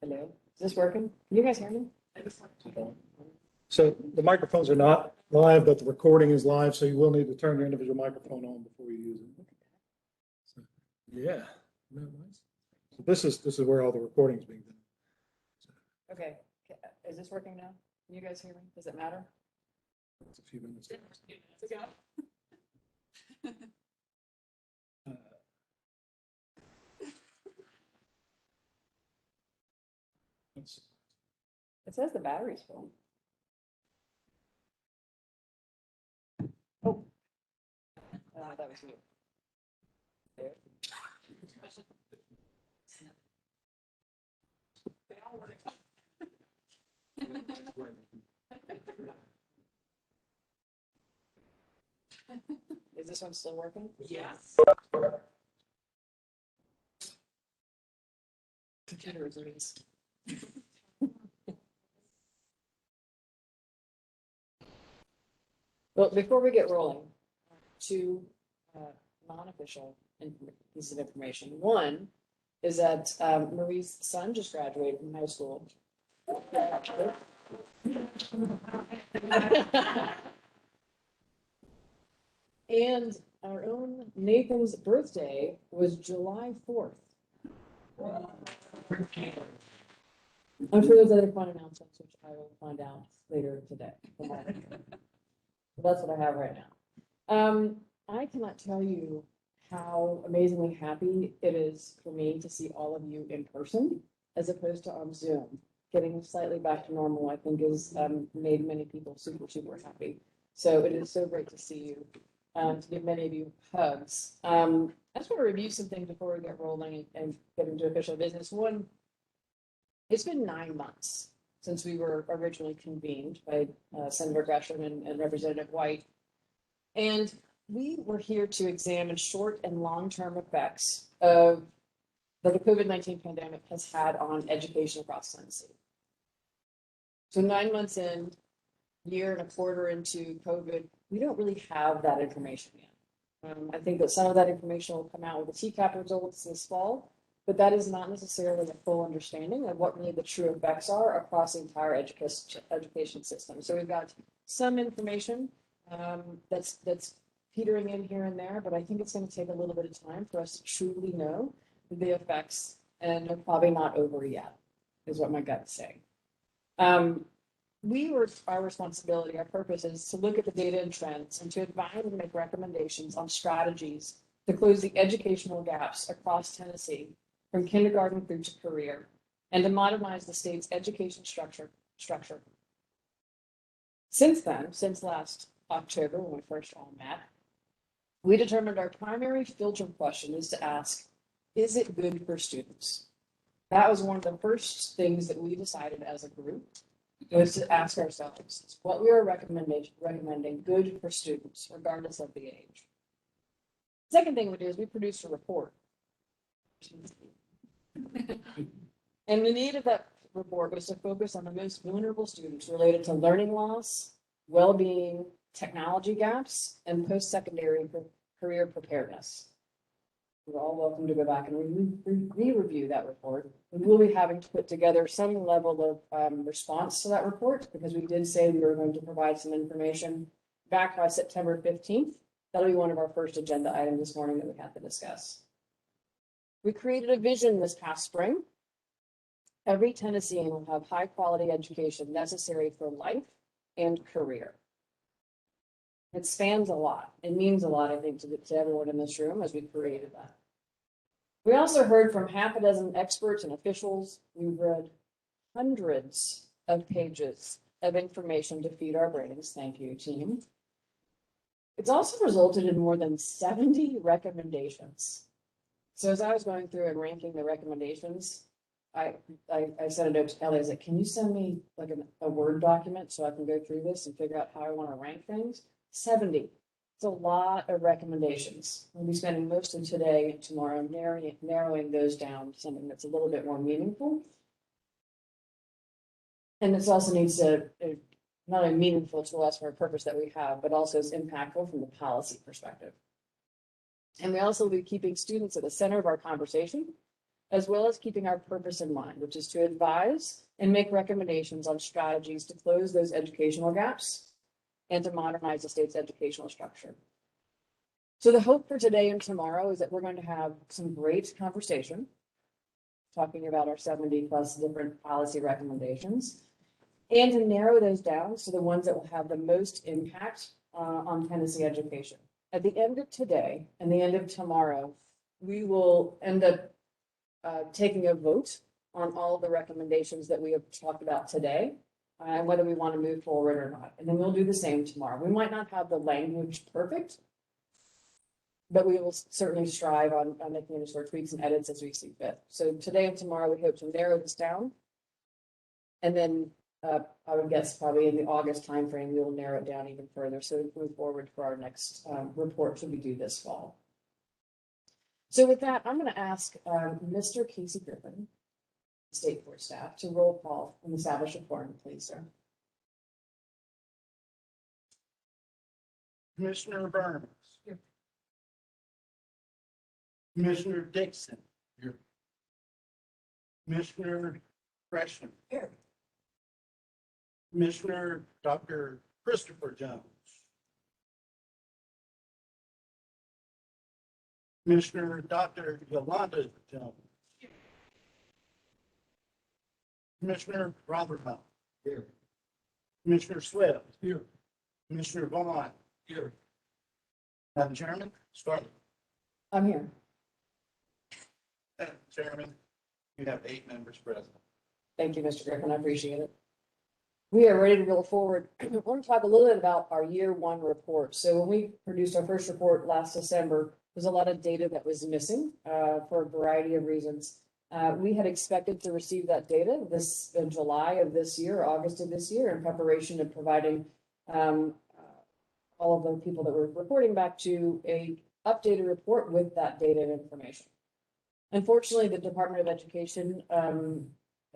Hello, is this working? Can you guys hear me? Okay. So the microphones are not live, but the recording is live, so you will need to turn your individual microphone on before you use it. So, yeah. Isn't that nice? So this is where all the recording is being done. Okay, is this working now? Can you guys hear me? Does it matter? It's a few minutes. Uh, let's- It says the battery's full. Oh. That was you. There. Is this one still working? Yes. Computer is release. Well, before we get rolling, two non-official pieces of information. One is that Marie's son just graduated from high school. And our own Nathan's birthday was July 4th. I'm sure there's other fun announcements, which I will find out later today. That's what I have right now. I cannot tell you how amazingly happy it is for me to see all of you in person as opposed to on Zoom. Getting slightly back to normal, I think, has made many people super, super happy. So it is so great to see you, to give many of you hugs. I just want to review some things before we get rolling and get into official business. One, it's been 9 months since we were originally convened by Senator Gresham and Representative White. And we were here to examine short and long-term effects of that the COVID-19 pandemic has had on education across Tennessee. So 9 months in, year and a quarter into COVID, we don't really have that information yet. I think that some of that information will come out with the TCAP results this fall, but that is not necessarily a full understanding of what really the true effects are across the entire education system. So we've got some information that's petering in here and there, but I think it's going to take a little bit of time for us to truly know the effects, and they're probably not over yet, is what my gut's saying. Our responsibility, our purpose is to look at the data and trends and to advise and make recommendations on strategies to close the educational gaps across Tennessee from kindergarten through to career, and to modernize the state's education structure. Since then, since last October, when we first all met, we determined our primary filter question is to ask, is it good for students? That was one of the first things that we decided as a group, was to ask ourselves what we are recommending good for students, regardless of the age. Second thing we do is we produced a report. And the need of that report was to focus on the most vulnerable students related to learning loss, well-being, technology gaps, and post-secondary career preparedness. You're all welcome to go back and re-review that report. We will be having to put together some level of response to that report, because we did say we were going to provide some information back by September 15th. That'll be one of our first agenda items this morning that we have to discuss. We created a vision this past spring. Every Tennessean will have high quality education necessary for life and career. It spans a lot. It means a lot, I think, to everyone in this room as we created that. We also heard from half a dozen experts and officials. We've read hundreds of pages of information to feed our brains. Thank you, team. It's also resulted in more than 70 recommendations. So as I was going through and ranking the recommendations, I sent a note to Kelly. I was like, can you send me like a Word document so I can go through this and figure out how I want to rank things? 70. It's a lot of recommendations. We'll be spending most of today and tomorrow narrowing those down to something that's a little bit more meaningful. And this also needs to not only meaningful to us for a purpose that we have, but also is impactful from the policy perspective. And we also will be keeping students at the center of our conversation. as well as keeping our purpose in mind, which is to advise and make recommendations on strategies to close those educational gaps and to modernize the state's educational structure. So the hope for today and tomorrow is that we're going to have some great conversation, talking about our 70+ different policy recommendations, and to narrow those down to the ones that will have the most impact on Tennessee education. At the end of today and the end of tomorrow, we will end up taking a vote on all the recommendations that we have talked about today, and whether we want to move forward or not. And then we'll do the same tomorrow. We might not have the language perfect, but we will certainly strive on making any sort of tweaks and edits as we see fit. So today and tomorrow, we hope to narrow this down. And then I would guess probably in the August timeframe, we will narrow it down even further. So move forward for our next report should we do this fall. So with that, I'm going to ask Mr. Casey Griffin, State Board staff, to roll call and establish a quorum, please, sir. Commissioner Burns. Here. Commissioner Dixon. Here. Commissioner Gresham. Here. Commissioner Dr. Christopher Jones. Commissioner Dr. Yolanda Jones. Commissioner Robert Hunt. Here. Commissioner Swift. Here. Commissioner Vaughn. Here. Madam Chairman, start. I'm here. Madam Chairman, you have 8 members present. Thank you, Mr. Griffin. I appreciate it. We are ready to roll forward. I want to talk a little bit about our year 1 report. So when we produced our first report last December, there's a lot of data that was missing for a variety of reasons. We had expected to receive that data this in July of this year, August of this year, in preparation of providing all of the people that were reporting back to a updated report with that data and information. Unfortunately, the Department of Education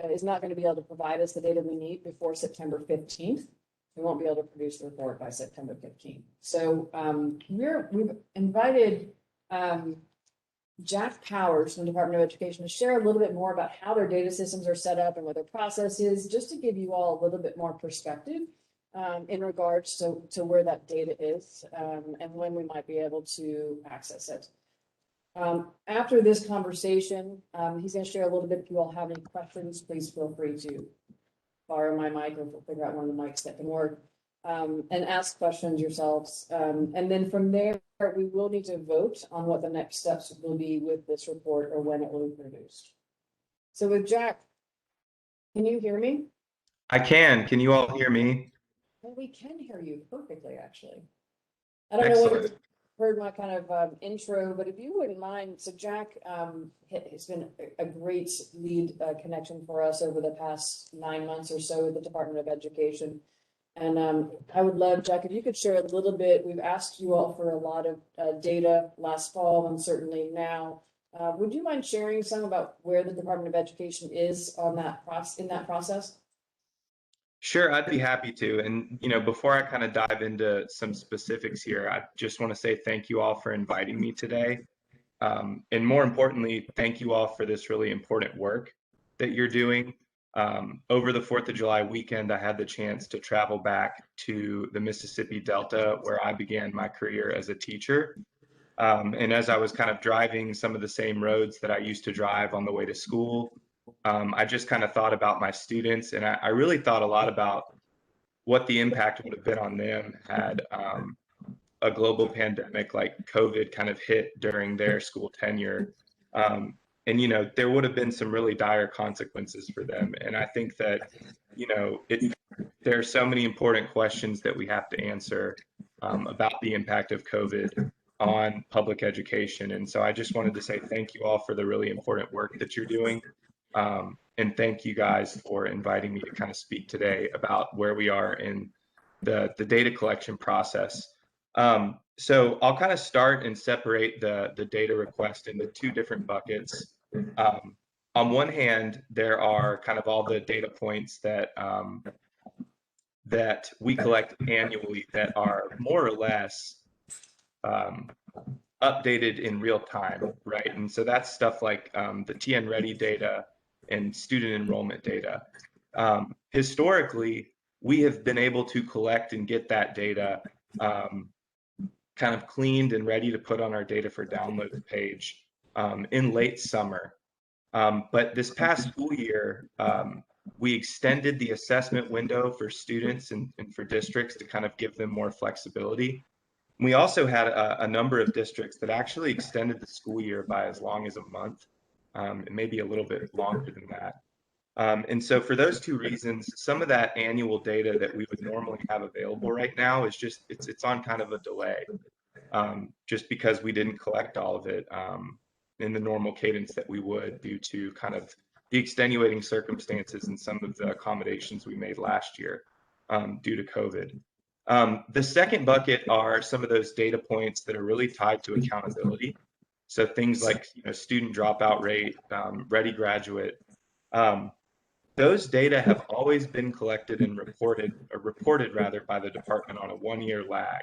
is not going to be able to provide us the data we need before September 15th. We won't be able to produce the report by September 15th. So we've invited Jack Powers from the Department of Education to share a little bit more about how their data systems are set up and what their process is, just to give you all a little bit more perspective in regards to where that data is and when we might be able to access it. After this conversation, he's going to share a little bit. If you all have any questions, please feel free to borrow my mic or figure out one of the mics that can work and ask questions yourselves. And then from there, we will need to vote on what the next steps will be with this report or when it will be produced. So with Jack, can you hear me? I can. Can you all hear me? Well, we can hear you perfectly, actually. I don't know whether you heard my kind of intro, but if you wouldn't mind, so Jack has been a great lead connection for us over the past 9 months or so with the Department of Education. And I would love, Jack, if you could share a little bit. We've asked you all for a lot of data last fall and certainly now. Would you mind sharing some about where the Department of Education is on that process? Sure, I'd be happy to. And, before I kind of dive into some specifics here, I just want to say thank you all for inviting me today. And more importantly, thank you all for this really important work that you're doing. Over the 4th of July weekend, I had the chance to travel back to the Mississippi Delta, where I began my career as a teacher. And as I was kind of driving some of the same roads that I used to drive on the way to school, I just kind of thought about my students, and I really thought a lot about what the impact would have been on them had a global pandemic like COVID kind of hit during their school tenure. And, there would have been some really dire consequences for them. And I think that, there are so many important questions that we have to answer about the impact of COVID on public education. And so I just wanted to say thank you all for the really important work that you're doing. And thank you guys for inviting me to kind of speak today about where we are in the data collection process. So I'll kind of start and separate the data request into 2 different buckets. On one hand, there are kind of all the data points that we collect annually that are more or less updated in real time, right? And so that's stuff like the TN Ready data and student enrollment data. Historically, we have been able to collect and get that data kind of cleaned and ready to put on our data for download page in late summer. But this past school year, we extended the assessment window for students and for districts to kind of give them more flexibility. We also had a number of districts that actually extended the school year by as long as a month, and maybe a little bit longer than that. And so for those two reasons, some of that annual data that we would normally have available right now is just, it's on kind of a delay, just because we didn't collect all of it in the normal cadence that we would due to kind of the extenuating circumstances and some of the accommodations we made last year due to COVID. The second bucket are some of those data points that are really tied to accountability. So things like student dropout rate, ready graduate. Those data have always been collected and reported rather by the department on a 1-year lag.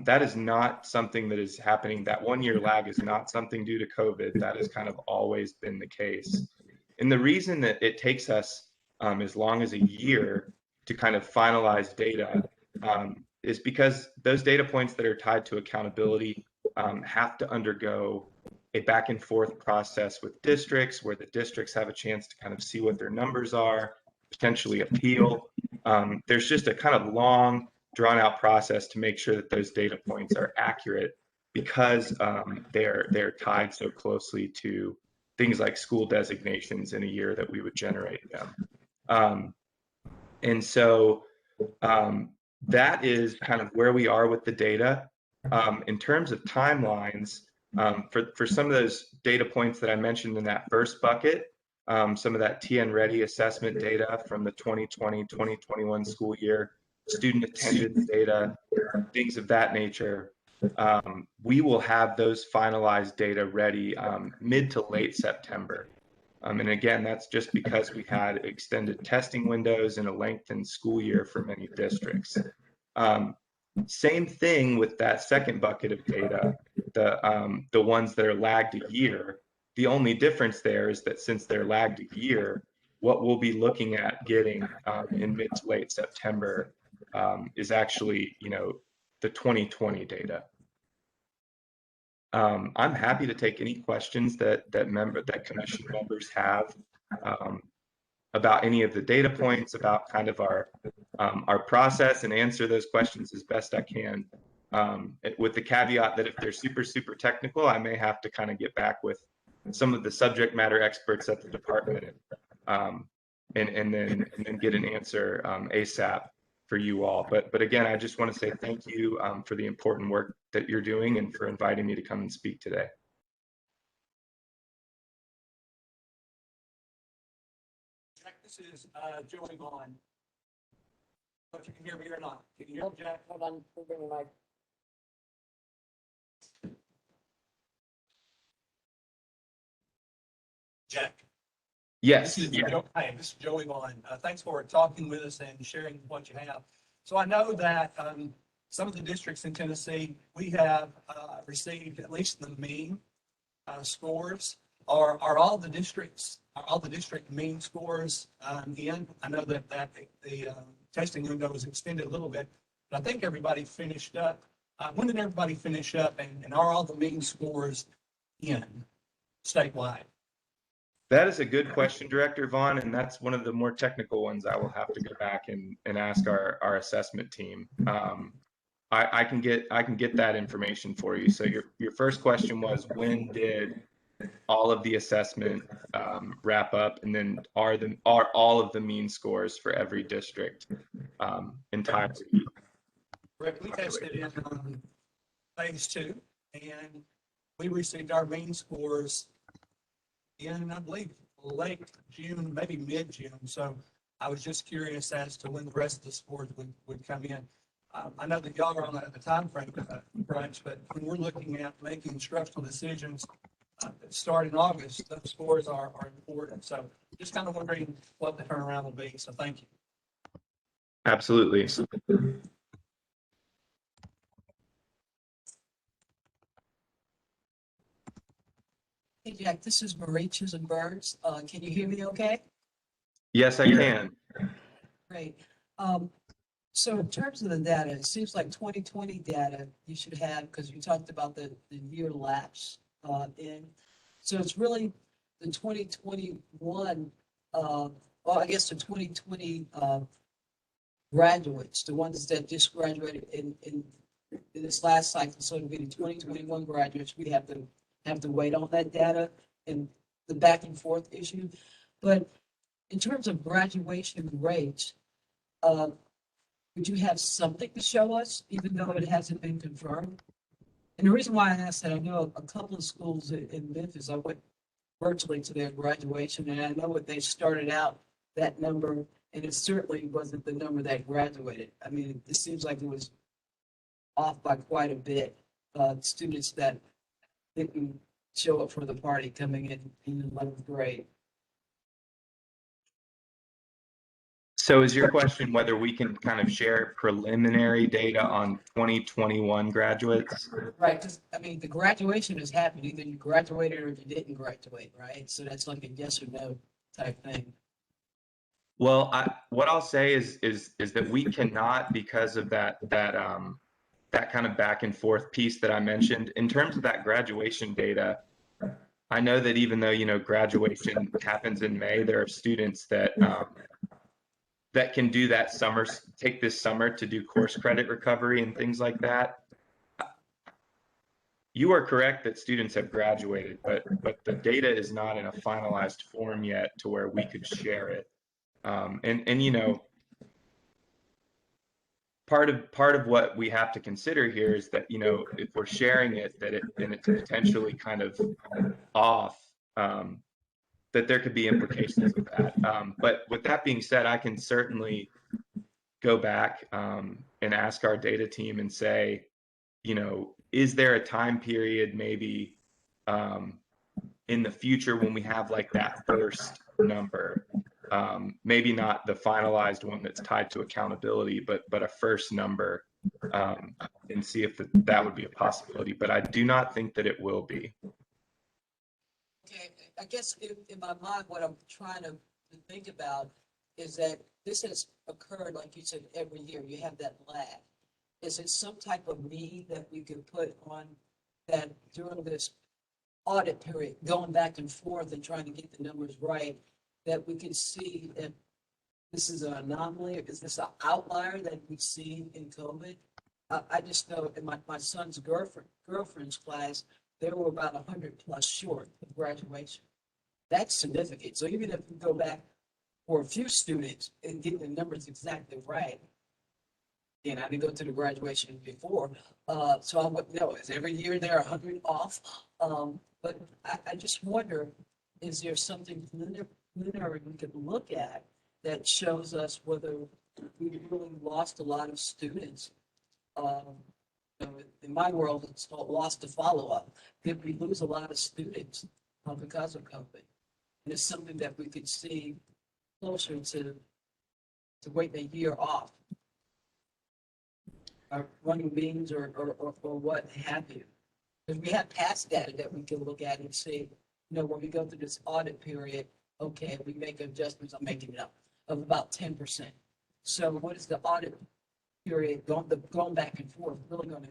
That is not something that is happening. That 1-year lag is not something due to COVID. That has kind of always been the case. And the reason that it takes us as long as a year to kind of finalize data is because those data points that are tied to accountability have to undergo a back and forth process with districts where the districts have a chance to kind of see what their numbers are, potentially appeal. There's just a kind of long, drawn out process to make sure that those data points are accurate because they're tied so closely to things like school designations in a year that we would generate them. And so that is kind of where we are with the data. In terms of timelines, for some of those data points that I mentioned in that first bucket, some of that TN Ready assessment data from the 2020-2021 school year, student attendance data, things of that nature, we will have those finalized data ready mid to late September. And again, that's just because we had extended testing windows and a lengthened school year for many districts. Same thing with that second bucket of data, the ones that are lagged a year. The only difference there is that since they're lagged a year, what we'll be looking at getting in mid to late September is actually, the 2020 data. I'm happy to take any questions that commission members have about any of the data points, about kind of our process, and answer those questions as best I can. With the caveat that if they're super technical, I may have to kind of get back with some of the subject matter experts at the department and then get an answer ASAP for you all. But again, I just want to say thank you for the important work that you're doing and for inviting me to come and speak today. This is Joey Vaughn. If you can hear me or not. Can you hear me, Jack? Hold on, we'll bring the mic. Jack. Yes. This is Joey Vaughn. Thanks for talking with us and sharing what you have. So I know that some of the districts in Tennessee, we have received at least the mean scores. Are all the district mean scores in? I know that the testing window was extended a little bit, but I think everybody finished up. When did everybody finish up, and are all the mean scores in statewide? That is a good question, Director Vaughn, and that's one of the more technical ones I will have to go back and ask our assessment team. I can get that information for you. So your first question was, when did all of the assessment wrap up, and then are all of the mean scores for every district entirely? Correct. We tested in phase 2, and we received our mean scores in, I believe, late June, maybe mid-June. So I was just curious as to when the rest of the scores would come in. I know that y'all are on a time frame crunch, but when we're looking at making instructional decisions that start in August, those scores are important. So just kind of wondering what the turnaround will be. So thank you. Absolutely. Hey Jack, this is Marie Chisholm Burns. Can you hear me okay? Yes, I can. Great. So in terms of the data, it seems like 2020 data you should have, because you talked about the year lapse in. So it's really the 2021, well, I guess the 2020 graduates, the ones that just graduated in this last cycle. So it'll be the 2021 graduates. We have to wait on that data and the back and forth issue. But in terms of graduation rates, would you have something to show us, even though it hasn't been confirmed? And the reason why I asked that, I know a couple of schools in Memphis, I went virtually to their graduation, and I know what they started out that number, and it certainly wasn't the number that graduated. I mean, it seems like it was off by quite a bit. Students that didn't show up for the party coming in 11th grade. So is your question whether we can kind of share preliminary data on 2021 graduates? Right, because I mean, the graduation has happened. Either you graduated or you didn't graduate, right? So that's like a yes or no type thing. Well, what I'll say is that we cannot, because of that kind of back and forth piece that I mentioned. In terms of that graduation data, I know that even though, you know, graduation happens in May, there are students that that can do that summer, take this summer to do course credit recovery and things like that. You are correct that students have graduated, but the data is not in a finalized form yet to where we could share it. And you know, part of what we have to consider here is that, you know, if we're sharing it, that it's potentially kind of off, that there could be implications of that. But with that being said, I can certainly go back and ask our data team and say, you know, is there a time period maybe in the future when we have like that first number, maybe not the finalized one that's tied to accountability, but a first number, and see if that would be a possibility. But I do not think that it will be. Okay, I guess in my mind, what I'm trying to think about is that this has occurred, like you said, every year. You have that lag. Is it some type of need that we could put on that during this audit period, going back and forth and trying to get the numbers right, that we can see if this is an anomaly, or is this an outlier that we've seen in COVID? I just know in my son's girlfriend's class, they were about 100 plus short of graduation. That's significant. So even if we go back for a few students and get the numbers exactly right, and I didn't go to the graduation before, so I wouldn't know. Is every year they're 100 off? But I just wonder, is there something preliminary we could look at that shows us whether we really lost a lot of students? In my world, it's called lost to follow-up. Did we lose a lot of students because of COVID? And it's something that we could see closer to waiting a year off. Running meetings or what have you. Because we have past data that we can look at and see, you know, when we go through this audit period, okay, we make adjustments, I'm making it up, of about 10%. So what is the audit period going back and forth really going to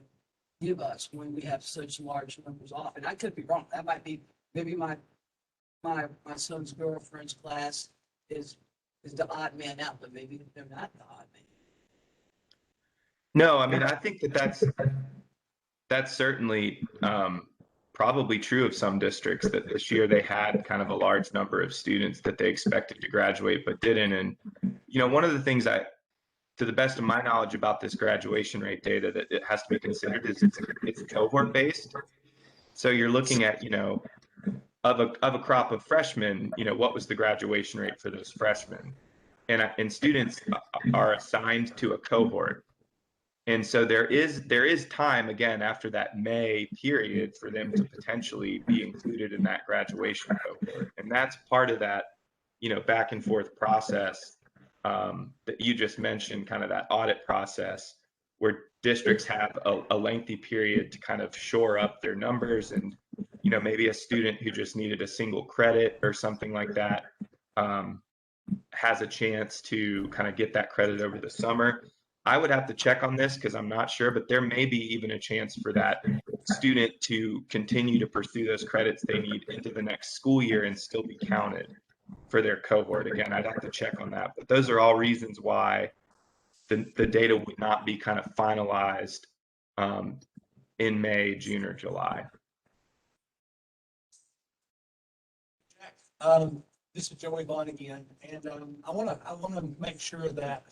give us when we have such large numbers off? And I could be wrong. That might be, maybe my son's girlfriend's class is the odd man out, but maybe they're not the odd man. No, I mean, I think that's certainly probably true of some districts, that this year they had kind of a large number of students that they expected to graduate but didn't. And, you know, one of the things to the best of my knowledge about this graduation rate data that it has to be considered is it's cohort based. So you're looking at, you know, of a crop of freshmen, you know, what was the graduation rate for those freshmen? And students are assigned to a cohort. And so there is time, again, after that May period, for them to potentially be included in that graduation cohort. And that's part of that, you know, back and forth process that you just mentioned, kind of that audit process, where districts have a lengthy period to kind of shore up their numbers and, maybe a student who just needed a single credit or something like that has a chance to kind of get that credit over the summer. I would have to check on this because I'm not sure, but there may be even a chance for that student to continue to pursue those credits they need into the next school year and still be counted for their cohort. Again, I'd have to check on that, but those are all reasons why the data would not be kind of finalized in May, June, or July. This is Joey Vaughn again, and I want to make sure that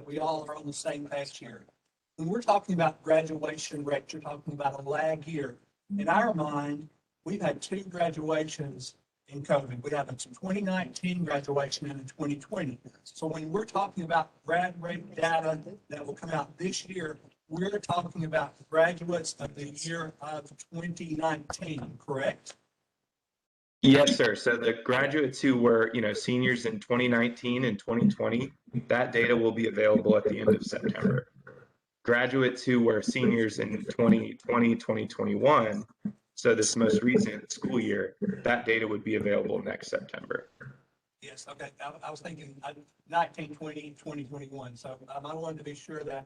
we all are on the same page here. When we're talking about graduation rate, you're talking about a lag year. In our mind, we've had 2 graduations in COVID. We have a 2019 graduation and a 2020. So when we're talking about grad rate data that will come out this year, we're talking about graduates of the year of 2019, correct? Yes, sir. So the graduates who were, seniors in 2019 and 2020, that data will be available at the end of September. Graduates who were seniors in 2020, 2021, so this most recent school year, that data would be available next September. Yes, okay. I was thinking 19, 20, 2021. So I wanted to be sure that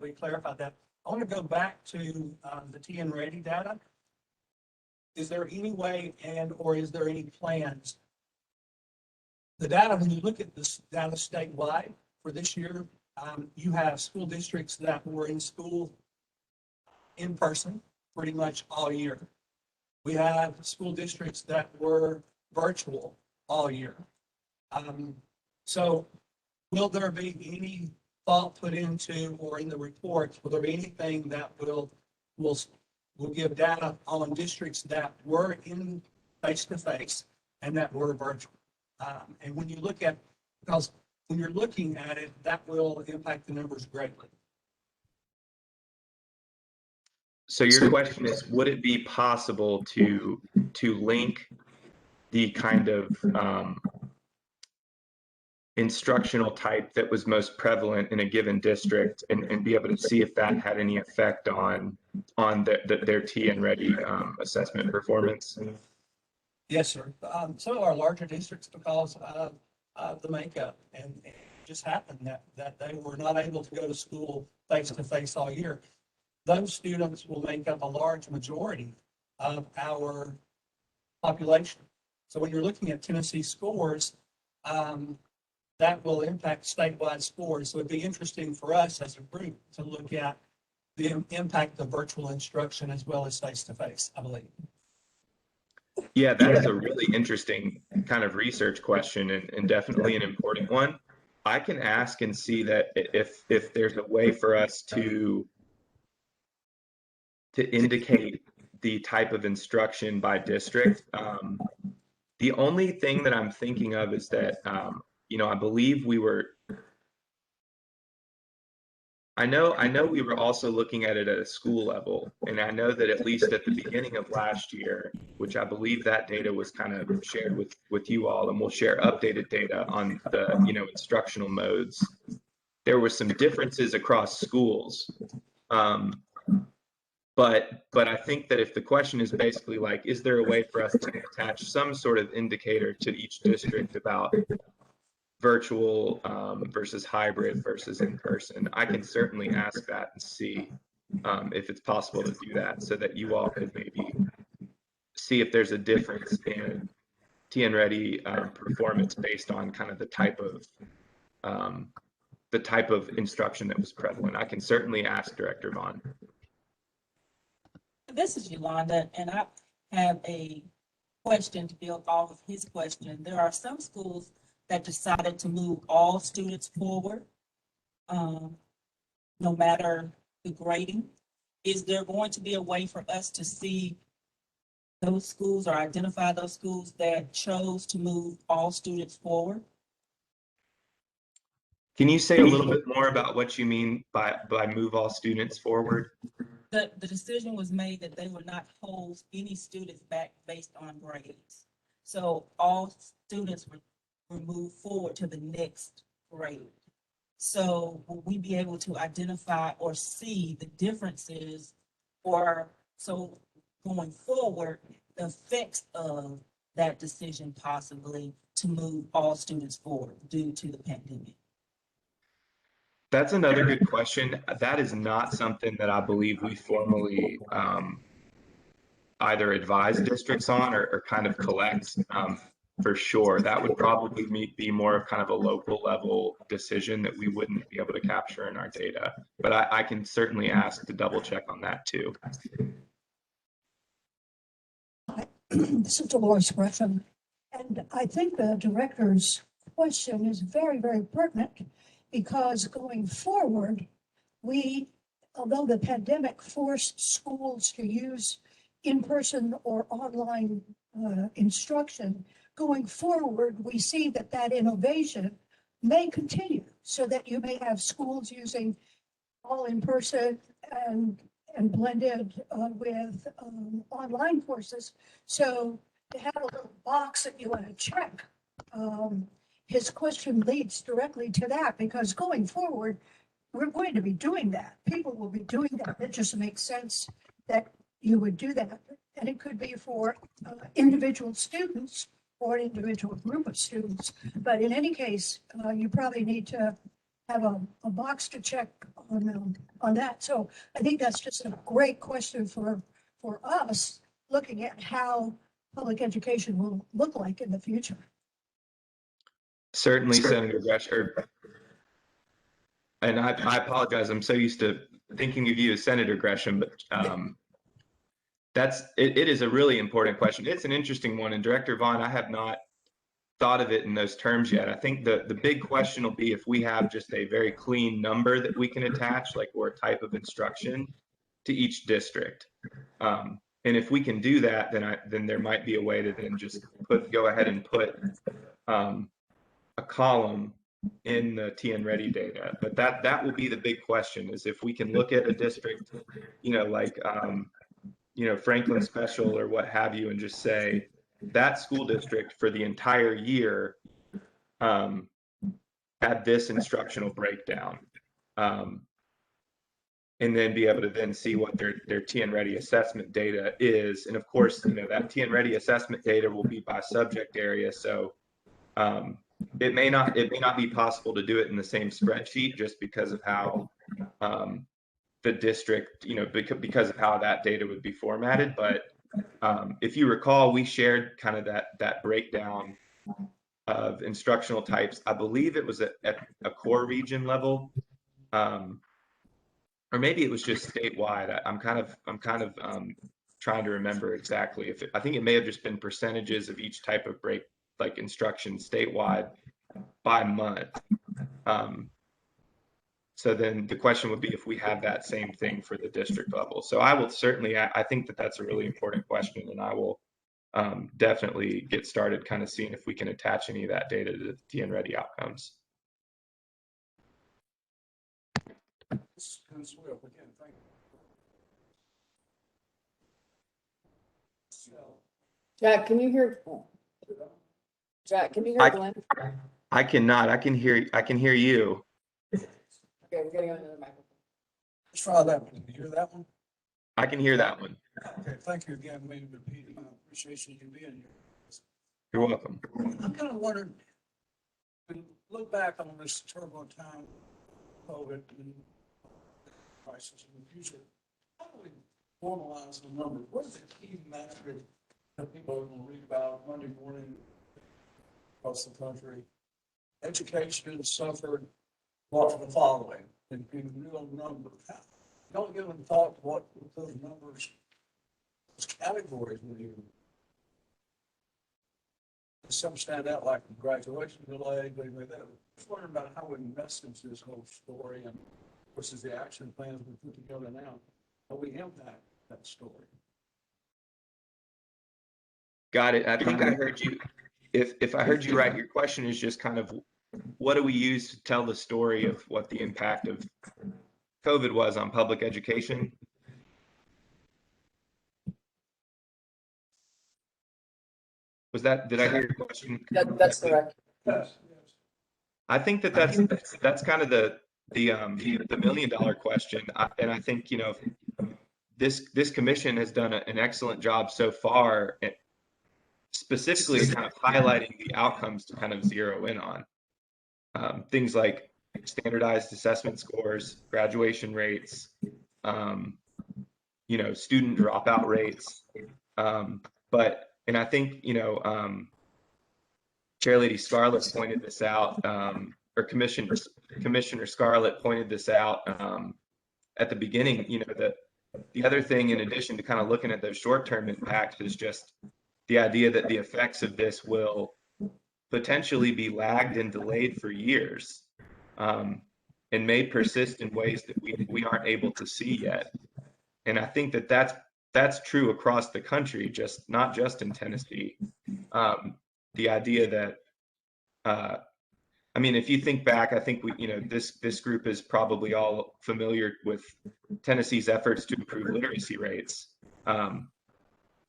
we clarified that. I want to go back to the TN Ready data. Is there any way or is there any plans? The data, when you look at this data statewide for this year, you have school districts that were in school in person pretty much all year. We have school districts that were virtual all year. So will there be any thought put into, or in the reports, will there be anything that will give data on districts that were in face-to-face and that were virtual? And when you look at, because when you're looking at it, that will impact the numbers greatly. So your question is, would it be possible to link the kind of instructional type that was most prevalent in a given district and be able to see if that had any effect on their TN Ready assessment performance? Yes, sir. Some of our larger districts, because of the makeup, and it just happened that they were not able to go to school face-to-face all year. Those students will make up a large majority of our population. So when you're looking at Tennessee scores, that will impact statewide scores. So it'd be interesting for us as a group to look at the impact of virtual instruction as well as face-to-face, I believe. Yeah, that is a really interesting kind of research question and definitely an important one. I can ask and see that if there's a way for us to indicate the type of instruction by district. The only thing that I'm thinking of is that, I believe I know we were also looking at it at a school level, and I know that at least at the beginning of last year, which I believe that data was kind of shared with you all, and we'll share updated data on the, instructional modes. There were some differences across schools. But I think that if the question is basically like, is there a way for us to attach some sort of indicator to each district about virtual versus hybrid versus in person, I can certainly ask that and see if it's possible to do that, so that you all could maybe see if there's a difference in TN Ready performance based on kind of the type of instruction that was prevalent. I can certainly ask Director Vaughn. This is Yolanda, and I have a question to build off of his question. There are some schools that decided to move all students forward, no matter the grading. Is there going to be a way for us to see those schools or identify those schools that chose to move all students forward? Can you say a little bit more about what you mean by move all students forward? The decision was made that they would not hold any students back based on grades. So all students were moved forward to the next grade. So will we be able to identify or see the differences, or so going forward, the effects of that decision possibly to move all students forward due to the pandemic? That's another good question. That is not something that I believe we formally either advise districts on or kind of collect for sure. That would probably be more of kind of a local level decision that we wouldn't be able to capture in our data. But I can certainly ask to double check on that too. This is Dolores Gresham, and I think the director's question is very, very pertinent because going forward, although the pandemic forced schools to use in-person or online instruction, going forward, we see that innovation may continue so that you may have schools using all in-person and blended with online courses. So to have a little box that you want to check, his question leads directly to that because going forward, we're going to be doing that. People will be doing that. It just makes sense that you would do that. And it could be for individual students or an individual group of students. But in any case, you probably need to have a box to check on that. So I think that's just a great question for us looking at how public education will look like in the future. Certainly, Senator Gresham. And I apologize. I'm so used to thinking of you as Senator Gresham, but it is a really important question. It's an interesting one. And Director Vaughn, I have not thought of it in those terms yet. I think the big question will be if we have just a very clean number that we can attach, like or a type of instruction to each district. And if we can do that, then there might be a way to then just go ahead and put a column in the TN Ready data. But that will be the big question, is if we can look at a district, like Franklin Special or what have you, and just say that school district for the entire year had this instructional breakdown, and then be able to then see what their TN Ready assessment data is. And of course, that TN Ready assessment data will be by subject area. So it may not be possible to do it in the same spreadsheet just because of how the district, because of how that data would be formatted. But if you recall, we shared kind of that breakdown of instructional types. I believe it was at a core region level, or maybe it was just statewide. I'm kind of trying to remember exactly. I think it may have just been percentages of each type of instruction statewide by month. So then the question would be if we have that same thing for the district level. So I will certainly, I think that's a really important question, and I will definitely get started kind of seeing if we can attach any of that data to the TN Ready outcomes. Jack, can you hear? Jack, can you hear Glenn? I cannot. I can hear you. Okay, we're getting on another microphone. Let's try that one. Can you hear that one? I can hear that one. Okay, thank you again, Maybe repeating my appreciation you being here. You're welcome. I'm kind of wondering, when you look back on this turbulent time, COVID and crisis in the future, how do we formalize the number? What is the key metric that people are going to read about Monday morning across the country? Education suffered what for the following in real numbers. Don't give them thought what those numbers, those categories would even. Some stand out like graduation delay, things like that. Just wondering about how we message this whole story and versus the action plans we put together now, how we impact that story. Got it. I think I heard you. If I heard you right, your question is just kind of what do we use to tell the story of what the impact of COVID was on public education? Did I hear your question? That's correct. Yes. I think that's kind of the $1 million question. And I think, this commission has done an excellent job so far, specifically kind of highlighting the outcomes to kind of zero in on. Things like standardized assessment scores, graduation rates, student dropout rates. And I think, Chair Lady Scarlett pointed this out, or Commissioner Scarlett pointed this out at the beginning. The other thing, in addition to kind of looking at those short-term impacts, is just the idea that the effects of this will potentially be lagged and delayed for years, and may persist in ways that we aren't able to see yet. And I think that that's true across the country, not just in Tennessee. The idea that, if you think back, I think this group is probably all familiar with Tennessee's efforts to improve literacy rates.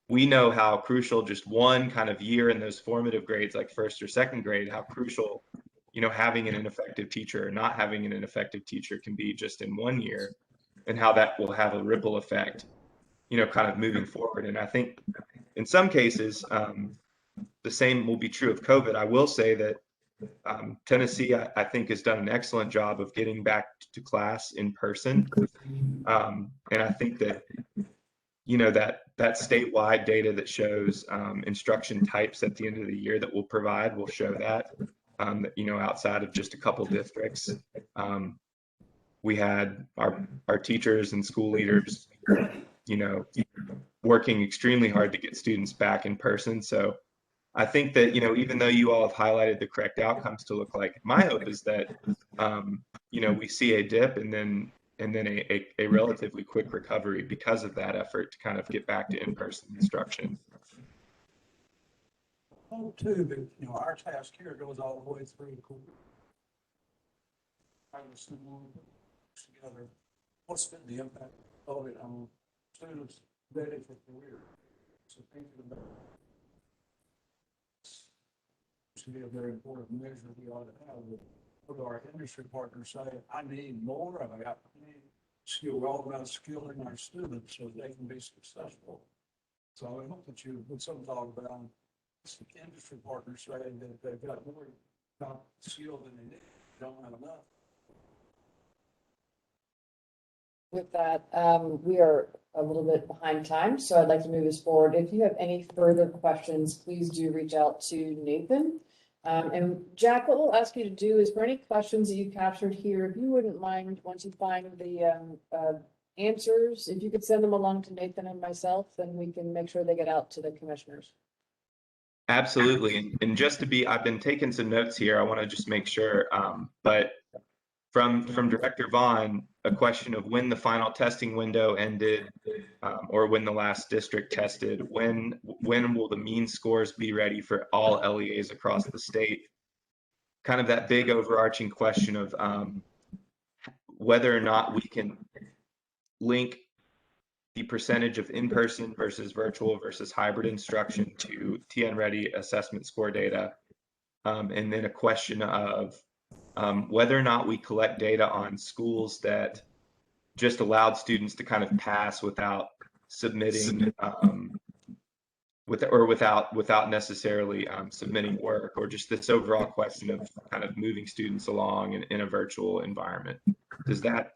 We know how crucial just one kind of year in those formative grades, like first or second grade, how crucial, having an ineffective teacher or not having an ineffective teacher can be just in 1 year, and how that will have a ripple effect, kind of moving forward. And I think in some cases, the same will be true of COVID. I will say that Tennessee, I think, has done an excellent job of getting back to class in person. And I think that, that statewide data that shows instruction types at the end of the year that we'll provide will show that, outside of just a couple districts. We had our teachers and school leaders, working extremely hard to get students back in person. So I think that, even though you all have highlighted the correct outcomes to look like, my hope is that, we see a dip and then a relatively quick recovery because of that effort to kind of get back to in-person instruction. Oh, too, but our task here goes all the way through the course. Together, what's been the impact of it on students ready for career? So thinking about it should be a very important measure we ought to have. What our industry partners say, I need more of it. I need skill. We're all about skilling our students so they can be successful. So I hope that you would some talk about industry partners saying that they've got more skill than they need. They don't have enough. With that, we are a little bit behind time, so I'd like to move this forward. If you have any further questions, please do reach out to Nathan. And Jack, what we'll ask you to do is, for any questions that you captured here, if you wouldn't mind, once you find the answers, if you could send them along to Nathan and myself, then we can make sure they get out to the commissioners. Absolutely. And just to be, I've been taking some notes here. I want to just make sure, but from Director Vaughn, a question of when the final testing window ended, or when the last district tested, when will the mean scores be ready for all LEAs across the state? Kind of that big overarching question of whether or not we can link the percentage of in-person versus virtual versus hybrid instruction to TN-Ready assessment score data. And then a question of whether or not we collect data on schools that just allowed students to kind of pass without submitting, without necessarily submitting work, or just this overall question of kind of moving students along in a virtual environment. Does that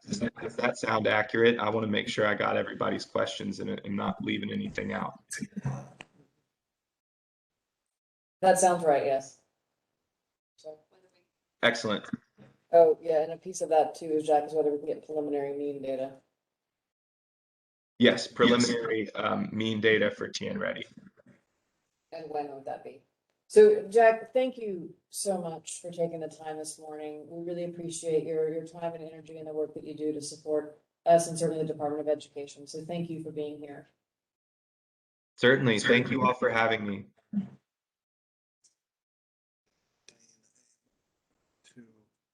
sound accurate? I want to make sure I got everybody's questions and not leaving anything out. That sounds right, yes. Excellent. Oh, yeah, and a piece of that too, is, Jack, is whether we can get preliminary mean data. Yes, preliminary mean data for TN-Ready. And when would that be? So, Jack, thank you so much for taking the time this morning. We really appreciate your time and energy and the work that you do to support us and certainly the Department of Education. So thank you for being here. Certainly. Thank you all for having me. To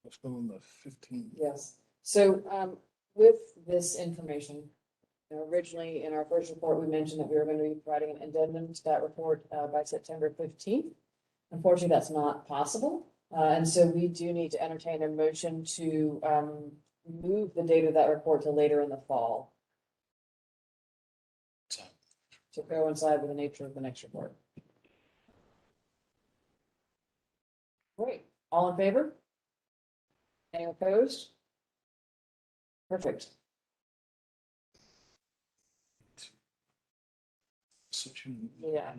postpone the 15th. Yes. So with this information, originally in our first report, we mentioned that we were going to be providing an addendum to that report by September 15th. Unfortunately, that's not possible. And so we do need to entertain a motion to move the date of that report to later in the fall. to coincide with the nature of the next report. Great, all in favor? Any opposed? Perfect. Yeah.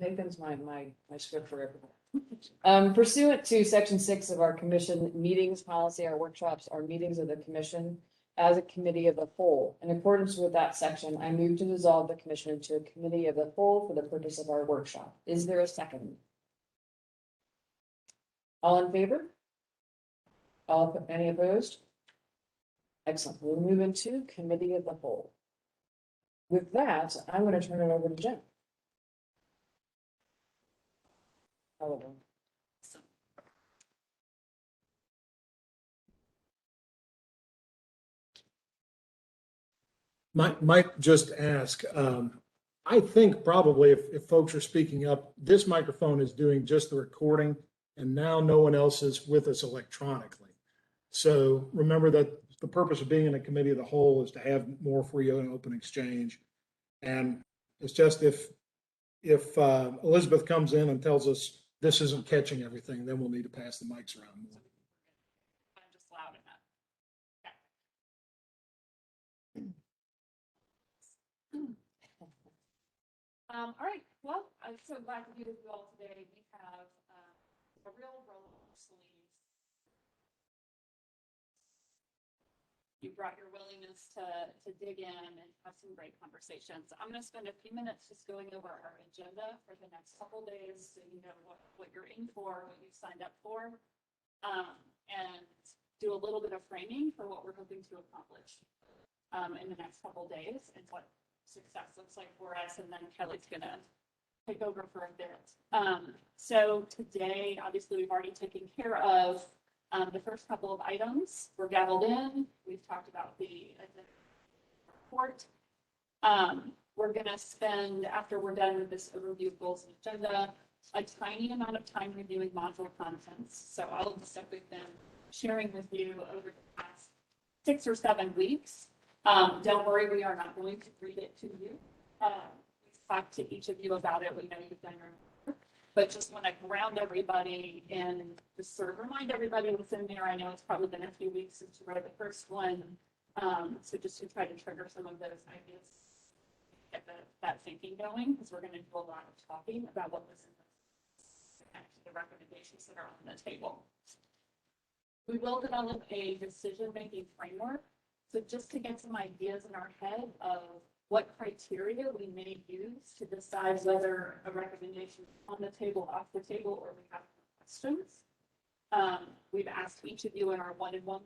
Nathan's my script for everyone. Pursuant to section 6 of our commission meetings policy, our workshops are meetings of the commission as a committee of the whole. In accordance with that section, I move to dissolve the commission into a committee of the whole for the purpose of our workshop. Is there a second? All in favor? Any opposed? Excellent. We'll move into committee of the whole. With that, I'm going to turn it over to Jen. Hello. Mike just asked, I think probably if folks are speaking up, this microphone is doing just the recording and now no one else is with us electronically. So remember that the purpose of being in a committee of the whole is to have more free and open exchange. And it's just if Elizabeth comes in and tells us this isn't catching everything, then we'll need to pass the mics around more. I'm just loud enough. All right, well, I'm so glad to be with you all today. We have a real roll up our sleeves. You brought your willingness to dig in and have some great conversations. I'm going to spend a few minutes just going over our agenda for the next couple days so you know what you're in for, what you've signed up for, and do a little bit of framing for what we're hoping to accomplish in the next couple days and what success looks like for us. And then Kelly's going to take over for a bit. So today, obviously, we've already taken care of the first couple of items. We're gaveled in. We've talked about the report. We're going to spend, after we're done with this overview of goals and agenda, a tiny amount of time reviewing module contents. So all of the stuff we've been sharing with you over the past 6 or 7 weeks. Don't worry, we are not going to read it to you. We've talked to each of you about it. We know you've done your work, but just want to ground everybody and just sort of remind everybody what's in there. I know it's probably been a few weeks since you read the first one. So just to try to trigger some of those ideas, get that thinking going, because we're going to do a lot of talking about what was in the recommendations that are on the table. We will develop a decision-making framework. So just to get some ideas in our head of what criteria we may use to decide whether a recommendation is on the table, off the table, or we have questions. We've asked each of you in our one-on-one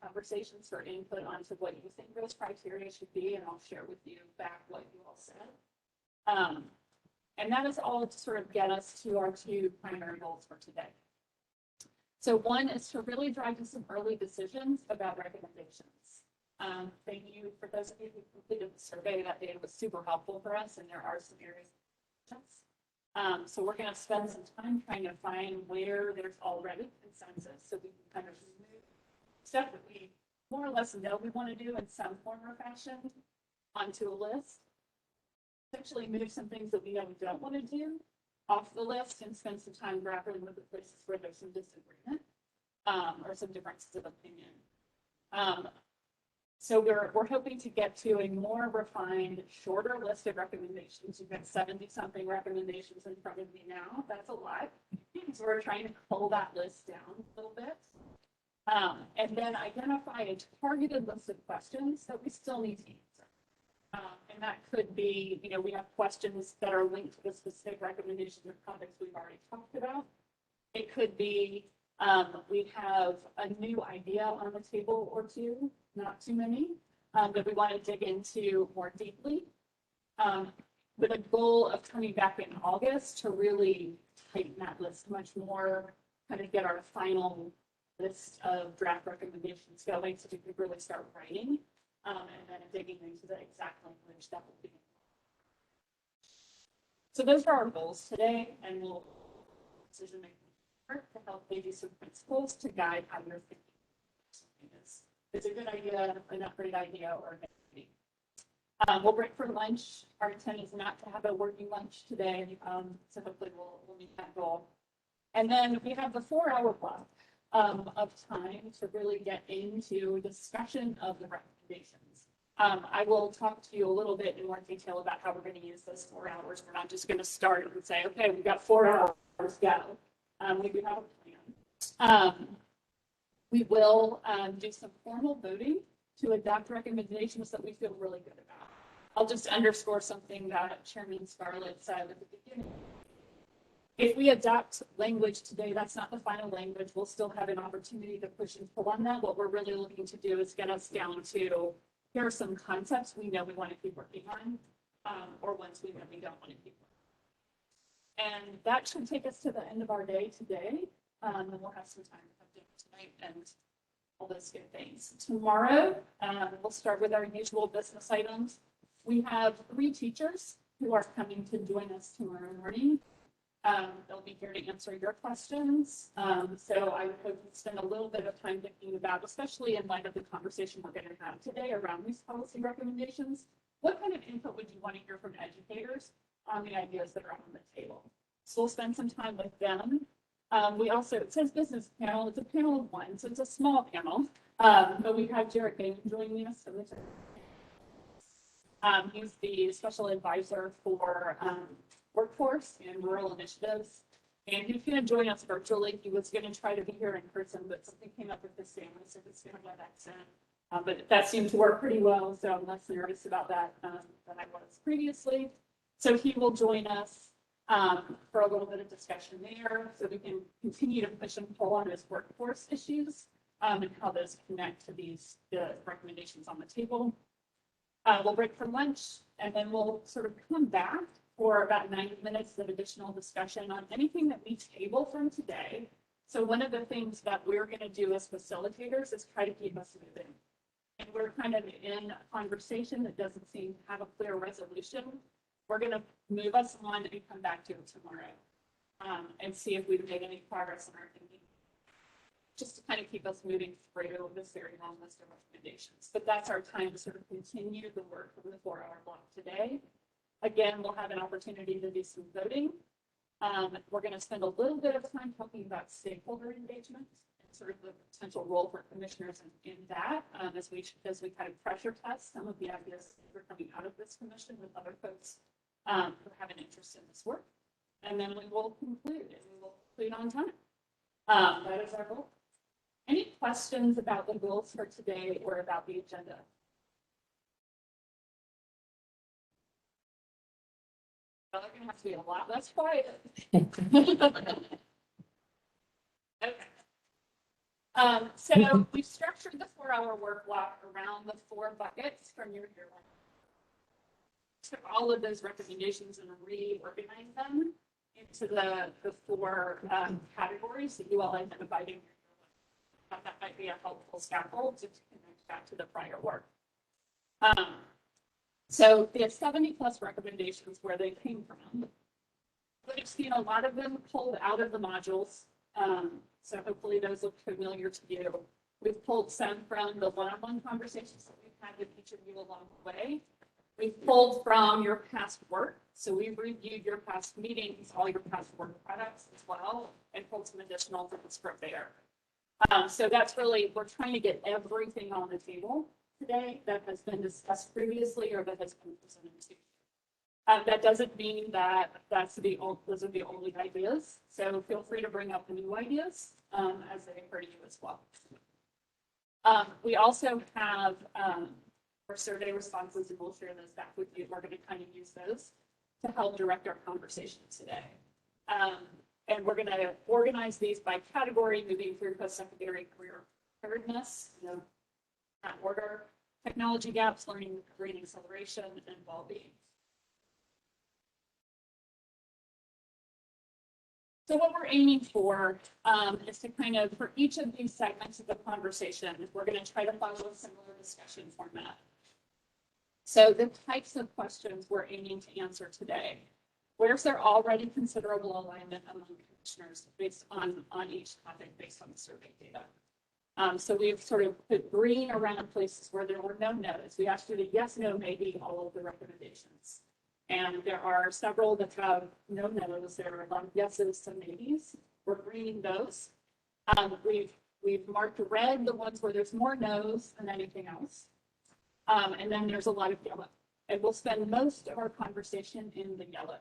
conversations for input onto what you think those criteria should be, and I'll share with you back what you all said. And that is all to sort of get us to our 2 primary goals for today. So one is to really drive to some early decisions about recommendations. Thank you for those of you who completed the survey. That data was super helpful for us, and there are some areas of questions. So we're going to spend some time trying to find where there's already consensus, so we can kind of move stuff that we more or less know we want to do in some form or fashion onto a list. Essentially move some things that we know we don't want to do off the list and spend some time grappling with the places where there's some disagreement or some differences of opinion. So we're hoping to get to a more refined, shorter list of recommendations. You've got 70-something recommendations in front of me now. That's a lot. So we're trying to pull that list down a little bit. And then identify a targeted list of questions that we still need to answer. And that could be, we have questions that are linked to the specific recommendations or topics we've already talked about. It could be we have a new idea on the table or 2, not too many, that we want to dig into more deeply, with a goal of coming back in August to really tighten that list much more, kind of get our final list of draft recommendations going so we can really start writing. And then digging into the exact language that will be. So those are our goals today, and we'll decision making to help give you some principles to guide how you're thinking. It's a good idea, a not great idea, or a bad idea. We'll break for lunch. Our intent is not to have a working lunch today, so hopefully we'll meet that goal. And then we have the 4-hour block of time to really get into discussion of the recommendations. I will talk to you a little bit in more detail about how we're going to use those 4 hours. We're not just going to start and say, okay, we've got 4 hours, go. We do have a plan. We will do some formal voting to adopt recommendations that we feel really good about. I'll just underscore something that Chairman Scarlett said at the beginning. If we adopt language today, that's not the final language. We'll still have an opportunity to push and pull on that. What we're really looking to do is get us down to, here are some concepts we know we want to keep working on, or ones we know we don't want to keep working on. And that should take us to the end of our day today. And we'll have some time to have dinner tonight and all those good things. Tomorrow, we'll start with our usual business items. We have 3 teachers who are coming to join us tomorrow morning. They'll be here to answer your questions. So I would hope you spend a little bit of time thinking about, especially in light of the conversation we're going to have today around these policy recommendations, what kind of input would you want to hear from educators on the ideas that are on the table? So we'll spend some time with them. We also, it says business panel, it's a panel of 1, so it's a small panel. But we have Jared Bain joining us. He's the special advisor for workforce and rural initiatives. And he's going to join us virtually. He was going to try to be here in person, but something came up with his family, so he's going to WebEx in. But that seemed to work pretty well, so I'm less nervous about that than I was previously. So he will join us for a little bit of discussion there, so we can continue to push and pull on those workforce issues and how those connect to the recommendations on the table. We'll break for lunch, and then we'll sort of come back for about 90 minutes of additional discussion on anything that we table from today. So one of the things that we're going to do as facilitators is try to keep us moving. And we're kind of in a conversation that doesn't seem to have a clear resolution. We're going to move us on and come back to it tomorrow and see if we've made any progress in our thinking, just to kind of keep us moving through this very long list of recommendations. But that's our time to sort of continue the work from the 4-hour block today. Again, we'll have an opportunity to do some voting. We're going to spend a little bit of time talking about stakeholder engagement and sort of the potential role for commissioners in that as we kind of pressure test some of the ideas that are coming out of this commission with other folks who have an interest in this work. And then we will conclude, and we will conclude on time. That is our goal. Any questions about the goals for today or about the agenda? Well, they're going to have to be a lot less quiet. Okay. So we've structured the 4-hour work block around the 4 buckets from your year one. Took all of those recommendations and reorganized them into the 4 categories that you all identified in your year one. That might be a helpful scaffold to connect back to the prior work. So the 70+ recommendations where they came from. We've seen a lot of them pulled out of the modules. So hopefully those look familiar to you. We've pulled some from the one-on-one conversations that we've had with each of you along the way. We've pulled from your past work. So we've reviewed your past meetings, all your past work products as well, and pulled some additional things from there. So that's really, we're trying to get everything on the table today that has been discussed previously or that has been presented to you. That doesn't mean that those are the only ideas. So feel free to bring up the new ideas as they occur to you as well. We also have our survey responses, and we'll share those back with you. We're going to kind of use those to help direct our conversation today. And we're going to organize these by category, moving through post-secondary career preparedness, that order, technology gaps, learning, career acceleration, and well-being. So what we're aiming for is to kind of, for each of these segments of the conversation, we're going to try to follow a similar discussion format. So the types of questions we're aiming to answer today. Where's there already considerable alignment among commissioners based on each topic based on the survey data? So we've sort of put green around places where there were no no's. We asked you to yes, no, maybe all of the recommendations. And there are several that have no no's. There are a lot of yeses, some maybes. We're greening those. We've marked red the ones where there's more no's than anything else. And then there's a lot of yellow. And we'll spend most of our conversation in the yellow.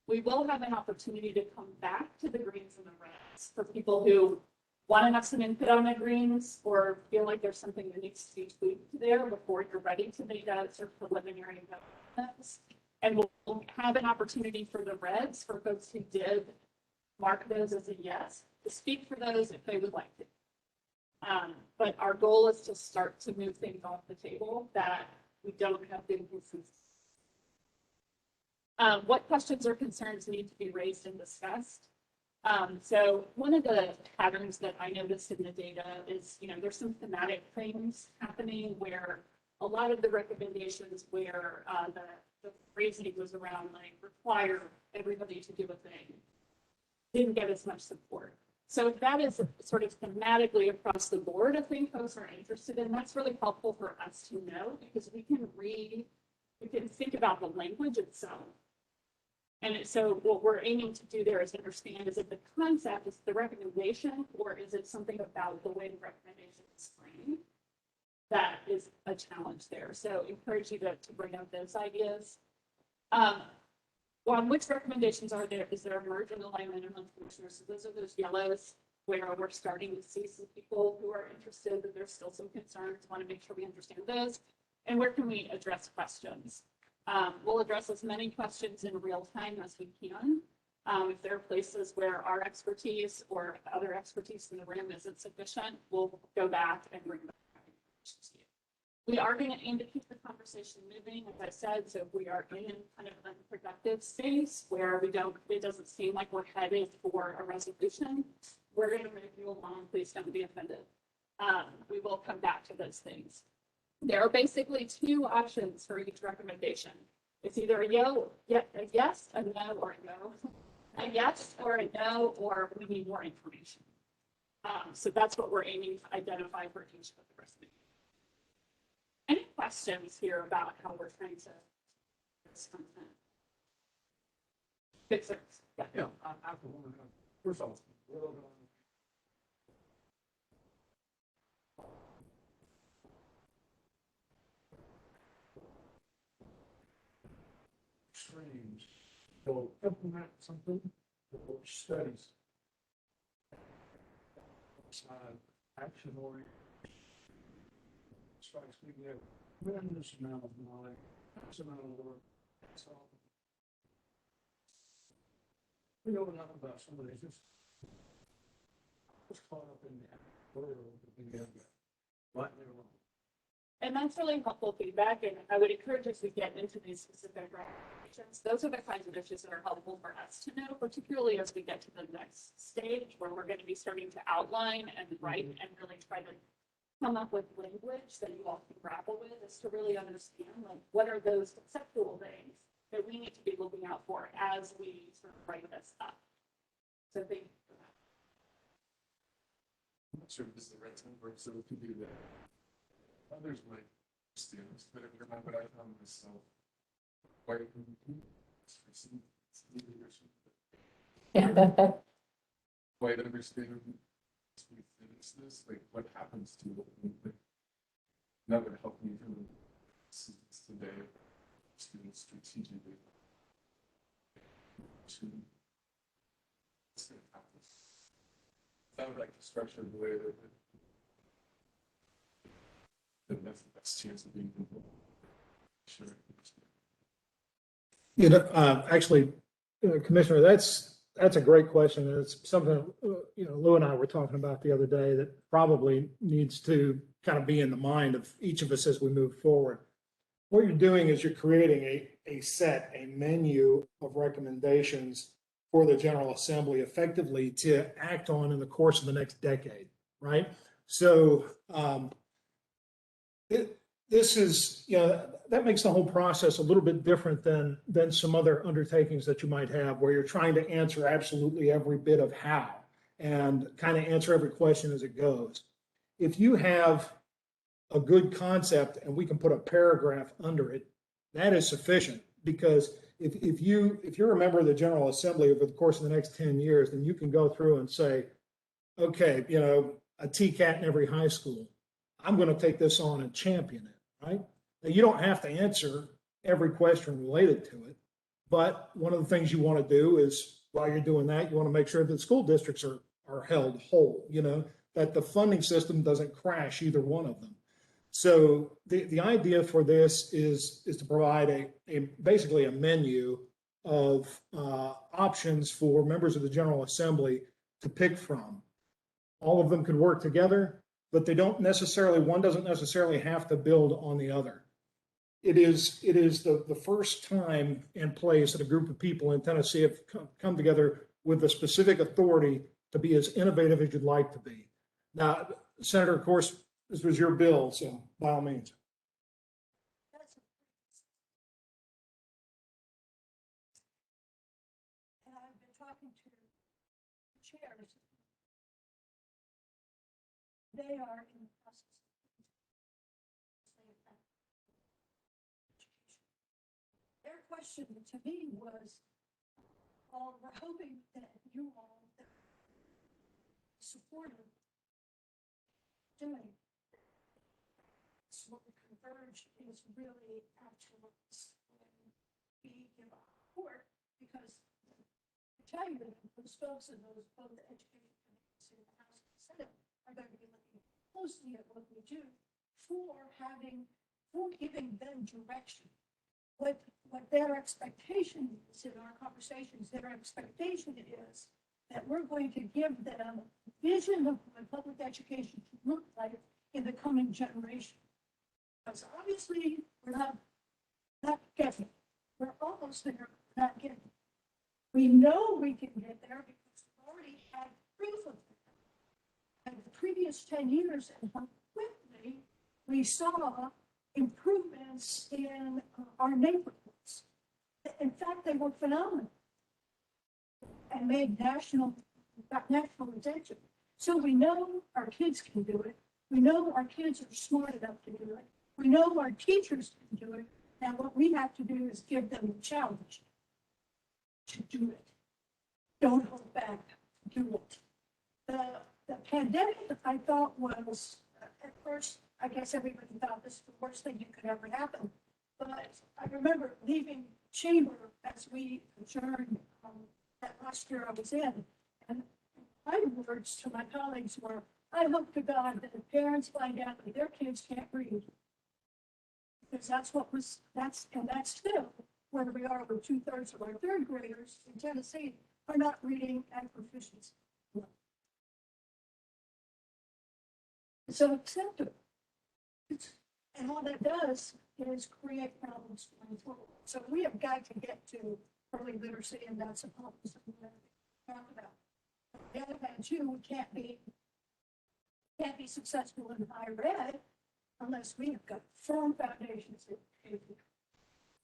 We will have an opportunity to come back to the greens and the reds for people who want to have some input on the greens or feel like there's something that needs to be tweaked there before you're ready to make that sort of preliminary vote. And we'll have an opportunity for the reds, for folks who did mark those as a yes, to speak for those if they would like to. But our goal is to start to move things off the table that we don't have the consensus. What questions or concerns need to be raised and discussed? So one of the patterns that I noticed in the data is, there's some thematic things happening where a lot of the recommendations where the phrasing was around like require everybody to do a thing didn't get as much support. So if that is sort of thematically across the board a thing folks are interested in, that's really helpful for us to know because we can think about the language itself. And so what we're aiming to do there is understand, is it the concept, is it the recommendation, or is it something about the way the recommendation is framed that is a challenge there? So encourage you to bring up those ideas. On which recommendations are there? Is there a merge and alignment among commissioners? So those are those yellows where we're starting to see some people who are interested, but there's still some concerns. Want to make sure we understand those. And where can we address questions? We'll address as many questions in real time as we can. If there are places where our expertise or other expertise in the room isn't sufficient, we'll go back and bring back recommendations to you. We are going to aim to keep the conversation moving, as I said, so if we are in kind of an unproductive space where it doesn't seem like we're headed for a resolution, we're going to move you along. Please don't be offended. We will come back to those things. There are basically two options for each recommendation. It's either a yes, a no, or a no. A yes or a no, or we need more information. So that's what we're aiming to identify for each of the rest of it. Any questions here about how we're trying to fix content? Fix it. Yeah. First of all, strange. They'll implement something, or studies. Action oriented. Strikes me we have tremendous amount of knowledge, tremendous amount of work. So we know enough about somebody just caught up in the world of the right there wrong. And that's really helpful feedback, and I would encourage us to get into these specific recommendations. Those are the kinds of issues that are helpful for us to know, particularly as we get to the next stage where we're going to be starting to outline and write and really try to come up with language that you all can grapple with, is to really understand like what are those conceptual things that we need to be looking out for as we sort of write this up. So thank you for that. I'm not sure if this is the right time for so to do that. Others might students, but if you're not what I found myself, quite quite understand this, like what happens to it. That would help me from today, students strategically to that would like to structure the way that that's the best chance of being involved. Sure. Actually, Commissioner, that's a great question. It's something, Lou and I were talking about the other day that probably needs to kind of be in the mind of each of us as we move forward. What you're doing is you're creating a menu of recommendations for the General Assembly effectively to act on in the course of the next decade, right? So, this is, that makes the whole process a little bit different than some other undertakings that you might have where you're trying to answer absolutely every bit of how and kind of answer every question as it goes. if you have a good concept and we can put a paragraph under it, that is sufficient. Because if you're a member of the General Assembly over the course of the next 10 years, then you can go through and say, okay, a TCAT in every high school, I'm going to take this on and champion it, right? Now, you don't have to answer every question related to it, but one of the things you want to do is, while you're doing that, you want to make sure that school districts are held whole, that the funding system doesn't crash either one of them. So the idea for this is to provide basically a menu of options for members of the General Assembly to pick from. All of them could work together, but one doesn't necessarily have to build on the other. It is the first time and place that a group of people in Tennessee have come together with a specific authority to be as innovative as you'd like to be. Now, Senator, of course, this was your bill, so by all means. And I've been talking to chairs. They are in the process. Their question to me was, we're hoping that you all supportive doing. So what we converge is really afterwards when we give our support, because I tell you that those folks in both the education committees in the House and the Senate are going to be looking closely at what we do for giving them direction. What their expectation is in our conversations, their expectation is that we're going to give them a vision of what public education should look like in the coming generation. Because obviously we're not getting it. We're almost there, not getting it. We know we can get there because we've already had proof of it. In the previous 10 years, and how quickly we saw improvements in our neighborhoods. In fact, they were phenomenal and made national attention. So we know our kids can do it. We know our kids are smart enough to do it. We know our teachers can do it. Now what we have to do is give them the challenge to do it. Don't hold back, do it. The pandemic, I thought, was, at first, I guess everybody thought this was the worst thing that could ever happen. But I remember leaving chamber as we adjourned that last year I was in. And my words to my colleagues were, I hope to God that the parents find out that their kids can't read. Because that's still where we are with 2/3 of our third graders in Tennessee are not reading at proficiency. So accept it. And all that does is create problems going forward. So we have got to get to early literacy, and that's a problem that we have to talk about. On the other hand, too, we can't be successful in higher ed unless we have got firm foundations in education.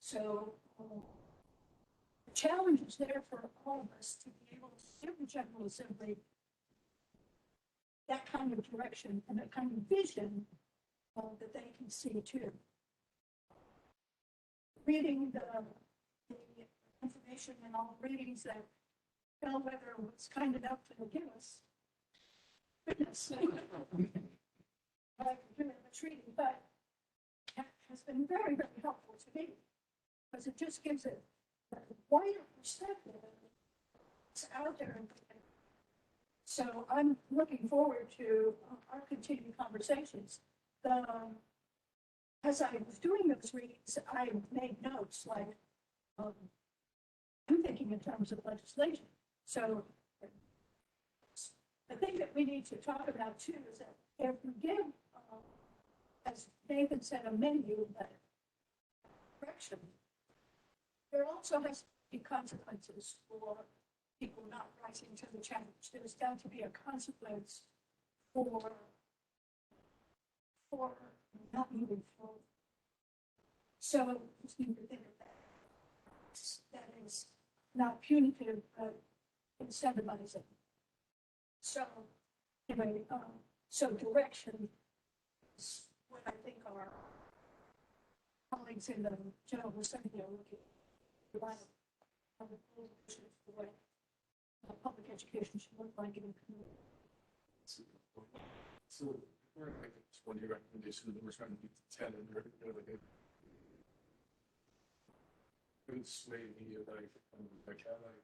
So the challenge is there for all of us to be able to give the General Assembly that kind of direction and that kind of vision that they can see too. Reading the information and all the readings that Bellwether was kind enough to give us. Goodness. I can do it much reading, but it has been very, very helpful to me because it just gives it a wider perspective. It's out there. So I'm looking forward to our continued conversations. As I was doing those readings, I made notes like, I'm thinking in terms of legislation. So the thing that we need to talk about too is that if we give, as David said, a menu that direction, there also has to be consequences for people not rising to the challenge. There's got to be a consequence for not moving forward. So just need to think of that. That is not punitive, but incentivizing. So anyway, So direction is what I think our colleagues in the General Assembly are looking at. The way public education should look like in the community. So we're like 20 recommendations, and we're trying to beat the 10, and we're like a good sway me like I like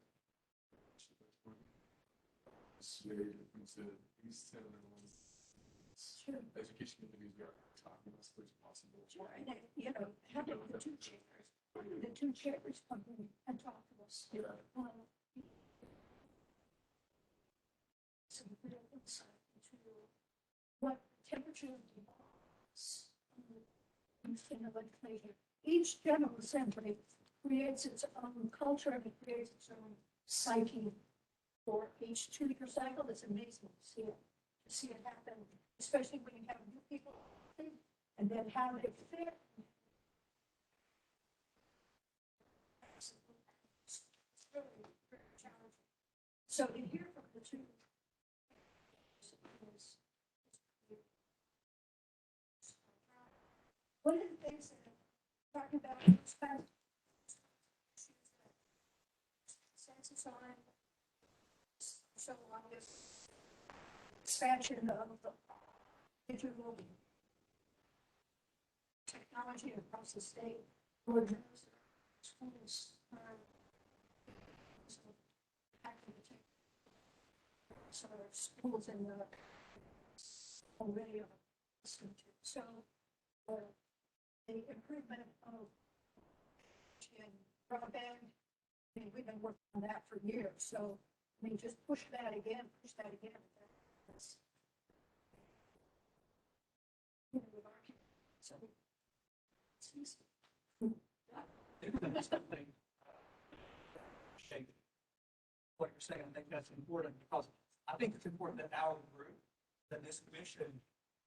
sway into these 10 and ones. Sure. Education communities are talking as much as possible. Sure, and you know, having the two chairs come in and talk to us. Yeah. Some real insight into what temperature demands in the legislature. Each General Assembly creates its own culture and it creates its own psyche for each 2-year cycle. It's amazing to see it happen, especially when you have new people and then how they fit. It's really very challenging. So to hear from the two one of the things that I'm talking about in this past census on so on this expansion of the digital technology across the state, where schools are so schools in the already are listening to. So the improvement of broadband, I mean, we've been working on that for years. So, I mean, just push that again. That's, you know, with our kids. So, it's easy. That's the thing. What you're saying, I think that's important because I think it's important that our group, that this commission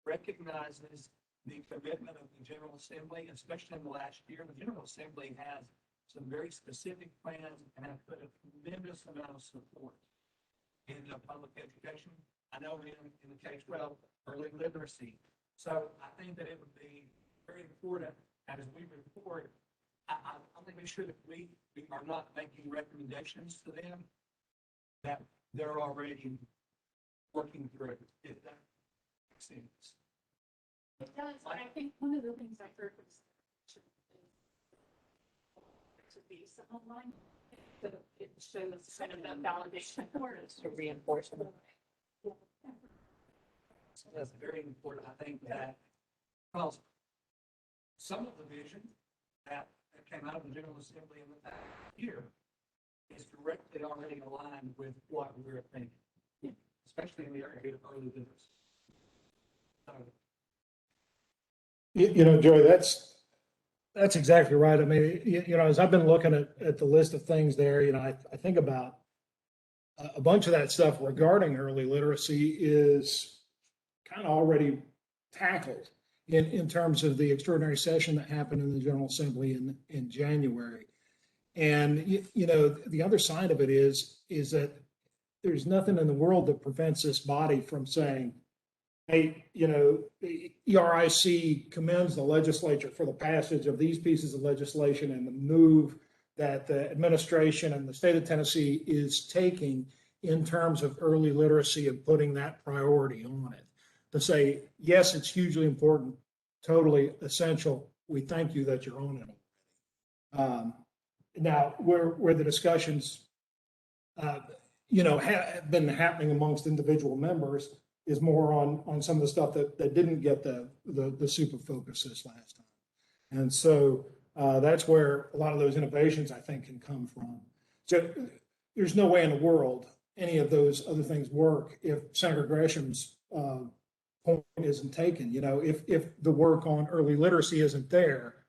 recognizes the commitment of the General Assembly, especially in the last year. The General Assembly has some very specific plans and have put a tremendous amount of support in public education. I know in the K-12, early literacy. So I think that it would be very important as we report. I want to make sure that we are not making recommendations to them that they're already working through, if that makes sense. It does, but I think one of the things I heard was to be some online, so it shows kind of that validation for it. To reinforce them. So that's very important. I think that because some of the vision that came out of the General Assembly in the past year is directly already aligned with what we're thinking, especially in the area of early literacy. So, You know, Joey, that's exactly right. I mean, you know, as I've been looking at the list of things there, you know, I think about a bunch of that stuff regarding early literacy is kind of already tackled in terms of the extraordinary session that happened in the General Assembly in January. And, you know, the other side of it is that there's nothing in the world that prevents this body from saying, hey, you know, ERIC commends the legislature for the passage of these pieces of legislation and the move that the administration and the state of Tennessee is taking in terms of early literacy and putting that priority on it. To say, yes, it's hugely important, totally essential. We thank you that you're on it. Now, where the discussions, you know, have been happening amongst individual members is more on some of the stuff that didn't get the super focus this last time. And so that's where a lot of those innovations, I think, can come from. So there's no way in the world any of those other things work if Senator Gresham's point isn't taken. You know, if the work on early literacy isn't there,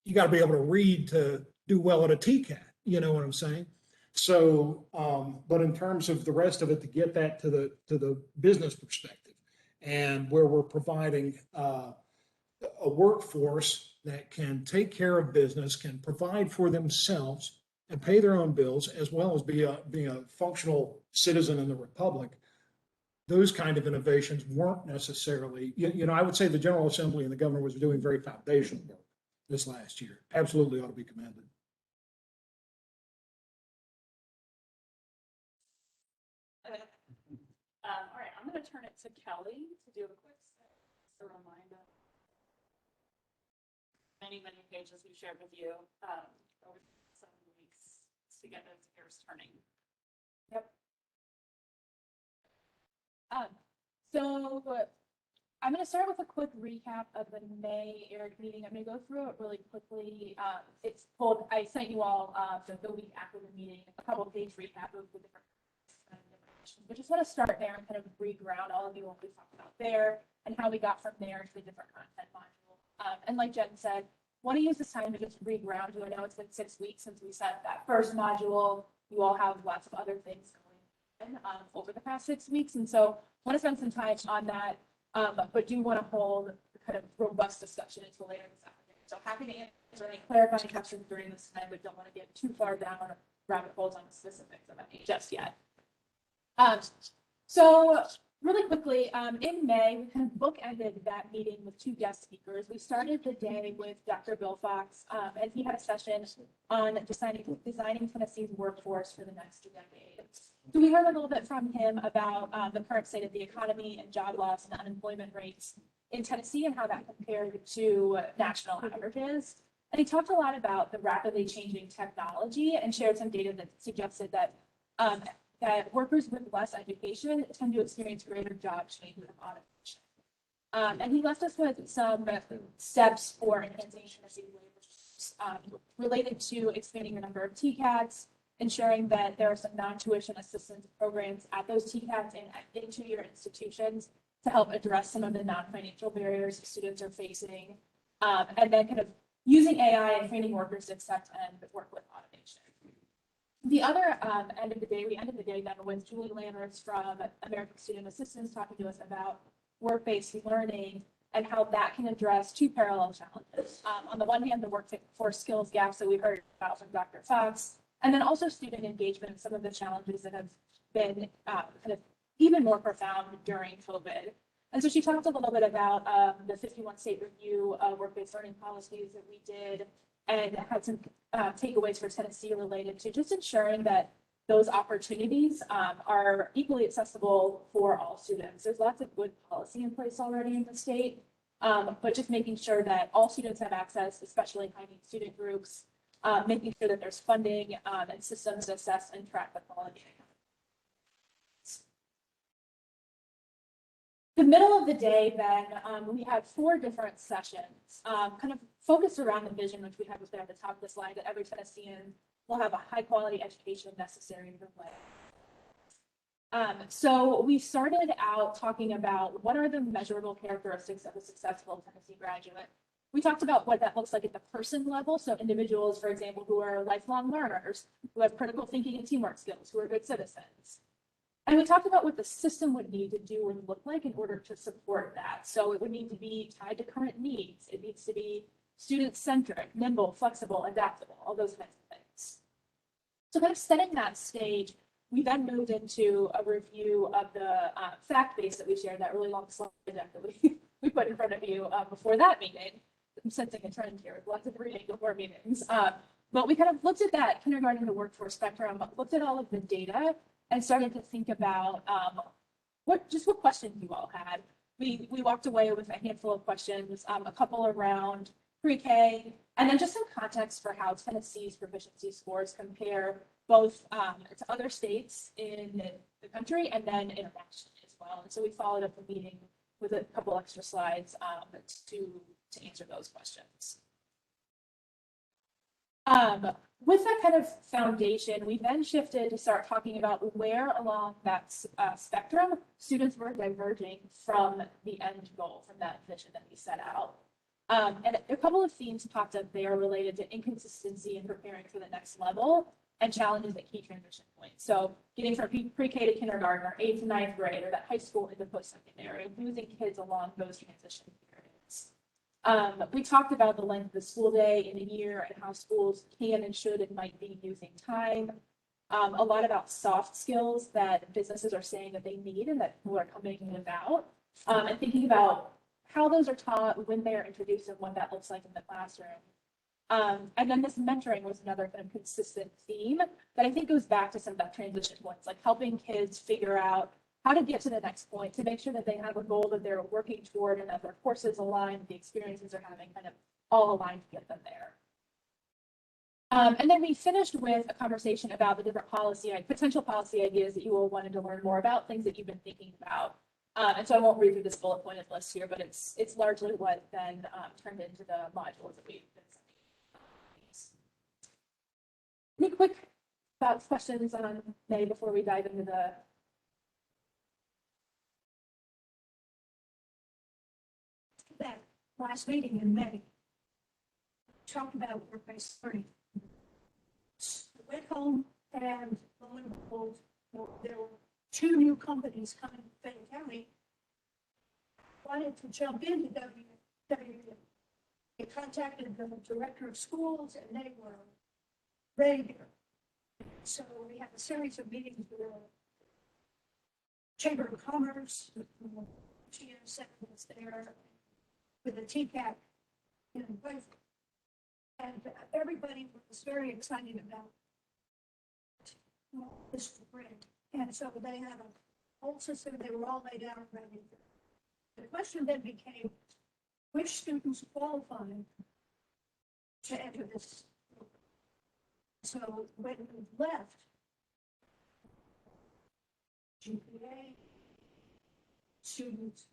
you got to be able to read to do well at a TCAT. You know what I'm saying? So, but in terms of the rest of it, to get that to the business perspective, and where we're providing a workforce that can take care of business, can provide for themselves and pay their own bills, as well as being a functional citizen in the republic, those kind of innovations weren't necessarily, I would say the General Assembly and the governor was doing very foundational work this last year. Absolutely ought to be commended. All right, I'm gonna turn it to Kelly to do a quick reminder. Many pages we shared with you, over 7 weeks to get those gears turning. Yep. So I'm going to start with a quick recap of the May ERIC meeting. I'm going to go through it really quickly. It's pulled, I sent you all the week after the meeting, a couple of page recap of the different questions. But just want to start there and kind of re-ground all of you what we talked about there and how we got from there to the different content modules. And like Jen said, want to use this time to just re-ground you. I know it's been 6 weeks since we set that first module. You all have lots of other things going on over the past 6 weeks. And so want to spend some time on that, but do want to hold kind of robust discussion until later this afternoon. So happy to answer any clarifying questions during this time, but don't want to get too far down rabbit holes on the specifics of it just yet. So really quickly, in May, we kind of bookended that meeting with 2 guest speakers. We started the day with Dr. Bill Fox, and he had a session on designing Tennessee's workforce for the next decade. So we heard a little bit from him about the current state of the economy and job loss and unemployment rates in Tennessee and how that compared to national averages. And he talked a lot about the rapidly changing technology and shared some data that suggested that that workers with less education tend to experience greater job change with automation. And he left us with some steps for enhancing Tennessee's labor related to expanding the number of TCATs, ensuring that there are some non-tuition assistance programs at those TCATs and into your institutions to help address some of the non-financial barriers students are facing, and then kind of using AI and training workers to accept and work with automation. The other end of the day, we ended the day then with Julie Lammers from American Student Assistance talking to us about work-based learning and how that can address 2 parallel challenges. On the one hand, the workforce skills gaps that we heard about from Dr. Fox, and then also student engagement and some of the challenges that have been kind of even more profound during COVID. And so she talked a little bit about the 51 state review of work-based learning policies that we did, and had some takeaways for Tennessee related to just ensuring that those opportunities are equally accessible for all students. There's lots of good policy in place already in the state, but just making sure that all students have access, especially high-need student groups, making sure that there's funding and systems to assess and track the quality. The middle of the day, then, we had 4 different sessions, kind of focused around the vision, which we have up there at the top of the slide, that every Tennessean will have a high-quality education necessary for life. So we started out talking about what are the measurable characteristics of a successful Tennessee graduate. We talked about what that looks like at the person level. So individuals, for example, who are lifelong learners, who have critical thinking and teamwork skills, who are good citizens. And we talked about what the system would need to do and look like in order to support that. So it would need to be tied to current needs. It needs to be student-centric, nimble, flexible, adaptable, all those kinds of things. So kind of setting that stage, we then moved into a review of the fact base that we shared, that really long slide deck that we put in front of you before that meeting. I'm sensing a trend here with lots of reading before meetings. But we kind of looked at that kindergarten to workforce spectrum, looked at all of the data, and started to think about what questions you all had. We walked away with a handful of questions, a couple around pre-K, and then just some context for how Tennessee's proficiency scores compare both to other states in the country and then internationally as well. And so we followed up the meeting with a couple extra slides to answer those questions. With that kind of foundation, we then shifted to start talking about where along that spectrum students were diverging from the end goal, from that vision that we set out. And a couple of themes popped up there related to inconsistency in preparing for the next level and challenges at key transition points. So getting from pre-K to kindergarten, or 8th to 9th grade, or that high school into post-secondary, losing kids along those transition periods. We talked about the length of the school day in a year and how schools can and should and might be using time. a lot about soft skills that businesses are saying that they need and that people are coming about, and thinking about how those are taught, when they are introduced, and what that looks like in the classroom. And then this mentoring was another kind of consistent theme that I think goes back to some of that transition points, like helping kids figure out how to get to the next point, to make sure that they have a goal that they're working toward and that their courses align, the experiences they're having kind of all aligned to get them there. And then we finished with a conversation about the different potential policy ideas that you all wanted to learn more about, things that you've been thinking about. And so I won't read through this bullet pointed list here, but it's largely what then turned into the modules that we've been sending. Any quick thoughts, questions on May before we dive into the That last meeting in May, talked about work-based learning. Went home and lo and behold, there were 2 new companies coming to Fayette County. Wanted to jump into WWU. They contacted the director of schools and they were ready to go. So we had a series of meetings with the Chamber of Commerce, GS7 was there, with the TCAP in place. And everybody was very excited about this spring. And so they had a whole system, they were all laid out and ready. The question then became, which students qualified to enter this? So when we left, GPA, students'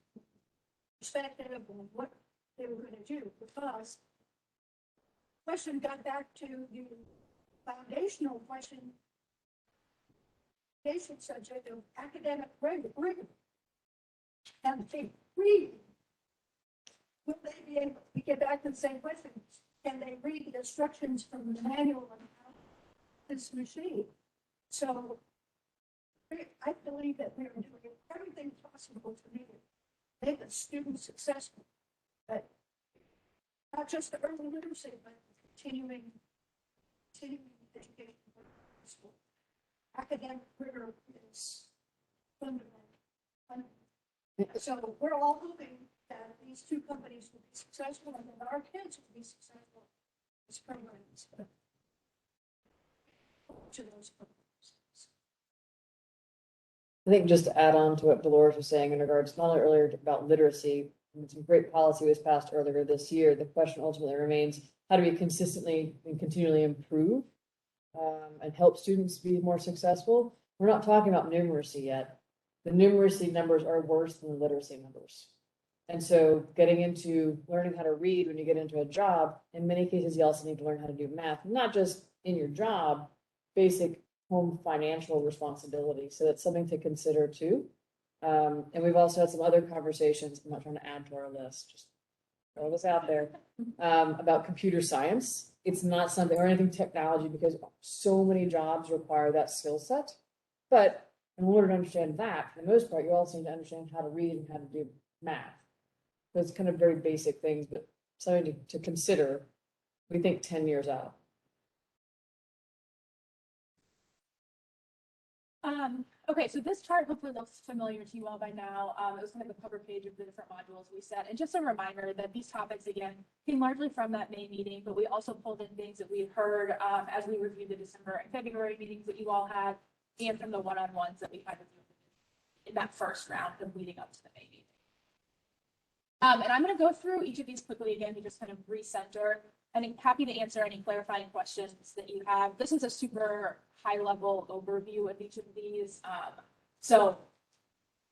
perspective of what they were going to do, because question got back to the foundational question, basic subject of academic rigor. And they read. Will they be able to get back to the same question? Can they read the instructions from the manual on how this machine? So I believe that we are doing everything possible to make the student successful. But not just the early literacy, but continuing education. Academic rigor is fundamental. So we're all hoping that these 2 companies will be successful and that our kids will be successful in these programs. To those programs. I think just to add on to what Dolores was saying in regards, not only earlier about literacy, and some great policy was passed earlier this year. The question ultimately remains, how do we consistently and continually improve and help students be more successful? We're not talking about numeracy yet. The numeracy numbers are worse than the literacy numbers. And so getting into learning how to read when you get into a job, in many cases, you also need to learn how to do math, not just in your job, basic home financial responsibility. So that's something to consider too. And we've also had some other conversations, I'm not trying to add to our list, just throw this out there, about computer science. It's not something or anything technology because so many jobs require that skill set. But in order to understand that, for the most part, you also need to understand how to read and how to do math. So it's kind of very basic things, but something to consider, we think 10 years out. Okay, so this chart hopefully looks familiar to you all by now. It was kind of the cover page of the different modules we set. And just a reminder that these topics, again, came largely from that May meeting, but we also pulled in things that we heard as we reviewed the December and February meetings that you all had, and from the one-on-ones that we had with you in that first round of leading up to the May meeting. And I'm going to go through each of these quickly again to just kind of recenter. And I'm happy to answer any clarifying questions that you have. This is a super high-level overview of each of these. So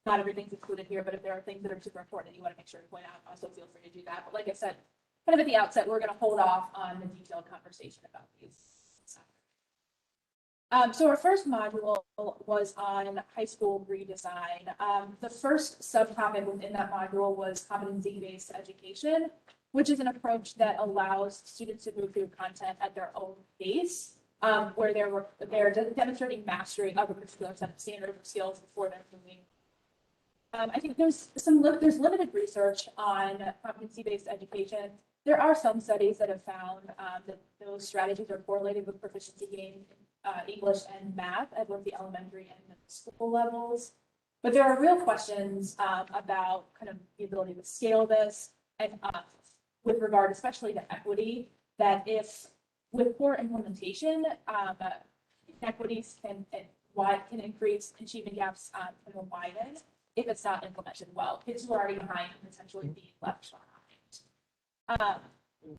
not everything's included here, but if there are things that are super important that you want to make sure to point out, also feel free to do that. But like I said, kind of at the outset, we're going to hold off on the detailed conversation about these. So our first module was on high school redesign. The first subtopic within that module was competency-based education, which is an approach that allows students to move through content at their own pace, where they're demonstrating mastery of a particular set of standards or skills before they're moving. I think there's limited research on competency-based education. There are some studies that have found that those strategies are correlated with proficiency gain English and math at both the elementary and middle school levels. But there are real questions about kind of the ability to scale this and with regard especially to equity, that if with poor implementation, equities can increase, achievement gaps can widen if it's not implemented well. Kids who are already behind can potentially be left behind.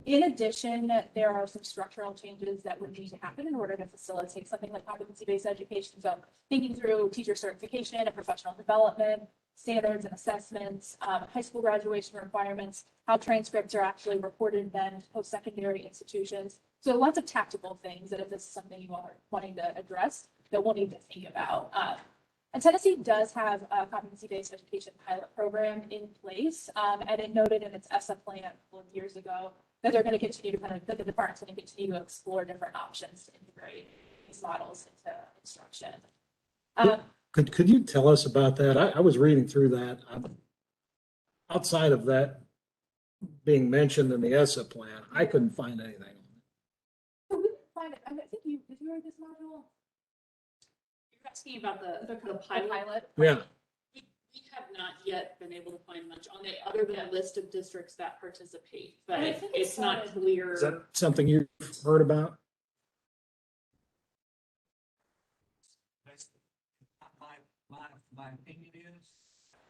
In addition, there are some structural changes that would need to happen in order to facilitate something like competency-based education. So thinking through teacher certification and professional development, standards and assessments, high school graduation requirements, how transcripts are actually reported then to post-secondary institutions. So lots of tactical things that if this is something you are wanting to address, that we'll need to think about. And Tennessee does have a competency-based education pilot program in place. And it noted in its ESSA plan a couple of years ago that they're going to continue to that the department's going to continue to explore different options to integrate these models into instruction. Could you tell us about that? I was reading through that. Outside of that being mentioned in the ESSA plan, I couldn't find anything. So we didn't find it. I think did you read this module? You're asking about the kind of pilot. Yeah. We have not yet been able to find much on it, other than a list of districts that participate, but I think it's not clear. Is that something you've heard about? My opinion is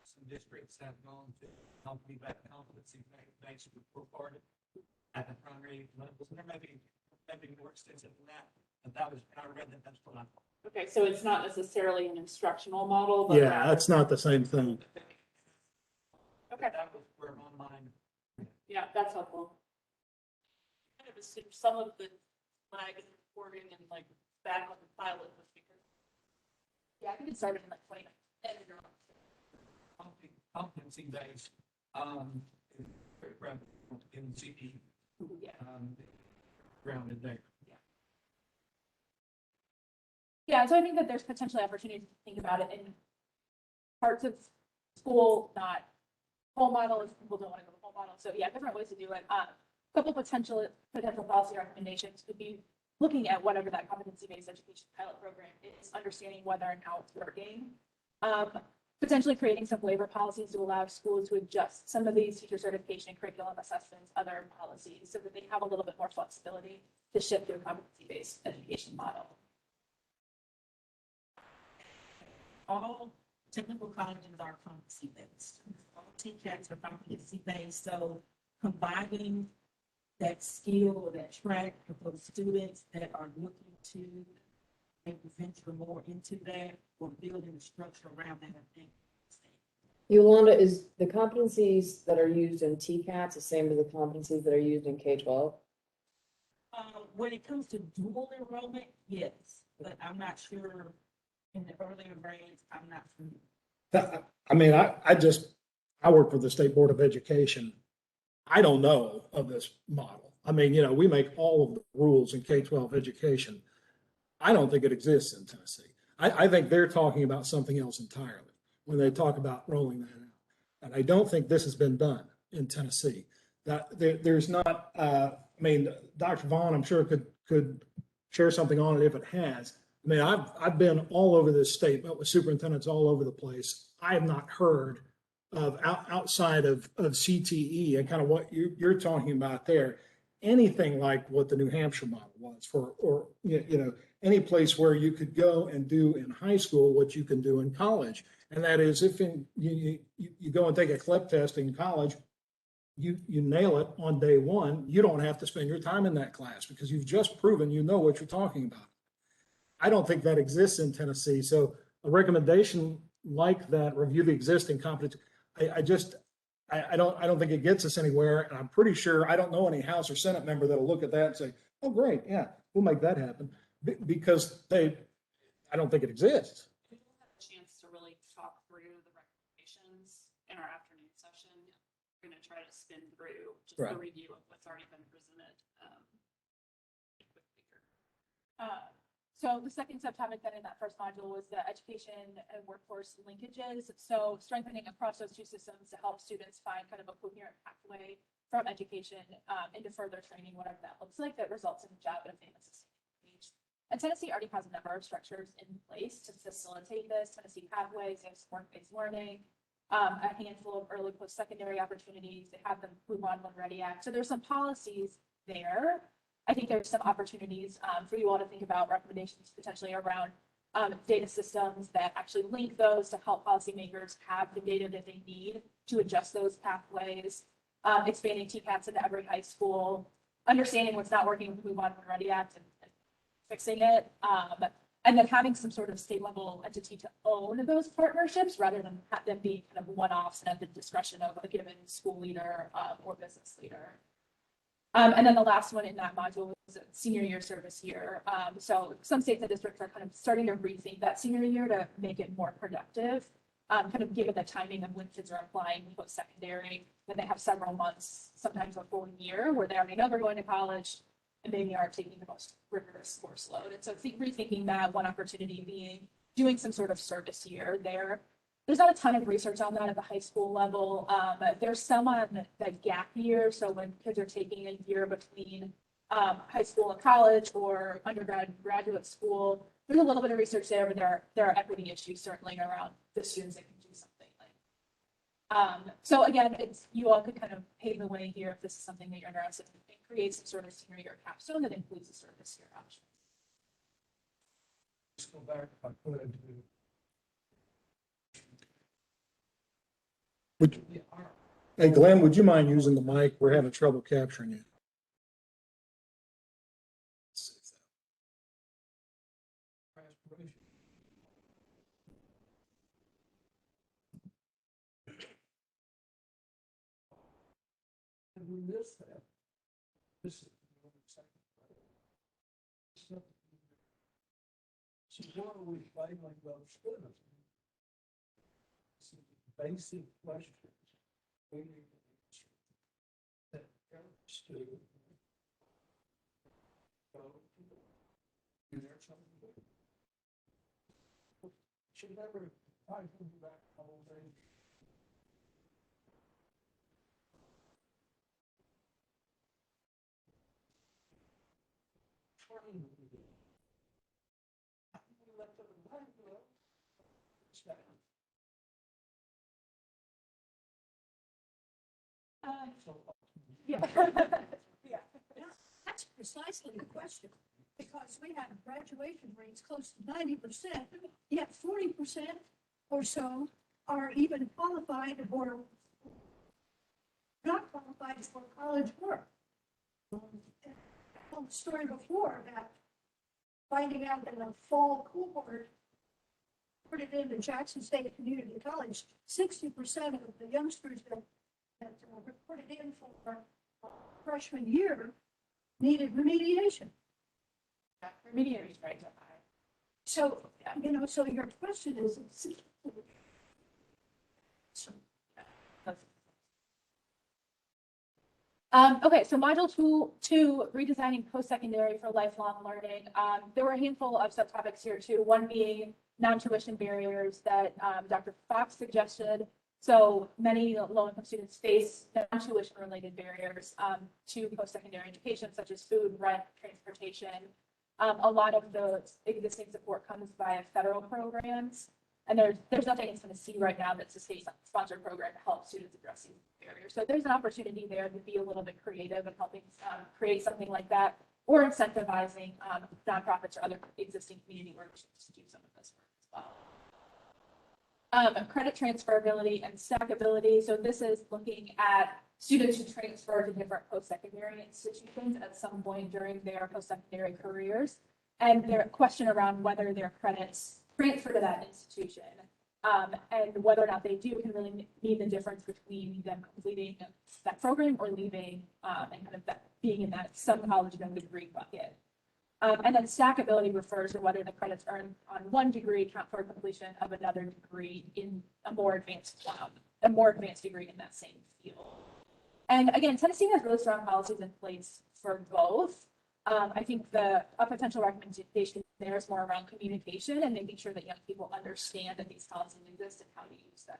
some districts have gone to competency-based report at the primary level. There may be more extensive than that, but I read that, that's what I thought. Okay, so it's not necessarily an instructional model, but Yeah, that's not the same thing. Okay. That was where my mind. Yeah, that's helpful. Kind of assume some of the flag and reporting and like back on the pilot was because. Yeah, I think it started in like 2019. Competency based, in CE. Yeah. Grounded there. Yeah, so I think that there's potentially opportunity to think about it in parts of school, not whole model if people don't want to go to whole model. So yeah, different ways to do it. A couple potential policy recommendations would be looking at whatever that competency-based education pilot program is, understanding whether and how it's working. Potentially creating some waiver policies to allow schools to adjust some of these teacher certification and curriculum assessments, other policies, so that they have a little bit more flexibility to shift to a competency-based education model. All technical colleges are competency-based. All TCATs are competency-based, so combining that skill or that track for the students that are looking to maybe venture more into that or building a structure around that, I think. Yolanda, is the competencies that are used in TCATs the same as the competencies that are used in K-12? When it comes to dual enrollment, yes, but I'm not sure in the earlier grades, I'm not familiar. I mean, I work for the State Board of Education. I don't know of this model. I mean, we make all of the rules in K-12 education. I don't think it exists in Tennessee. I think they're talking about something else entirely when they talk about rolling that out. And I don't think this has been done in Tennessee. That there's not, I mean, Dr. Vaughn, I'm sure could share something on it if it has. I mean, I've been all over this state, met with superintendents all over the place. I have not heard of outside of CTE and kind of what you're talking about there, anything like what the New Hampshire model was or any place where you could go and do in high school what you can do in college. And that is if you go and take a CLEP test in college, you nail it on day one, you don't have to spend your time in that class because you've just proven you know what you're talking about. I don't think that exists in Tennessee. So a recommendation like that, review the existing competence. I don't think it gets us anywhere. And I'm pretty sure, I don't know any House or Senate member that'll look at that and say, oh, great, yeah, we'll make that happen. Because I don't think it exists. We will have a chance to really talk through the recommendations in our afternoon session. We're going to try to spin through just the review of what's already been presented. So the second subtopic then in that first module was the education and workforce linkages. So strengthening across those two systems to help students find kind of a coherent pathway from education into further training, whatever that looks like, that results in a job and a famous And Tennessee already has a number of structures in place to facilitate this. Tennessee Pathways, they have work-based learning, a handful of early post-secondary opportunities. They have the Move On When Ready Act. So there's some policies there. I think there's some opportunities for you all to think about recommendations potentially around data systems that actually link those to help policymakers have the data that they need to adjust those pathways, expanding TCAPs into every high school, understanding what's not working with Move On When Ready Act and fixing it. And then having some sort of state level entity to own those partnerships rather than have them be kind of one-offs and at the discretion of a given school leader or business leader. And then the last one in that module was senior year service year. So some states and districts are kind of starting to rethink that senior year to make it more productive, kind of given the timing of when kids are applying post-secondary, when they have several months, sometimes a full year, where they already know they're going to college and maybe are taking the most rigorous course load. And so rethinking that, one opportunity being doing some sort of service year there. There's not a ton of research on that at the high school level. There's some on the gap year. So when kids are taking a year between high school and college or undergrad and graduate school, there's a little bit of research there, but there are equity issues certainly around the students that can do something like. So again, you all could kind of pave the way here if this is something that you're interested in, and create some sort of senior year capstone that includes a service year option. Let's go back, if I could, to Hey, Glenn, would you mind using the mic? We're having trouble capturing you. transportation. And we missed that. This is. So what are we failing those students? Some basic questions. We need to answer. That every student. Should never, I think back the whole thing. Yeah. Yeah, that's precisely the question, because we have graduation rates close to 90%, yet 40% or so are even qualified or not qualified for college work. I told the story before that finding out that a fall cohort put it into Jackson State Community College, 60% of the youngsters that reported in for freshman year needed remediation. Remediation rates are high. So, so your question is, Okay, so module two, redesigning post-secondary for lifelong learning. There were a handful of subtopics here too, one being non-tuition barriers that Dr. Fox suggested. So many low-income students face non-tuition related barriers to post-secondary education, such as food, rent, transportation. A lot of the existing support comes via federal programs. And there's nothing in Tennessee right now that's a state-sponsored program to help students address these barriers. So there's an opportunity there to be a little bit creative and helping create something like that, or incentivizing nonprofits or other existing community organizations to do some of this work as well. Credit transferability and stackability. So this is looking at students who transfer to different post-secondary institutions at some point during their post-secondary careers, and their question around whether their credits transfer to that institution, and whether or not they do can really mean the difference between them completing that program or leaving, and kind of that being in that some college no degree bucket. And then stackability refers to whether the credits earned on one degree count for completion of another degree in a more advanced degree in that same field. And again, Tennessee has really strong policies in place for both. I think a potential recommendation there is more around communication and making sure that young people understand that these policies exist and how to use them.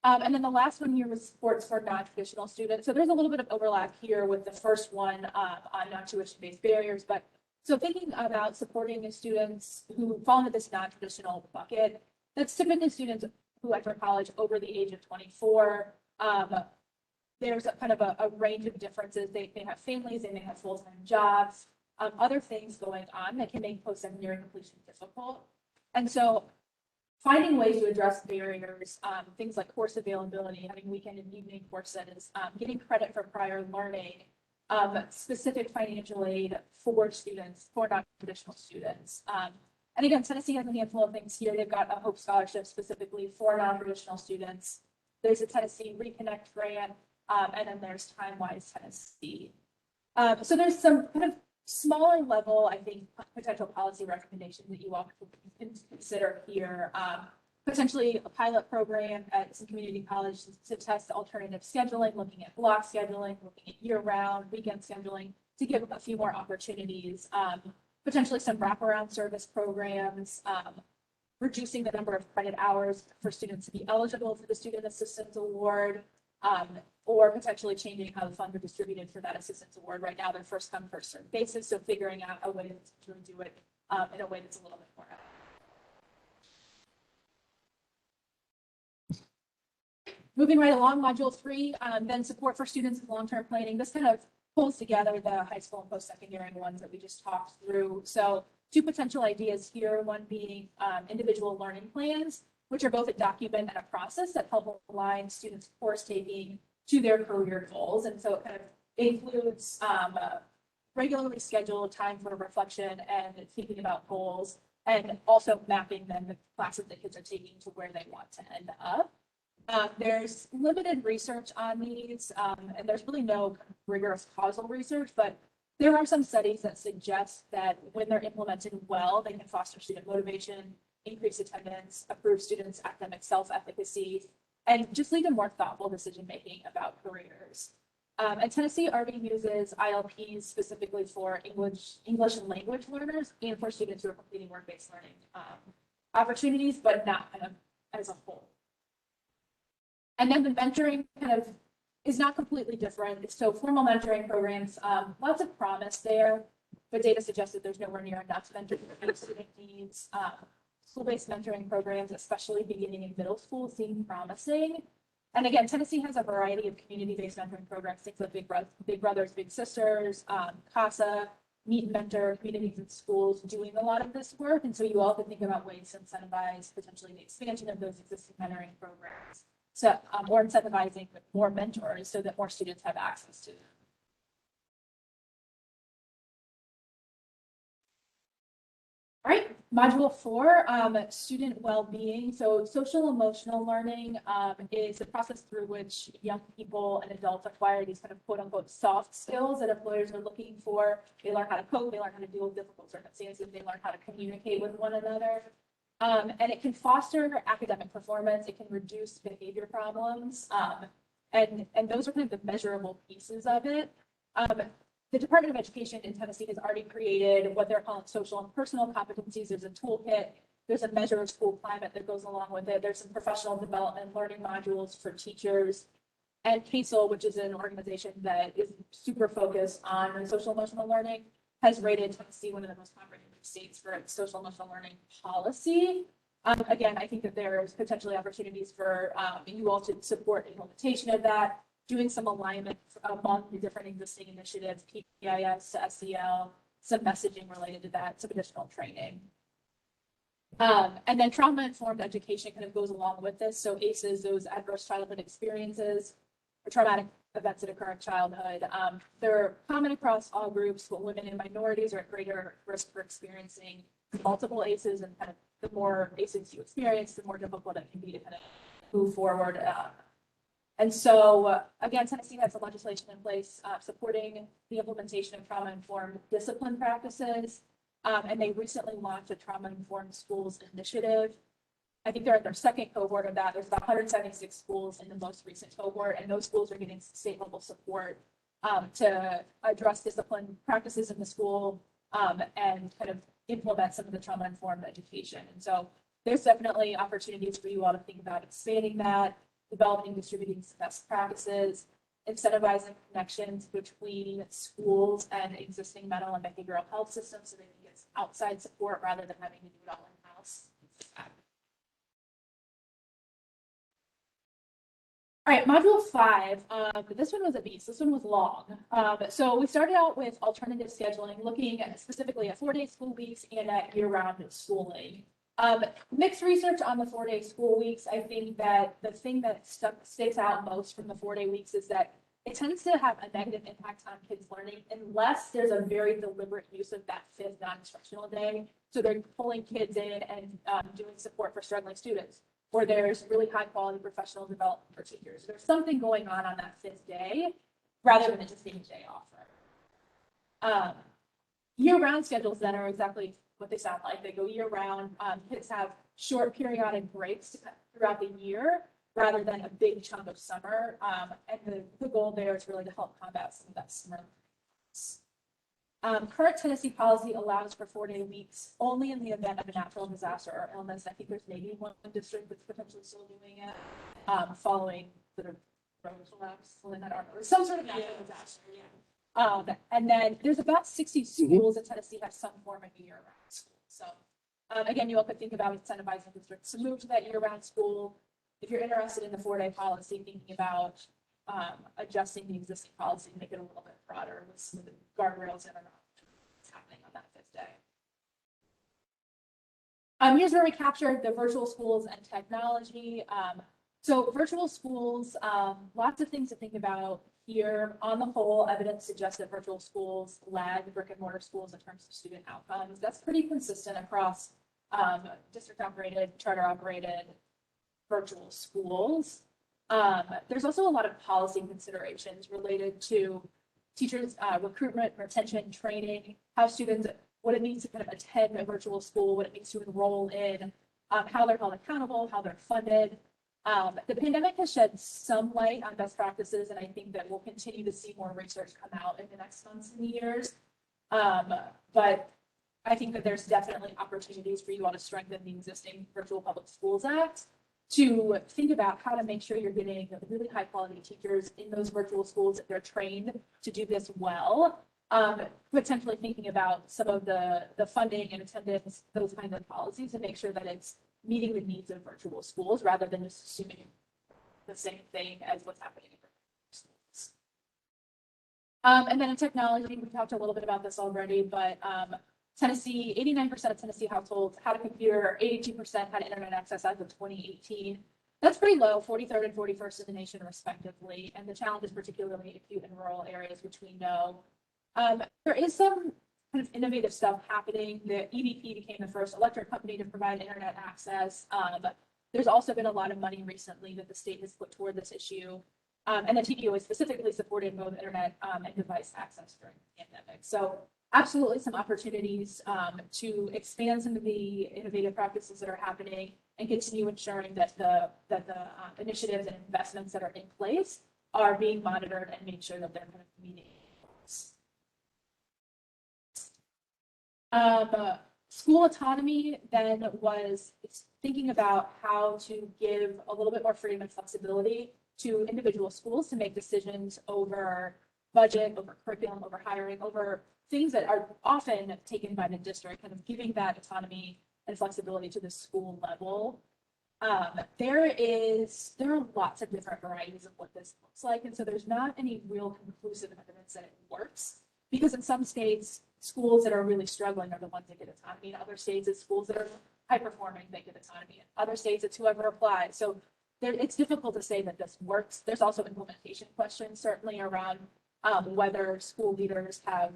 And then the last one here was supports for non-traditional students. So there's a little bit of overlap here with the first one on non-tuition-based barriers. But so thinking about supporting the students who fall into this non-traditional bucket, that's typically students who enter college over the age of 24. There's a kind of a range of differences. They have families, they may have full-time jobs, other things going on that can make post-secondary completion difficult. And so finding ways to address barriers, things like course availability, having weekend and evening courses, getting credit for prior learning, specific financial aid for students, for non-traditional students. And again, Tennessee has a handful of things here. They've got a Hope Scholarship specifically for non-traditional students. There's a Tennessee Reconnect grant, and then there's TimeWise Tennessee. So there's some kind of smaller level, I think, potential policy recommendations that you all can consider here. Potentially a pilot program at some community colleges to test alternative scheduling, looking at block scheduling, looking at year-round, weekend scheduling, to give a few more opportunities. Potentially some wraparound service programs, reducing the number of credit hours for students to be eligible for the Student Assistance Award, or potentially changing how the funds are distributed for that assistance award. Right now, they're first come, first served basis, so figuring out a way to do it in a way that's a little bit more effective. Moving right along, module 3, then support for students with long-term planning. This kind of pulls together the high school and post-secondary ones that we just talked through. So 2 potential ideas here, one being individual learning plans, which are both a document and a process that help align students' course taking to their career goals. And so it kind of includes regularly scheduled time for reflection and thinking about goals, and also mapping then the classes that kids are taking to where they want to end up. There's limited research on these, and there's really no rigorous causal research, but there are some studies that suggest that when they're implemented well, they can foster student motivation, increase attendance, improve students' academic self-efficacy, and just lead to more thoughtful decision-making about careers. And Tennessee already uses ILPs specifically for English and language learners and for students who are completing work-based learning opportunities, but not kind of as a whole. And then the mentoring kind of is not completely different. So formal mentoring programs, lots of promise there, but data suggests that there's nowhere near enough mentoring for student needs. School-based mentoring programs, especially beginning in middle school, seem promising. And again, Tennessee has a variety of community-based mentoring programs, things like Big Brothers, Big Sisters, CASA, Meet and Mentor, communities and schools doing a lot of this work. And so you all can think about ways to incentivize potentially the expansion of those existing mentoring programs. So, or incentivizing more mentors so that more students have access to them. All right, module 4, student well-being. So social emotional learning is the process through which young people and adults acquire these kind of quote unquote soft skills that employers are looking for. They learn how to cope, they learn how to deal with difficult circumstances, they learn how to communicate with one another. And it can foster academic performance, it can reduce behavior problems, and those are kind of the measurable pieces of it. The Department of Education in Tennessee has already created what they're calling social and personal competencies. There's a toolkit, there's a measure of school climate that goes along with it. There's some professional development learning modules for teachers. And CASEL, which is an organization that is super focused on social emotional learning, has rated Tennessee one of the most comprehensive states for its social emotional learning policy. Again, I think that there's potentially opportunities for you all to support implementation of that, doing some alignment among the different existing initiatives, PBIS to SEL, some messaging related to that, some additional training. And then trauma-informed education kind of goes along with this. So ACEs, those adverse childhood experiences, or traumatic events that occur in childhood. They're common across all groups, but women and minorities are at greater risk for experiencing multiple ACEs, and kind of the more ACEs you experience, the more difficult it can be to kind of move forward. And so, again, Tennessee has some legislation in place supporting the implementation of trauma-informed discipline practices. And they recently launched a trauma-informed schools initiative. I think they're at their second cohort of that. There's about 176 schools in the most recent cohort, and those schools are getting state level support to address discipline practices in the school and kind of implement some of the trauma-informed education. And so there's definitely opportunities for you all to think about expanding that. developing and distributing best practices, incentivizing connections between schools and existing mental and behavioral health systems so they can get outside support rather than having to do it all in-house. All right, module 5, this one was a beast. This one was long. So we started out with alternative scheduling, looking at specifically at 4-day school weeks and at year-round schooling. Mixed research on the 4-day school weeks. I think that the thing that sticks out most from the 4-day weeks is that it tends to have a negative impact on kids' learning unless there's a very deliberate use of that 5th non-instructional day. So they're pulling kids in and doing support for struggling students, or there's really high quality professional development for teachers. There's something going on that 5th day rather than it just being a day off. Year-round schedules then are exactly what they sound like. They go year-round. Kids have short periodic breaks throughout the year rather than a big chunk of summer. And the goal there is really to help combat some of that summer. Current Tennessee policy allows for 4-day weeks only in the event of a natural disaster or illness. I think there's maybe one district that's potentially still doing it following sort of road collapse, or some sort of natural disaster. Yeah. And then there's about 60 schools in Tennessee have some form of year-round school. So again, you all could think about incentivizing districts to move to that year-round school. If you're interested in the 4-day policy, thinking about adjusting the existing policy to make it a little bit broader with some of the guardrails that are happening on that 5th day. Here's where we captured the virtual schools and technology. So virtual schools, lots of things to think about here. On the whole, evidence suggests that virtual schools lag brick and mortar schools in terms of student outcomes. That's pretty consistent across district operated, charter operated virtual schools. There's also a lot of policy considerations related to teachers, recruitment, retention, training, how students, what it means to kind of attend a virtual school, what it means to enroll in, how they're held accountable, how they're funded. The pandemic has shed some light on best practices, and I think that we'll continue to see more research come out in the next months and years. But I think that there's definitely opportunities for you all to strengthen the existing Virtual Public Schools Act to think about how to make sure you're getting really high quality teachers in those virtual schools that they're trained to do this well. Potentially thinking about some of the funding and attendance, those kinds of policies, and make sure that it's meeting the needs of virtual schools rather than just assuming the same thing as what's happening in virtual schools. And then in technology, we talked a little bit about this already, but Tennessee, 89% of Tennessee households had a computer, 82% had internet access as of 2018. That's pretty low, 43rd and 41st in the nation respectively. And the challenge is particularly acute in rural areas, which we know. There is some kind of innovative stuff happening. The EDP became the first electric company to provide internet access. There's also been a lot of money recently that the state has put toward this issue. And the TPO has specifically supported both internet and device access during the pandemic. So absolutely some opportunities to expand some of the innovative practices that are happening and continue ensuring that the initiatives and investments that are in place are being monitored and make sure that they're kind of meeting. School autonomy then was thinking about how to give a little bit more freedom and flexibility to individual schools to make decisions over budget, over curriculum, over hiring, over things that are often taken by the district, kind of giving that autonomy and flexibility to the school level. There are lots of different varieties of what this looks like. And so there's not any real conclusive evidence that it works, because in some states, schools that are really struggling are the ones that get autonomy. In other states, it's schools that are high performing that get autonomy. In other states, it's whoever applies. So it's difficult to say that this works. There's also implementation questions, certainly around whether school leaders have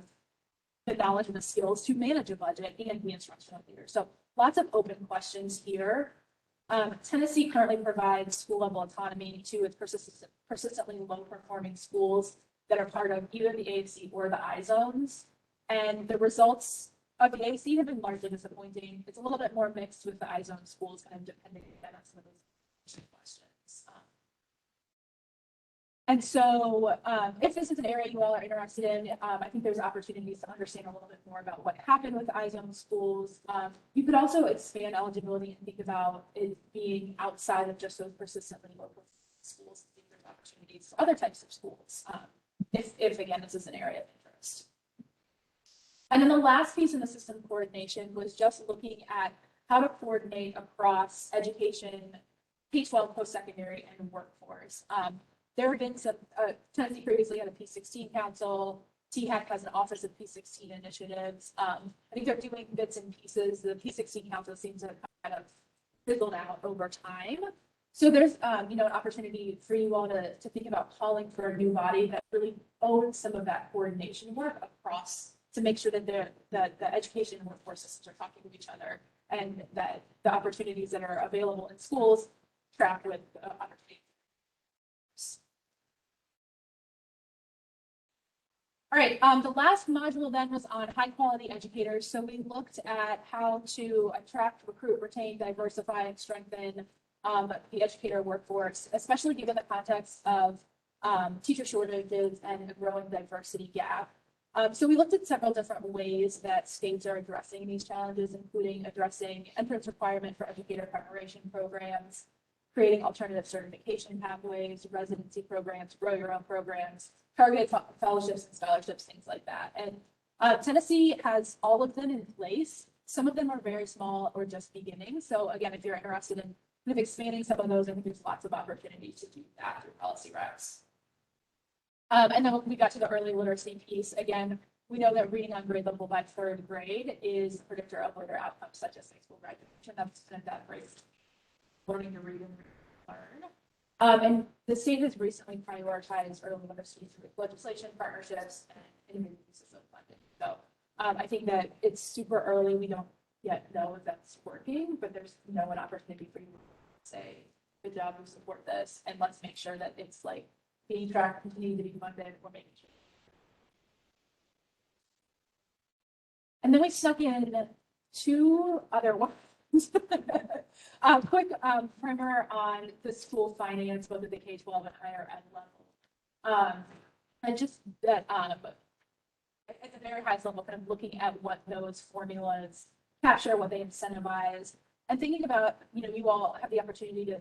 the knowledge and the skills to manage a budget and be instructional leaders. So lots of open questions here. Tennessee currently provides school level autonomy to its persistently low performing schools that are part of either the AAC or the I-zones. And the results of the AAC have been largely disappointing. It's a little bit more mixed with the I-zone schools, kind of depending on some of those questions. And so if this is an area you all are interested in, I think there's opportunities to understand a little bit more about what happened with the I-zone schools. You could also expand eligibility and think about it being outside of just those persistently low schools. for other types of schools, if again, this is an area of interest. And then the last piece in the system coordination was just looking at how to coordinate across education, K-12, post-secondary, and workforce. There have been some, Tennessee previously had a P16 council. THAC has an office of P16 initiatives. I think they're doing bits and pieces. The P16 council seems to have kind of fizzled out over time. So there's, an opportunity for you all to think about calling for a new body that really owns some of that coordination work across to make sure that the education and workforce systems are talking to each other and that the opportunities that are available in schools track with opportunities. All right, the last module then was on high quality educators. So we looked at how to attract, recruit, retain, diversify, and strengthen the educator workforce, especially given the context of teacher shortages and a growing diversity gap. So we looked at several different ways that states are addressing these challenges, including addressing entrance requirement for educator preparation programs, creating alternative certification pathways, residency programs, grow your own programs, targeted fellowships and scholarships, things like that. And Tennessee has all of them in place. Some of them are very small or just beginning. So again, if you're interested in kind of expanding some of those, I think there's lots of opportunities to do that through policy reps. And then we got to the early literacy piece. Again, we know that reading on grade level by 3rd grade is a predictor of later outcomes such as high school graduation. That's kind of that great learning to read and learn. And the state has recently prioritized early literacy through legislation, partnerships, and individual pieces of funding. So I think that it's super early. We don't yet know if that's working, but there's an opportunity for you to say, good job, we support this, and let's make sure that it's like being tracked, continuing to be funded, we're making sure. And then we snuck in 2 other ones. Quick primer on the school finance, both at the K-12 and higher ed level. And just that at the very highest level, kind of looking at what those formulas capture, what they incentivize, and thinking about, you all have the opportunity to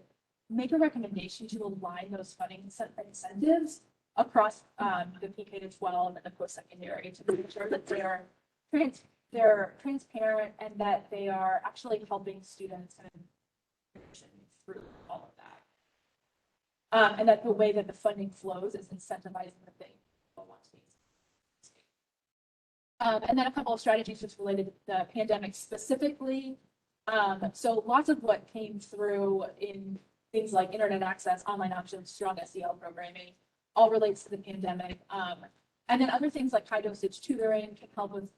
make a recommendation to align those funding incentives across the PK to 12 and the post-secondary to make sure that they're transparent and that they are actually helping students kind of through all of that. And that the way that the funding flows is incentivizing the thing. And then a couple of strategies just related to the pandemic specifically. So lots of what came through in things like internet access, online options, strong SEL programming, all relates to the pandemic. And then other things like high dosage tutoring can help with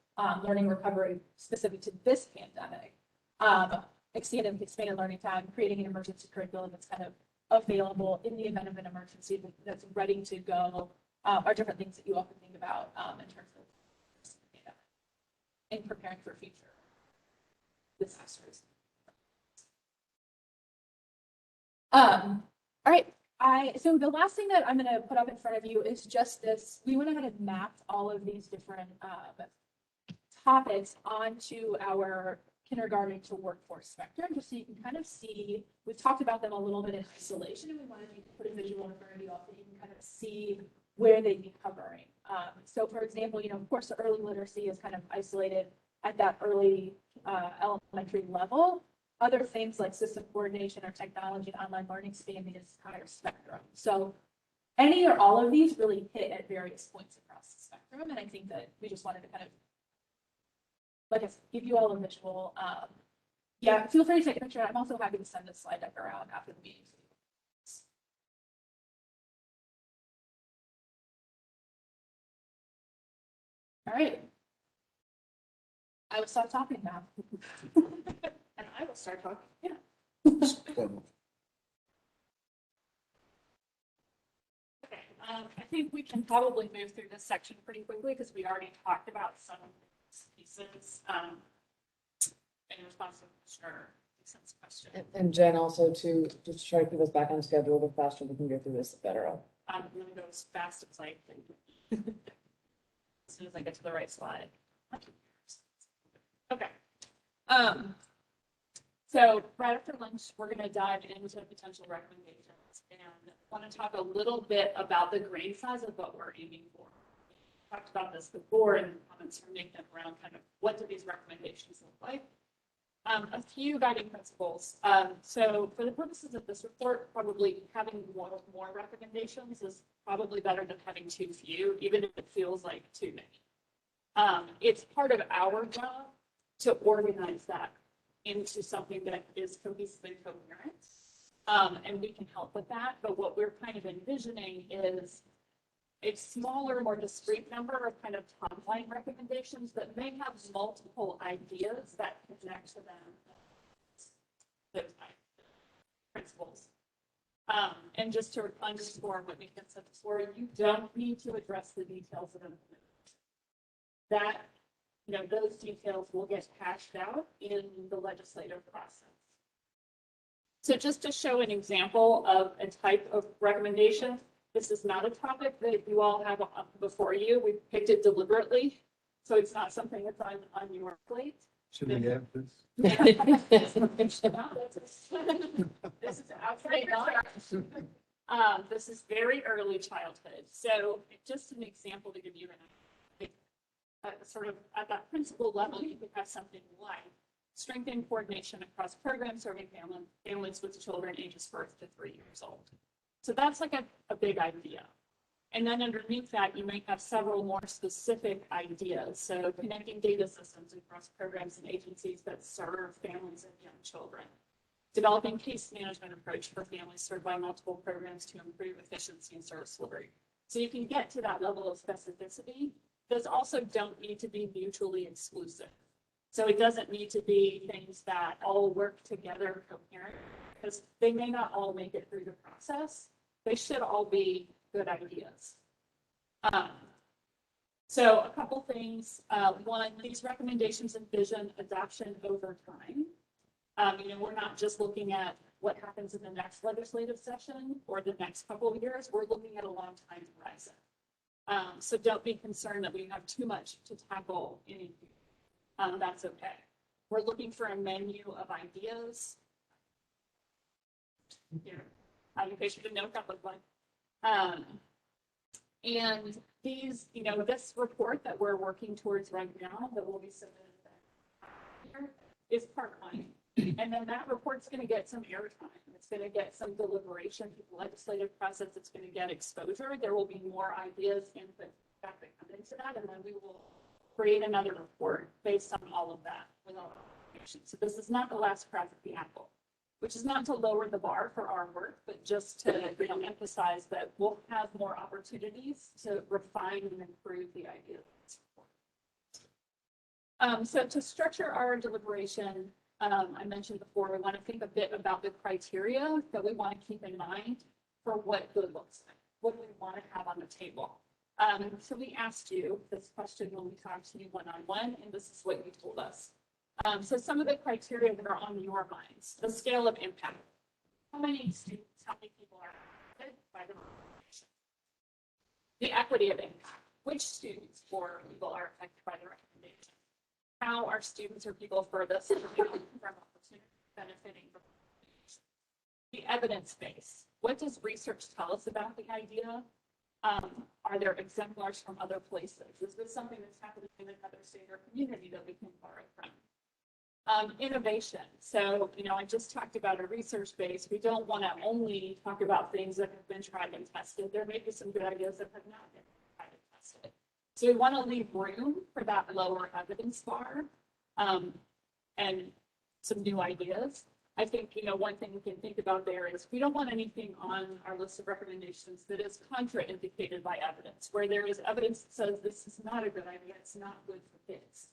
learning recovery specific to this pandemic. Expanded learning time, creating an emergency curriculum that's kind of available in the event of an emergency that's ready to go, are different things that you all can think about in terms of in preparing for future disasters. All right. So the last thing that I'm going to put up in front of you is just this. We went ahead and mapped all of these different topics onto our kindergarten to workforce spectrum, just so you can kind of see. We've talked about them a little bit in isolation, and we wanted to put a visual in front of you all so you can kind of see where they'd be covering. So for example, of course, the early literacy is kind of isolated at that early elementary level. Other things like system coordination or technology and online learning span the entire spectrum. So any or all of these really hit at various points across the spectrum. And I think that we just wanted to kind of, like I said, give you all a visual. Yeah, feel free to take a picture. I'm also happy to send this slide deck around after the meeting. All right. I will stop talking now. And I will start talking. Yeah. Okay. I think we can probably move through this section pretty quickly because we already talked about some of these pieces in response to Commissioner Dixon's question. And Jen, also to just try to keep us back on schedule, the faster we can go through this, the better. I'm going to go as fast as I can. As soon as I get to the right slide. Okay. So right after lunch, we're going to dive into potential recommendations and want to talk a little bit about the grain size of what we're aiming for. We talked about this before in comments from Nathan around kind of what do these recommendations look like. A few guiding principles. So for the purposes of this report, probably having more recommendations is probably better than having too few, even if it feels like too many. It's part of our job to organize that into something that is cohesive and coherent. And we can help with that. But what we're kind of envisioning is a smaller, more discrete number of kind of top line recommendations that may have multiple ideas that connect to them. Those principles. And just to underscore what Nathan said before, you don't need to address the details of them. That, those details will get hashed out in the legislative process. So just to show an example of a type of recommendation, this is not a topic that you all have before you. We picked it deliberately, so it's not something that's on your plate. Should we have this? This is outside knowledge. This is very early childhood. So just an example to give you an idea, sort of at that principal level, you could have something like strengthen coordination across programs serving families with children ages birth to 3 years old. So that's like a big idea. And then underneath that, you might have several more specific ideas. So connecting data systems across programs and agencies that serve families and young children. Developing case management approach for families served by multiple programs to improve efficiency and service delivery. So you can get to that level of specificity. Those also don't need to be mutually exclusive. So it doesn't need to be things that all work together coherent, because they may not all make it through the process. They should all be good ideas. So a couple things. One, these recommendations envision adoption over time. We're not just looking at what happens in the next legislative session or the next couple of years. We're looking at a long time horizon. So don't be concerned that we have too much to tackle in a year. That's okay. We're looking for a menu of ideas. Here, in case you didn't know what that looked like. And these, this report that we're working towards right now that will be submitted here is part one. And then that report's going to get some airtime. It's going to get some deliberation through the legislative process. It's going to get exposure. There will be more ideas, input that come into that, and then we will create another report based on all of that with all the information. So this is not the last crack at the apple, which is not to lower the bar for our work, but just to emphasize that we'll have more opportunities to refine and improve the ideas. So to structure our deliberation, I mentioned before, we want to think a bit about the criteria that we want to keep in mind for what good looks like, what we want to have on the table. So we asked you this question when we talked to you one-on-one, and this is what you told us. So some of the criteria that are on your minds, the scale of impact. How many students, how many people are affected by the recommendation? The equity of impact. Which students or people are affected by the recommendation? How are students or people furthest from opportunity benefiting from the recommendation? The evidence base. What does research tell us about the idea? Are there exemplars from other places? Is this something that's happening in another state or community that we can borrow from? Innovation. So, I just talked about a research base. We don't want to only talk about things that have been tried and tested. There may be some good ideas that have not been tried and tested. So we want to leave room for that lower evidence bar and some new ideas. I think, one thing we can think about there is we don't want anything on our list of recommendations that is contraindicated by evidence, where there is evidence that says this is not a good idea, it's not good for kids.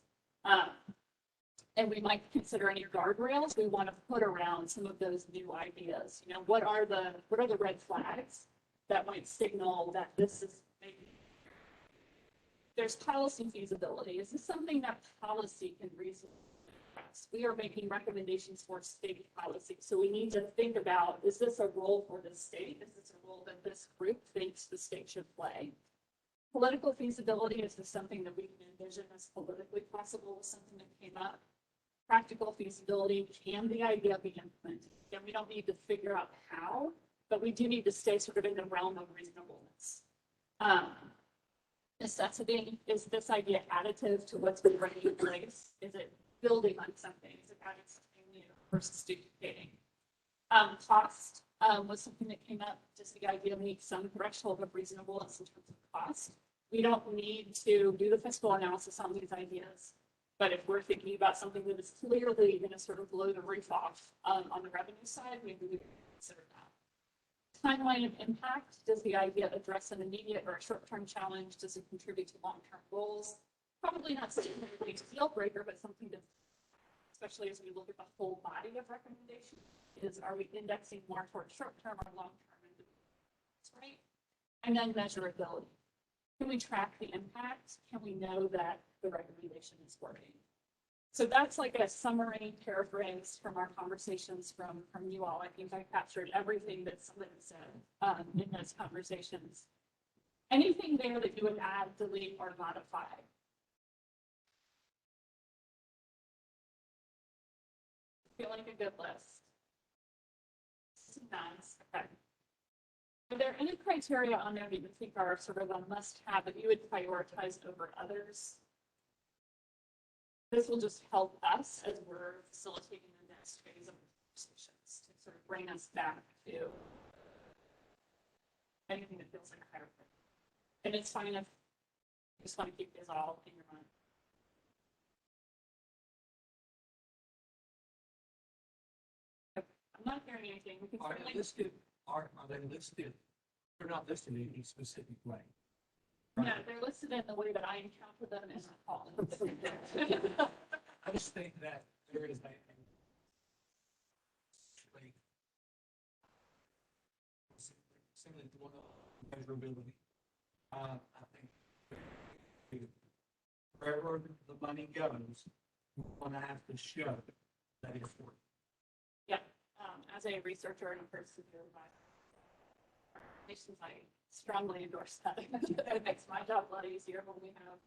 And we might consider any guardrails we want to put around some of those new ideas. What are the red flags that might signal that this is maybe. There's policy feasibility. Is this something that policy can reasonably address? We are making recommendations for state policy. So we need to think about, is this a role for the state? Is this a role that this group thinks the state should play? Political feasibility, is this something that we can envision as politically possible, with something that came up? Practical feasibility, can the idea be implemented? And we don't need to figure out how, but we do need to stay sort of in the realm of reasonableness. Necessity, is this idea additive to what's been already in place? Is it building on something? Is it adding something new versus duplicating? Cost was something that came up, just the idea of meet some threshold of reasonableness in terms of cost. We don't need to do the fiscal analysis on these ideas, but if we're thinking about something that is clearly going to sort of blow the roof off on the revenue side, maybe we can consider that. Timeline of impact, does the idea address an immediate or a short-term challenge? Does it contribute to long-term goals? Probably not something a deal breaker, but something that, especially as we look at the whole body of recommendations, is are we indexing more towards short-term or long-term? Right? And then measurability. Can we track the impact? Can we know that the recommendation is working? So that's like a summary paraphrase from our conversations from you all. I think I captured everything that somebody said in those conversations. Anything there that you would add, delete, or modify? Feel like a good list. Nice. Okay. Are there any criteria on there that you think are sort of a must-have that you would prioritize over others? This will just help us as we're facilitating the next phase of conversations to sort of bring us back to anything that feels like a higher priority. And it's fine if you just want to keep this all in your mind. I'm not hearing anything. We can Are certainly- they listed, are they listed? They're not listed in any specific way. No, they're listed in the way that I encounter them in the call. I just think that there is a similar to one of measurability. I think wherever the money goes, we're gonna have to show that it's working. Yeah, as a researcher and a person who I strongly endorse that. It makes my job a lot easier when we have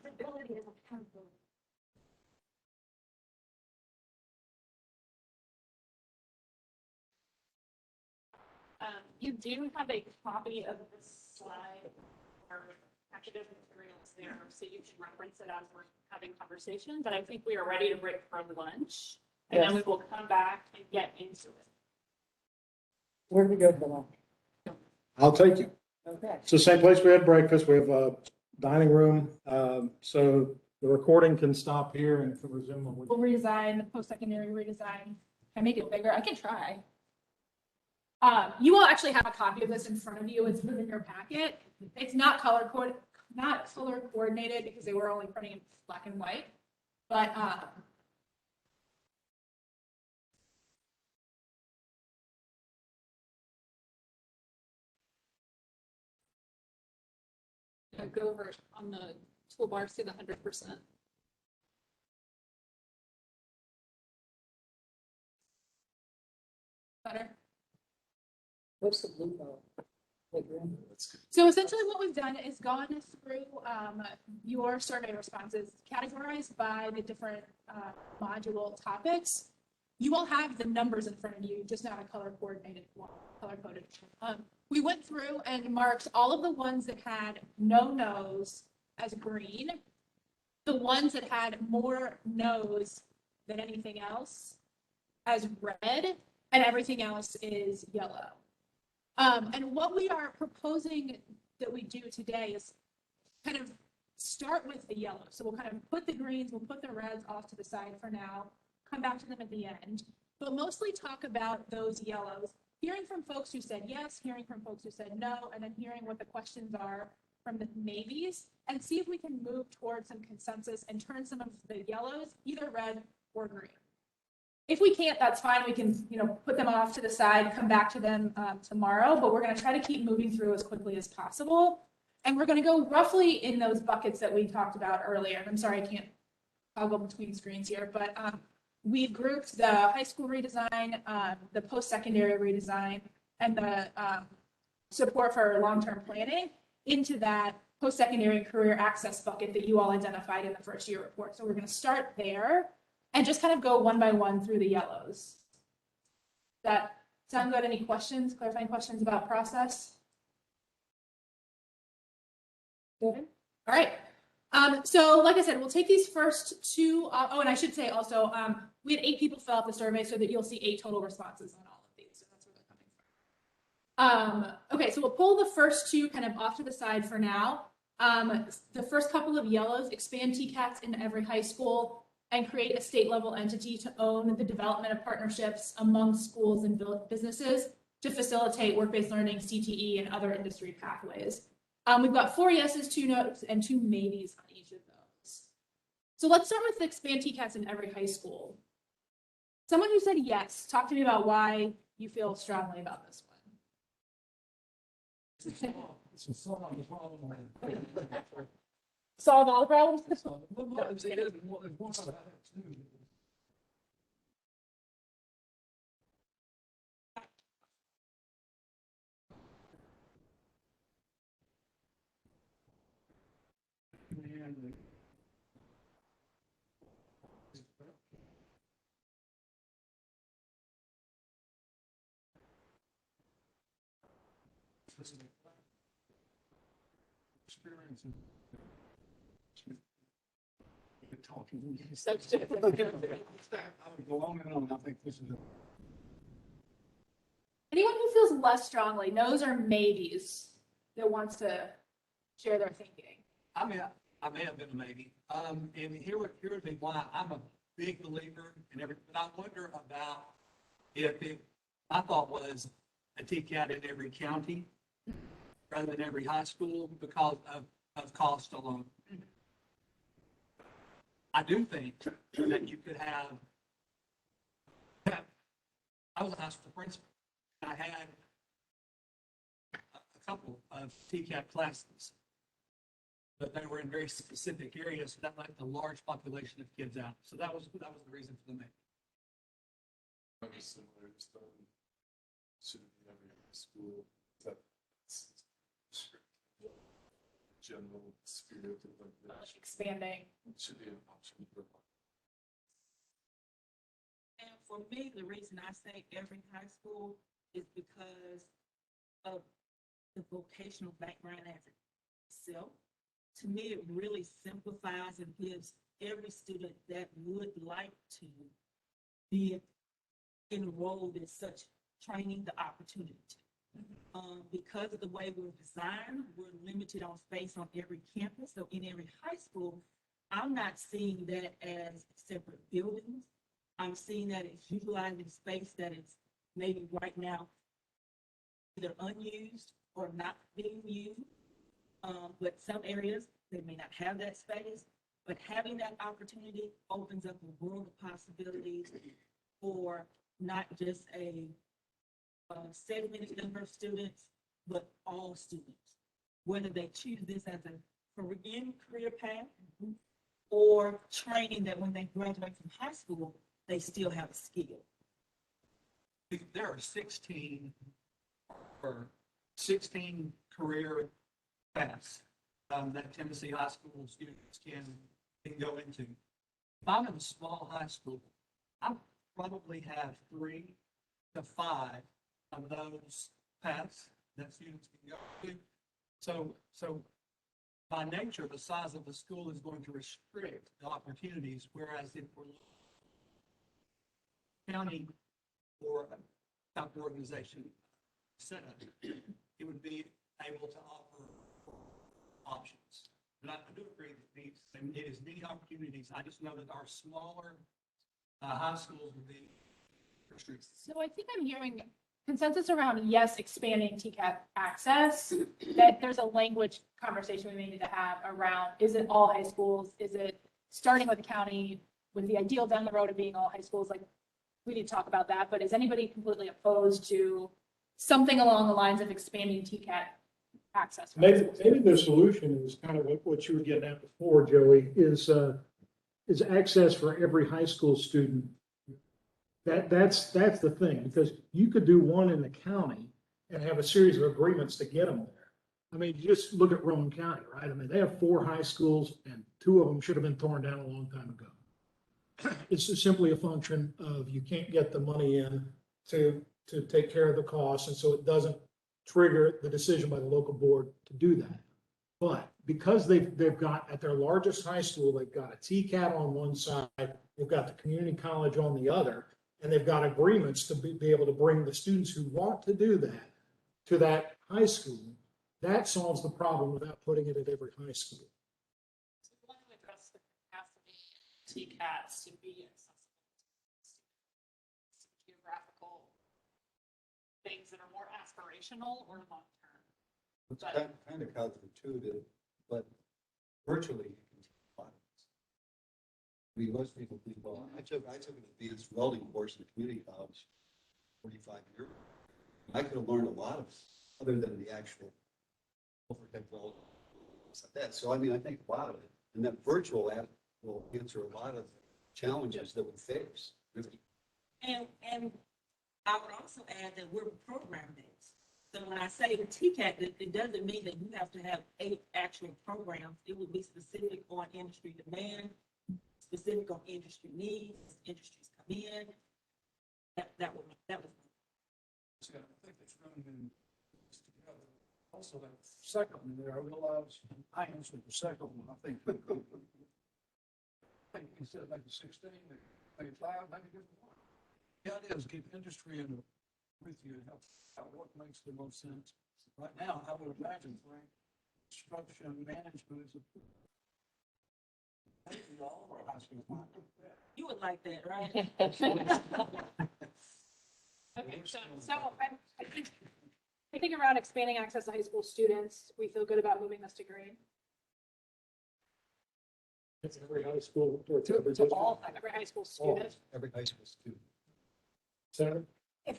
ability to accountability. You do have a copy of this slide or academic materials there, so you can reference it as we're having conversation, but I think we are ready to break for lunch, and then we will come back and get into it. Where do we go for lunch? I'll take you. Okay. It's the same place we had breakfast. We have a dining room. So the recording can stop here and can resume when we. We'll redesign, post-secondary redesign. Can I make it bigger? I can try. You will actually have a copy of this in front of you. It's within your packet. It's not color coordinated because they were only printing in black and white. But go over on the toolbar, see the 100%. Better. What's the blue color? Like green? So essentially what we've done is gone through your survey responses categorized by the different module topics. You will have the numbers in front of you, just not a color coordinated one, color coded. We went through and marked all of the ones that had no no's as green, the ones that had more no's than anything else as red, and everything else is yellow. And what we are proposing that we do today is kind of start with the yellow. So we'll kind of put the greens, we'll put the reds off to the side for now, come back to them at the end, but mostly talk about those yellows, hearing from folks who said yes, hearing from folks who said no, and then hearing what the questions are from the maybes, and see if we can move towards some consensus and turn some of the yellows either red or green. If we can't, that's fine. We can, put them off to the side, come back to them tomorrow, but we're going to try to keep moving through as quickly as possible. And we're going to go roughly in those buckets that we talked about earlier. I'm sorry, I can't toggle between screens here, but we've grouped the high school redesign, the post-secondary redesign, and the support for long-term planning into that post-secondary career access bucket that you all identified in the first year report. So we're going to start there and just kind of go one by one through the yellows. That sound good? Any questions, clarifying questions about process? Good. All right. So like I said, we'll take these first two. Oh, and I should say also, we had 8 people fill out the survey so that you'll see 8 total responses on all of these. So that's where they're coming from. Okay, so we'll pull the first 2 kind of off to the side for now. The first couple of yellows, expand TCATs in every high school and create a state level entity to own the development of partnerships among schools and businesses to facilitate work-based learning, CTE, and other industry pathways. We've got 4 yeses, 2 no's, and 2 maybes on each of those. So let's start with expand TCATs in every high school. Someone who said yes, talk to me about why you feel strongly about this one. It's a song, it's one of them. Solve all the problems? It's one of them. Experience. Talking. I would go on and on. I think this is. Anyone who feels less strongly, no's or maybes, that wants to share their thinking? I may have been a maybe. And here would be why I'm a big believer in every, but I wonder about if it, my thought was a TCAT in every county rather than every high school because of cost alone. I do think that you could have, I was a high school principal. I had a couple of TCAT classes, but they were in very specific areas, so that left a large population of kids out. So that was the reason for the make. Maybe similar to stuff. Should be every school. General spirit of like Expanding. should be an option for. And for me, the reason I say every high school is because of the vocational background as itself. To me, it really simplifies and gives every student that would like to be enrolled in such training the opportunity to. Because of the way we're designed, we're limited on space on every campus. So in every high school, I'm not seeing that as separate buildings. I'm seeing that as utilizing space that is maybe right now either unused or not being used. But some areas, they may not have that space, but having that opportunity opens up a world of possibilities for not just a segmented number of students, but all students, whether they choose this as a career path or training that when they graduate from high school, they still have a skill. There are 16 career paths that Tennessee high school students can go into. If I'm in a small high school, I probably have 3 to 5 of those paths that students can go to. So by nature, the size of the school is going to restrict the opportunities, whereas if we're county or a type of organization setup, it would be able to offer options. But I do agree that it is many opportunities. I just know that our smaller high schools would be restricted. So I think I'm hearing consensus around, yes, expanding TCAT access, that there's a language conversation we need to have around, is it all high schools? Is it starting with the county with the ideal down the road of being all high schools? Like, we need to talk about that, but is anybody completely opposed to something along the lines of expanding TCAT access? Maybe the solution is kind of what you were getting at before, Joey, is access for every high school student. That's the thing, because you could do one in the county and have a series of agreements to get them there. I mean, just look at Rowan County, right? I mean, they have 4 high schools and 2 of them should have been torn down a long time ago. It's just simply a function of you can't get the money in to take care of the costs, and so it doesn't trigger the decision by the local board to do that. But because they've got, at their largest high school, they've got a TCAT on one side, they've got the community college on the other, and they've got agreements to be able to bring the students who want to do that to that high school, that solves the problem without putting it at every high school. So we want to address the capacity of TCATs to be accessible to geographical things that are more aspirational or long-term. It's kind of counterintuitive, but virtually you can teach a lot of this. I mean, most people think, well, I took an advanced welding course in community college 45 years ago. I could have learned a lot of it, other than the actual overhead welding, things like that. So I mean, I think a lot of it, and that virtual app will answer a lot of challenges that we face. And I would also add that we're program-based. So when I say the TCAT, it doesn't mean that you have to have 8 actual programs. It would be specific on industry demand, specific on industry needs, industries come in. That was. So I think it's running together. Also, that second one there, I realized I answered the second one, I think. Instead of maybe 16, maybe 5, maybe just 1. The idea is keep industry in with you and help out what makes the most sense. Right now, I would imagine, Frank, construction management is a maybe all of our high schools might do that. You would like that, right? Okay, so I think around expanding access to high school students, we feel good about moving this to grade. It's every high school. To all, every high school student. Every high school student. Senator? If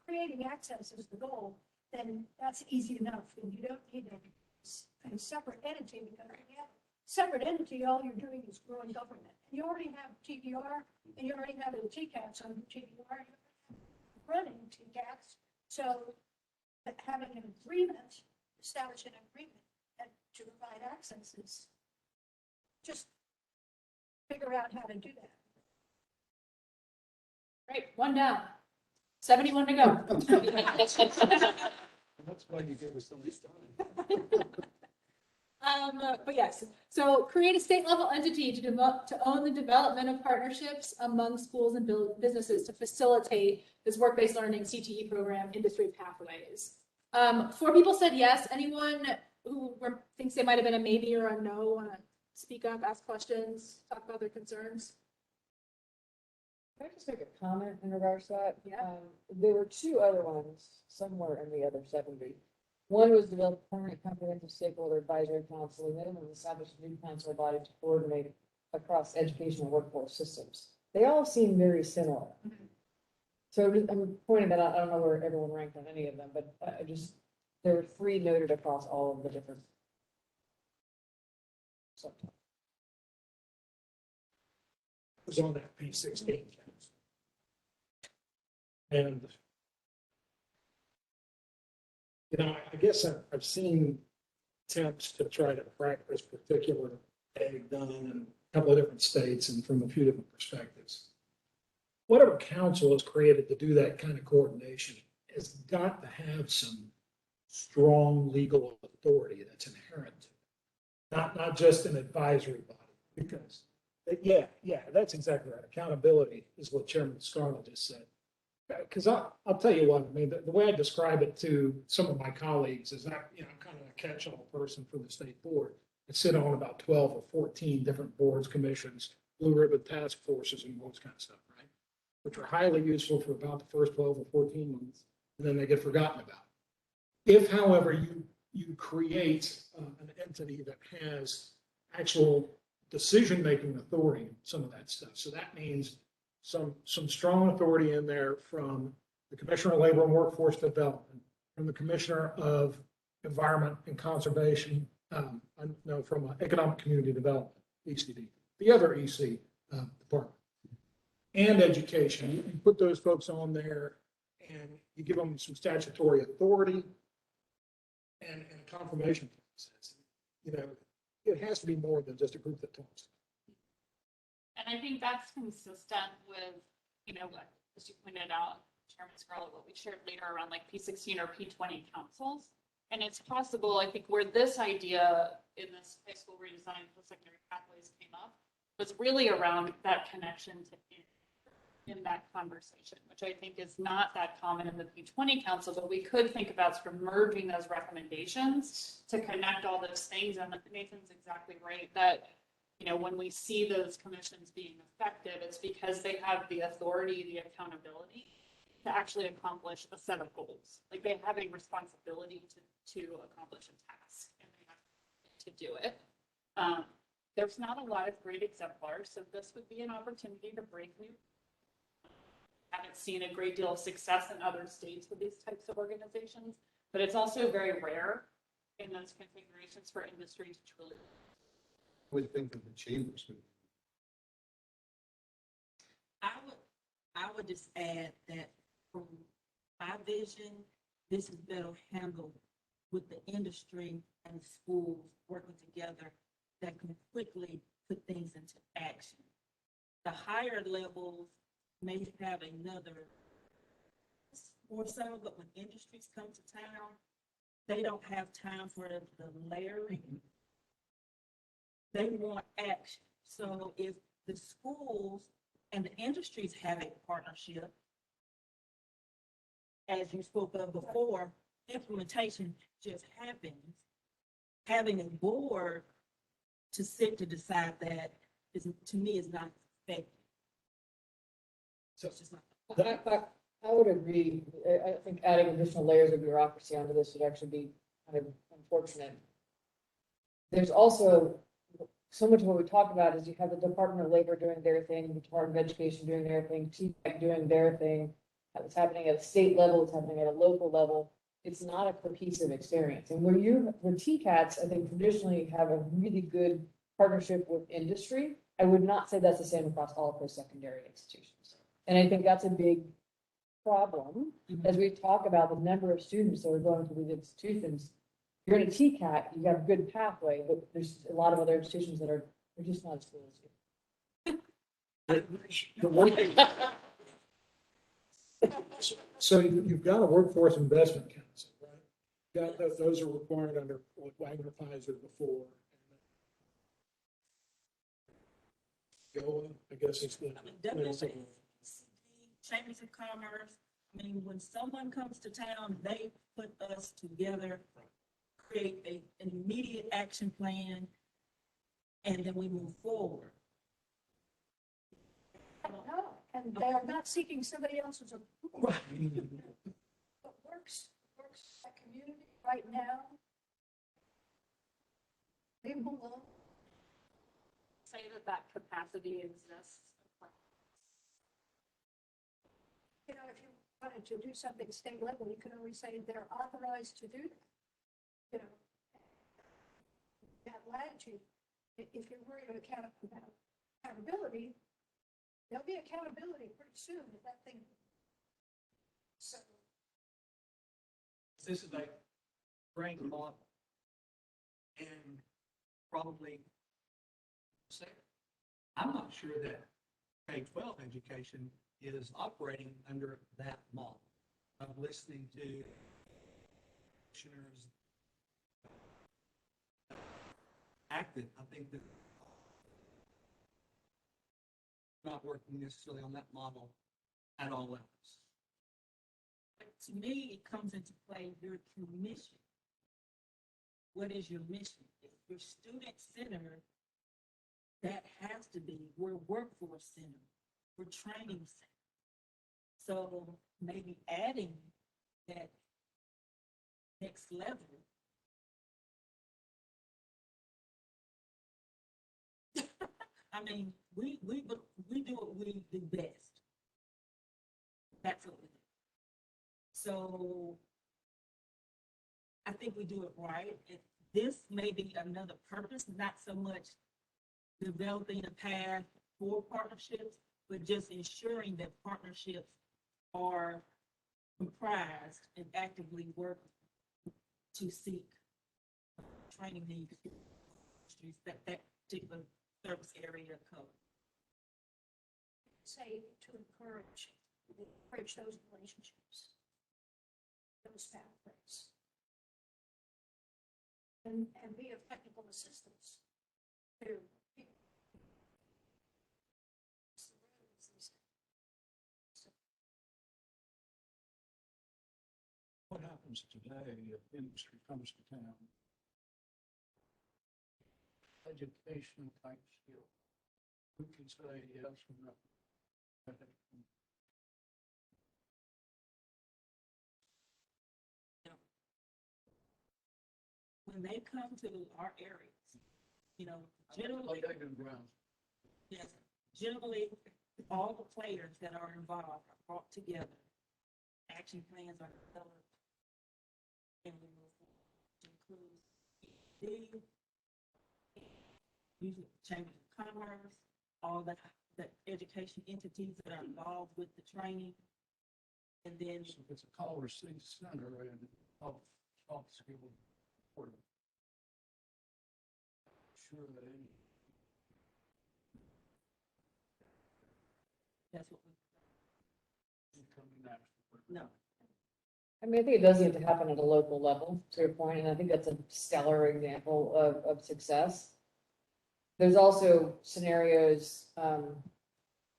creating access is the goal, then that's easy enough. And you don't need a separate entity, because if you have a separate entity, all you're doing is growing government. You already have TDR, and you already have the TCATs on TDR, running TCATs. So having an agreement, establishing an agreement to provide access is just figure out how to do that. Right, 1 down, 71 to go. That's why you gave us so much time. But yes, so create a state level entity to own the development of partnerships among schools and businesses to facilitate this work-based learning CTE program, industry pathways. 4 people said yes. Anyone who thinks they might have been a maybe or a no want to speak up, ask questions, talk about their concerns? Can I just make a comment in regards to that? Yeah. There were 2 other ones somewhere in the other 70. One was develop permanent comprehensive stakeholder advisory council, and the other one was establish a new council body to coordinate across educational workforce systems. They all seem very similar. Mhm. So I'm pointing that out. I don't know where everyone ranked on any of them, but there were 3 noted across all of the different subtopics. Was on that P16. And, you know, I guess I've seen attempts to try to crack this particular egg done in a couple of different states and from a few different perspectives. Whatever council is created to do that kind of coordination has got to have some strong legal authority that's inherent to it. Not just an advisory body, because yeah, that's exactly right. Accountability is what Chairman Scarlett just said. Because I'll tell you what, I mean, the way I describe it to some of my colleagues is that, you know, I'm kind of a catch-all person for the state board. I sit on about 12 or 14 different boards, commissions, blue ribbon task forces, and all this kind of stuff, right? Which are highly useful for about the first 12 or 14 months, and then they get forgotten about. If, however, you create an entity that has actual decision-making authority in some of that stuff, so that means some strong authority in there from the Commissioner of Labor and Workforce Development, from the Commissioner of Environment and Conservation, from Economic Community Development, ECD, the other EC department, and education. You put those folks on there and you give them some statutory authority and a confirmation process. You know, it has to be more than just a group that talks. And I think that's consistent with, you know, what as you pointed out, Chairman Scarlett, what we shared later around like P16 or P20 councils. And it's possible, I think, where this idea in this high school redesign for secondary pathways came up was really around that connection to in that conversation, which I think is not that common in the P20 council, but we could think about sort of merging those recommendations to connect all those things. And Nathan's exactly right that, you know, when we see those commissions being effective, it's because they have the authority, the accountability to actually accomplish a set of goals. Like they have a responsibility to accomplish a task and they have to do it. There's not a lot of great exemplars, so this would be an opportunity to break new. Haven't seen a great deal of success in other states with these types of organizations, but it's also very rare in those configurations for industry to truly. Would think of the chambers. I would just add that from my vision, this is better handled with the industry and schools working together that can quickly put things into action. The higher levels may have another or so, but when industries come to town, they don't have time for the layering. They want action. So if the schools and the industries have a partnership, as you spoke of before, implementation just happens. Having a board to sit to decide that is, to me, is not effective. So it's just not. I would agree. I think adding additional layers of bureaucracy onto this would actually be kind of unfortunate. There's also so much of what we talk about is you have the Department of Labor doing their thing, the Department of Education doing their thing, TPEC doing their thing. It's happening at a state level, it's happening at a local level. It's not a cohesive experience. And where TCATs, I think traditionally have a really good partnership with industry. I would not say that's the same across all post-secondary institutions. And I think that's a big problem as we talk about the number of students that are going to these institutions. You're in a TCAT, you have a good pathway, but there's a lot of other institutions that are just not as cool as you. So you've got a workforce investment council, right? Those are required under what Wagner Pfizer before. GOA, I guess it's the. Chambers of Commerce. I mean, when someone comes to town, they put us together, create an immediate action plan, and then we move forward. No, and they are not seeking somebody else's approval. What works for that community right now. Leave them alone. Say that capacity exists. You know, if you wanted to do something state level, you could always say they're authorized to do that. You know, that latitude. If you're worried about accountability, there'll be accountability pretty soon if that thing. So. This is a brain model. And probably say, I'm not sure that K-12 education is operating under that model of listening to commissioners acted. I think that not working necessarily on that model at all levels. To me, it comes into play your mission. What is your mission? If you're student centered, that has to be, we're workforce centered, we're training centered. So maybe adding that next level. I mean, we do what we do best. That's what we do. So I think we do it right. This may be another purpose, not so much developing a path for partnerships, but just ensuring that partnerships are comprised and actively work to seek training needs that particular service area code. Say to encourage encourage those relationships, those pathways. And be of technical assistance to people. What happens today if industry comes to town? Education type skill. Who can say yes or no? When they come to our areas, you know, generally, yes, generally, all the players that are involved are brought together. Action plans are developed. And we move forward to include the usually Chamber of Commerce, all the education entities that are involved with the training. And then So it's a Culver City Center and soft skill. Sure that any. that's what Coming next. no. I mean, I think it does need to happen at a local level, to your point, and I think that's a stellar example of success. There's also scenarios, gun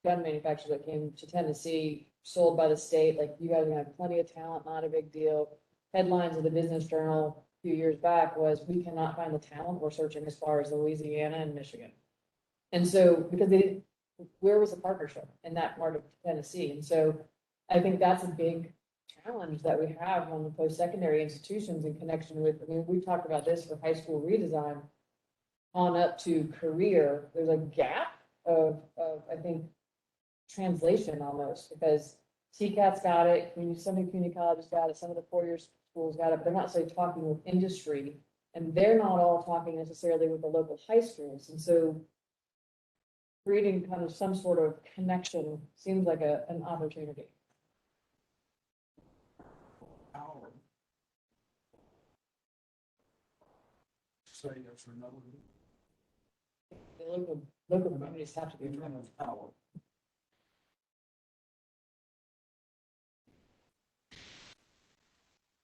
manufacturers that came to Tennessee, sold by the state, like you guys have plenty of talent, not a big deal. Headlines of the Business Journal a few years back was, we cannot find the talent, we're searching as far as Louisiana and Michigan. And so, because they didn't, where was the partnership in that part of Tennessee? And so I think that's a big challenge that we have on the post-secondary institutions in connection with, I mean, we've talked about this for high school redesign on up to career. There's a gap of I think, translation almost, because TCAT's got it, some of the community colleges got it, some of the four-year schools got it, but they're not necessarily talking with industry, and they're not all talking necessarily with the local high schools. And so creating kind of some sort of connection seems like an opportunity. Power. Say yes or no. The local communities have to be involved. Power.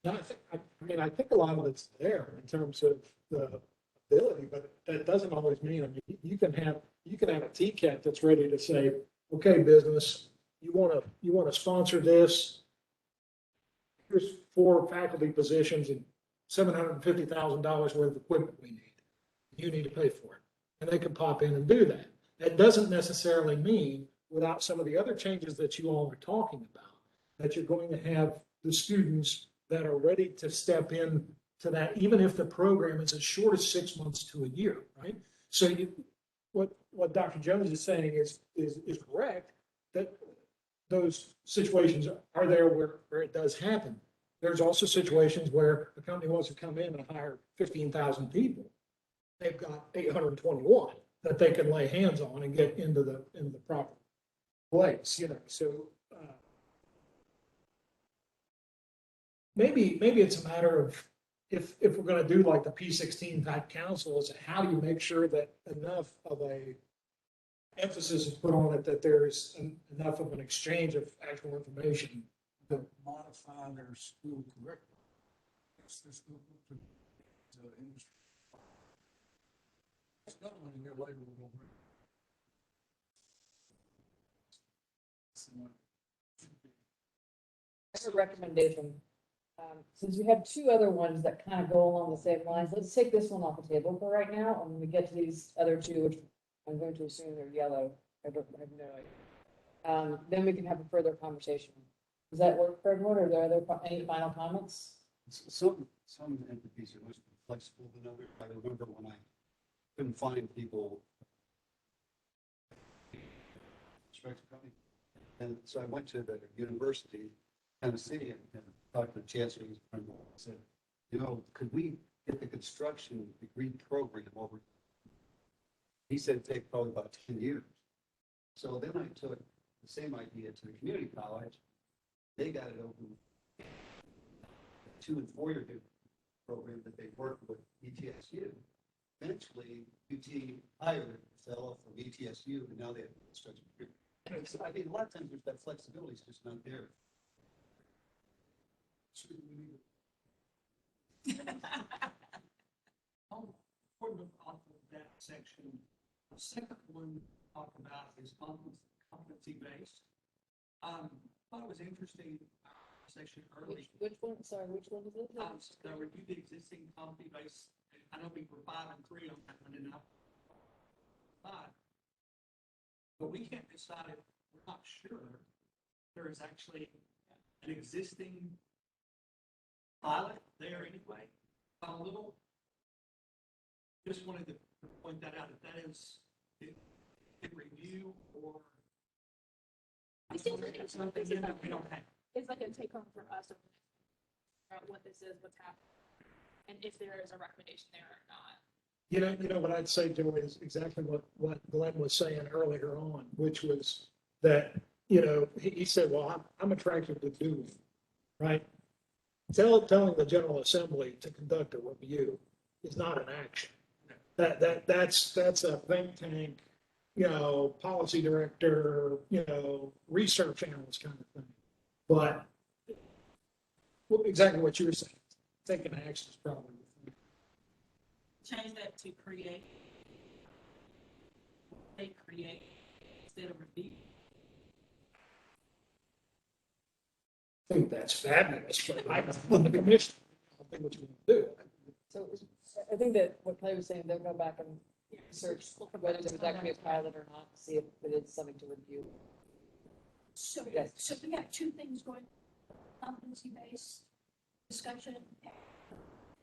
No, I think a lot of it's there in terms of the ability, but that doesn't always mean, I mean, you can have a TCAT that's ready to say, okay, business, you want to sponsor this. Here's 4 faculty positions and $750,000 worth of equipment we need. You need to pay for it. And they can pop in and do that. That doesn't necessarily mean, without some of the other changes that you all are talking about, that you're going to have the students that are ready to step in to that, even if the program is as short as 6 months to a year, right? So what Dr. Jones is saying is correct, that those situations are there where it does happen. There's also situations where a company wants to come in and hire 15,000 people. They've got 821 that they can lay hands on and get into the proper place, you know, so. Maybe it's a matter of, if we're gonna do like the P16 type council, is how do you make sure that enough of a emphasis is put on it, that there's enough of an exchange of actual information. To modify their school curriculum. It's their school to industry. It's not only here later, we're going to bring. I have a recommendation. Since we have 2 other ones that kind of go along the same lines, let's take this one off the table for right now. And when we get to these other 2, which I'm going to assume they're yellow, I have no idea. Then we can have a further conversation. Does that work for everyone, or are there any final comments? Some entities are much more flexible than others. I remember when I couldn't find people. And so I went to the University of Tennessee and talked to the chancellor and said, you know, could we get the construction degree program over? He said it'd take probably about 10 years. So then I took the same idea to the community college. They got it open, 2 and 4 year program that they worked with ETSU. Eventually, UT hired a fellow from ETSU, and now they have construction. I mean, a lot of times there's that flexibility, it's just not there. Sort of off of that section, the second one talked about is competency based. Thought it was interesting, section early. Which one, sorry, which one is it? So review the existing competency based, I know we were 5 and 3 on that one, and not 5. But we can't decide if we're not sure there is actually an existing pilot there anyway. A little. Just wanted to point that out, if that is in review or. I think It's something that we don't have. It's like a take home for us, of what this is, what's happening, and if there is a recommendation there or not. You know what I'd say, Joey, is exactly what Glenn was saying earlier on, which was that, he said, well, I'm attracted to doing, right? Telling the General Assembly to conduct a review is not an action. That's a think tank, policy director, research analyst kind of thing. But exactly what you were saying, taking action is probably. Change that to create. They create instead of review. I think that's fabulous, but I'm the commissioner. I don't think what you want to do. So I think that what Clay was saying, they'll go back and research whether it was actually a pilot or not, see if it is something to review. So, Yes. so we have two things going, competency-based discussion.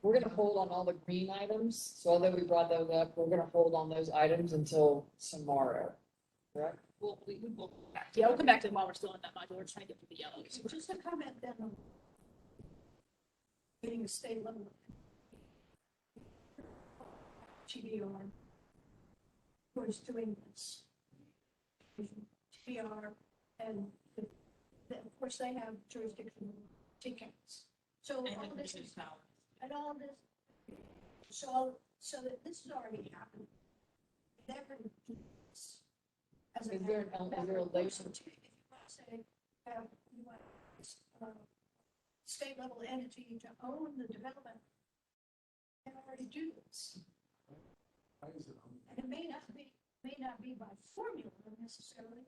We're gonna hold on all the green items, so although we brought those up, we're gonna hold on those items until tomorrow, correct? We will, yeah, we'll come back to them while we're still in that module, we're trying to get to the yellow. So just a comment then on getting a state level. TBR, who is doing this. TBR, and of course they have jurisdiction TCAS. So And all the this commissioner's is, power. and all this, so that this is already happening. They're going to do this. As Is there a relation? If you want to say, you want state level entity to own the development, they already do this. And it may not be by formula necessarily.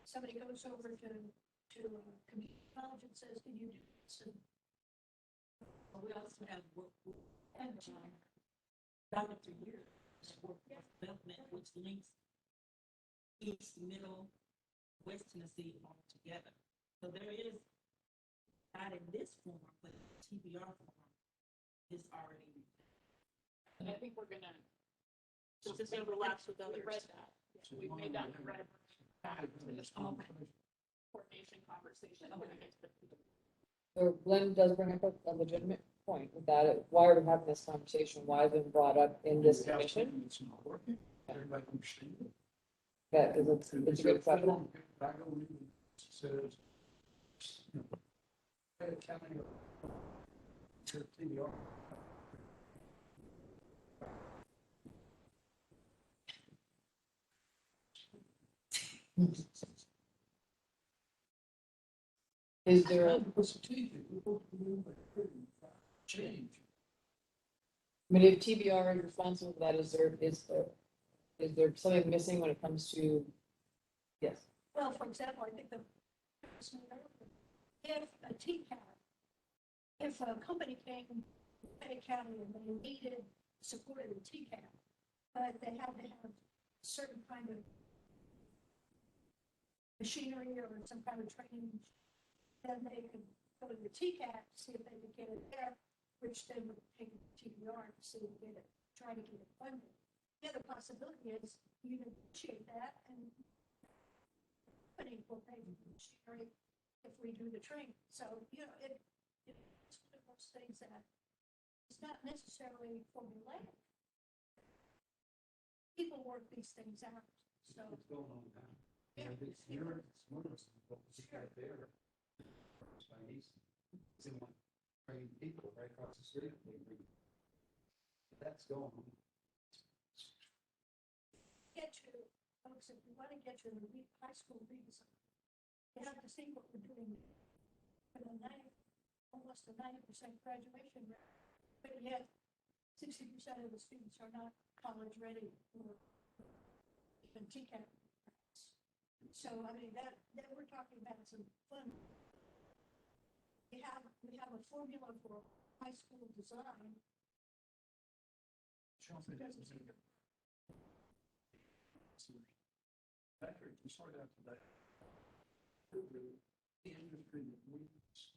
Somebody goes over to community college and says, can you do this? And We also have work and director year, workforce development, which links East, Middle, West Tennessee all together. So there is, not in this form, but TBR form is already. And I think we're gonna, since this overlaps with others, we read that, we made that back to this coordination conversation. So Glenn does bring up a legitimate point with that. Why are we having this conversation? Why has it been brought up in this commission? It's not working. Everybody understand it. That is, it's a good question. Back on it says, hey, county, TBR. Is there, I Change. mean, if TBR is responsible for that, is there something missing when it comes to? Yes. well, for example, I think if a TCAP, if a company came to Pettit County and they needed support of the TCAP, but they had to have certain kind of machinery or some kind of training, then they could go to the TCAP, see if they could get it there, which then would take it to TBR to see if they get it, try to get it funded. The other possibility is you negotiate that and company will pay for the machinery if we do the training. So, it's one of those things that it's not necessarily formulaic. People work these things out, so. What's going on now? Yeah. It's here, it's one of those, it's right there. Chinese, they want trained people right across the street. That's going on. Get to folks, if we want to get to the high school redesign, you have to see what we're doing with a 90, almost a 90% graduation rate, but yet 60% of the students are not college ready or even TCAP. So, I mean, that we're talking about some fun. We have a formula for high school design. Patrick, you start out today. The industry that needs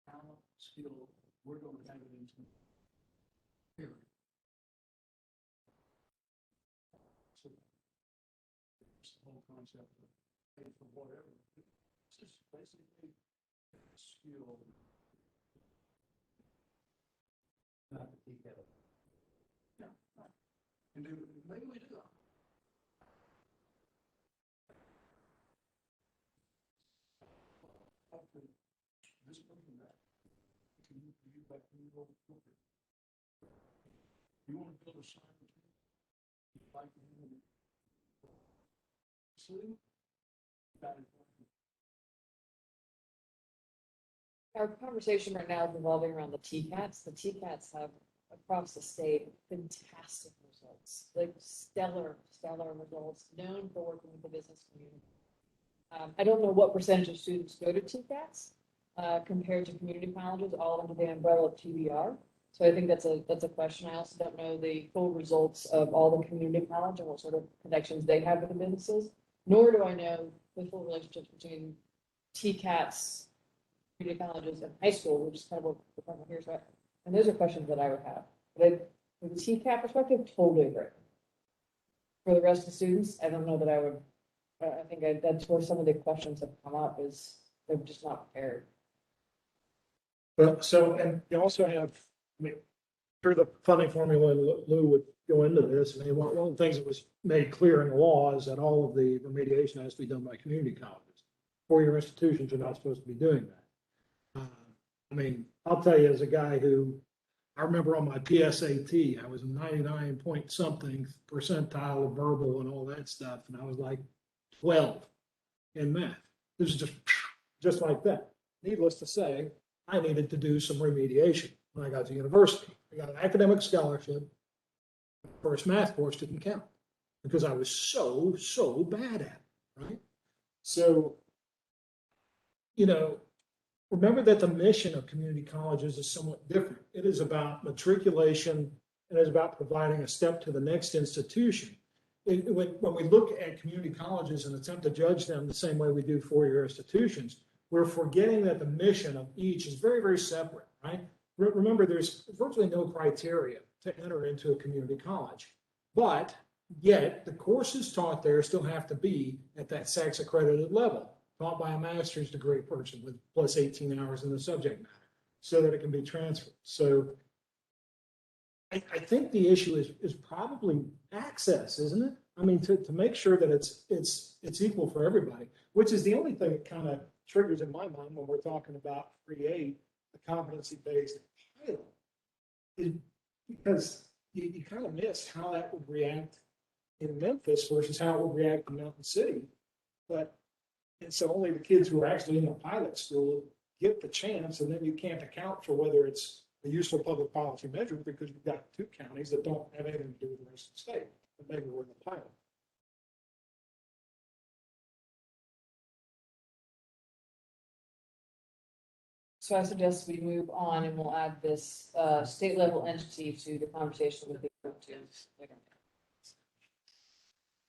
talent, skill, we're going to have it into. Period. So it's the whole concept of pay for whatever. It's just basically skill. Not the detail. Yeah. Right. And then maybe we do. After this moving that, can you back to you over corporate? You want to build a sign between? Like you see? Got it. Our conversation right now is revolving around the TCATs. The TCATs have across the state fantastic results, like stellar results, known for working with the business community. I don't know what percentage of students go to TCATs compared to community colleges, all under the umbrella of TBR. So I think that's a question. I also don't know the full results of all the community college and what sort of connections they have with the businesses, nor do I know the full relationships between TCATs, community colleges, and high school, which is kind of what the problem here is. Right? And those are questions that I would have. But from the TCAT perspective, totally agree. For the rest of the students, I don't know that I would. I think that's where some of the questions have come up is they're just not prepared. But so, and you also have, I mean, through the funding formula, Lou would go into this. I mean, one of the things that was made clear in the law is that all of the remediation has to be done by community colleges. Four-year institutions are not supposed to be doing that. I mean, I'll tell you as a guy who, I remember on my PSAT, I was 99 point something percentile of verbal and all that stuff. And I was like 12 in math. This is just like that. Needless to say, I needed to do some remediation when I got to university. I got an academic scholarship. The first math course didn't count because I was so bad at it, right? So, you know, remember that the mission of community colleges is somewhat different. It is about matriculation and it's about providing a step to the next institution. When we look at community colleges and attempt to judge them the same way we do four-year institutions, we're forgetting that the mission of each is very separate, right? Remember, there's virtually no criteria to enter into a community college, but yet the courses taught there still have to be at that SACS accredited level, taught by a master's degree person with plus 18 hours in the subject matter so that it can be transferred. So I think the issue is probably access, isn't it? I mean, to make sure that it's equal for everybody, which is the only thing that kind of triggers in my mind when we're talking about create the competency-based pilot, is because you kind of miss how that would react in Memphis versus how it would react in Mountain City. But and so only the kids who are actually in the pilot school get the chance, and then you can't account for whether it's a useful public policy measure because you've got two counties that don't have anything to do with the rest of the state, but maybe we're in the pilot. So I suggest we move on and we'll add this state level entity to the conversation with the group too.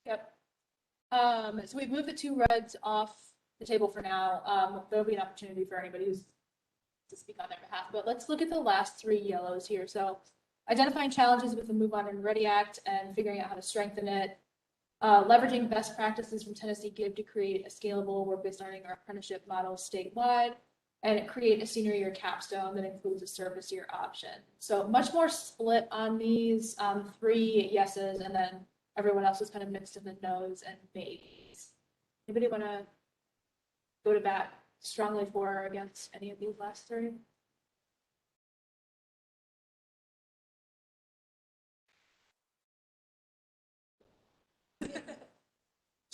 Yep. So we've moved the two reds off the table for now. There'll be an opportunity for anybody who's to speak on their behalf, but let's look at the last three yellows here. So identifying challenges with the Move On and Ready Act and figuring out how to strengthen it. Leveraging best practices from Tennessee Give to create a scalable work-based learning or apprenticeship model statewide, and create a senior year capstone that includes a service year option. So much more split on these, three yeses, and then everyone else is kind of mixed in the no's and maybes. Anybody want to go to bat strongly for or against any of these last three?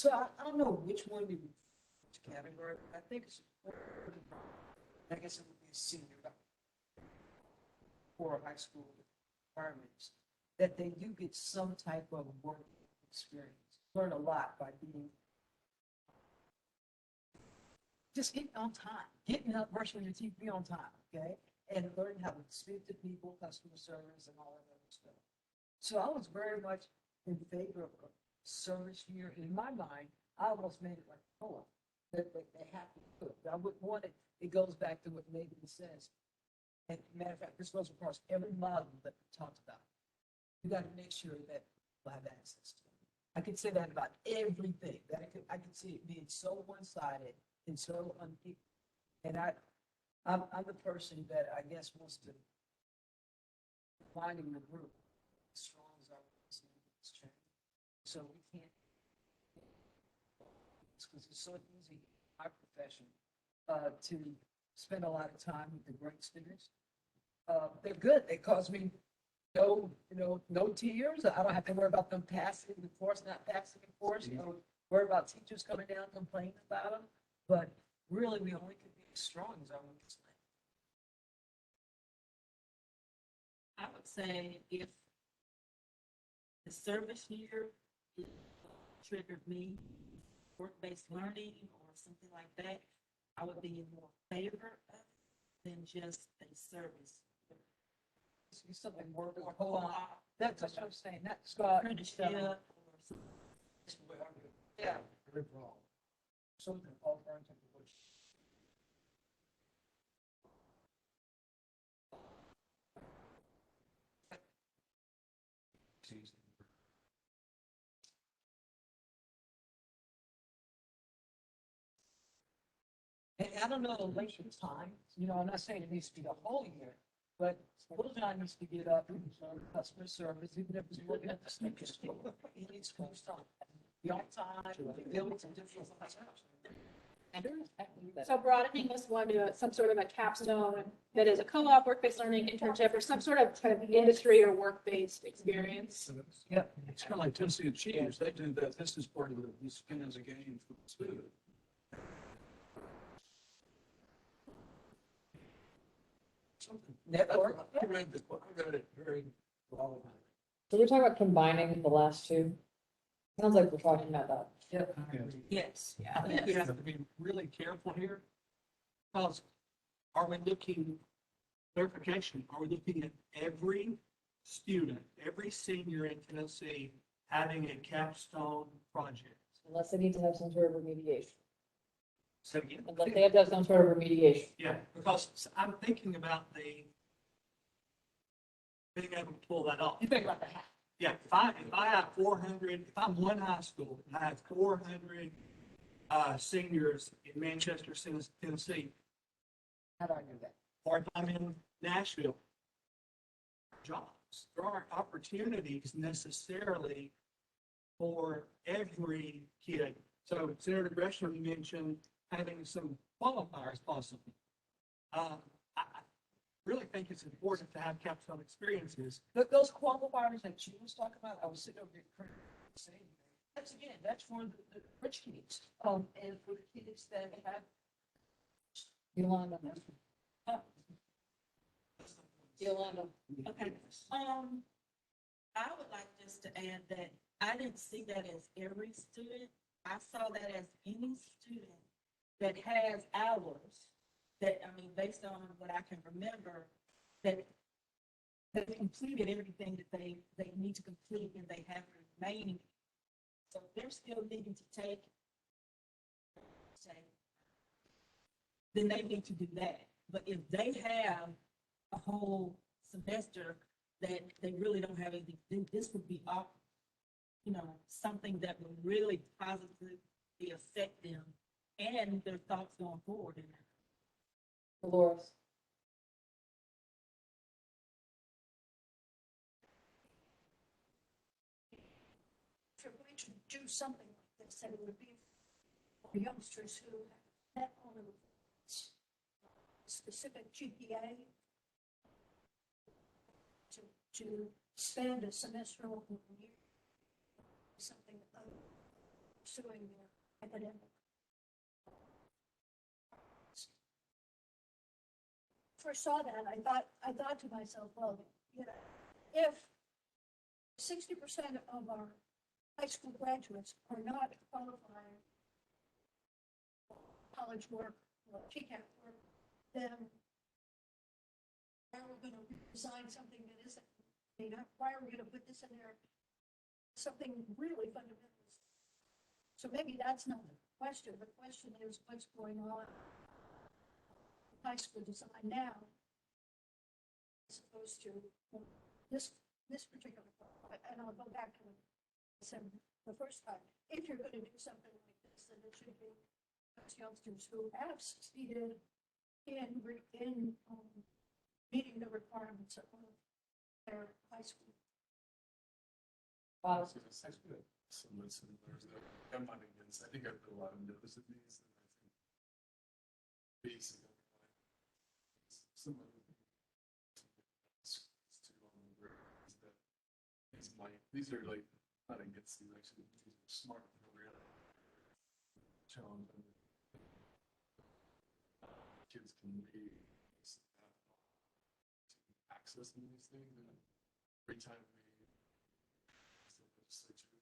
So I don't know which one you, which category, I think it's, I guess it would be a senior, or high school requirements, that they do get some type of work experience, learn a lot by being just getting on time, getting up, brushing your teeth, be on time, okay? And learn how to speak to people, customer service and all that other stuff. So I was very much in favor of a service here. In my mind, I almost made it like a co-op, that they have to do it. I wouldn't want it, it goes back to what Megan says. And matter of fact, this goes across every model that we talked about. You got to make sure that people have access to it. I could say that about everything, that I could see it being so one-sided and so unequal. And I'm the person that I guess wants to finding the group as strong as our strength. So we can't, because it's so easy in my profession to spend a lot of time with the great students. They're good. They cause me no tears. I don't have to worry about them passing the course, not passing the course. You know, worry about teachers coming down complaining about them. But really, we only can be as strong as our weakest link. I would say if the service year triggered me, work-based learning or something like that, I would be in more favor of it than just a service. It's something work or co-op. That's what I'm saying. That's got Apprenticeship or something. yeah. Very broad. Something alternative to which. And I don't know the length of time, I'm not saying it needs to be the whole year, but Little John needs to get up and learn customer service, even if it's working at the sneaker store. He needs to post on, be on time, deal with some different customers. So broadening this one to some sort of a capstone that is a co-op, work-based learning, internship, or some sort of kind of industry or work-based experience. Yeah. It's kind of like Tennessee Achievers. They do that. This is part of the skin as a game for the student. Network. I read it very well. So we're talking about combining the last two? Sounds like we're talking about that. Yes, I think we have to be really careful here. Because are we looking, clarification, are we looking at every student, every senior in Tennessee having a capstone project? Unless they need to have some sort of remediation. So again, Unless they have to have some sort of remediation. yeah, because I'm thinking about being able to pull that off. You think about the hat. Yeah, if I have 400, if I'm one high school and I have 400 seniors in Manchester, Tennessee, How do I do that? or if I'm in Nashville, jobs, there aren't opportunities necessarily for every kid. So Senator Gresham mentioned having some qualifiers possibly. I really think it's important to have capstone experiences. Those qualifiers that you was talking about, I was sitting over there saying, that's for the rich kids, and for the kids that have. Yolanda. Yolanda. okay. I would like just to add that I didn't see that as every student. I saw that as any student that has hours that, based on what I can remember, that they completed everything that they need to complete and they have remaining. So they're still needing to take, then they need to do that. But if they have a whole semester that they really don't have anything, then this would be something that would really positively affect them and their thoughts going forward in that. Dolores. If you're going to do something like this, and it would be for youngsters who have met on a specific GPA to spend a semester or a year, something pursuing their academic. First saw that, I thought to myself, well, you know, if 60% of our high school graduates are not qualifying for college work or TCAP work, then why are we going to design something that isn't, you know, why are we going to put this in there? Something really fundamental. So maybe that's not the question. The question is what's going on in high school design now, as opposed to this particular, and I'll go back to what I said the first time. If you're going to do something like this, then it should be those youngsters who have succeeded in meeting the requirements of their high school. So it's actually somewhat similar to that. I'm not against, I think I put a lot of notice of these, and I think basically, some of the schools too on the road is that these are like, not against these, actually, these are smart programs. Challenge them. Kids can be access these things, and every time we legislature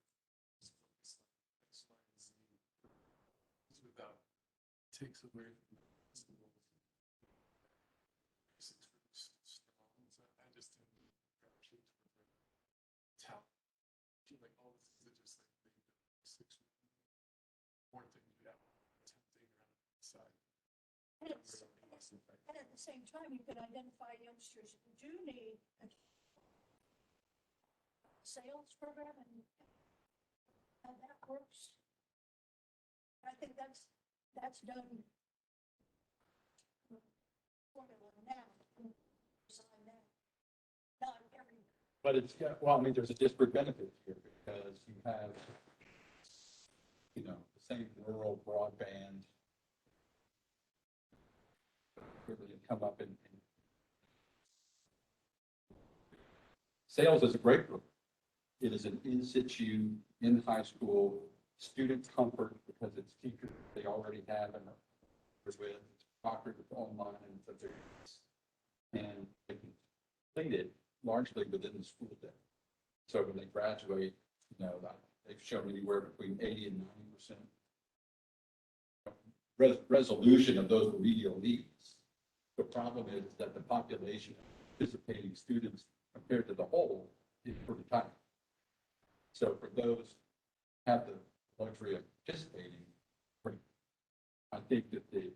is focused on X, Y, and Z without takes away from the principles. Basics for the strong. So I just think gravitate toward the talent. I feel like all this is just like the six more things we have tempting around the side. And at the same time, you can identify youngsters who do need a sales program, and that works. I think that's done formula now, design now, not everywhere. But it's, yeah, well, I mean, there's a disparate benefit here because you have, you know, the same rural broadband really come up in sales is a great group. It is an in situ, in high school, student comfort because it's teachers they already have and with doctored with online and such and they can complete it largely within the school day. So when they graduate, you know, they've shown anywhere between 80 and 90% resolution of those remedial needs. The problem is that the population of participating students compared to the whole is pretty tight. So for those who have the luxury of participating, I think that the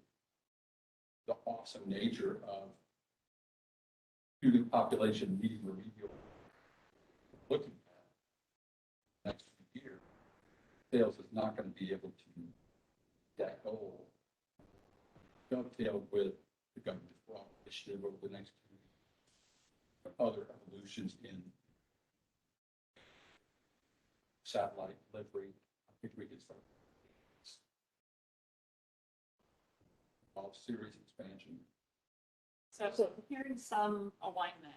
awesome nature of student population meeting remedial looking at next few years, sales is not going to be able to meet that goal. Dovetail with the government's broad initiative over the next 2 years. Other evolutions in satellite delivery, I think we can start. All series expansion. So hearing some alignment,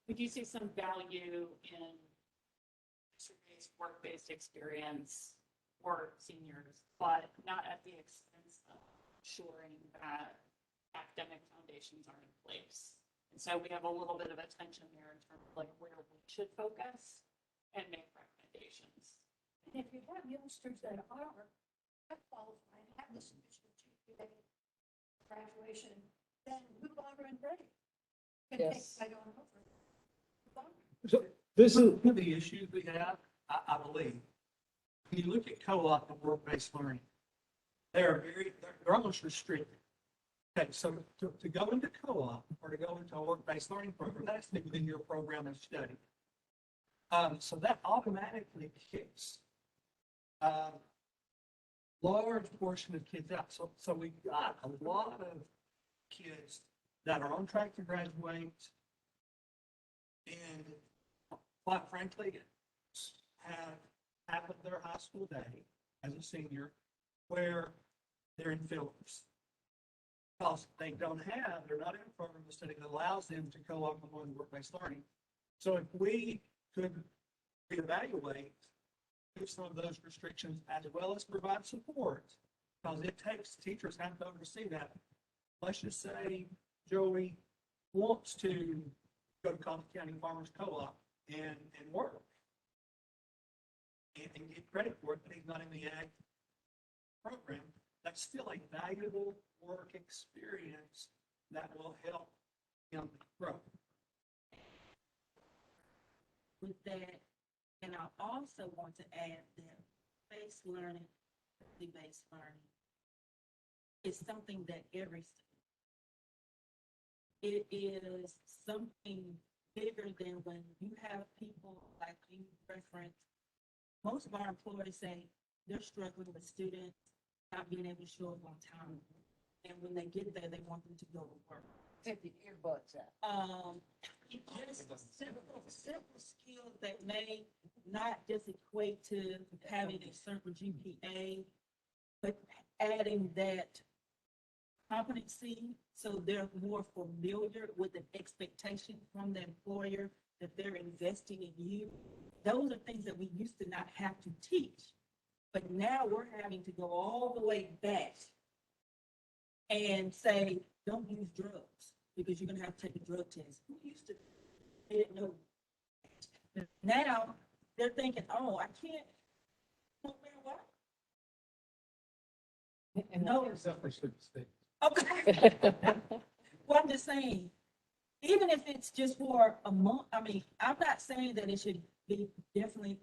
we do see some value in district-based, work-based experience for seniors, but not at the expense of ensuring that academic foundations are in place. And so we have a little bit of a tension there in terms of like where we should focus and make recommendations. And if you have youngsters that are qualified, have the sufficient GPA graduation, then move on and ready. Can take Yes. right on over. So this is, One of the issues we have, I believe, when you look at co-op and work-based learning, they're almost restricted. Okay, so to go into co-op or to go into a work-based learning program, that has to be within your program of study. So that automatically kicks large portion of kids out. So we've got a lot of kids that are on track to graduate and quite frankly, have half of their high school day as a senior where they're in fillers. Because they're not in a program of study that allows them to co-op on work-based learning. So if we could reevaluate do some of those restrictions as well as provide support. Because it takes, teachers have to oversee that. Let's just say Joey wants to go to Coffee County Farmers Co-op and work. And get credit for it, but he's not in the ag program. That's still a valuable work experience that will help him grow. With that, and I also want to add that based learning, based learning is something that every student, it is something bigger than when you have people like you reference. Most of our employees say they're struggling with students not being able to show up on time. And when they get there, they want them to go to work. Take the earbuds out. Just simple skills that may not just equate to having a certain GPA, but adding that competency so they're more familiar with an expectation from the employer that they're investing in you. Those are things that we used to not have to teach, but now we're having to go all the way back and say, don't use drugs because you're going to have to take a drug test. Who used to? They didn't know. Now they're thinking, oh, I can't. No matter what. And No. Okay. Okay. Well, I'm just saying, even if it's just for a month, I mean, I'm not saying that it should be definitely,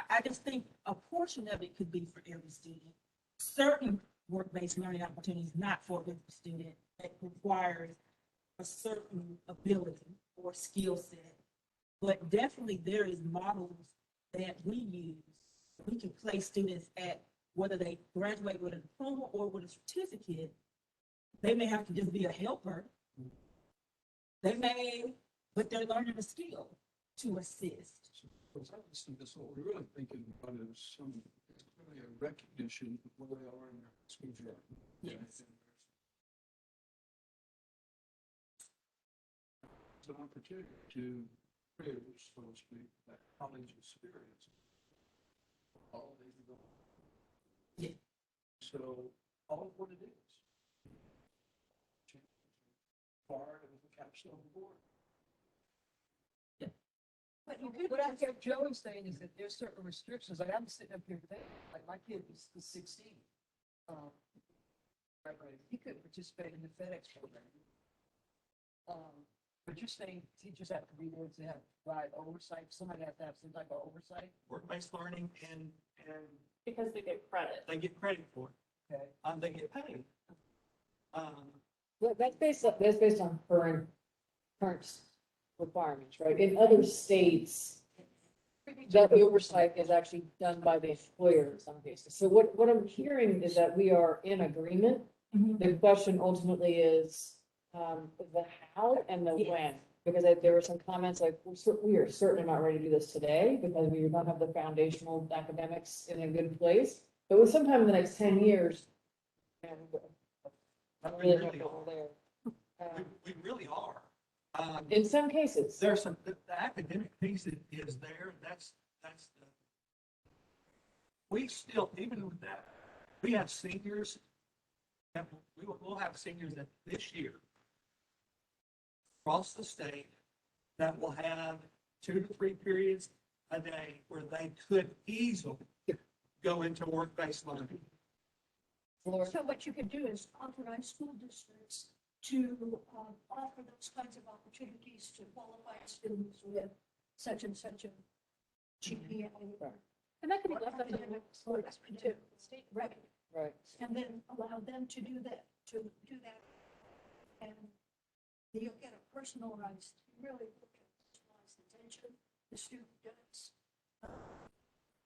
I just think a portion of it could be for every student. Certain work-based learning opportunities, not for every student, that requires a certain ability or skill set. But definitely there is models that we use. We can place students at whether they graduate with a diploma or with a certificate. They may have to just be a helper. They may, but they're learning a skill to assist. Because I listen to this, what we're really thinking about is it's really a recognition of where they are in their school journey. Yes. It's an opportunity to privilege, so to speak, that college experience. All these are going. Yeah. So all of what it is. Part of the capstone board. But you could, what I hear Joey saying is that there's certain restrictions, like I'm sitting up here today, like my kid is 16. He couldn't participate in the FedEx program. But you're saying teachers have to be there to have provide oversight, somebody has to have some type of oversight? Work-based learning and Because they get credit. they get credit for it. Okay. They get paid. Well, that's based on current requirements, right? In other states, that oversight is actually done by the employer in some cases. So what I'm hearing is that we are in agreement. Mhm. The question ultimately is, the how and the Yes. when. Because there were some comments like, we are certainly not ready to do this today because we don't have the foundational academics in a good place. But with sometime in the next 10 years, and I We really really don't know are. there. We really are. In some cases. There's some, the academic piece is there, that's the. We still, even with that, we have seniors, we'll have seniors that this year across the state that will have 2 to 3 periods a day where they could easily go into work-based learning. So what you could do is authorize school districts to offer those kinds of opportunities to qualified students with such and such a GPA. And that could be left up to the Or to state revenue, Right. and then allow them to do that, And you'll get a personalized, really personalized attention, the student gets.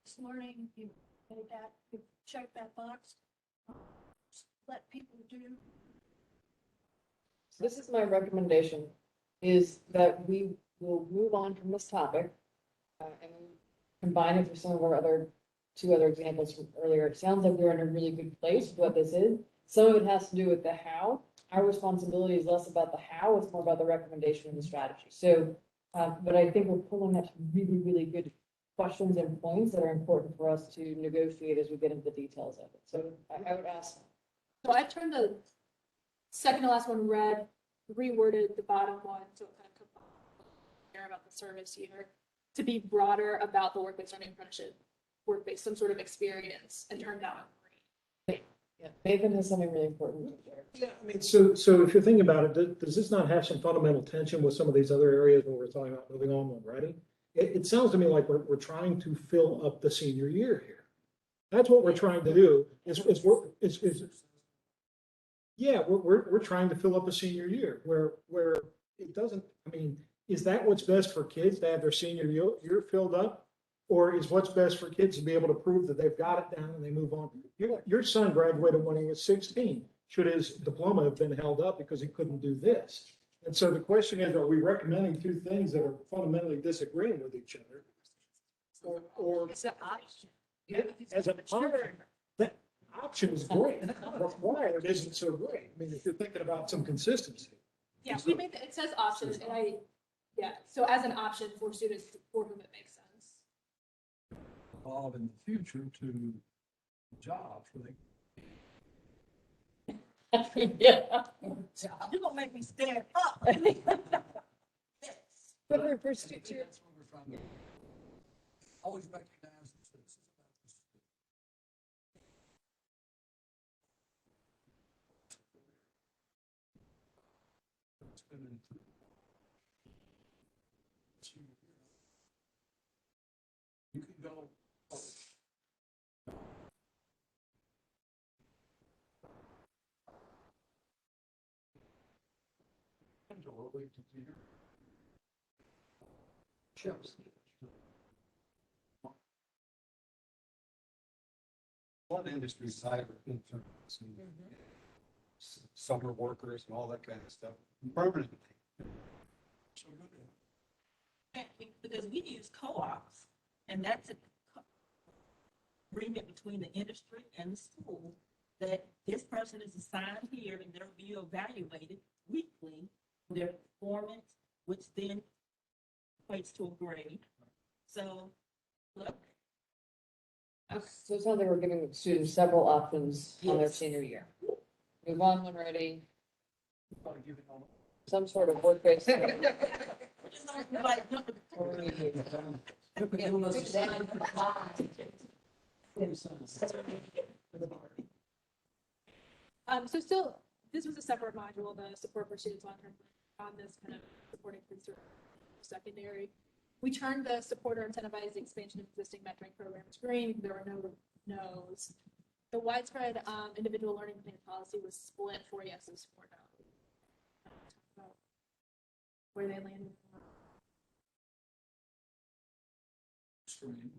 It's learning, you say that, you check that box, let people do. So this is my recommendation, is that we will move on from this topic and combine it with some of our two other examples from earlier. It sounds like we're in a really good place with what this is. Some of it has to do with the how. Our responsibility is less about the how, it's more about the recommendation and the strategy. So, but I think we're pulling up some really, really good questions and points that are important for us to negotiate as we get into the details of it. So I would ask, So I turned the second to last one red, reworded the bottom one, so it kind of care about the service year, to be broader about the work-based learning apprenticeship, work-based, some sort of experience, and turned that one green. yeah, Nathan has something really important to share. Yeah, I mean, so if you're thinking about it, does this not have some fundamental tension with some of these other areas where we're talking about moving on already? It sounds to me like we're trying to fill up the senior year here. That's what we're trying to do, we're trying to fill up a senior year where it doesn't, I mean, is that what's best for kids to have their senior year filled up? Or is what's best for kids to be able to prove that they've got it down and they move on? Your son graduated when he was 16. Should his diploma have been held up because he couldn't do this? And so the question is, are we recommending two things that are fundamentally disagreeing with each other? Or It's an option. as an option, that option is great. Required isn't so great. I mean, if you're thinking about some consistency. Yeah, we made, it says options, and so as an option for students for whom it makes sense. Evolve in the future to jobs where they Yeah. You're gonna make me stand up. But for students, That's what we're trying to always recognize this is about this. It's been in- You can go. Chips. A lot of industries hire interns and summer workers and all that kind of stuff permanently. So good. Because we use co-ops, and that's a agreement between the industry and the school, that this person is assigned here and they'll be evaluated weekly, their performance, which then equates to a grade. So, look, so it sounds like we're giving students several options on their Yes. senior year. Move on when ready, Probably give it all. some sort of work-based. like, So still, this was a separate module, the support for students long-term on this kind of supporting through secondary. We turned the support or incentivize the expansion of existing mentoring programs green. There were no no's. The widespread individual learning plan policy was split 4 yeses, 4 no. Where they landed. Stream.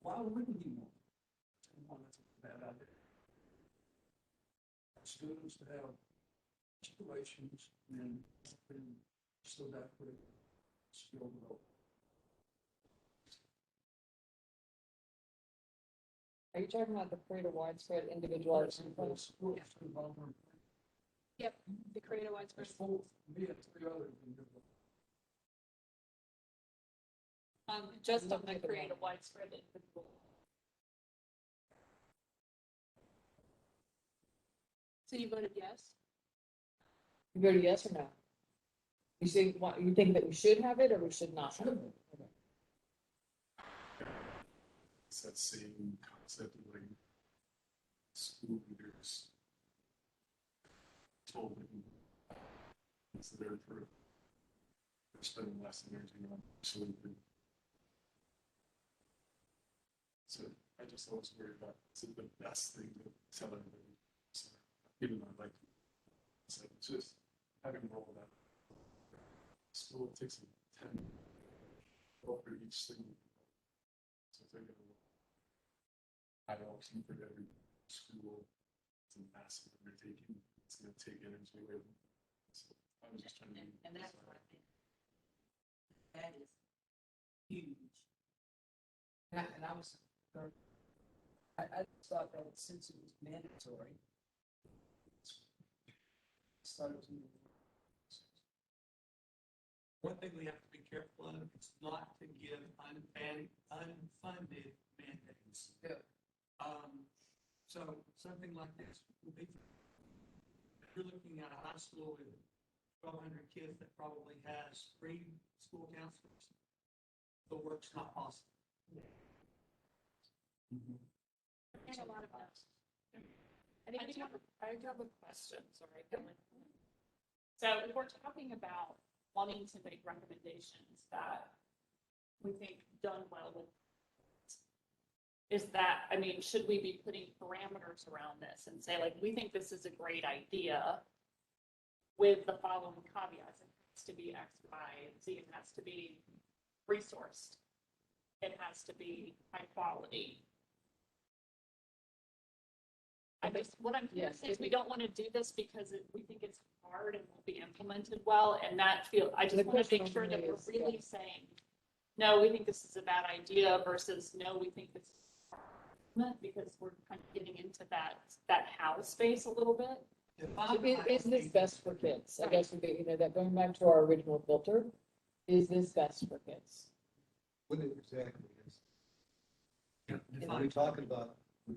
Why wouldn't you want? That's a bad idea. Students to have situations and so that would skill development. Are you talking about the create a widespread individualized? Yep, the create a widespread. There's 4, me and 3 others. Just on the create a widespread individual. So you voted yes? You voted yes or no? You see, what, you think that we should have it or we should not? have it? It's that same concept of like school leaders told them it's their for they're spending less energy on absolutely. So I just always worry about is it the best thing to tell everybody? So, even though I like so it's just having roll that school takes 10 over each thing. So they're gonna ILP for every school. It's a massive undertaking. It's gonna take energy away. So I was just trying to. and that's what I think. That is huge. And I was, I thought that since it was mandatory. Started to. one thing we have to be careful of is not to give unfunded mandates. Yeah. So something like this would be, if you're looking at a high school with 1,200 kids that probably has 3 school counselors, the work's not possible. And a lot of us. I do have a question, sorry. So if we're talking about wanting to make recommendations that we think done well with, is that, I mean, should we be putting parameters around this and say, like, we think this is a great idea with the following caveats? It has to be X, Y, and Z. It has to be resourced. It has to be high quality. I guess what I'm hearing is we don't want to do this because we think it's hard and won't be implemented well, and I just The want to make question sure that we're is, really saying, no, we think this is a bad idea versus no, we think this is hard, because we're kind of getting into that how space a little bit. Is this best for kids? I guess would be, that going back to our original filter, is this best for kids? What it exactly is. Yeah, If we're talking about a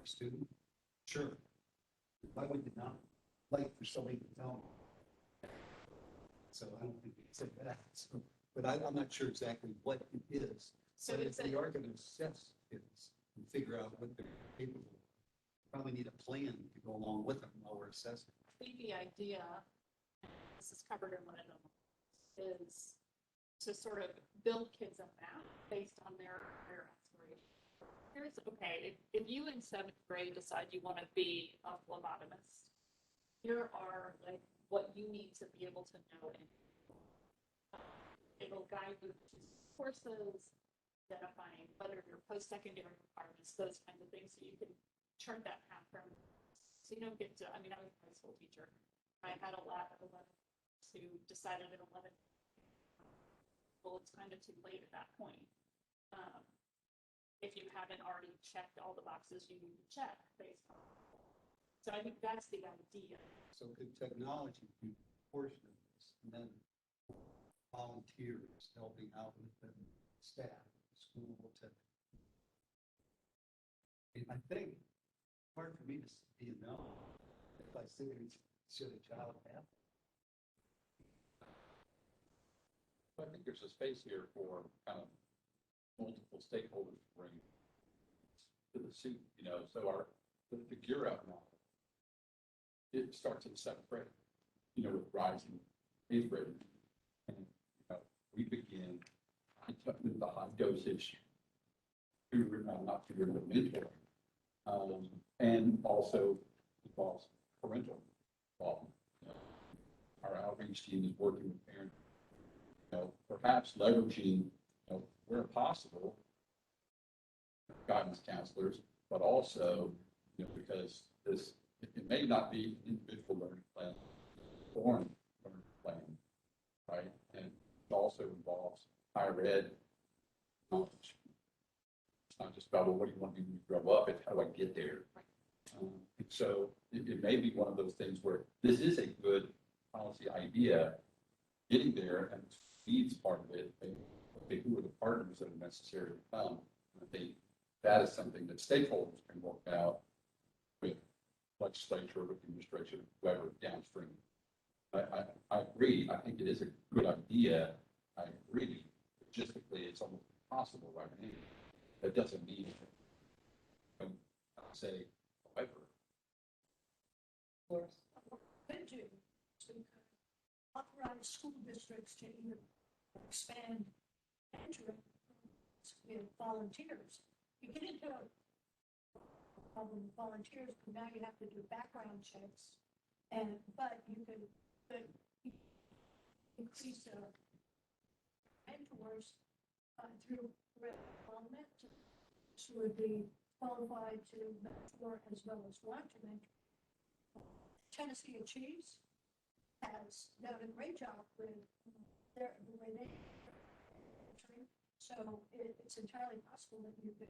student, sure. Why would you not like for somebody to tell them? So I don't think we can say that. So, but I'm not sure exactly what it is. So But if it's we are going to assess kids and figure out what they're capable of, probably need a plan to go along with them while we're assessing. I think the idea, and this is covered in one of them, is to sort of build kids a map based on their aspirations. Here's, okay, if you in 7th grade decide you want to be a phlebotomist, here are like what you need to be able to know, and it'll guide you to courses, identifying whether your post-secondary requirements, those kinds of things, so you can chart that path from, so you don't get to, I mean, I was a high school teacher. I had a lot of 11 who decided at 11, well, it's kind of too late at that point. If you haven't already checked all the boxes you need to check based on. So I think that's the idea. So could technology be a portion of this? And then volunteers helping out with the staff, school to. I think hard for me to be a no. If I say should a child have? I think there's a space here for kind of multiple stakeholders to bring to the suit, so the Gear Up model, it starts in 7th grade, with rising 8th grade. And, we begin with the high dosage, not tutoring, but mentoring, and also involves parental involvement. Our outreach team is working with parents, perhaps leveraging, where possible, guidance counselors, but also, because it may not be individual learning plan, foreign learning plan, right? And it also involves higher ed knowledge. It's not just about, well, what do you want to do when you grow up? It's how do I get there? So it may be one of those things where this is a good policy idea, getting there, and needs part of it. Who are the partners that are necessary to come? I think that is something that stakeholders can work out with legislature, with administration, whoever downstream. I agree. I think it is a good idea. I agree. Logistically, it's almost impossible right now. That doesn't mean, I say, however. Could you authorize school districts to either expand mentoring with volunteers? You get into a problem with volunteers, but now you have to do background checks, but you could increase mentors through development, which would be qualified to mentor as well as want to mentor. Tennessee Achieves has done a great job with the way they mentoring. So it's entirely possible that you could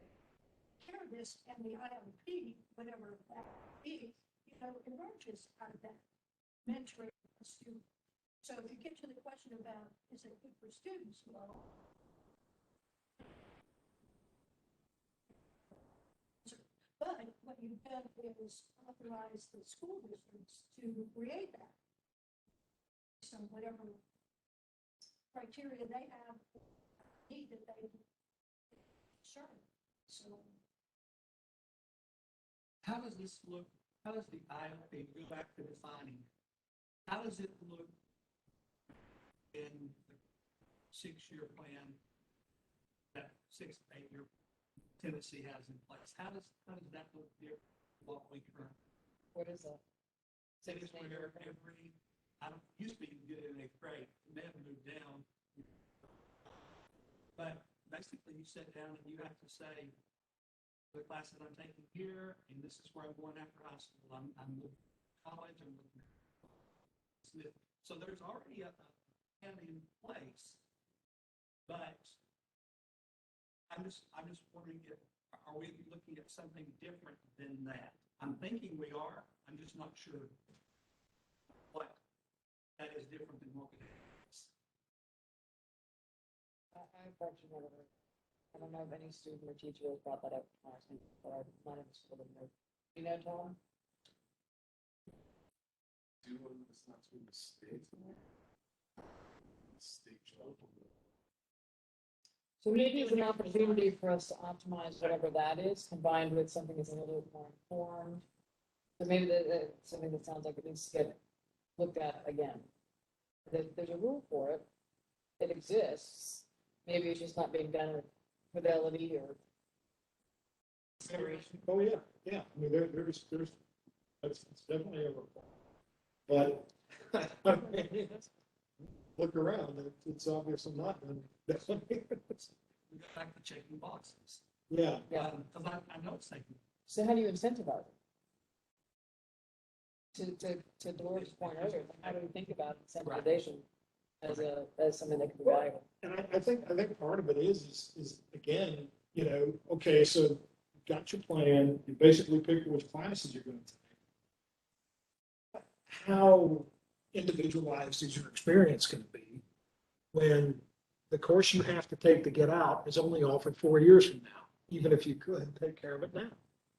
hear this and the ILP, whatever that be, emerges out of that mentoring a student. So if you get to the question about, is it good for students? Well, but what you've done is authorize the school districts to create that. So whatever criteria they have, need that they sure. So How does this look, how does the IOP, go back to defining, how does it look in the 6-year plan, that 6 to 8 year Tennessee has in place? How does that look different from what we currently? What is that? It is where every, I don't, used to be you can get it in 8th grade, it may have moved down. But basically you sit down and you have to say, the class that I'm taking here, and this is where I'm going after high school, I'm looking at college, I'm looking at. So there's already a plan in place, but I'm just wondering if, are we looking at something different than that? I'm thinking we are, I'm just not sure what that is different than what we have. I don't know if any student or teacher has brought that up, but I'm not in the school anymore. You know, Tom? It's not to the state. State job. So maybe it's an opportunity for us to optimize whatever that is, combined with something that's a little bit more informed. So maybe something that sounds like it needs to get looked at again. There's a rule for it. It exists. Maybe it's just not being done with fidelity or. Oh, yeah, yeah. I mean, there's, it's definitely a requirement. But look around, it's obviously not done. We go back to checking boxes. Yeah. Yeah. Because I know it's taking. So how do you incentivize it? To Doris' point earlier, how do we think about incentivization as something that can be valuable? And I think part of it is again, you know, okay, so you got your plan, you basically pick which classes you're going to take. How individualized is your experience going to be when the course you have to take to get out is only offered 4 years from now, even if you could take care of it now,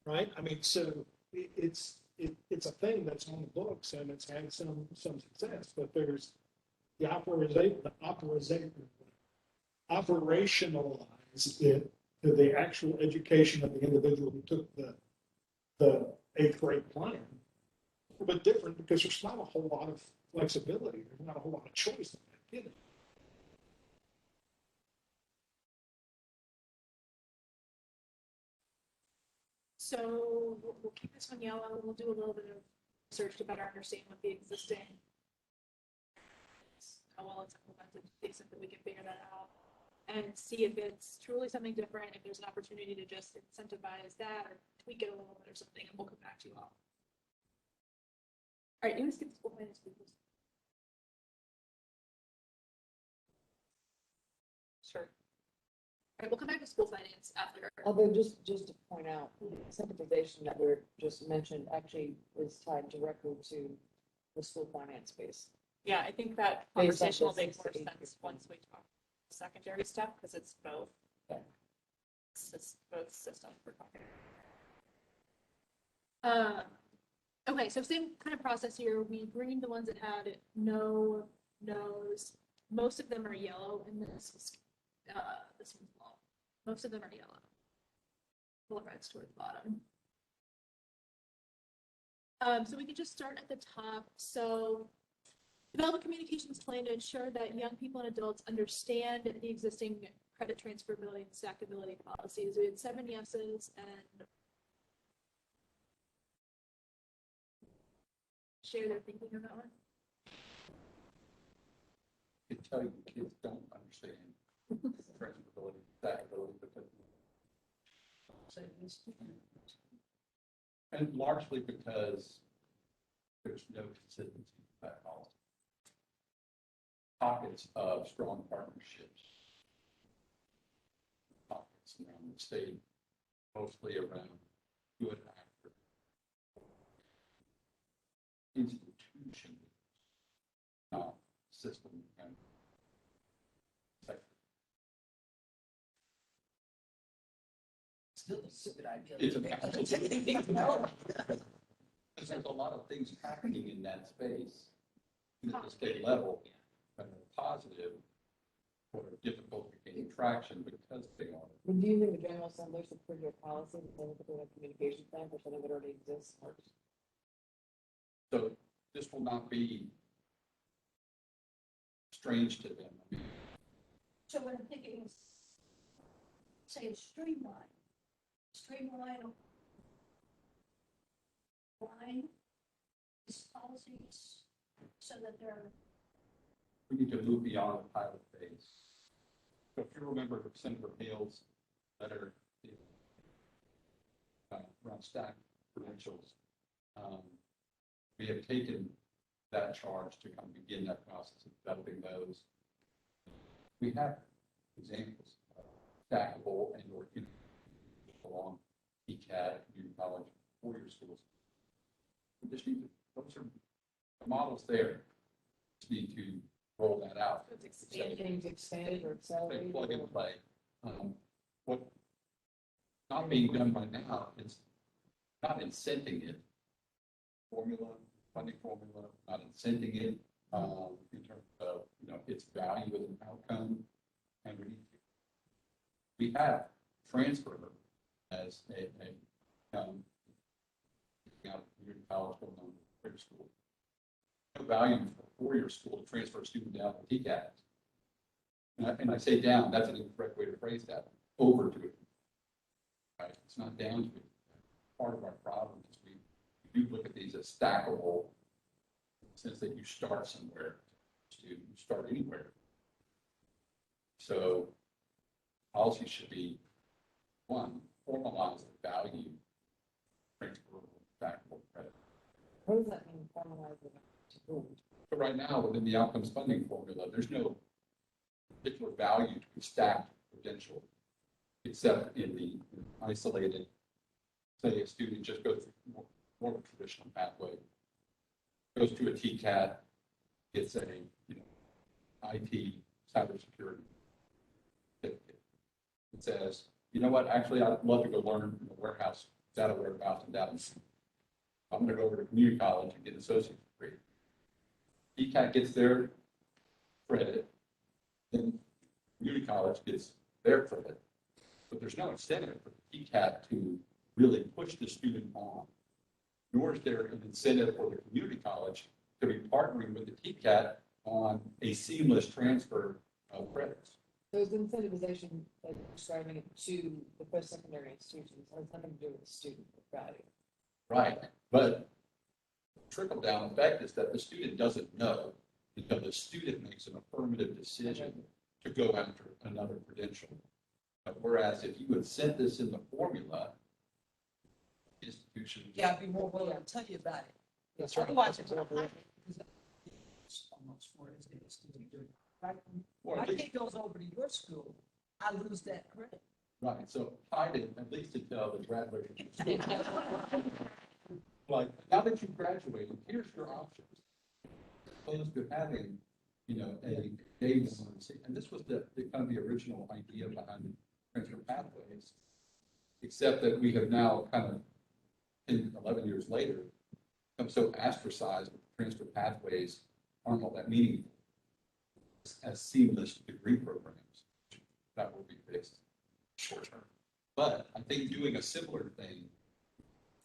right? I mean, so it's a thing that's on the books and it's had some success, but there's the operationalize it to the actual education of the individual who took the 8th grade plan. A little bit different because there's not a whole lot of flexibility. There's not a whole lot of choice in that, you know. So we'll keep this one yellow. We'll do a little bit of research to better understand what the existing, how well it's implemented, to the extent that we can figure that out, and see if it's truly something different, if there's an opportunity to just incentivize that or tweak it a little bit or something, and we'll come back to you all. All right, you want to skip the school finance, please? Sure. All right, we'll come back to school finance after. Although just to point out, the incentivization that we're just mentioned actually is tied directly to the school finance space. Yeah, I think that Based on conversation will this make more 6 to 8 sense years. once we talk secondary stuff, because it's both. Okay. It's both systems we're talking about. Okay, so same kind of process here. We greened the ones that had no, no's. Most of them are yellow in this. This one's long. Most of them are yellow. Full red's toward the bottom. So we can just start at the top. So develop a communications plan to ensure that young people and adults understand the existing credit transferability and stackability policies. We had 7 yeses and share their thinking on that one. I can tell you the kids don't understand transferability, stackability, because. And largely because there's no consistency in that policy. Pockets of strong partnerships. Pockets around the state, mostly around good actor. Institution, not system. And Still a stupid idea. it's because there's a lot of things happening in that space at the state level that are positive, or difficult to gain traction because they are. Would you think the General Assembly should approve your policy, and then put a communication plan for something that already exists? So this will not be strange to them. I mean, So what I'm thinking is, say, streamline line these policies so that they're, we need to move beyond the pilot phase. So if you remember Senator Hale's letter around staff credentials, we have taken that charge to kind of begin that process of developing those. We have examples of stackable and or along ECAD, community college, four-year schools. We just need to, those are the models there. Just need to roll that out. Anything to expand or accelerate? Plug and play. What not being done right now is not incenting it. Funding formula, not incenting it, in terms of, its value as an outcome. And we have transfer as a out of community college going on to grade school. No value for a four-year school to transfer a student down to TCAT. And I say down, that's an incorrect way to phrase that, over to it. Right? It's not down to it. Part of our problem is we do look at these as stackable, since that you start somewhere, you start anywhere. So policy should be, one, formalize the value, transferable, stackable credit. What does that mean, formalize it? So right now, within the outcomes funding formula, there's no particular value to stacked credential, except in the isolated, say a student just goes through more of a traditional pathway, goes to a TCAT, gets a, IT cybersecurity certificate. It says, you know what, actually, I'd love to go learn in the warehouse, data warehouse and data. I'm going to go over to community college and get an associate's degree. TCAT gets their credit, then community college gets their credit. But there's no incentive for the TCAT to really push the student on, nor is there an incentive for the community college to be partnering with the TCAT on a seamless transfer of credits. There's incentivization, like describing it to the post-secondary institutions, has nothing to do with the student value. Right, but trickle down effect is that the student doesn't know until the student makes an affirmative decision to go after another credential. Whereas if you had sent this in the formula, institutions. Yeah, I'd be more willing to tell you about it. That's right. Otherwise, it's not happening. It's almost for his days to do it. Right? Or My at least- kid goes over to your school, I lose that credit. Right, so hide it, at least until the graduation. Like, now that you've graduated, here's your options. Opposed to having, a day one, and this was the kind of the original idea behind transfer pathways. Except that we have now kind of, 10, 11 years later, become so ostracized that transfer pathways aren't all that meaningful as seamless degree programs. That will be fixed short term. But I think doing a similar thing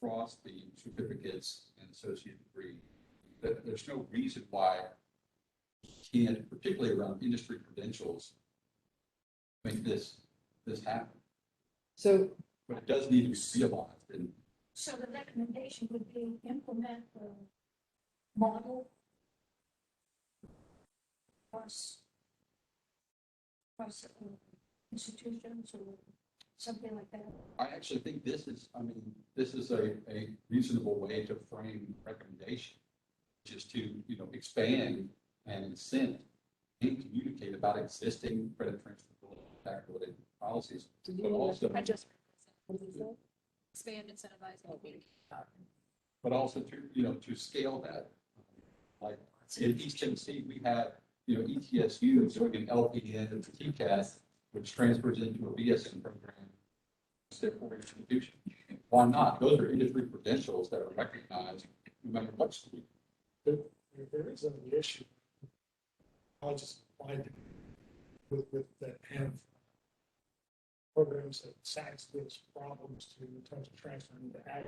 across the certificates and associate degree, that there's no reason why you can't, particularly around industry credentials, make this happen. So, But it does need to be realized, and so the recommendation would be implement the model across institutions or something like that. I actually think this is a reasonable way to frame recommendation, just to, expand and incent and communicate about existing credit transferability, taxability policies, do you but know also, I just, what did you say? expand, incentivize, motivate. to scale that. Like in East Tennessee, we have ETSU doing an LPN and TCAS, which transfers into a BSN program. It's their four-year institution. Why not? Those are industry credentials that are recognized no matter what school. There is an issue. I'll just find with that have programs that SACS gives problems to in terms of transferring the ag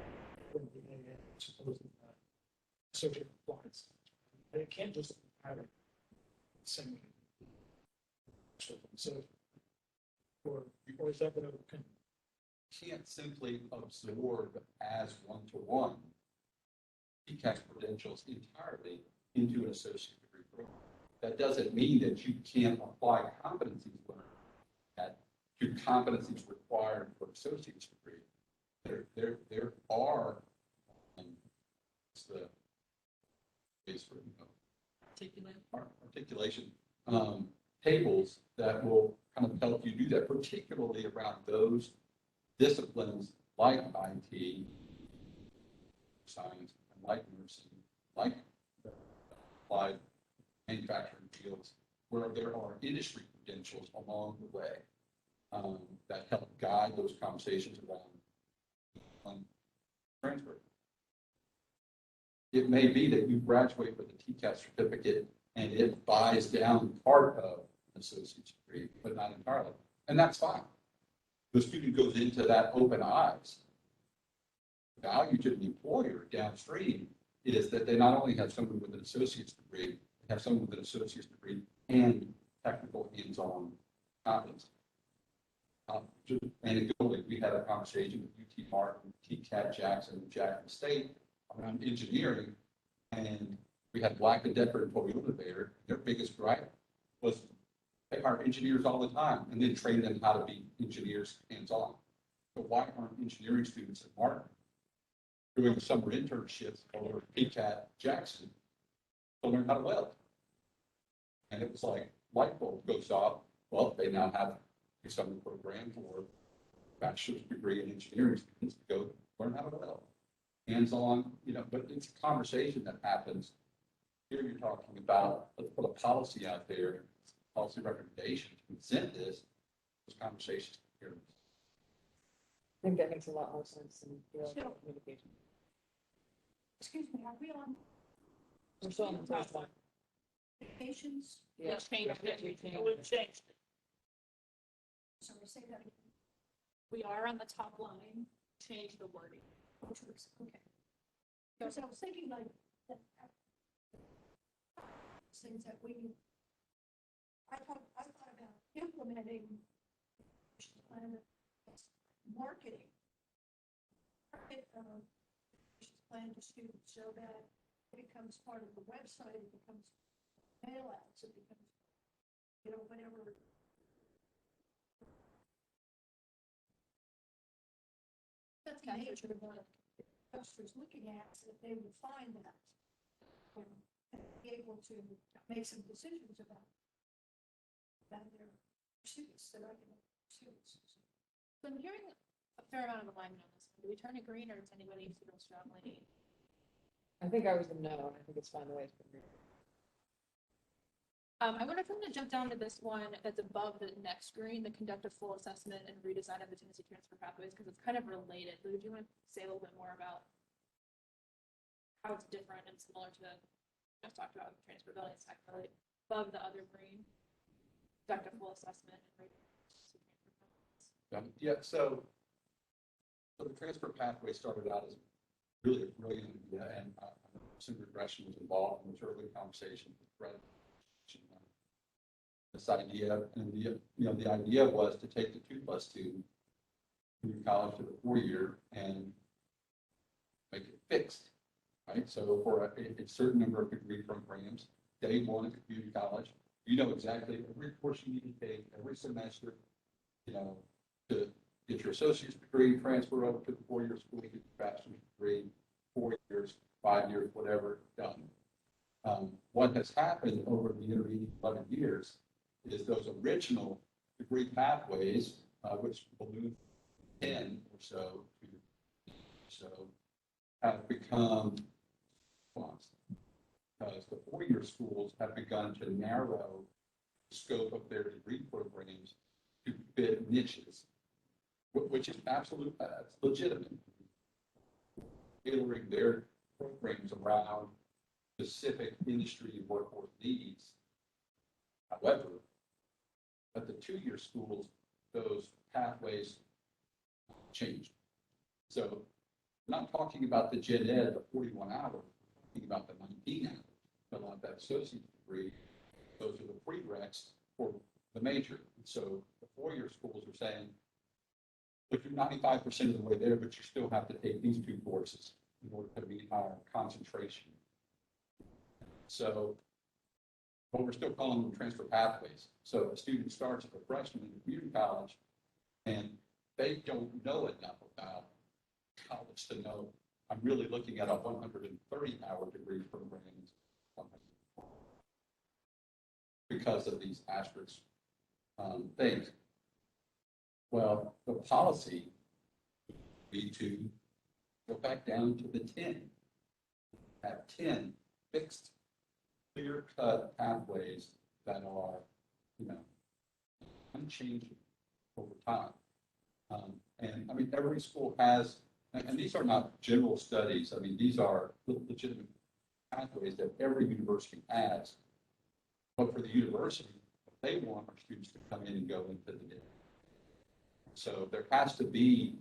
from the AA, supposing associate compliance. They can't just have it same. So, or is that going to? Can't simply absorb as one-to-one TCAS credentials entirely into an associate degree program. That doesn't mean that you can't apply competencies learned at to competencies required for associate's degree. There are what's the base for articulation tables that will kind of help you do that, particularly around those disciplines like IT, science, and like nursing, like applied manufacturing fields, where there are industry credentials along the way that help guide those conversations around transfer. It may be that you graduate with a TCAS certificate and it buys down part of an associate's degree, but not entirely. And that's fine. The student goes into that open eyes. Value to the employer downstream is that they not only have someone with an associate's degree, they have someone with an associate's degree and technical hands-on competence. Anecdotally, we had a conversation with UT Martin, TCAT Jackson, and Jackson State around engineering, and we had Black and Decker and Toyota there. Their biggest gripe was they hire engineers all the time and then train them how to be engineers hands-on. But why aren't engineering students at Martin doing summer internships or TCAT Jackson to learn how to weld? And it was like light bulb goes off. Well, they now have a summer program for bachelor's degree in engineering students to go learn how to weld. Hands-on, but it's a conversation that happens. Here you're talking about, let's put a policy out there, policy recommendation to present this, those conversations here. I think that makes a lot more sense in So- communication. Excuse me, are we on We're still on the first one. vacations? Yeah. We've changed it. Sorry, say that again. We are on the top line, change the wording. Okay. Because I was thinking like, that- things that I thought about implementing marketing. Plan to students so that it becomes part of the website, it becomes mail outs, it becomes, whatever. That's the nature of what investors looking at, so that they would find that. And be able to make some decisions about their pursuits, their academic pursuits. So I'm hearing a fair amount of alignment on this. Do we turn it green or does anybody feel strongly? I think I was a no, and I think it's fine the way it's been. I wonder if I'm gonna jump down to this one that's above the next green, the conduct a full assessment and redesign of the Tennessee transfer pathways, because it's kind of related. Lou, do you want to say a little bit more about how it's different and similar to, just talked about transferability, it's actually above the other green, conduct a full assessment and Yeah, so the transfer pathway started out as really a brilliant idea, and some regression was involved in this early conversation with Brett. This idea, and the idea was to take the 2+2 community college to the 4-year and make it fixed, right? So for a certain number of degree programs, day one at community college, you know exactly every course you need to take every semester, to get your associate's degree, transfer over to the 4-year school, get your bachelor's degree, 4 years, 5 years, whatever, done. What has happened over the intervening 11 years is those original degree pathways, which balloon 10 or so, have become because the four-year schools have begun to narrow the scope of their degree programs to fit niches, which is absolute, legitimate. Tailoring their programs around specific industry and workforce needs. However, at the two-year schools, those pathways changed. So we're not talking about the gen ed, the 41 hours, we're talking about the 19 hours, fill out that associate degree. Those are the prereqs for the major. So the four-year schools are saying, look, you're 95% of the way there, but you still have to take these two courses in order to meet our concentration. So, but we're still calling them transfer pathways. So a student starts as a freshman in community college, and they don't know enough about college to know I'm really looking at a 130-hour degree program because of these asterisk things. Well, the policy would be to go back down to the 10, have 10 fixed, clear-cut pathways that are, unchanging over time. And I mean, every school has, and these are not general studies. I mean, these are legitimate pathways that every university has. But for the university, they want our students to come in and go into the day. So there has to be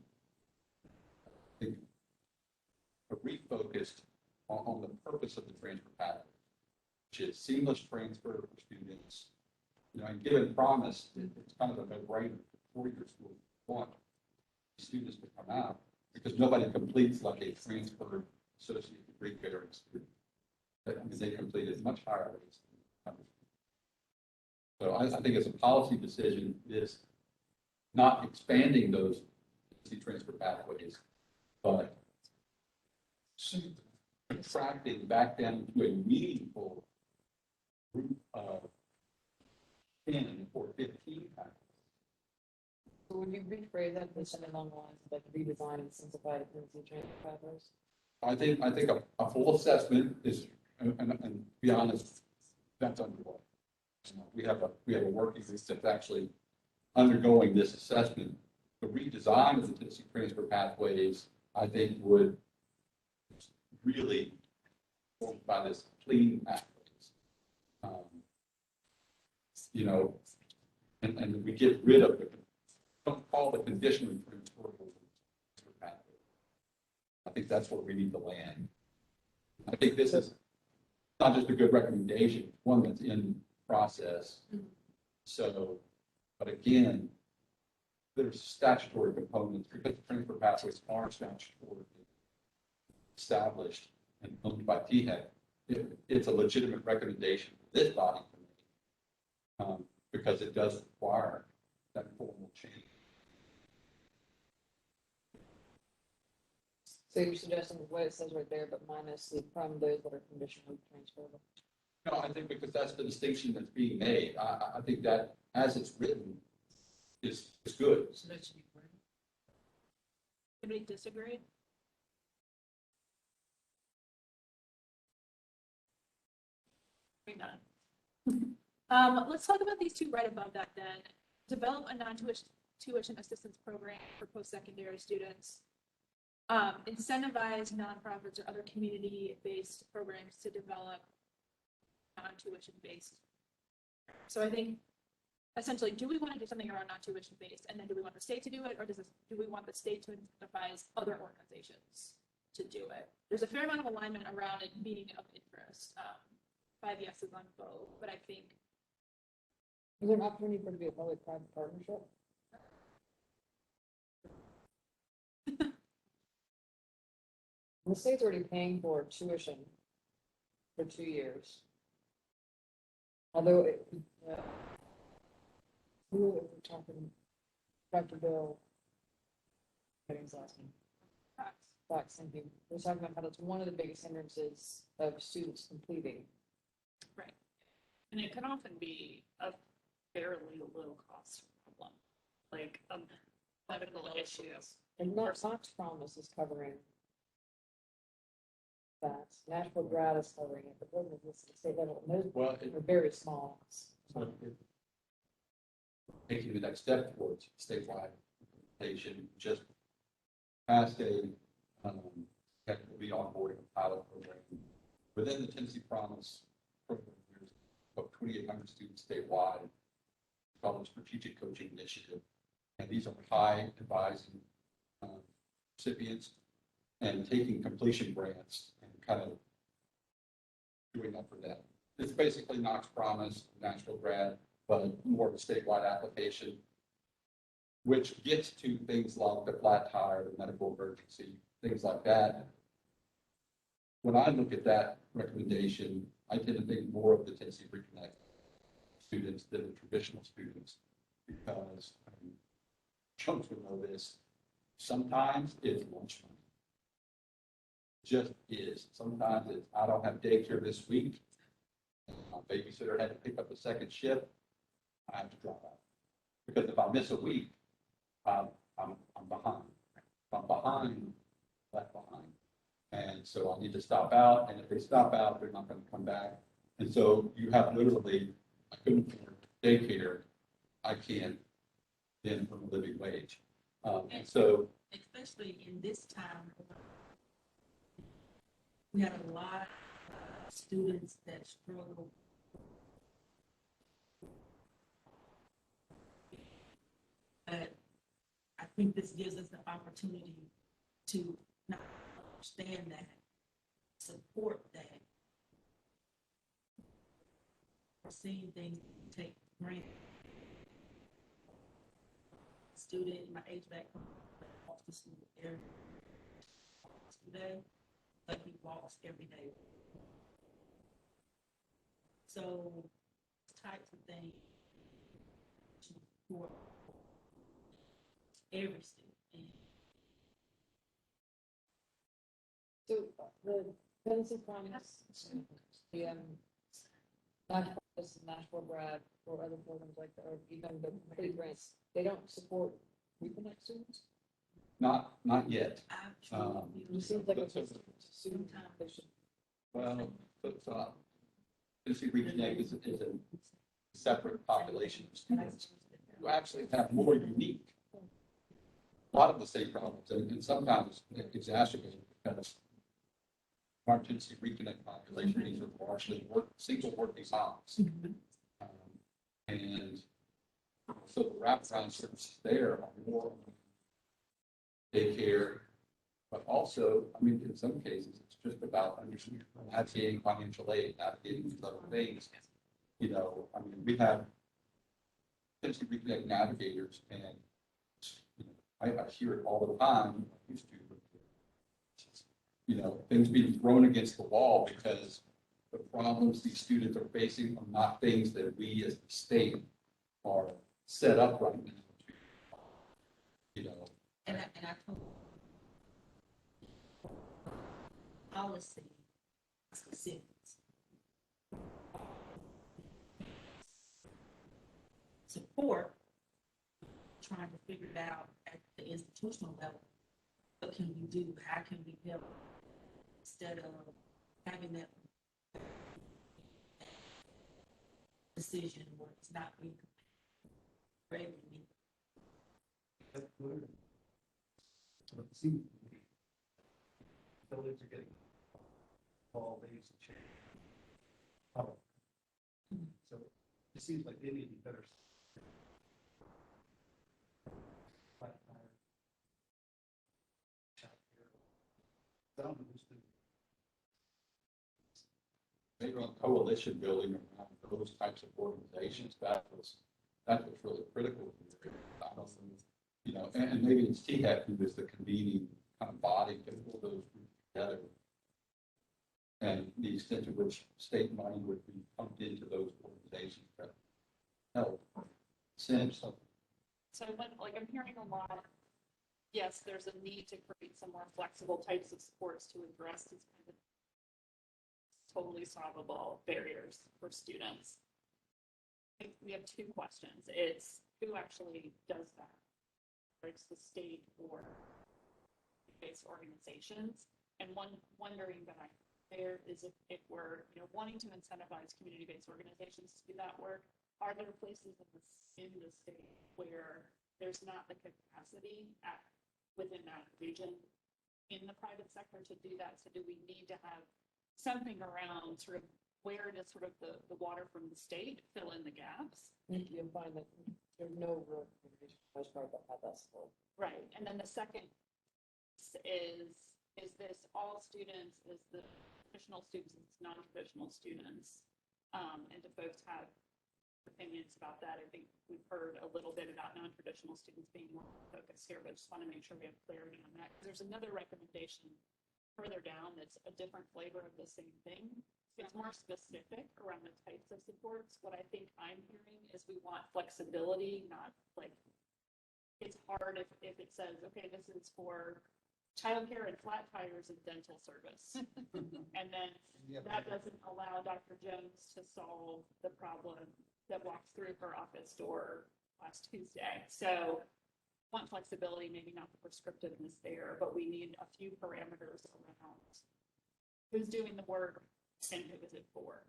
a refocused on the purpose of the transfer pathway, which is seamless transfer for students. And given promise, it's kind of a no-brainer for four-year schools want students to come out because nobody completes like a transfer associate degree bearing student. I mean, they completed much higher rates. So I think it's a policy decision is not expanding those transfer pathways, but contracting back down to a meaningful group of 10 or 15 pathways. So would you rephrase that to something along the lines of like redesign and simplify the Quincy transfer pathways? I think a full assessment is, and to be honest, that's underway. We have a working group that's actually undergoing this assessment. The redesign of the Tennessee transfer pathways, I think, would really by this clean pathways. And we get rid of it. Don't call the conditionally transferable pathway. I think that's where we need to land. I think this is not just a good recommendation, one that's in process. So, but again, there's statutory components because transfer pathways are statutory established and owned by THEC. It's a legitimate recommendation for this body to make because it does require that formal change. So you're suggesting what it says right there, but minus the from those that are conditionally transferable? No, I think because that's the distinction that's being made. I think that as it's written is good. So that should be great. Anybody disagree? Hearing none. Let's talk about these two right above that then. Develop a non-tuition assistance program for post-secondary students. Incentivize nonprofits or other community-based programs to develop non-tuition based. So I think essentially, do we want to do something around non-tuition based, and then do we want the state to do it, or do we want the state to incentivize other organizations to do it? There's a fair amount of alignment around it being of interest. 5 yeses on both, but I think Is there an opportunity for it to be a public-private partnership? The state's already paying for tuition for 2 years. Although, who are we talking, Dr. Bill? Getting's last name. Fox, thank you. We're talking about how it's one of the biggest hindrances of students completing. Right. And it can often be a fairly low cost problem, like a medical issue. And not Fox Promise is covering that. Nashville grad is covering it, but those are the state level, and those Well, are very small. taking the next step towards statewide implementation, just passed a, technically onboarding pilot program within the Tennessee Promise program. There's about 2,800 students statewide, called the Strategic Coaching Initiative. And these are high advising recipients and taking completion grants and kind of doing that for them. It's basically Knox Promise, Nashville grad, but more of a statewide application, which gets to things like the flat tire, the medical emergency, things like that. When I look at that recommendation, I tend to think more of the Tennessee Reconnect students than the traditional students, because chunks would know this. Sometimes it's lunch money. Just is. Sometimes it's, I don't have daycare this week. My babysitter had to pick up a second shift. I have to drop out. Because if I miss a week, I'm behind. If I'm behind, left behind. And so I need to stop out. And if they stop out, they're not going to come back. And so you have literally, I couldn't afford daycare. I can't then earn a living wage. And so, Especially in this time, we had a lot of students that struggle. But I think this gives us the opportunity to not understand that, support that. We're seeing things take granted. Student in my age back off to school every day, but he walks every day. So types of things to support every student. So the Tennessee Promise, the Nashville grad or other programs like that, or even the paid grants, they don't support Reconnect students? not yet. It seems like it's So- student time, they should. Well, but, Tennessee Reconnect is a separate population of students who actually have more unique, a lot of the same problems, and sometimes exacerbated because our Tennessee Reconnect population, these are largely single working moms. And so the wraparound services there are more daycare, but also, I mean, in some cases, it's just about understanding, navigating financial aid, navigating these other things. You know, I mean, we have Tennessee Reconnect navigators, and you know, I hear it all the time. I used to, you know, things being thrown against the wall because the problems these students are facing are not things that we as the state are set up right now. You know. And I told policy specifics. Support, trying to figure it out at the institutional level. What can we do? How can we help? Instead of having that decision where it's not being ready. Buildings are getting all these change. So it seems like they need to be better. Maybe on coalition building around those types of organizations, that was really critical. You know, and maybe it's THEC who is the convening kind of body to pull those groups together. And the extent to which state money would be pumped into those organizations to help. Sam, so So when, like, I'm hearing a lot, yes, there's a need to create some more flexible types of supports to address these kind of totally solvable barriers for students. I think we have two questions. It's who actually does that? It's the state or based organizations. And wondering that there is if we're, wanting to incentivize community-based organizations to do that work, are there places in the state where there's not the capacity within that region in the private sector to do that? So do we need to have something around sort of where does sort of the water from the state fill in the gaps? You'll find that there's no real communication most part that have that slope. Right, and then the second is this all students, is the traditional students, is non-traditional students? And do folks have opinions about that? I think we've heard a little bit about non-traditional students being more focused here, but just want to make sure we have clarity on that. There's another recommendation further down that's a different flavor of the same thing. It's more specific around the types of supports. What I think I'm hearing is we want flexibility, not like, it's hard if it says, okay, this is for childcare and flat tires and dental service. And then that doesn't allow Dr. Jones to solve the problem that walked through her office door last Tuesday. So want flexibility, maybe not the prescriptiveness there, but we need a few parameters around who's doing the work and who is it for.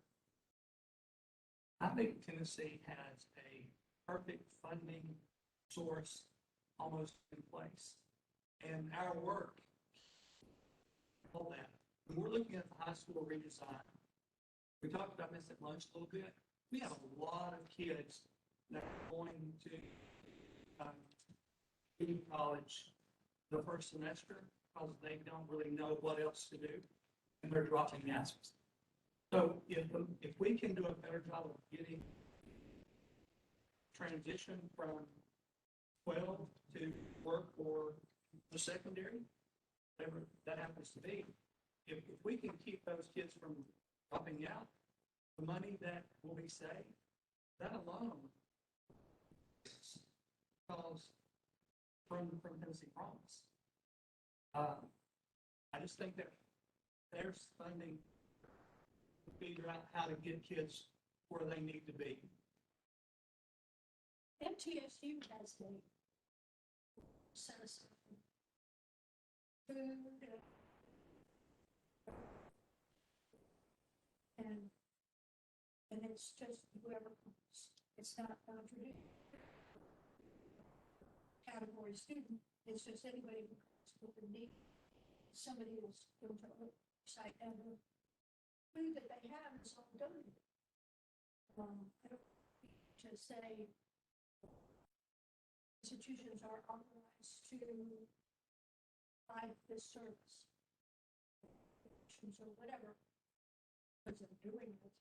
I think Tennessee has a perfect funding source almost in place. And our work, all that, when we're looking at the high school redesign, we talked about this at lunch a little bit. We have a lot of kids that are going to college the first semester because they don't really know what else to do, and they're dropping out. So if we can do a better job of getting transition from 12 to work or the secondary, whatever that happens to be, if we can keep those kids from dropping out, the money that will be saved, that alone calls from Tennessee Promise. I just think that there's funding to figure out how to get kids where they need to be. MTSU has a set aside food and it's just whoever comes. It's not non-traditional category student. It's just anybody who comes with a need. Somebody is going to a site and the food that they have is all donated. I don't to say institutions are authorized to provide this service, or whatever, because they're doing it.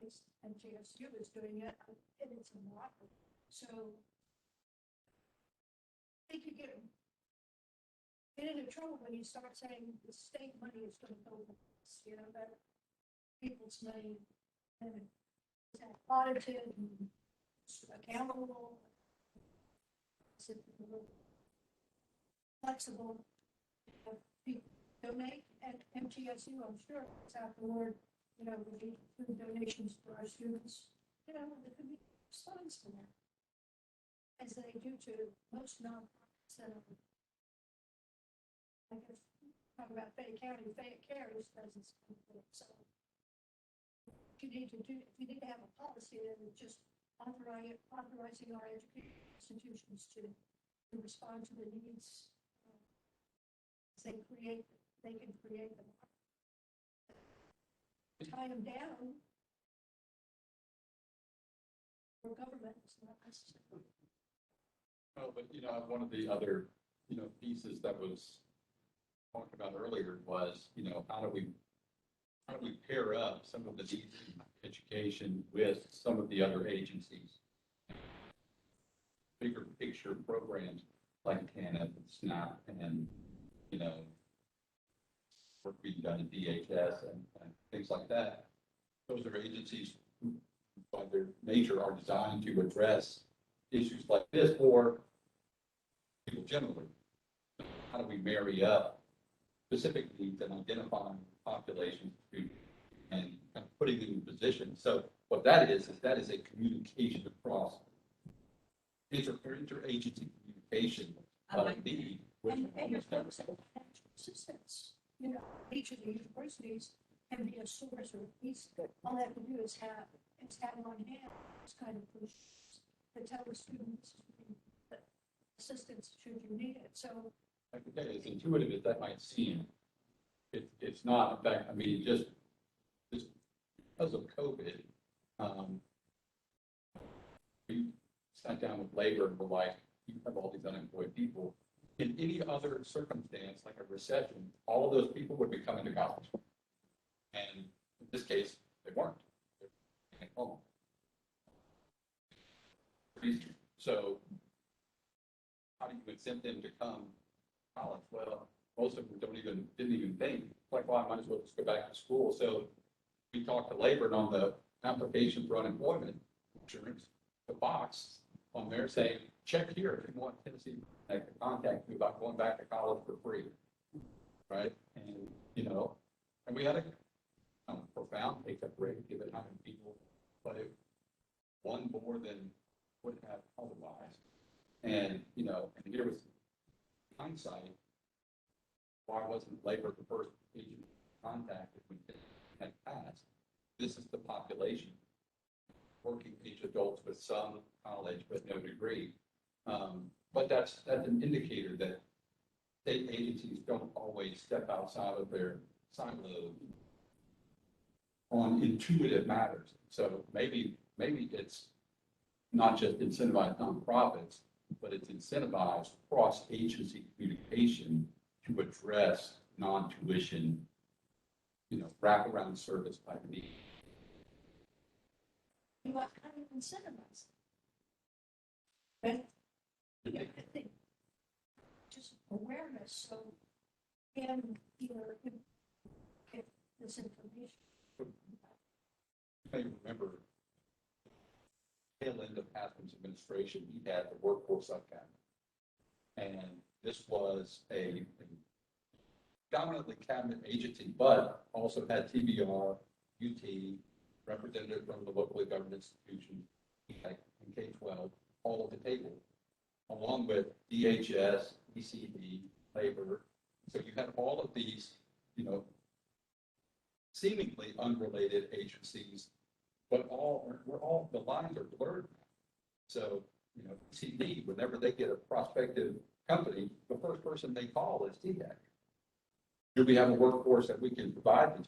And MTSU is doing it, and it's a model. So I think you get into trouble when you start saying the state money is going to go for this, that people's money and it's audited and accountable. Flexible. People donate at MTSU, I'm sure it's out the word, we need food donations for our students. The community responds to that. As they do to most nonprofits that are, I guess, talk about Fayette County, Fayette Cares doesn't. So you need to have a policy that is just authorizing our education institutions to respond to the needs they can create them. Tie them down for government is not necessary. Oh, but one of the other, pieces that was talked about earlier was, how do we pair up some of the needs in education with some of the other agencies? Bigger picture programs like TANF and SNAP and, work being done in DHS and things like that. Those are agencies who, by their nature, are designed to address issues like this for people generally. How do we marry up specific needs and identifying populations and putting them in position? So what that is a communication across interagency communication need. And your folks have assistance. Each of the universities can be a source or a piece of it. All they have to do is have it on hand. It's kind of push to tell the students that assistance should you need it. So I can tell you, as intuitive as that might seem, it's not. In fact, I mean, just because of COVID, we sat down with labor and were like, you have all these unemployed people. In any other circumstance, like a recession, all of those people would be coming to college. And in this case, they weren't. They're at home. So how do you incent them to come to college? Well, most of them didn't even think, like, well, I might as well just go back to school. So we talked to labor, and on the application for unemployment insurance, the box on there saying, check here if you want Tennessee to contact you about going back to college for free. Right? And, and we had a profound take-up rate given how many people, but it won more than would have otherwise. And, and here was hindsight, why wasn't labor the first agent contacted when it had passed? This is the population, working age adults with some college but no degree. But that's an indicator that state agencies don't always step outside of their silo on intuitive matters. So maybe it's not just incentivize nonprofits, but it's incentivized cross-agency communication to address non-tuition, wraparound service type needs. what kind of incentivize? Right? Yeah, I think just awareness, so can either get this information. You may remember tail end of Haskins administration, he had the workforce subcabinet. And this was a dominantly cabinet agency, but also had TBR, UT, representative from the locally governed institutions, like in K-12, all at the table, along with DHS, ECD, labor. So you had all of these, seemingly unrelated agencies, but the lines are blurred. So, ECD, whenever they get a prospective company, the first person they call is TDEC. Do we have a workforce that we can provide these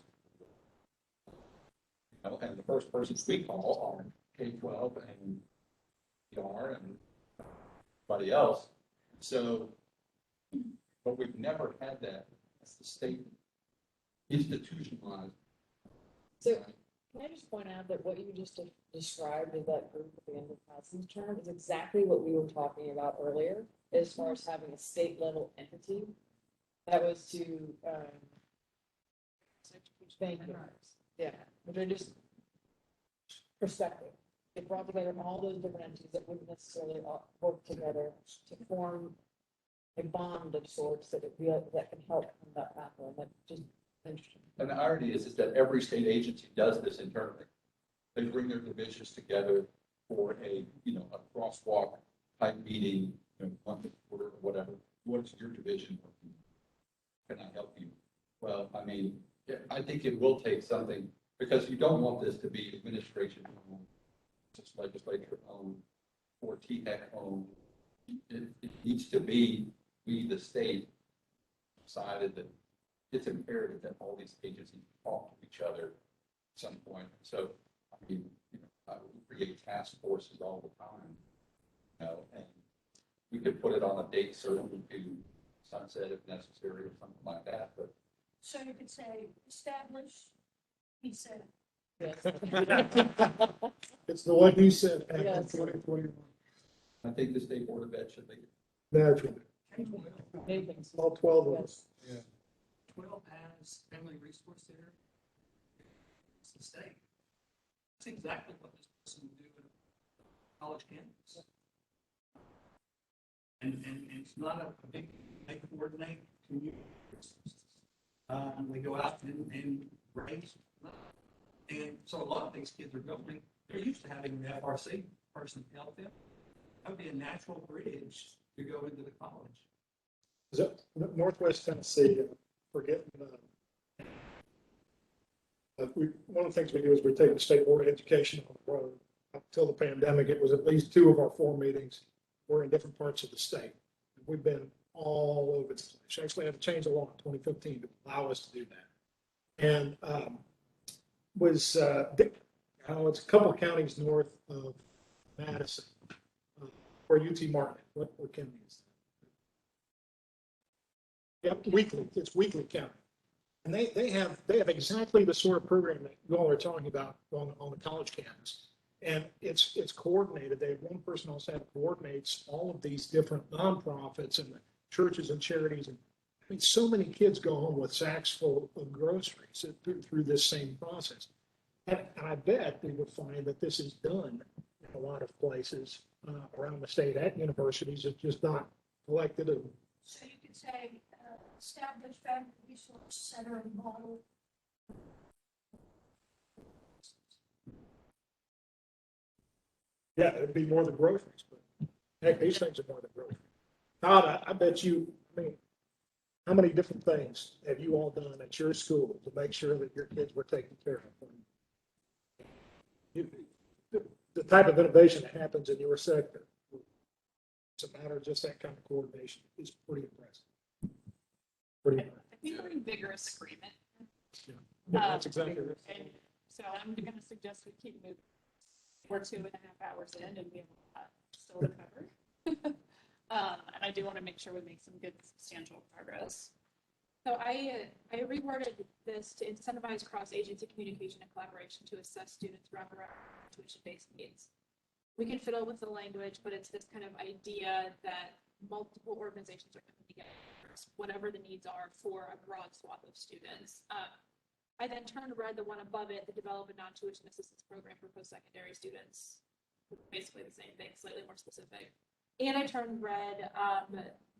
people? And the first persons we call are K-12 and PR and everybody else. So, but we've never had that as the state institutionalized. So can I just point out that what you just described as that group at the end of Haskins' term is exactly what we were talking about earlier, as far as having a state level entity that was to, thank you. Yeah, which are just perspective. It brought together all those different entities that wouldn't necessarily work together to form a bond of sorts that can help on that pathway. That's just interesting. And the irony is that every state agency does this internally. They bring their divisions together for a crosswalk type meeting, once a quarter or whatever. What's your division? Can I help you? Well, I mean, I think it will take something, because you don't want this to be administration owned, just legislature owned, or THEC owned. It needs to be, we, the state, decided that it's imperative that all these agencies talk to each other at some point. So, I mean, I would create task forces all the time, and we could put it on a date certain to sunset if necessary or something like that, but. So you could say, establish, he said. Yes. It's the what he said, Act Yes. 2021. I think the state board of ed should be. Naturally, Anything. all 12 of us. 12 has family resource center. It's the state. That's exactly what this person would do in a college campus. And it's not a big, they coordinate community resources. They go out and raise. And so a lot of these kids are going, they're used to having an FRC person help them. That would be a natural bridge to go into the college. Is that Northwest Tennessee, forgetting One of the things we do is we take the state board of education on the road. Up until the pandemic, it was at least 2 of our 4 meetings were in different parts of the state. We've been all over the place. Actually had to change the law in 2015 to allow us to do that. And it's a couple of counties north of Madison, or UT Martin. What county is that? Yep, weekly. It's weekly county. And they have exactly the sort of program that you all are talking about on the college campus. And it's coordinated. They have one person on staff that coordinates all of these different nonprofits and the churches and charities. And I mean, so many kids go home with sacks full of groceries through this same process. And I bet we would find that this is done in a lot of places around the state at universities. It's just not collected. So you could say, establish family resource center model. Yeah, it'd be more than groceries, but heck, these things are more than groceries. Todd, I bet you, I mean, how many different things have you all done at your school to make sure that your kids were taken care of? The type of innovation that happens in your sector, it's a matter of just that kind of coordination is pretty impressive. Pretty impressive. I think we're in vigorous agreement. Yeah, that's exactly it. And so I'm going to suggest we keep moving. We're 2.5 hours in and we have a lot still to cover. And I do want to make sure we make some good substantial progress. So I reworded this to incentivize cross-agency communication and collaboration to assess students' wraparound tuition-based needs. We can fiddle with the language, but it's this kind of idea that multiple organizations are coming together, whatever the needs are for a broad swath of students. I then turned red the one above it, the develop a non-tuition assistance program for post-secondary students. Basically the same thing, slightly more specific. And I turned red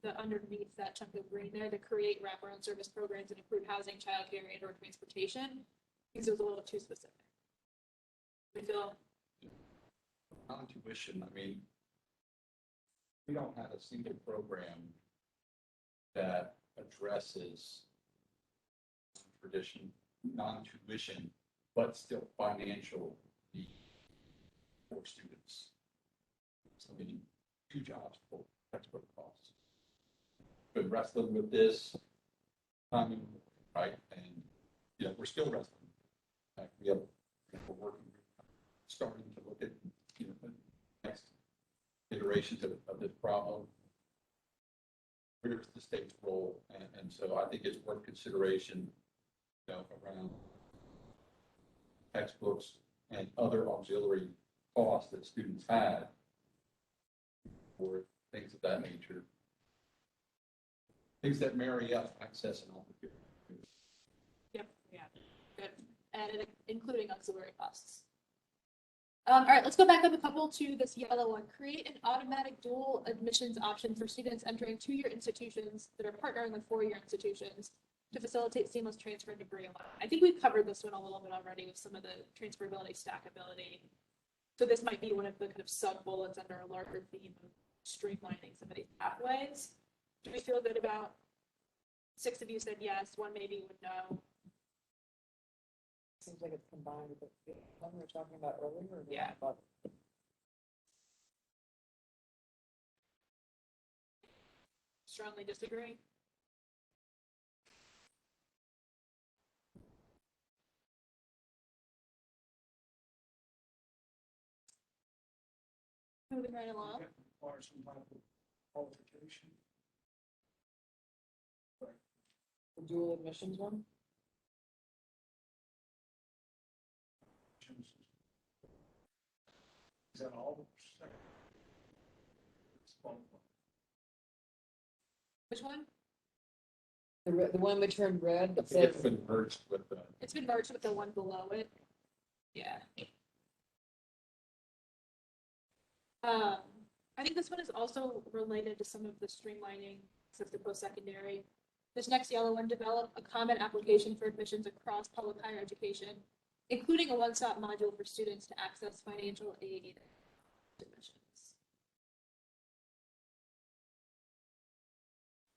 the underneath that chunk of green there to create wraparound service programs and improve housing, childcare, and or transportation, because it was a little too specific. We feel Non-tuition, I mean, we don't have a single program that addresses non-tuition, but still financial need for students. So we need 2 jobs for textbook costs. Been wrestling with this, right? And, we're still wrestling. We're working, starting to look at, the next iterations of this problem. Where's the state's role? And so I think it's worth consideration, around textbooks and other auxiliary costs that students have for things of that nature. Things that marry up access and opportunity. Yep, yeah, good. And including auxiliary costs. All right, let's go back up a couple to this yellow one. Create an automatic dual admissions option for students entering 2-year institutions that are partnering with 4-year institutions to facilitate seamless transfer and degree alignment. I think we've covered this one a little bit already with some of the transferability, stackability. So this might be one of the kind of sub bullets under a larger theme of streamlining some of these pathways. Do we feel good about 6 of you said yes, 1 maybe would no? Seems like it's combined with the one we were talking about earlier. Or the one Yeah. above it? Strongly disagree. Moving right along. That requires some type of qualification. The dual admissions one? Is that all? Which one? The one we turned red that I think it's says, been merged with the. It's been merged with the one below it. Yeah. I think this one is also related to some of the streamlining since the post-secondary. This next yellow one, develop a common application for admissions across public higher education, including a one-stop module for students to access financial aid admissions.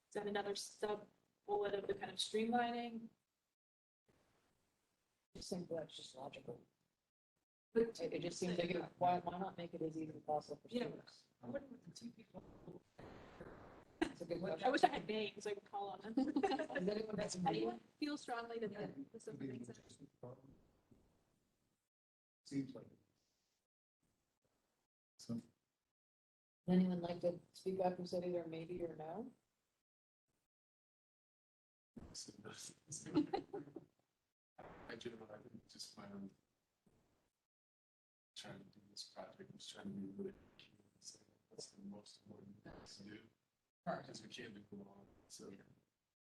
Is that another sub bullet of the kind of streamlining? just think that's just logical. It just seems like, why not make it as easy as possible for Yeah. students? I wonder what the two people. It's a good question. I wish I had names so I could call on them. Does anyone have some- Anyone feel strongly that this doesn't make sense? Seems like. So, Would anyone like to speak up and say either maybe or no? I do, I think just my own. Trying to do this project, was trying to be really keen and say that's the most important thing to do. Because we can't do it all, so.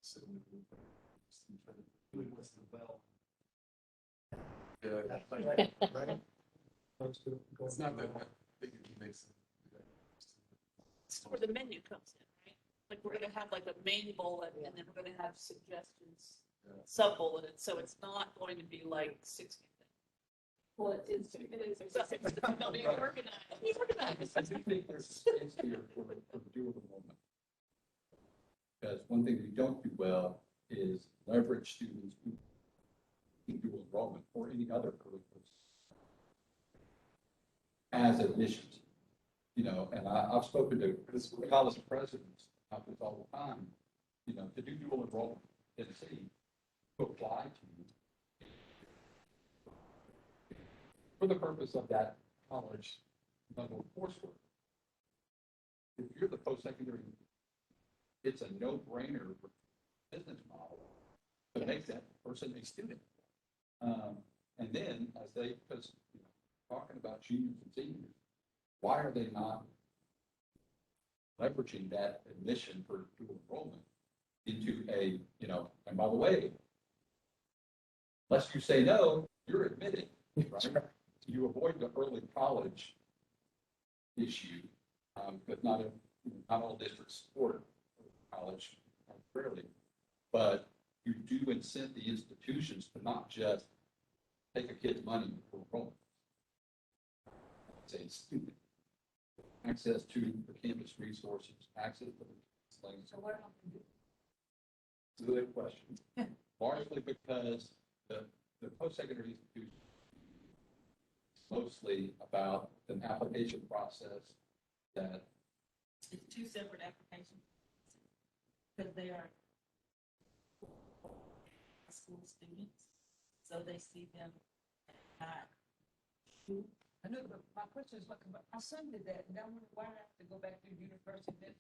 So. Really what's the bell? Yeah, Right, right. Let's do it. Go it's not that, on. I think it makes. It's where the menu comes in, right? Like, we're gonna have like a main bullet, and then we're gonna have suggestions, sub-bulleted, so it's not going to be like 60 things. Well, it is. They'll be organized. I do think there's space here for dual enrollment. Because one thing we don't do well is leverage students who do dual enrollment or any other curriculums as admissions. You know, and I've spoken to college presidents about this all the time, you know, to do dual enrollment in the city, to apply to for the purpose of that college level coursework. If you're the post-secondary, it's a no-brainer for business model to make that person a student. And then as they, because you know, talking about juniors and seniors, why are they not leveraging that admission for dual enrollment into a, you know, and by the way, unless you say no, you're admitting, right? You avoid the early college issue, but not all districts support college fairly, but you do incent the institutions to not just take a kid's money for enrollment. Say student access to the campus resources, access to the things. So what am I gonna do? It's a good question. Largely because the post-secondary institution is mostly about an application process that It's two separate applications. Because they are school students, so they see them not. I know, but my question is, look, my son did that, and now why do I have to go back to university then?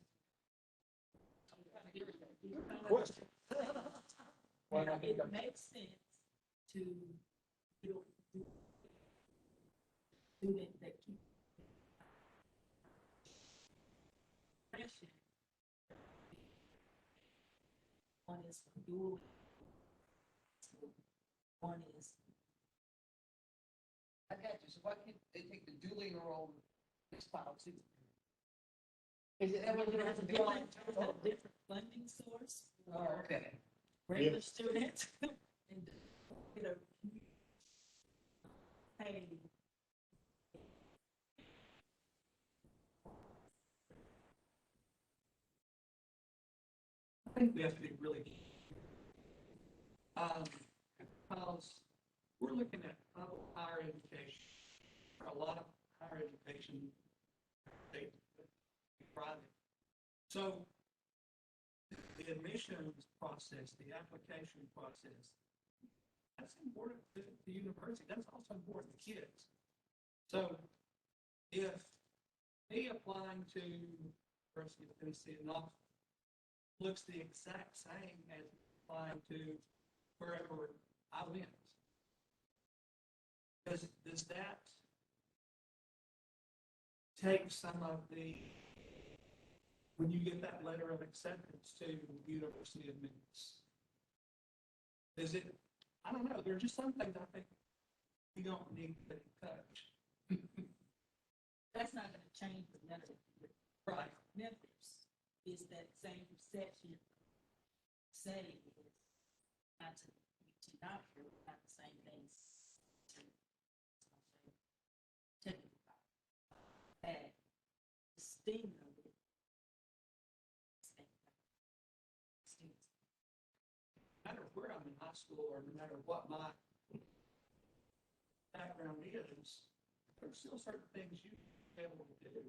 question. Why not make It them- makes sense to do student that keep pressure. One is dual. One is. I got you, so why can't they take the duly enrolled next file too? Is it, That what it has to be like? A different funding source. Oh, okay. Regular students. And, you know, pay. I think we have to be really, because we're looking at higher education, a lot of higher education, they, private. So the admissions process, the application process, that's important to the university. That's also important to kids. So if me applying to University of Tennessee in Knoxville looks the exact same as applying to wherever I went. Does that take some of the, when you get that letter of acceptance to university admits? Is it, I don't know, there are just some things I think we don't need to touch. That's not gonna change the method. Right. Memphis is that same reception. Say is not to not hear, not the same things. That stigma. No matter where I'm in high school or no matter what my background is, there's still certain things you be able to do.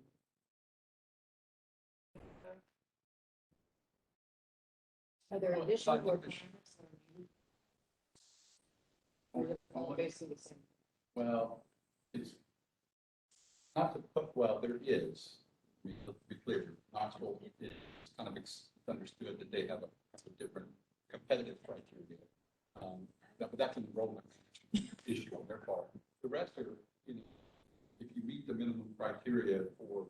Are there Well, additional like, look at- requirements? Or is it all basically the same? Well, it's not to put, well, there is, to be clear, Knoxville, it's kind of understood that they have a different competitive criteria. But that's an enrollment issue on their part. The rest are, you know, if you meet the minimum criteria for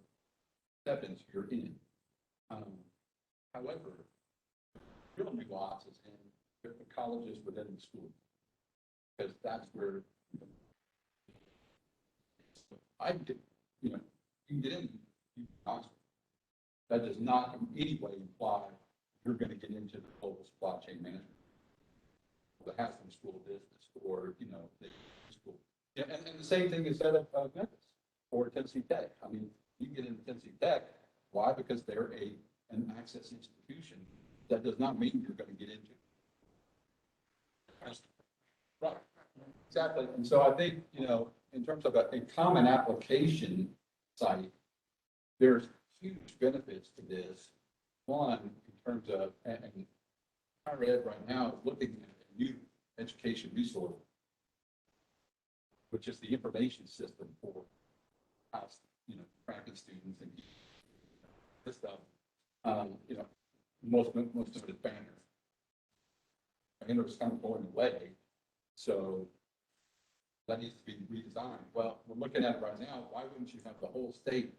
acceptance, you're in. However, real nuance is in the colleges within the school. Because that's where I did, you know, you can get in Knoxville. That does not in any way imply you're going to get into the global supply chain management. The Haslam School of Business or, you know, the school. Yeah, and the same thing is said of Memphis or Tennessee Tech. I mean, you can get into Tennessee Tech. Why? Because they're an access institution. That does not mean you're going to get into. Right. Exactly. And so I think, you know, in terms of a common application site, there's huge benefits to this. One, in terms of, and higher ed right now is looking at a new education resource, which is the information system for us, you know, tracking students and this stuff. You know, most of it is Banner. Banner is kind of going away. So that needs to be redesigned. Well, we're looking at it right now. Why wouldn't you have the whole state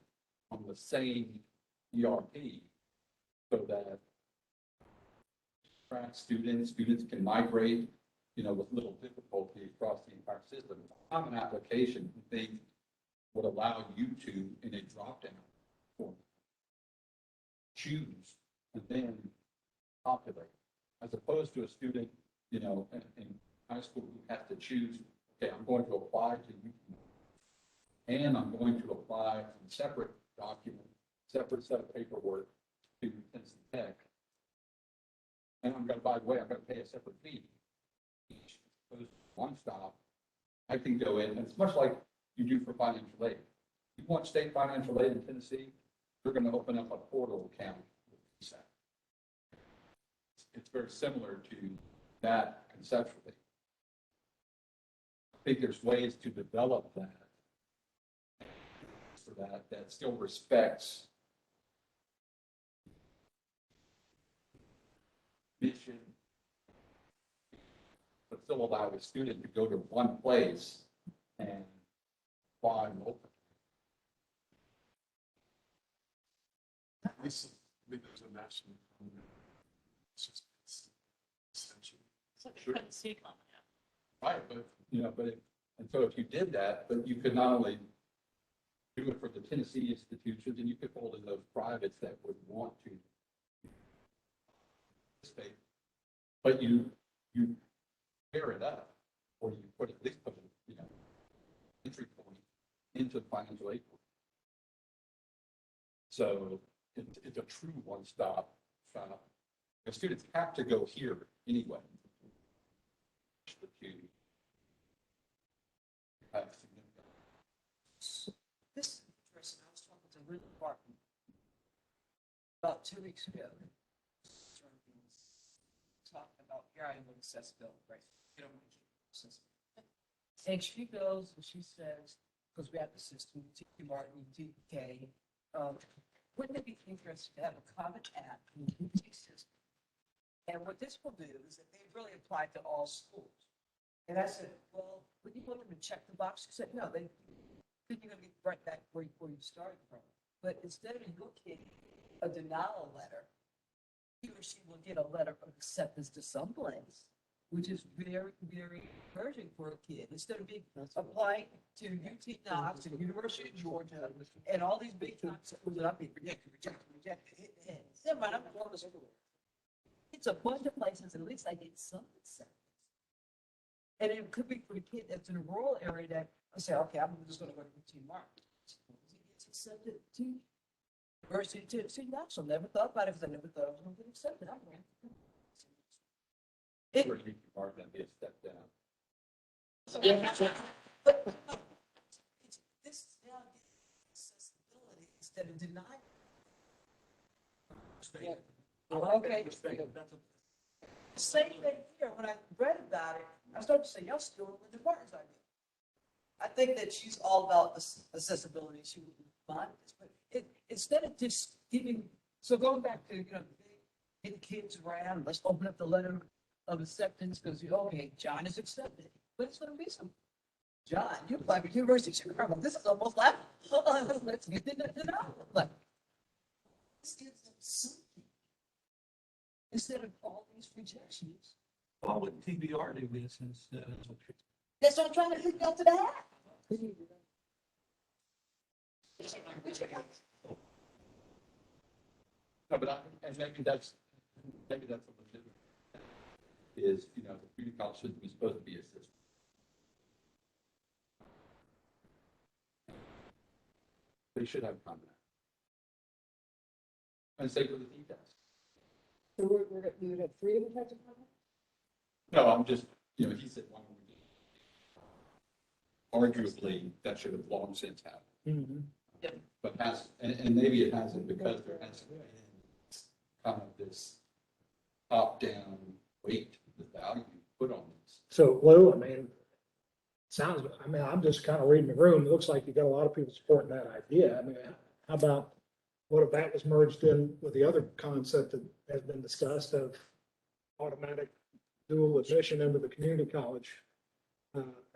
on the same ERP so that track students can migrate, you know, with little difficulty across the entire system? Common application, I think, would allow you to, in a drop-down form, choose and then populate, as opposed to a student, you know, in high school who has to choose, okay, I'm going to apply to UT, and I'm going to apply in separate document, separate set of paperwork to Tennessee Tech. And I'm going to, by the way, I'm going to pay a separate fee. Each one stop, I can go in, and it's much like you do for financial aid. You want state financial aid in Tennessee, they're going to open up a portal account with PSAC. It's very similar to that conceptually. I think there's ways to develop that so that still respects mission, but still allow the student to go to one place and apply multiple. This, I think there's a national. It's just, it's essential. It's like Sure. a cut seat on it. Right, but, you know, and so if you did that, but you could not only do it for the Tennessee institutions, and you could fold in those privates that would want to participate, but you pair it up, or you put at least put, you know, entry point into the financial aid. So it's a true one-stop shop. The students have to go here anyway. This is interesting. I was talking to Lynn Barton about 2 weeks ago. Talking about, here I am with accessibility, right? You don't want to keep accessibility. And she goes and she says, because we have the system, T. Martin, TK, wouldn't it be interesting to have a common app in the UT system? And what this will do is that they really apply to all schools. And I said, well, would you want them to check the box? She said, no, then you're going to get right back where you started from. But instead of your kid a denial letter, he or she will get a letter of acceptance to some place, which is very, very encouraging for a kid. Instead of being applying to UT Knox and University of Georgia and all these big time schools that I've been rejected. Never mind, I'm going this everywhere. It's a bunch of places, at least I get some acceptance. And it could be for the kid that's in a rural area that I say, okay, I'm just going to go to UT Martin. He gets accepted to University of Tennessee Knoxville. Never thought about it because I never thought I was going to get accepted. I'm going Where you are going to be a step down. But this is now accessibility instead of denial. Okay. Same thing here, when I read about it, I started to say, y'all still with the partners idea. I think that she's all about accessibility, she would mind this, but instead of just giving, so going back to, get the kids around, let's open up the letter of acceptance, because, okay, John is accepted, but it's gonna be some, John, you apply for University of Chicago, this is almost laughable, let's get the denial, like, this gives them something. Instead of all these rejections. Why would TBR do this instead of? That's what I'm trying to figure out to that. No, but and maybe that's a legitimate. Is, the community college system is supposed to be a system. They should have common. And same for the T test. So we would have 3 different types of content? No, I'm just, he said one. Arguably, that should have long since happened. But and maybe it hasn't because there hasn't been kind of this top-down weight, the value put on this. So Lou, I'm just kind of reading the room. It looks like you got a lot of people supporting that idea. How about, what if that was merged in with the other concept that has been discussed of automatic dual admission into the community college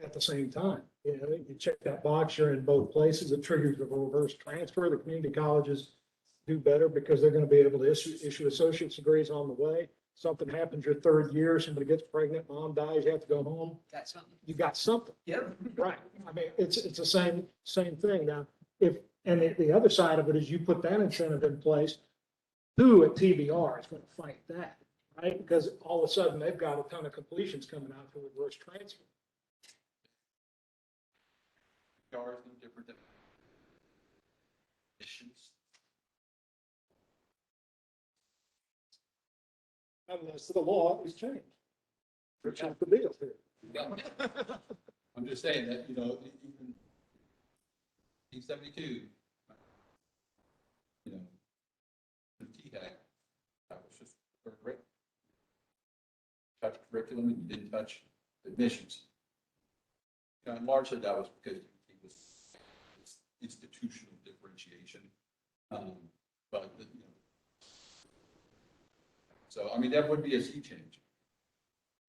at the same time? You check that box, you're in both places, it triggers the reverse transfer. The community colleges do better because they're going to be able to issue associate's degrees on the way. Something happens your 3rd year, somebody gets pregnant, mom dies, you have to go home. Got something. You got something. Yep. Right. It's the same thing. Now, and the other side of it is you put that incentive in place, who at TBR is going to fight that, right? Because all of a sudden they've got a ton of completions coming out for reverse transfer. TBR is no different than issues. Unless the law is changed. Which is the deal here. I'm just saying that, even 1972, the THAC, that was just great. Touch curriculum and you didn't touch admissions. And largely that was because it was institutional differentiation. But, so, that would be a sea change.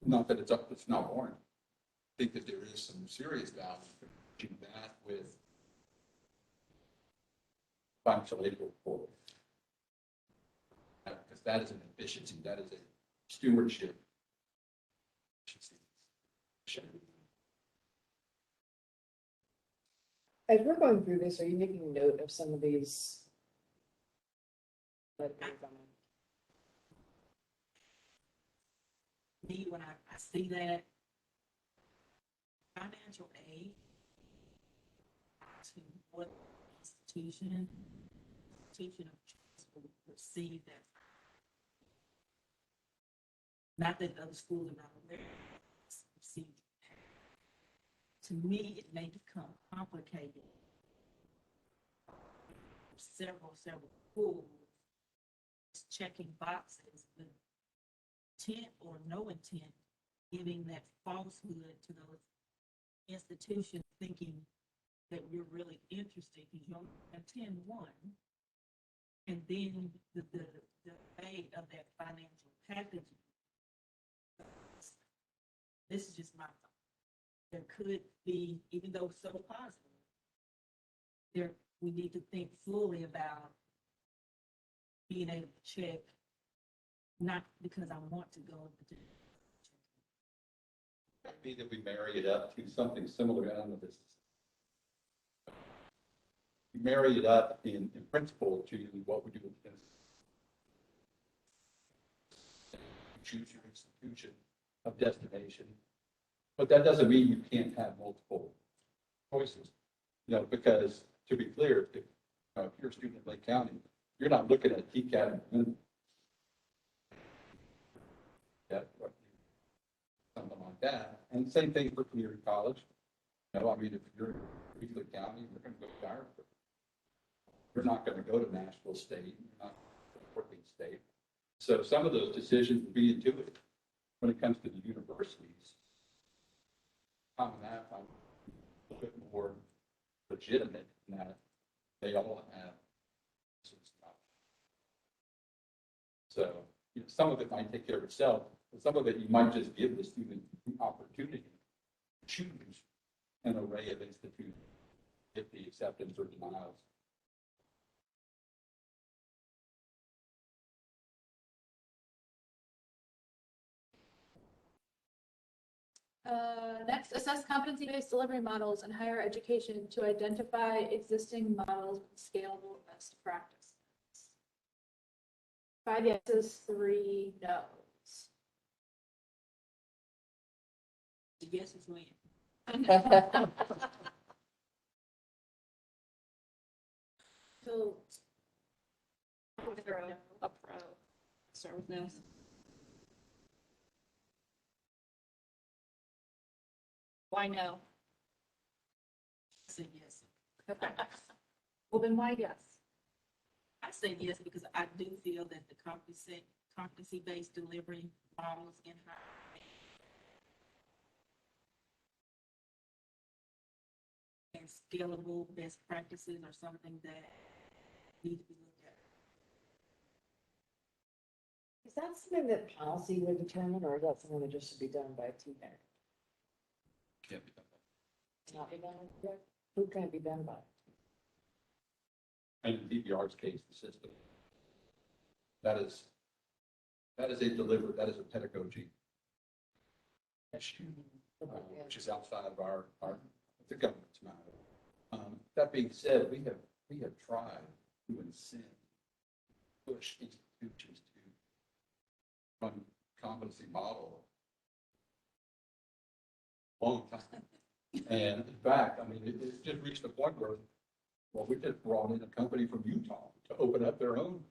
Not that it's not warranted. I think that there is some serious value in that with financial aid report. Because that is an efficiency, that is a stewardship. As we're going through this, are you making note of some of these? Me, when I see that financial aid to what institution of choice will receive that. Not that other schools are not there. Receive. To me, it may become complicated. Several schools checking boxes with intent or no intent, giving that falsehood to those institutions, thinking that we're really interested because you only attend one. And then the aid of that financial package. This is just my thought. There could be, even though it's so positive, we need to think fully about being able to check, not because I want to go, but Maybe that we marry it up to something similar. I don't know this. We marry it up in principle to what we do with this. Choose your institution of destination, but that doesn't mean you can't have multiple choices. Because to be clear, if you're a student in Lake County, you're not looking at TCAT and something like that. And same thing for community college. No, I mean, if you're in Cleveland County, you're gonna go to Ireland. You're not gonna go to Nashville State, you're not going to Portland State. So some of those decisions will be intuitive. When it comes to the universities, Common App, I'm a bit more legitimate in that they all have some stuff. So, you know, some of it might take care of itself, but some of it you might just give the student the opportunity to choose an array of institutions if the acceptance or denials. Next, assess competency-based delivery models in higher education to identify existing models with scalable best practices. 5 yeses, 3 no's. The yes is win. So, A pro. Start with no. Why no? I say yes. okay. Well, then why yes? I say yes because I do feel that the competency-based delivery models in higher and scalable best practices are something that need to be looked at. Is that something that policy would determine, or is that something that just should be done by a team member? Can't be done. Not be done, by- who can it be done by? And in DVR's case, the system. That is a pedagogy issue, which is outside of the government's matter. That being said, we have tried to incent, push institutions to run competency model long time. And in fact, I mean, it's just reached a point where, well, we just brought in a company from Utah to open up their own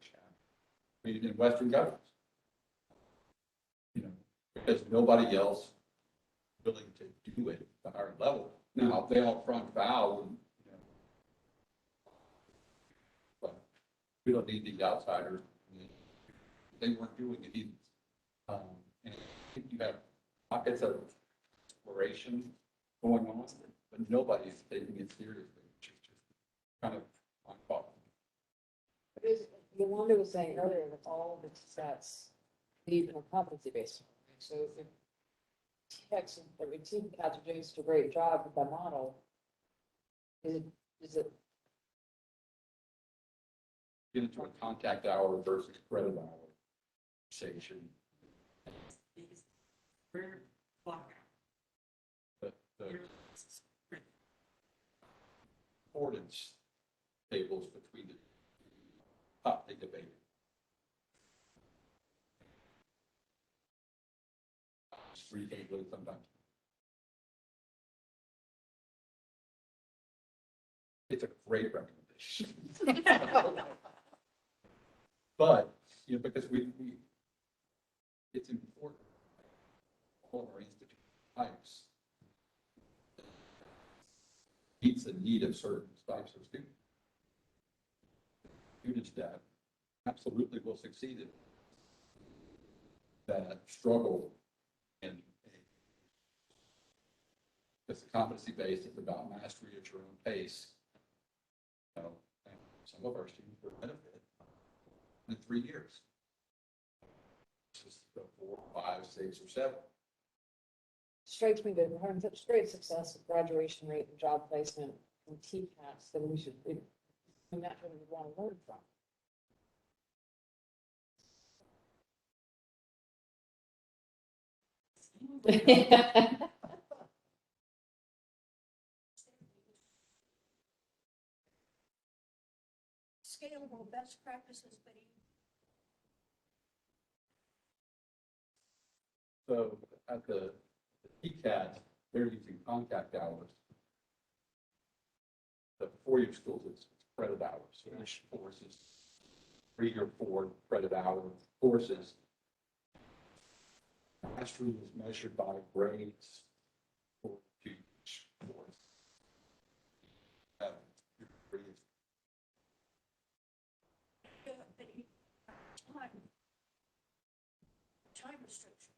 in Western governments. You know, because nobody else willing to do it at the higher level. Now, they all front vow, and, you know, but we don't need these outsiders. They weren't doing it either. And I think you have pockets of exploration going on, but nobody's taking it seriously, which is just kind of my fault. Yolanda was saying earlier that all of the stats lead in a competency-based. So if TCATs are doing such a great job with that model, is it Get into a contact hour versus credit hour conversation. Biggest per block The out. importance tables between the top they debate. Free tabling sometimes. It's a great recommendation. But, you know, because we it's important. All of our institute types meets the need of certain types of students. Students that absolutely will succeed in that struggle in because the competency base is about mastery at your own pace. You know, and some of our students will benefit in 3 years. Just 4, 5, 6, or 7. strikes me that we're having such great success with graduation rate and job placement and TCATs, that we should, and that's what we want to learn from. Scalable best practices, but So at the PCAT, they're using contact hours. The 4-year schools, it's credit hours, so there's courses, 3 or 4 credit hour courses. Mastery is measured by grades for each course. restriction.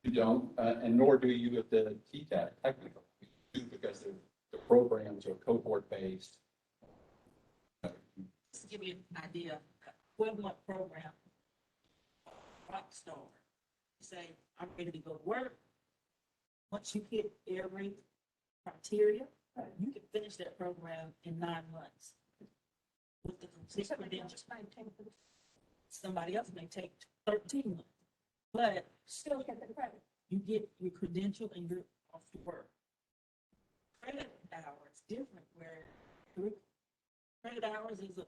You don't, and nor do you at the TCAT technical, you do because the programs are cohort-based. Just to give you an idea, equivalent program, Rockstar, you say, I'm ready to go to work. Once you hit every criteria, you can finish that program in 9 months. With the complete credentials. Somebody else may take 13 months, but Still get the credit. you get your credential and you're off to work. Credit hours different, where 3 credit hours is a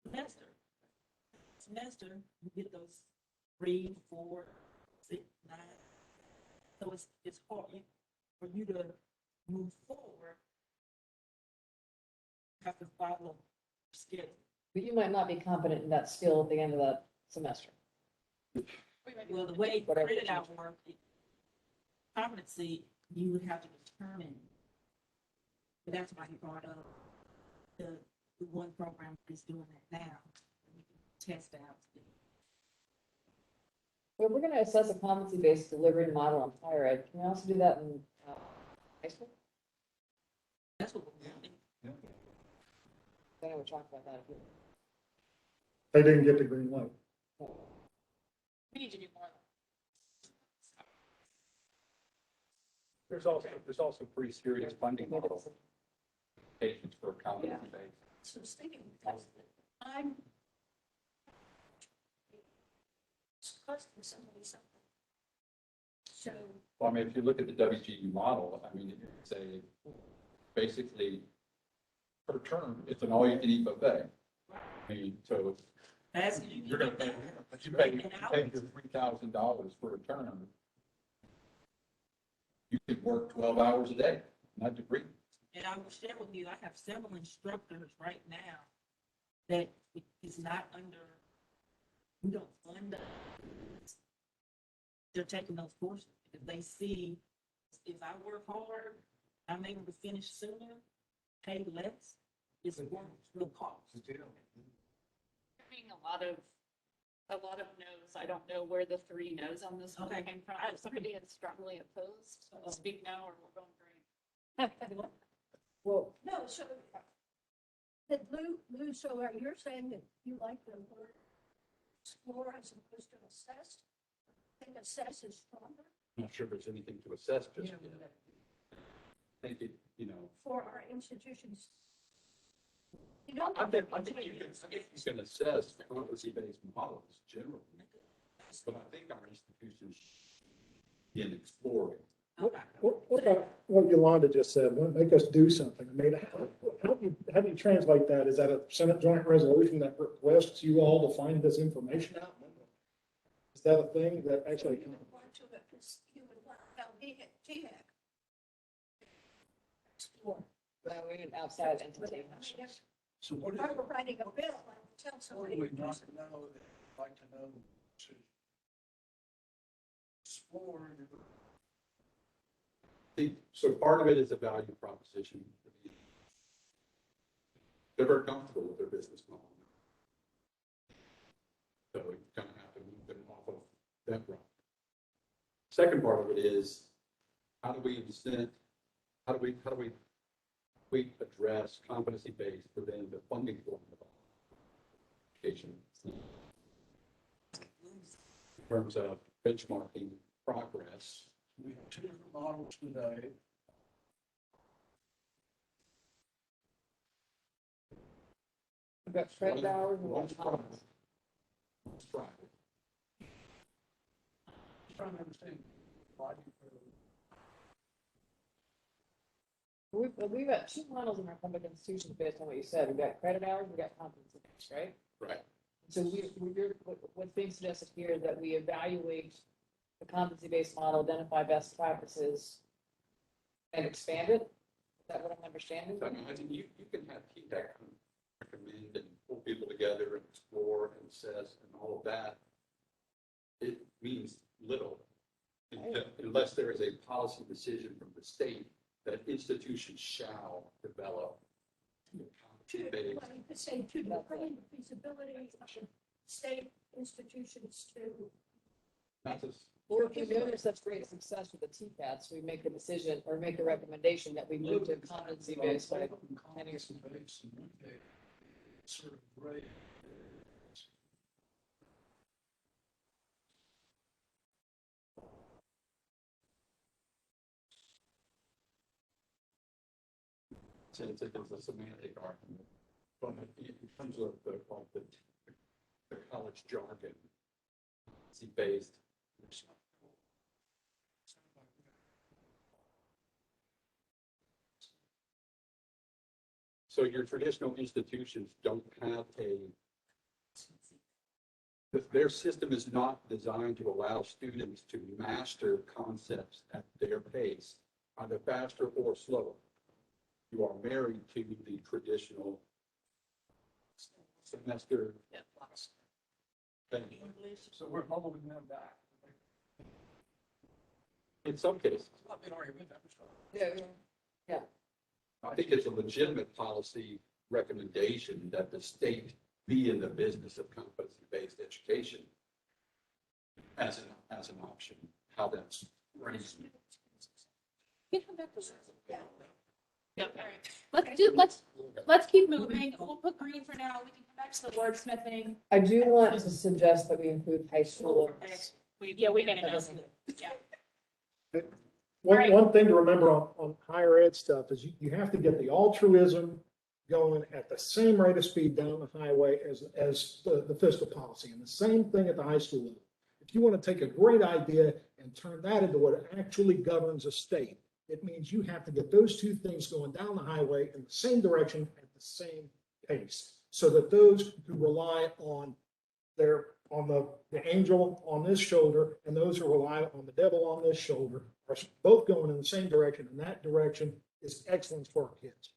semester. Semester, you get those 3, 4, 6, 9. So it's hard for you to move forward. You have to follow schedule. But you might not be competent in that skill at the end of that semester. Well, the way Whatever. credit hours work, competency, you would have to determine. But that's why you brought up the one program is doing that now. You can test out. Well, we're gonna assess a competency-based delivery model in higher ed. Can we also do that in high school? That's what we're doing. I know we're talking about that. They didn't get the green light. We need to do more. There's also pretty serious funding models, patients for competency based. So I was thinking, I'm costing somebody something. So Well, I mean, if you look at the WGU model, I mean, it's basically per term, it's an all-you-can-eat buffet. I mean, so As you're gonna pay, you pay your $3,000 for a term. You could work 12 hours a day, not degree. And I will share with you, I have several instructors right now that is not under, we don't fund them. They're taking those courses because they see if I work hard, I'm able to finish sooner, pay less, it's worth real cost. Having a lot of no's. I don't know where the 3 no's on this one Okay. came from. If somebody is strongly opposed, speak now or we're going green. Well, no, so that Lou, so you're saying that you like the word explore as opposed to assess? I think assess is stronger I'm not sure there's anything to assess just yet. I think it, for our institutions. You don't. I think you can assess competency-based models generally, but I think our institutions in exploring. What about what Yolanda just said, make us do something? I mean, how do you translate that? Is that a Senate joint resolution that requests you all to find this information out? Is that a thing that actually? You would want to, because you would want GHAC. Explore. well, we need outside entity. So what If is, I were writing a bill, I would tell what somebody. do we to do not something. know that we'd like to know to explore? So part of it is a value proposition. They're very comfortable with their business model. So we kind of have to move them off of that route. Second part of it is, how do we incent, how do we address competency-based within the funding formula? Education. In terms of benchmarking progress. We have 2 different models today. We've got credit hours and One's whatnot. private. One's private. Just trying to understand why you. We've got 2 models in our public institutions based on what you said. We've got credit hours, we've got competency based, right? Right. So what's being suggested here is that we evaluate the competency-based model, identify best practices, and expand it? Is that what I'm understanding? I mean, you can have TDEC recommend and pull people together and explore and assess and all of that. It means little unless there is a policy decision from the state that institutions shall develop. competency-based. Well, you could say to determine the feasibility of state institutions to That's a- Or if we notice such great success with the TCATs, we make the decision or make the recommendation that we move to a competency-based, like, Competency-based and okay, sort of grade. It's a semantic argument, but in terms of the college jargon, it's based. So your traditional institutions don't have their system is not designed to allow students to master concepts at their pace, either faster or slower. You are married to the traditional semester. thing. So we're holding them back. In some cases, Not being argument, that was right. yeah, I think it's a legitimate policy recommendation that the state be in the business of competency-based education as an option, how that's raised. We can come back to that. Yep, all right. Let's keep moving. We'll put green for now. We can come back to the wordsmithing. I do want to suggest that we include high school. Yeah, we can announce it. Yeah. One thing to remember on higher ed stuff is you have to get the altruism going at the same rate of speed down the highway as the fiscal policy, and the same thing at the high school level. If you want to take a great idea and turn that into what actually governs a state, it means you have to get those two things going down the highway in the same direction at the same pace, so that those who rely on the angel on this shoulder and those who rely on the devil on this shoulder are both going in the same direction, and that direction is excellence for our kids.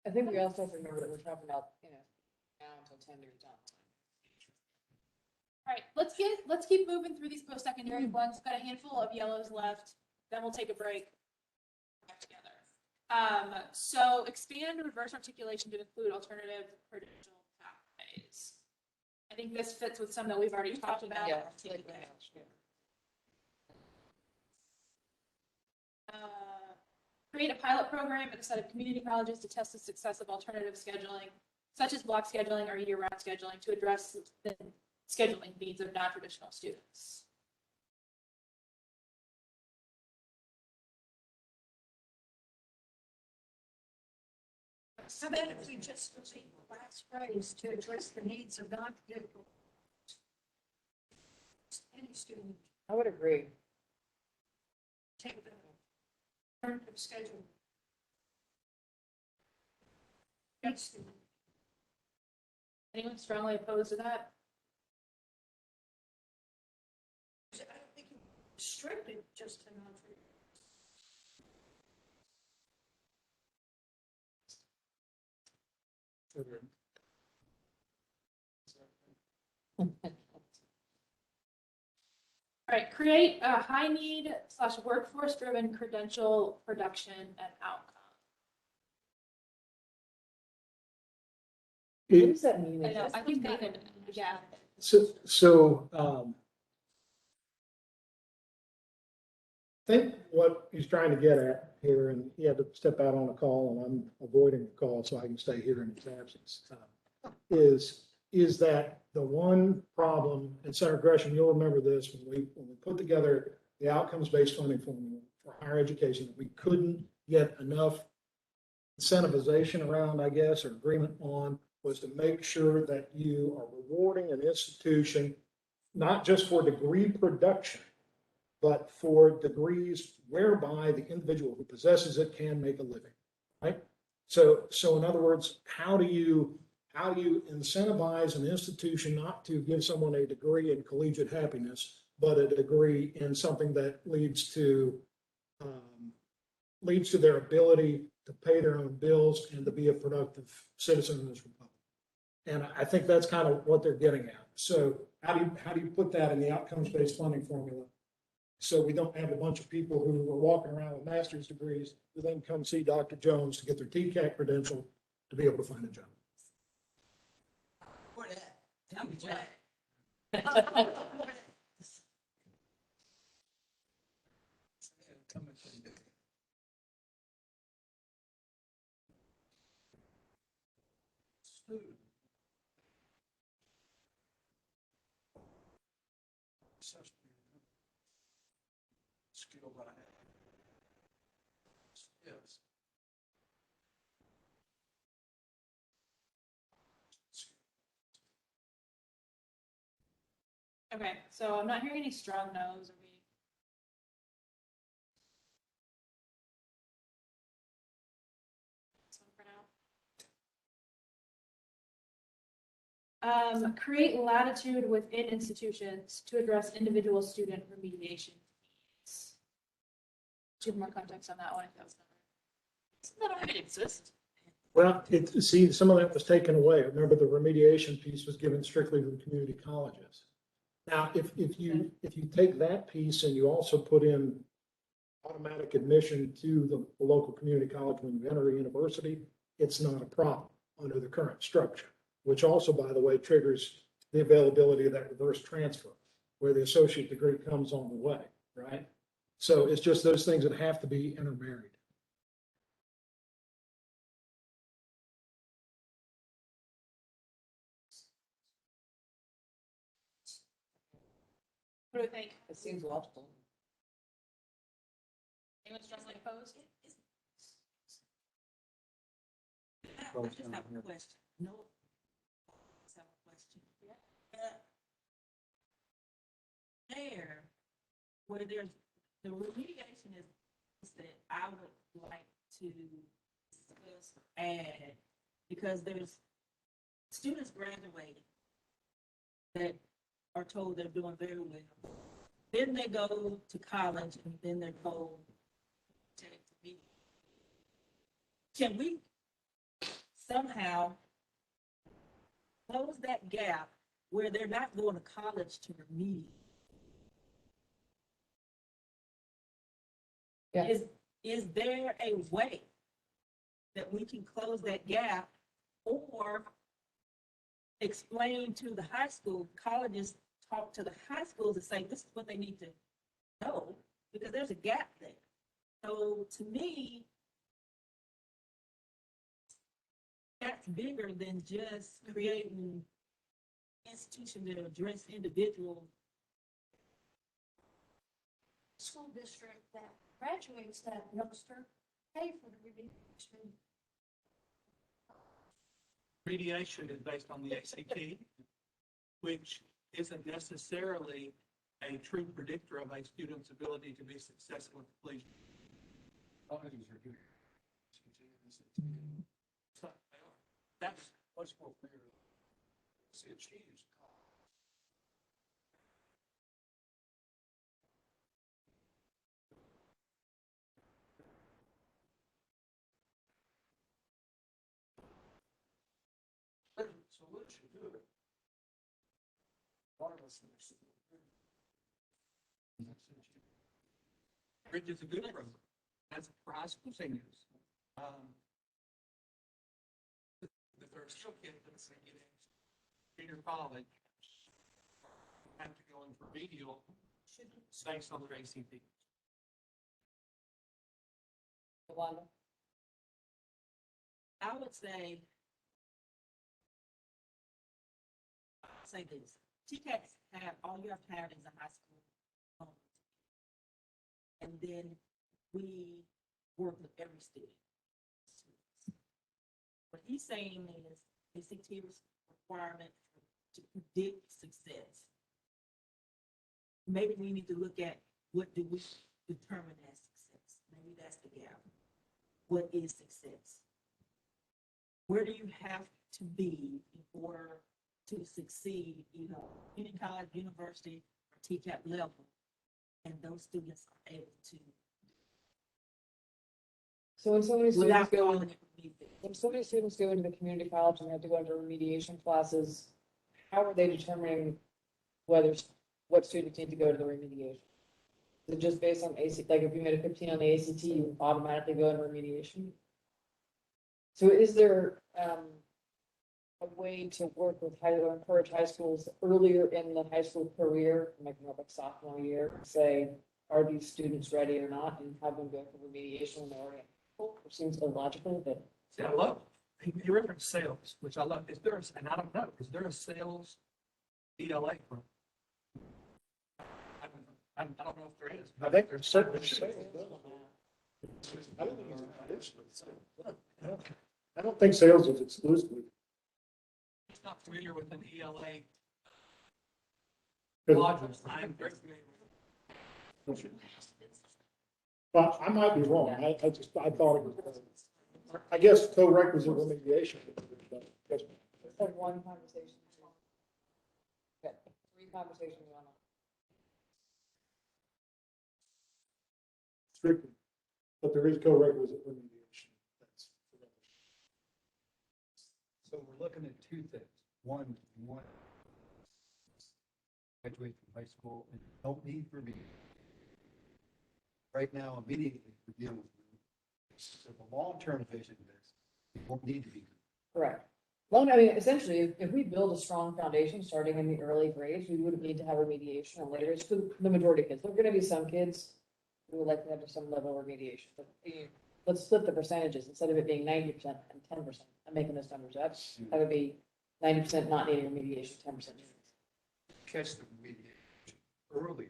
I think we also have to remember that we're talking about, now until 10 years down. All right, let's keep moving through these post-secondary ones. We've got a handful of yellows left, then we'll take a break. Back together. So expand reverse articulation to include alternative credential pathways. I think this fits with some that we've already talked about. Yeah. Create a pilot program at a set of community colleges to test the success of alternative scheduling, such as block scheduling or year-round scheduling, to address the scheduling needs of non-traditional students. How about if we just repeat the last phrase to address the needs of non-traditional any student? I would agree. Take the alternative schedule. Each student. Anyone strongly opposed to that? I don't think you restrict it just to non-traditional. All right, create a high need / workforce driven credential production and outcome. What does that mean? I know, I think Nathan, yeah. I think what he's trying to get at here, and he had to step out on a call, and I'm avoiding the call so I can stay here in his absence, is that the one problem, and Senator Gresham, you'll remember this, when we put together the outcomes-based funding formula for higher education, that we couldn't get enough incentivization around, I guess, or agreement on, was to make sure that you are rewarding an institution, not just for degree production, but for degrees whereby the individual who possesses it can make a living, right? So in other words, how do you incentivize an institution not to give someone a degree in collegiate happiness, but a degree in something that leads to their ability to pay their own bills and to be a productive citizen in this republic? And I think that's kind of what they're getting at. So how do you put that in the outcomes-based funding formula? So we don't have a bunch of people who are walking around with master's degrees who then come see Dr. Jones to get their TCAT credential to be able to find a job. Student. Assessment. Skill that I have. Yes. Okay, so I'm not hearing any strong no's. Are we? This one for now. Create latitude within institutions to address individual student remediation needs. Give more context on that one if that was not right. Doesn't that already exist? Well, see, some of that was taken away. Remember, the remediation piece was given strictly to the community colleges. Now, if you take that piece and you also put in automatic admission to the local community college when you enter a university, it's not a problem under the current structure, which also, by the way, triggers the availability of that reverse transfer, where the associate degree comes on the way, right? So it's just those things that have to be intermarried. What do we think? It seems logical. Anyone strongly opposed? I just have a question. No. I just have a question. There, where there's, the remediation is that I would like to discuss, add, because there's students graduating that are told they're doing very well. Then they go to college and then they're told, take the remediation. Can we somehow close that gap where they're not going to college to remediate? Yeah. Is there a way that we can close that gap or explain to the high school, colleges talk to the high schools and say, this is what they need to know, because there's a gap there. So to me, that's bigger than just creating institutions that address individual. School district that graduates that youngster pay for the remediation. Remediation is based on the ACT, which isn't necessarily a true predictor of a student's ability to be successful at completion. Colleges are doing. So, that's Much more fair. See, it changed. So what should do it? Regardless of the- Bridge is a good program. That's for high school seniors. If there's still kids that say getting junior college, have to go in for remedial based on their ACT. Wanda? I would say this, TCATs have, all you have to have is a high school diploma. And then we work with every student. What he's saying is ACT requirement to predict success. Maybe we need to look at what do we determine as success? Maybe that's the gap. What is success? Where do you have to be in order to succeed, either community college, university, or TCAP level? And those students are able to. So when so many students Without go, calling it remediation. when so many students go into the community college and they have to go into remediation classes, how are they determining whether, what students need to go to the remediation? Is it just based on ACT, like if you made a 15 on the ACT, you automatically go into remediation? So is there, a way to work with or encourage high schools earlier in the high school career, making up like sophomore year, say, are these students ready or not, and have them go through remediation when they're already in school, which seems illogical, but See, I love, you referenced sales, which I love. Is there, and I don't know, is there a sales ELA program? I don't know if there is. I think there's certainly. I don't think sales is exclusively. It's not familiar with an ELA But modules. I'm very familiar with it. I might be wrong. I thought it was, I guess co-requisite remediation. Yes, have one conversation. Okay, 3 conversations on it. strictly, but there is co-requisite remediation. That's So we're looking at two things. One, graduate from high school and don't need remediation. Right now, immediately, we're dealing with. So the long-term vision of this, it won't need to be. Correct. Long, I mean, essentially, if we build a strong foundation starting in the early grades, we wouldn't need to have remediation or later. It's for the majority of kids. There are gonna be some kids who would like to have some level of remediation, but let's split the percentages. Instead of it being 90% and 10%, I'm making those numbers up. That would be 90% not needing remediation, 10% needing. Catch the remediation early.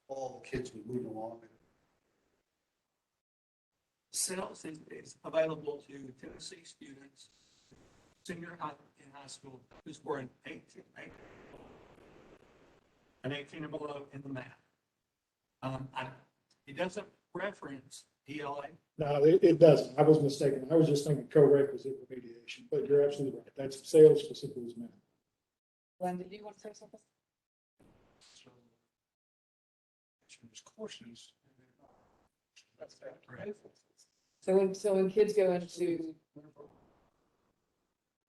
All the kids will move along. Sales is available to Tennessee students, senior high, in high school, who score an 18 and below in the math. It doesn't reference ELA. No, it doesn't. I was mistaken. I was just thinking co-requisite remediation, but you're absolutely right. That's sales specifically is math. Glenn, did you want to say something? There's courses. That's right. So when kids go into,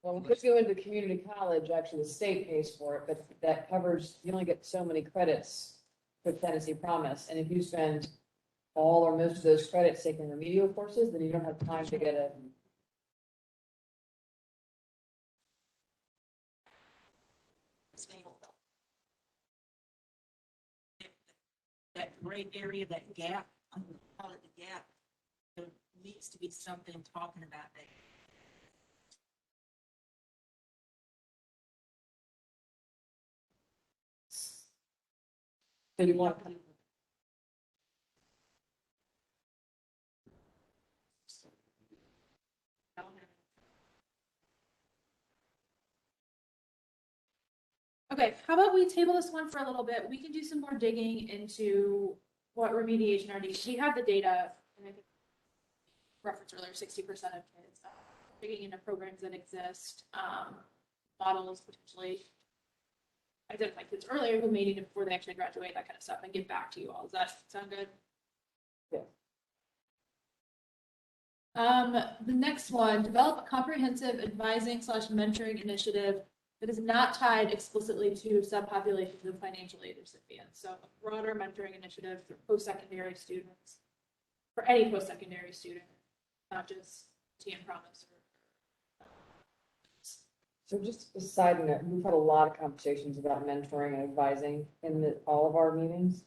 well, when kids go into community college, actually the state pays for it, but that covers, you only get so many credits for Tennessee Promise. And if you spend all or most of those credits taking remedial courses, then you don't have time to get a. That gray area, that gap, I'm gonna call it the gap, there needs to be something talking about that. So you want. Okay, how about we table this one for a little bit? We can do some more digging into what remediation are needed. We have the data, and I think reference earlier, 60% of kids digging into programs that exist, models potentially identify kids earlier who may need it before they actually graduate, that kind of stuff, and get back to you all. Does that sound good? Yeah. The next one, develop a comprehensive advising / mentoring initiative that is not tied explicitly to subpopulations of financial aid recipients. So a broader mentoring initiative for post-secondary students, for any post-secondary student, not just TN Promise. So just a side note, we've had a lot of conversations about mentoring and advising in all of our meetings.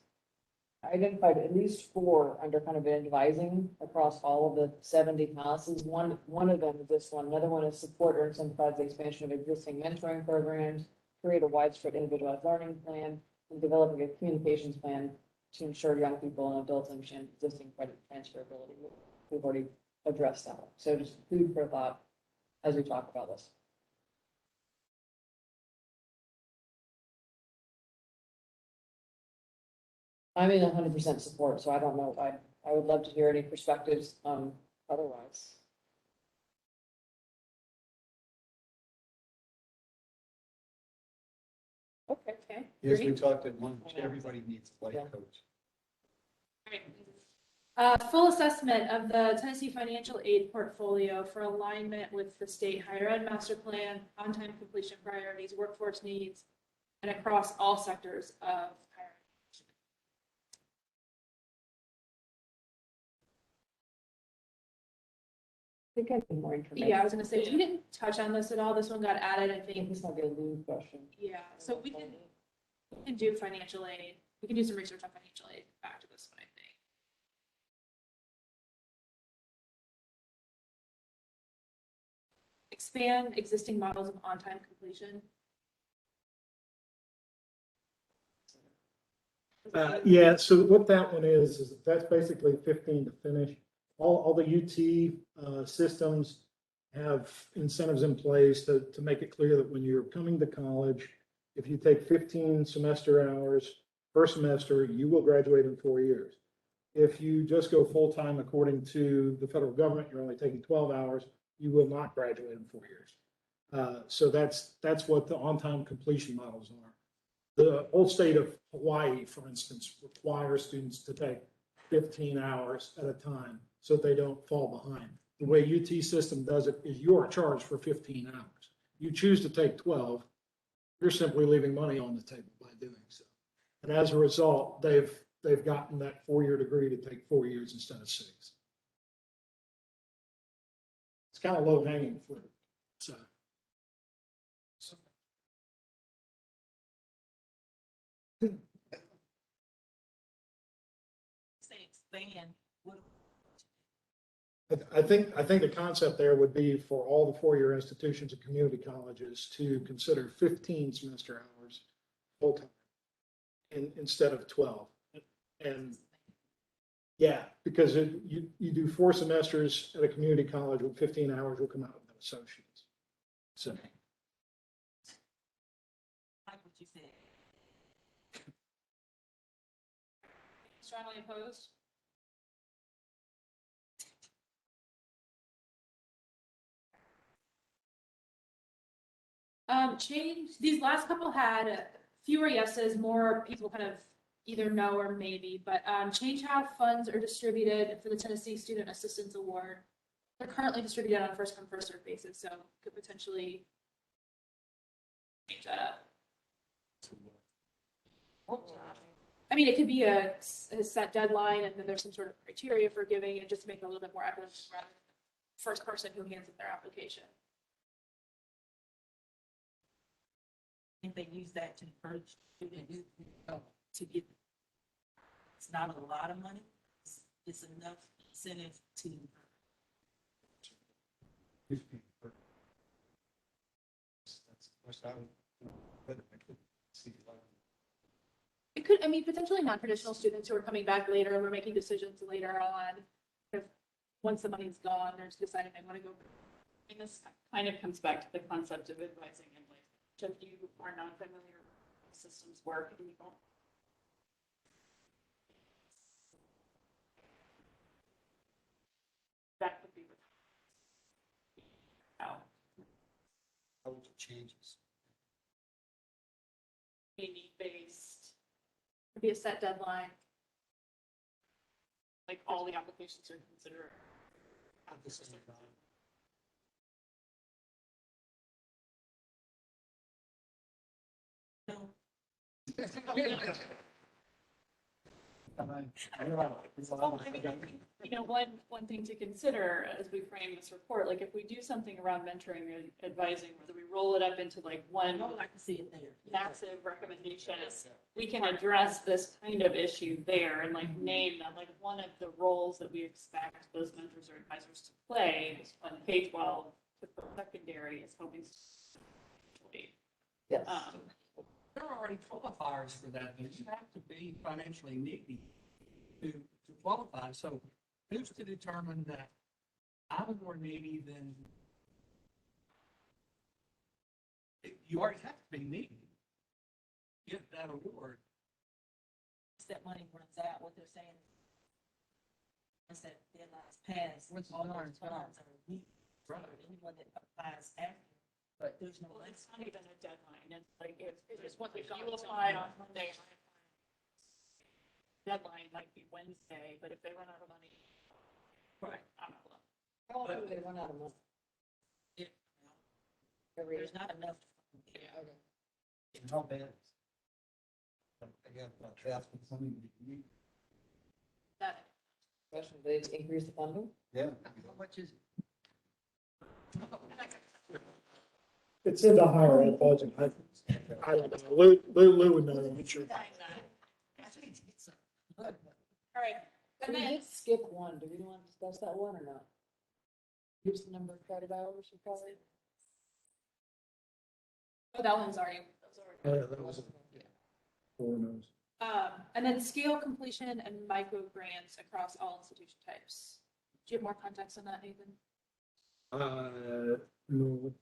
I identified at least 4 under kind of advising across all of the 70 policies. One of them is this one. Another one is support or incentivize the expansion of existing mentoring programs, create a widespread individualized learning plan, and developing a communications plan to ensure young people and adults understand existing credit transferability. We've already addressed that. So just food for thought as we talk about this. I'm in 100% support, so I don't know. I would love to hear any perspectives otherwise. Okay. Yes, we Great. talked at lunch. Everybody needs a life Yeah. coach. Full assessment of the Tennessee financial aid portfolio for alignment with the state higher ed master plan, on-time completion priorities, workforce needs, and across all sectors of higher ed. think I need more information. Yeah, I was gonna say, we didn't touch on this at all. This one got added, I I think think. this might be a new question. Yeah, so we can do financial aid. We can do some research on financial aid back to this one, I think. Expand existing models of on-time completion. Yeah, so what that one is that's basically 15 to finish. All the UT systems have incentives in place to make it clear that when you're coming to college, if you take 15 semester hours per semester, you will graduate in 4 years. If you just go full-time according to the federal government, you're only taking 12 hours, you will not graduate in 4 years. So that's what the on-time completion models are. The whole state of Hawaii, for instance, requires students to take 15 hours at a time so they don't fall behind. The way UT system does it is you are charged for 15 hours. You choose to take 12, you're simply leaving money on the table by doing so. And as a result, they've gotten that 4-year degree to take 4 years instead of 6. It's kind of low hanging fruit. So. Say expand, what, I think the concept there would be for all the 4-year institutions and community colleges to consider 15 semester hours full-time instead of 12. And yeah, because you do 4 semesters at a community college with 15 hours will come out with an associate's. So like what you said. Strongly opposed? Change, these last couple had fewer yeses, more people kind of either no or maybe, but change how funds are distributed for the Tennessee Student Assistance Award. They're currently distributed on a first come, first served basis, so could potentially change that up. I mean, it could be a set deadline and then there's some sort of criteria for giving it just to make it a little bit more equitable rather than the first person who hands in their application. I think they use that to encourage students to get, it's not a lot of money, it's enough incentive to. It could, I mean, potentially non-traditional students who are coming back later and we're making decisions later on. If once the money's gone, they're just deciding they want to go. I mean, this kind of comes back to the concept of advising and like, if you are not familiar with how systems work and you don't. That could be. How changes. need-based, It'd be a set deadline. like all the applications are considered. At the same time. You know, one thing to consider as we frame this report, like if we do something around mentoring or advising, whether we roll it up into like one I would like to see it there. massive recommendation, we can address this kind of issue there and like name that, like one of the roles that we expect those mentors or advisors to play on K-12 to secondary is helping. Yes. There are already qualifiers for that, but you have to be financially needy to qualify. So who's to determine that I'm more needy than you already have to be needy. Get that award. Once that money runs out, what they're saying. Once that deadline's passed, all those funds are weak for anyone that applies after. But there's no. Well, it's not even a deadline. It's like if you apply on Monday, deadline might be Wednesday, but if they run out of money. Right. I don't know. How often do they run out of money? Every year? There's not enough. Okay. How bad? I got half the funding. Question, they increase the funding? Yeah. How much is it? It's in the higher ed budget. I don't know. Lou would know, I'm sure. All right, Can and we then, just skip one? Do we want to discuss that one or not? Here's the number of credit hours for college. oh, that one's already, That was, yeah. 4 no's. and then scale completion and micro grants across all institution types. Do you have more context on that, Nathan? No.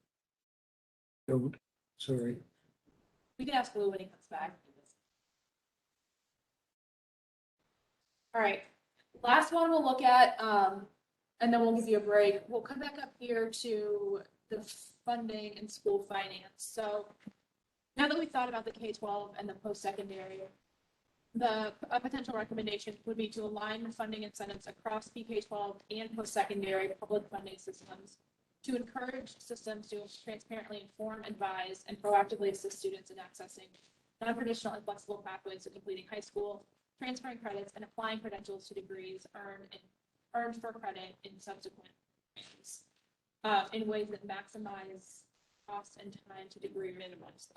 Don't, sorry. We can ask Lou when he comes back. All right, last one we'll look at, and then we'll give you a break. We'll come back up here to the funding and school finance. So now that we've thought about the K-12 and the post-secondary, a potential recommendation would be to align the funding incentives across PK-12 and post-secondary public funding systems to encourage systems to transparently inform, advise, and proactively assist students in accessing non-traditional and flexible pathways to completing high school, transferring credits, and applying credentials to degrees earned for credit in subsequent years, in ways that maximize cost and time to degree minimize the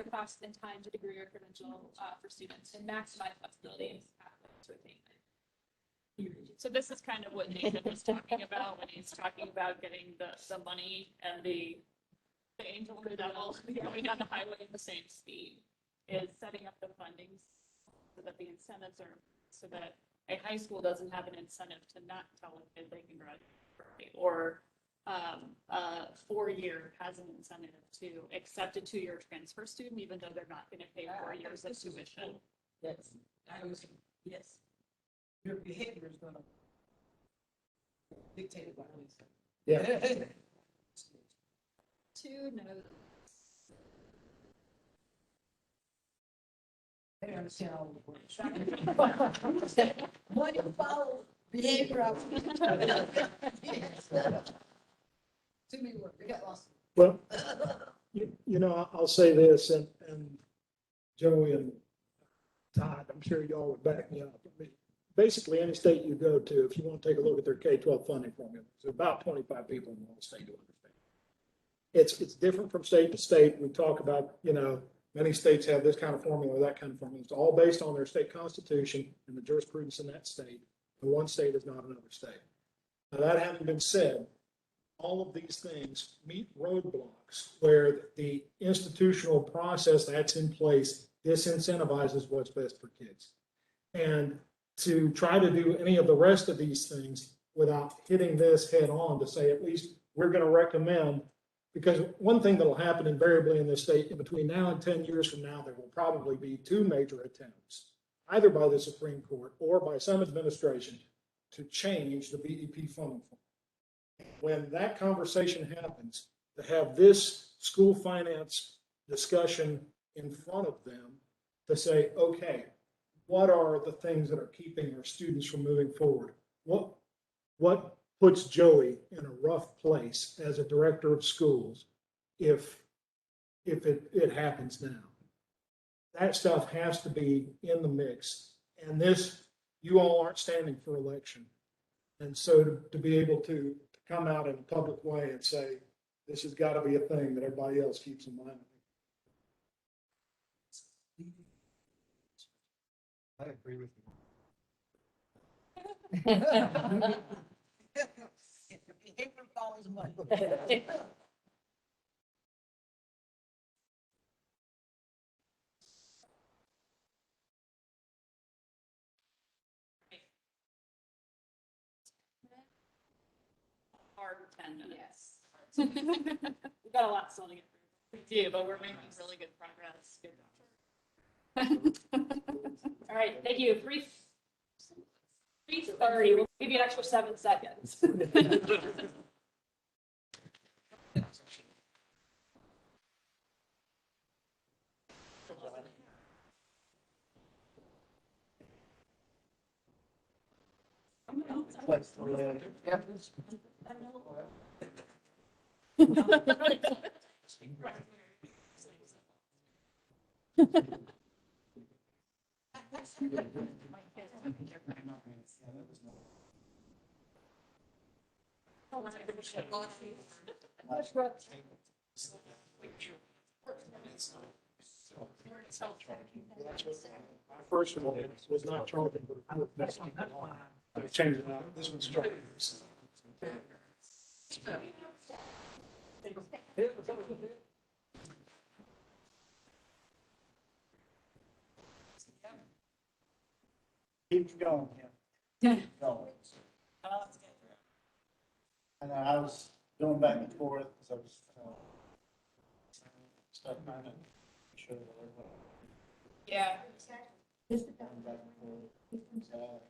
cost and time to degree or credential for students and maximize flexibility and pathways to attainment. So this is kind of what Nathan was talking about when he's talking about getting the money and the angel and the devil going down the highway at the same speed, is setting up the funding so that the incentives are, so that a high school doesn't have an incentive to not tell a kid they can graduate, or a 4-year has an incentive to accept a 2-year transfer student, even though they're not going to pay 4 years of tuition. Yes, yes. Your behavior is gonna dictate it by what Yeah. 2 notes. I don't understand all the words. What you follow behavior of. Too many words, we got lost. Well, you know, I'll say this, and Joey and Todd, I'm sure y'all would back me up. I mean, basically, any state you go to, if you want to take a look at their K-12 funding formula, there's about 25 people in the state who understand. It's different from state to state. We talk about, you know, many states have this kind of formula or that kind of formula. It's all based on their state constitution and the jurisprudence in that state. And one state is not another state. Now, that having been said, all of these things meet roadblocks where the institutional process that's in place disincentivizes what's best for kids. And to try to do any of the rest of these things without hitting this head on to say, at least we're going to recommend, because one thing that'll happen invariably in this state, in between now and 10 years from now, there will probably be 2 major attempts, either by the Supreme Court or by some administration, to change the BEP funding formula. When that conversation happens, to have this school finance discussion in front of them to say, okay, what are the things that are keeping our students from moving forward? What puts Joey in a rough place as a director of schools if it happens now? That stuff has to be in the mix. And this, you all aren't standing for election. And so to be able to come out in a public way and say, this has got to be a thing that everybody else keeps in mind. I agree with you. Behavior follows money. Hard 10 minutes. Yes. We've got a lot still to get through. We do, but we're making really good progress. Good. All right, thank you. 3:30, we'll give you an extra 7 seconds. My first one was not charging, but I changed it out. This one's charging. Keep going, Yeah. keep going. And I was going back and forth, because I was, stuff trying to sure that everybody. Yeah. Going back and forth.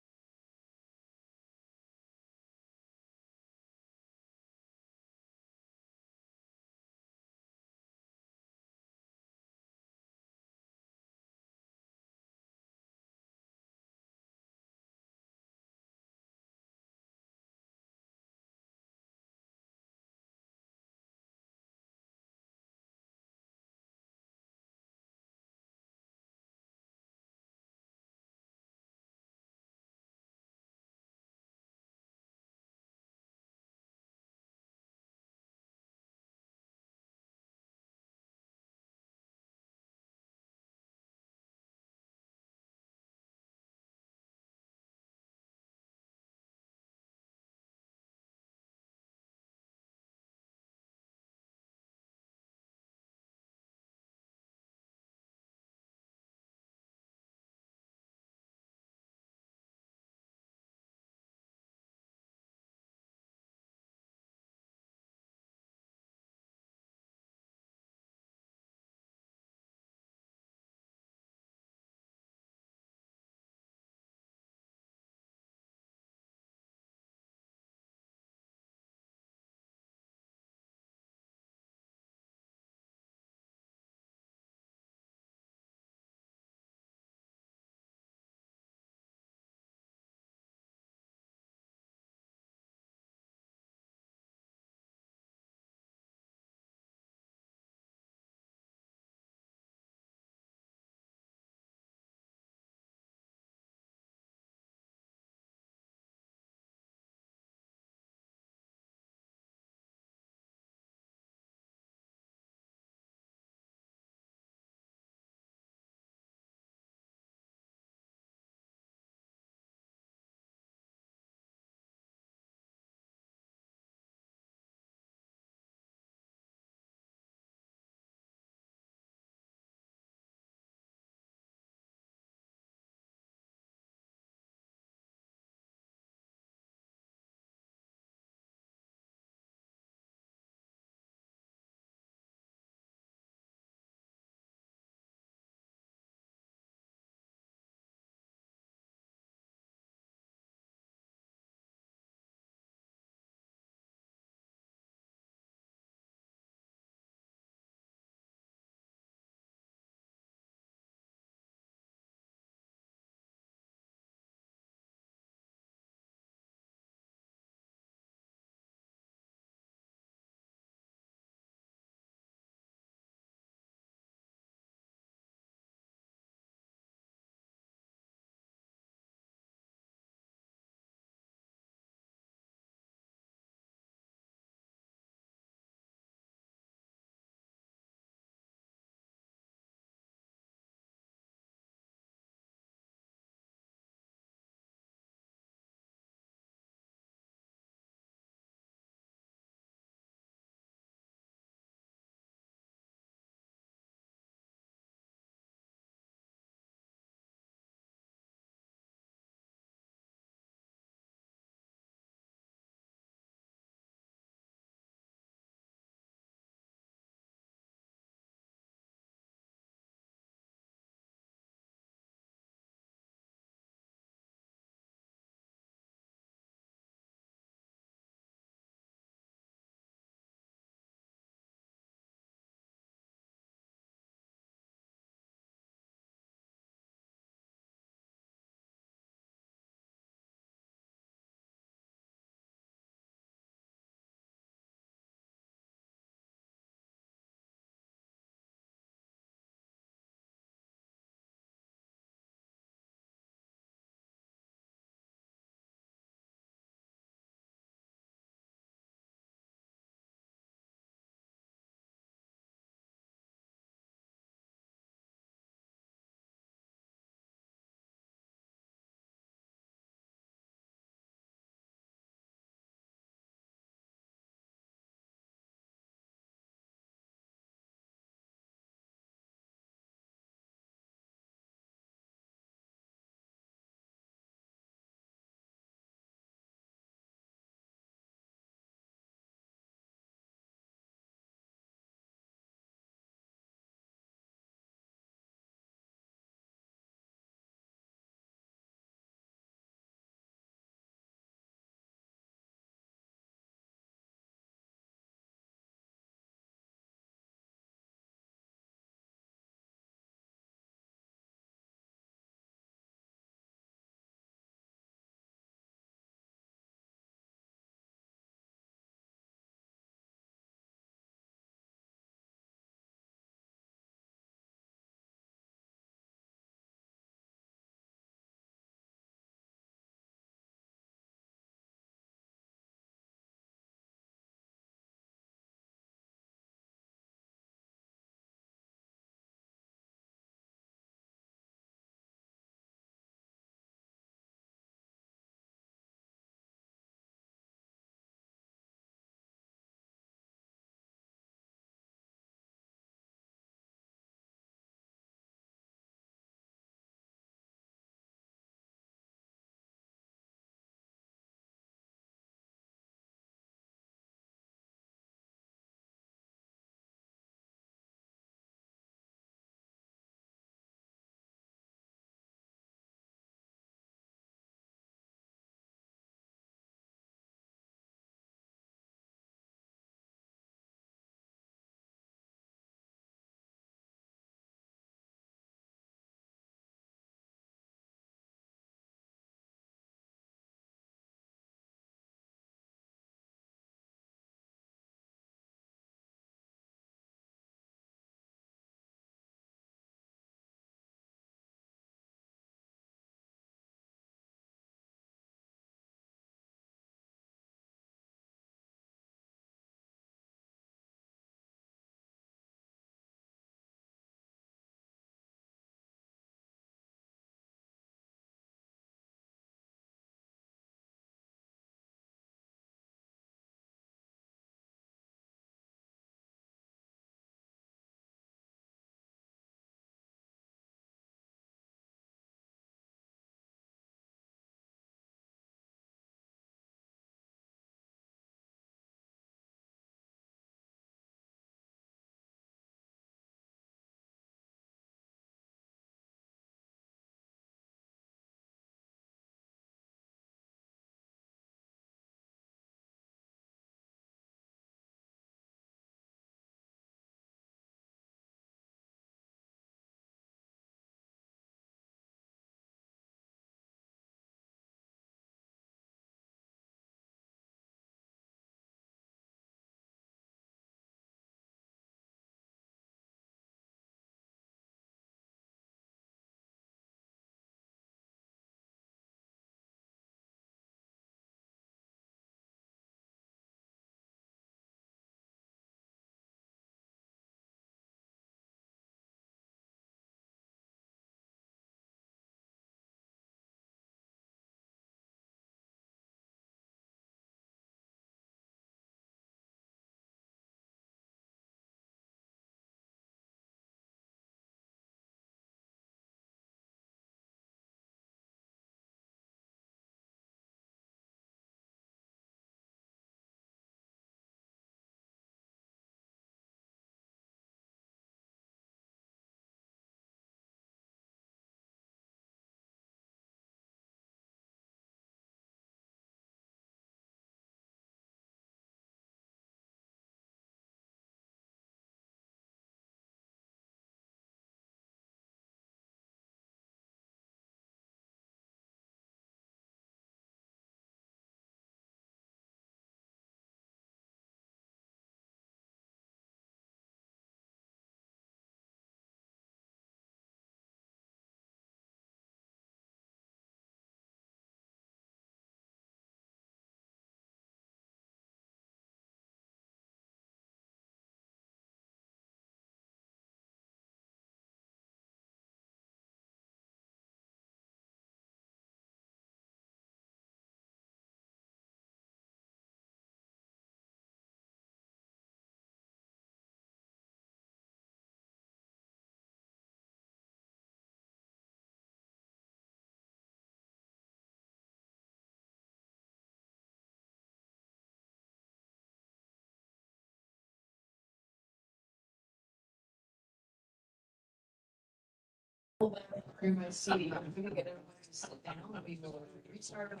Through my seat, if we can get everybody to sit down, we will restart.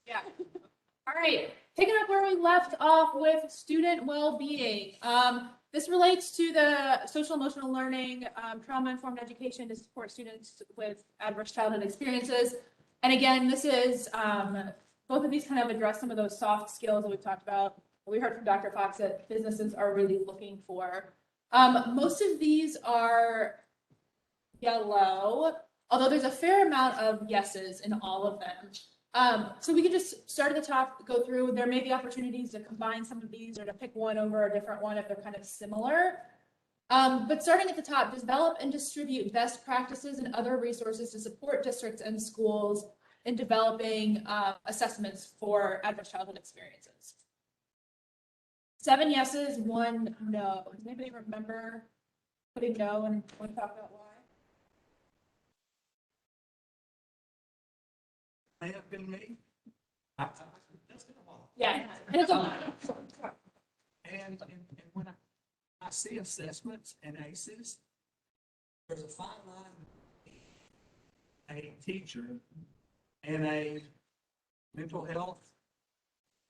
Yeah. All right, picking up where we left off with student well-being. This relates to the social emotional learning, trauma-informed education to support students with adverse childhood experiences. And again, this is, both of these kind of address some of those soft skills that we've talked about. We heard from Dr. Fox that businesses are really looking for. Most of these are yellow, although there's a fair amount of yeses in all of them. So we can just start at the top, go through. There may be opportunities to combine some of these or to pick one over a different one if they're kind of similar. But starting at the top, develop and distribute best practices and other resources to support districts and schools in developing assessments for adverse childhood experiences. 7 yeses, 1 no. Does anybody remember putting no and want to talk about why? May have been me. That's been a while. Yeah, it's a lot. And when I see assessments and ACEs, there's a fine line between a teacher and a mental health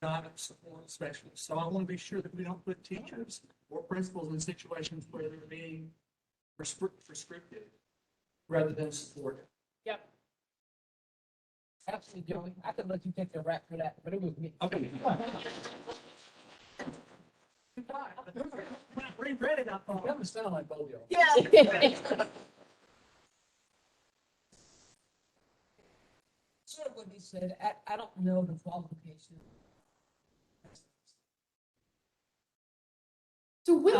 guidance support specialist. So I want to be sure that we don't put teachers or principals in situations where they're being prescriptive rather than supportive. Yep. Absolutely, Joey. I could let you take the rap for that, but it was me. Okay. When I reread it, I thought, that would sound like both of y'all. Yeah. Sort of what he said, I don't know the qualification. So with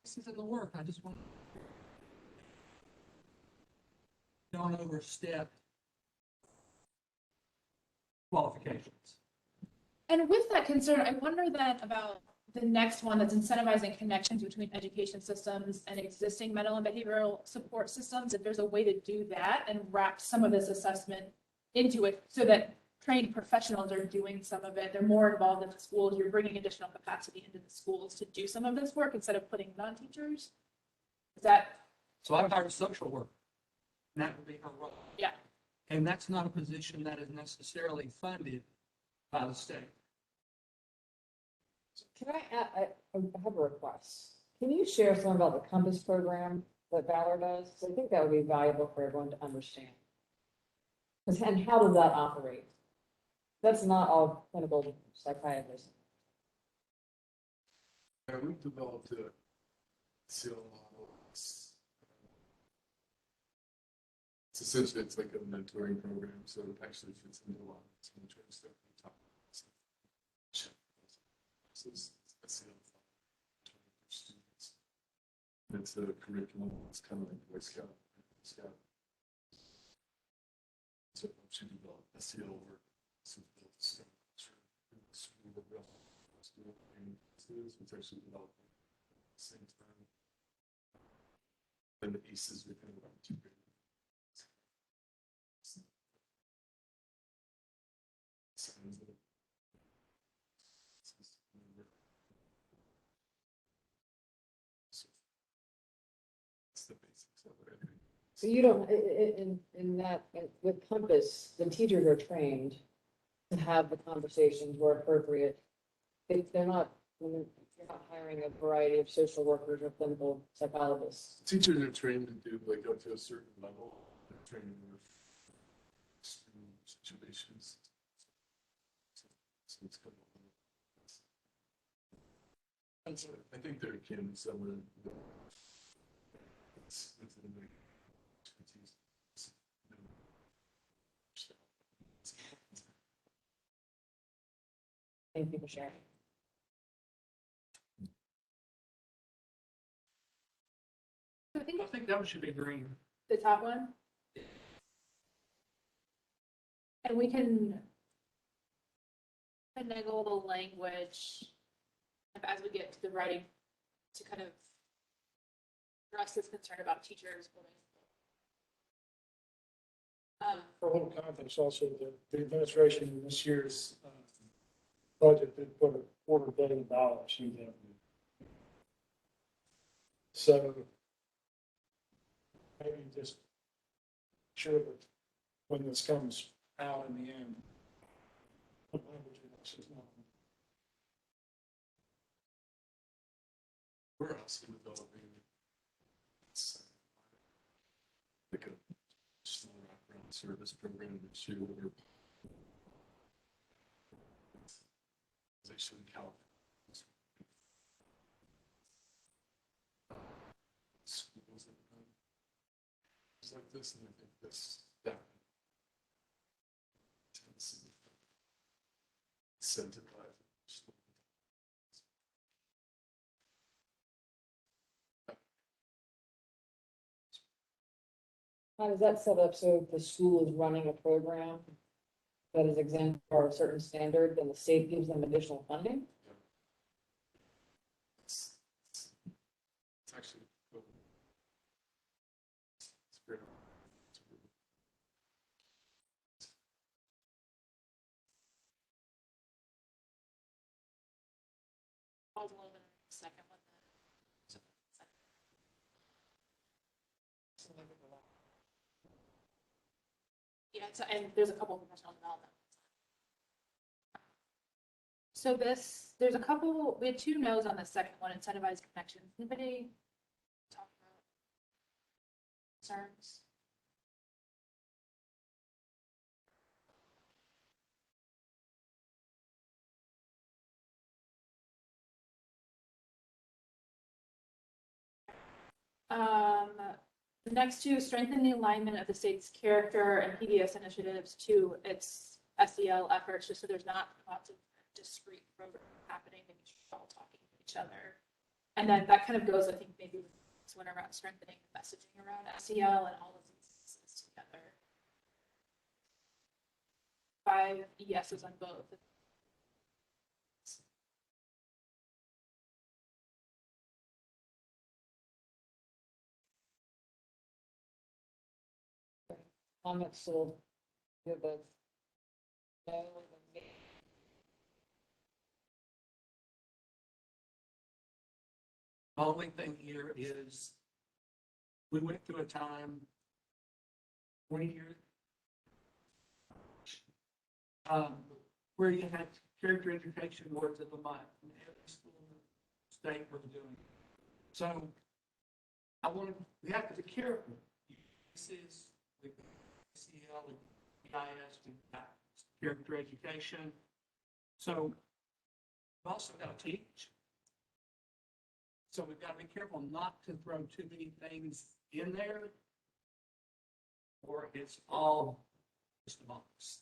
This isn't the work, I just want. Don't overstep qualifications. And with that concern, I wonder then about the next one that's incentivizing connections between education systems and existing mental and behavioral support systems. If there's a way to do that and wrap some of this assessment into it so that trained professionals are doing some of it, they're more involved in the schools, you're bringing additional capacity into the schools to do some of this work instead of putting non-teachers. Is that? So I would hire a social worker. And that would be her role. Yeah. And that's not a position that is necessarily funded by the state. Can I add, I have a request. Can you share some about the Compass program that Valor does? 'Cause I think that would be valuable for everyone to understand. And how does that operate? That's not all clinical psychiatrists. Yeah, we've developed a SEAL model. It's essentially, it's like a mentoring program, so it actually fits into a lot of this mentoring stuff we talk about. So it's a SEAL for students. It's a curriculum, it's kind of like Boy Scout. So it helps you develop SEL work, so build stuff, school, it's actually developing at the same time. And the ACEs are kind of like two big. It's the basics of it. So you don't, in that, with Compass, the teachers are trained to have the conversations where appropriate. They're not, you're not hiring a variety of social workers or clinical psychologists. Teachers are trained to do like up to a certain level, they're trained with extreme situations. So it's kind of, I think there can be some of the. It's within the expertise. Thank you for sharing. I think that one should be green. The top one? And we can finagle the language as we get to the writing to kind of address this concern about teachers. For a little context also, the administration in this year's budget did put $250 million in there. So maybe just sure that when this comes out in the end, what language it is not. We're also developing. Like a small wraparound service program this year. They should help. Schools that run things like this, and I think this, that. Tends to incentivize. How does that set up so if the school is running a program that is exempt for a certain standard, then the state gives them additional funding? It's actually cool. It's great. Pause a little bit, second one. Yeah, and there's a couple of professional development. So there's a couple, we had 2 no's on the second one, incentivized connections. Anybody talk about concerns? The next 2, strengthen the alignment of the state's character and PBS initiatives to its SEL efforts, just so there's not lots of discrete programs happening and all talking to each other. And then that kind of goes, I think, maybe with this one around strengthening the messaging around SEL and all of these pieces together. 5 yeses on both. Comments will give a no. The only thing here is we went through a time 20 years where you had character education words of the month. And every school in the state was doing it. So we have to be careful. This is with CL and EIS, we've got character education. So we've also got to teach. So we've got to be careful not to throw too many things in there, or it's all just a box.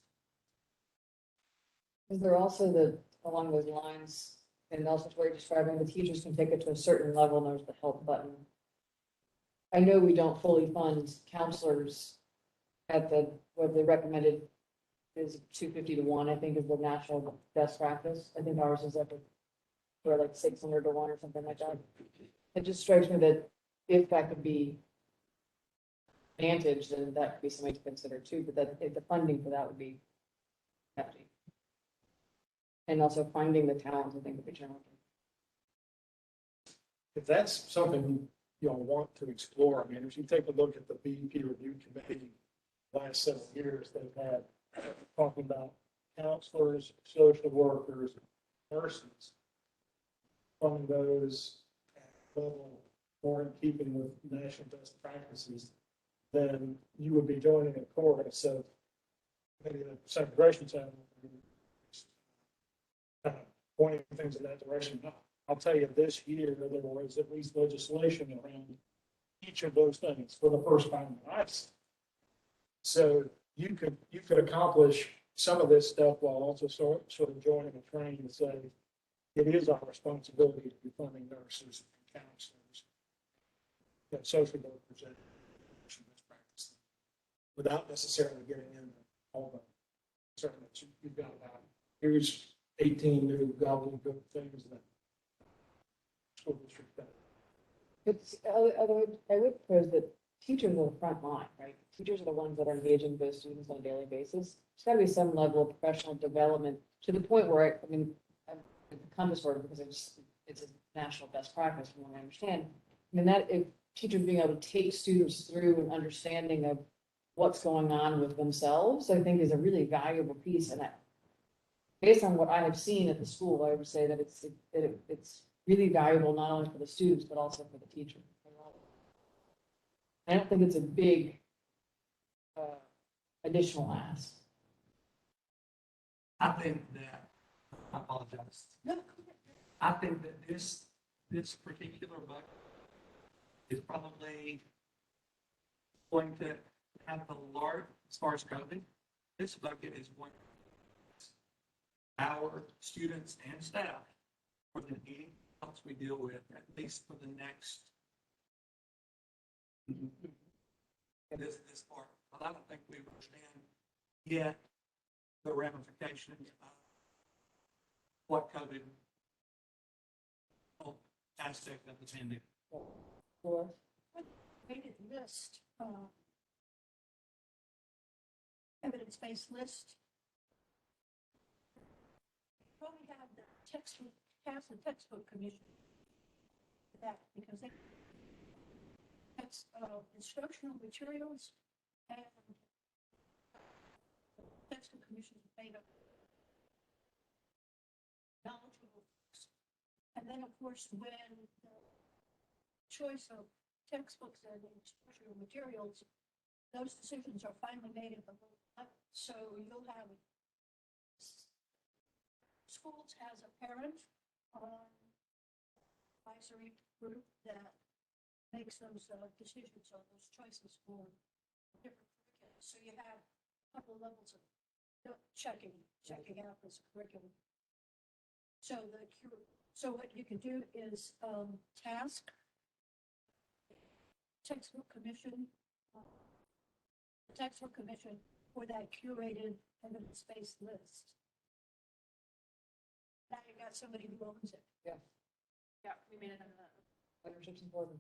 Is there also along those lines, and Nelson's way of describing, the teachers can take it to a certain level, and there's the help button. I know we don't fully fund counselors at what they recommended is 250 to 1, I think is the national best practice. I think ours is up for like 600 to 1 or something like that. It just strikes me that if that could be managed, then that could be something to consider too, but that if the funding for that would be hefty. And also finding the talent, I think would be challenging. If that's something y'all want to explore, I mean, if you take a look at the BEP review committee last several years, they've had talking about counselors, social workers, nurses, from those at a level more in keeping with national best practices, then you would be joining a chorus of maybe the segregation center, pointing things in that direction. I'll tell you, this year, there was at least legislation around each of those things for the first time in my life. So you could accomplish some of this stuff while also sort of joining a train and say, it is our responsibility to be funding nurses and counselors, and social workers, and best practice, without necessarily getting into all the certain that you've got about. Here's 18 new gobbledygook things that school district does. It's, although I would propose that teachers are the front line, right? teachers are the ones that are engaging those students on a daily basis. There's gotta be some level of professional development to the point where, I mean, I've come this word because it's a national best practice from what I understand. I mean, that if teachers being able to take students through an understanding of what's going on with themselves, I think is a really valuable piece. And that, based on what I have seen at the school, I would say that it's really valuable not only for the students, but also for the teacher. I don't think it's a big additional ask. I think that, I apologize. I think that this particular bucket is probably going to have the large, as far as COVID, this bucket is one our students and staff more than anything else we deal with, at least for the next this part. But I don't think we understand yet the ramifications of what COVID aspect of the pandemic. Or Rated list, evidence-based list. Probably have the textbook, have the textbook commission. for that, because they, that's, instructional materials and textbook commission is made up knowledgeable folks. And then, of course, when the choice of textbooks and instructional materials, those decisions are finally made at the local level. So you'll have schools as a parent advisory group that makes those decisions on those choices for different curriculum. So you have a couple of levels of checking out this curriculum. So so what you can do is task textbook commission, for that curated evidence-based list. Now you got somebody who owns it. Yeah. Yeah, we made it in the. ownership's important.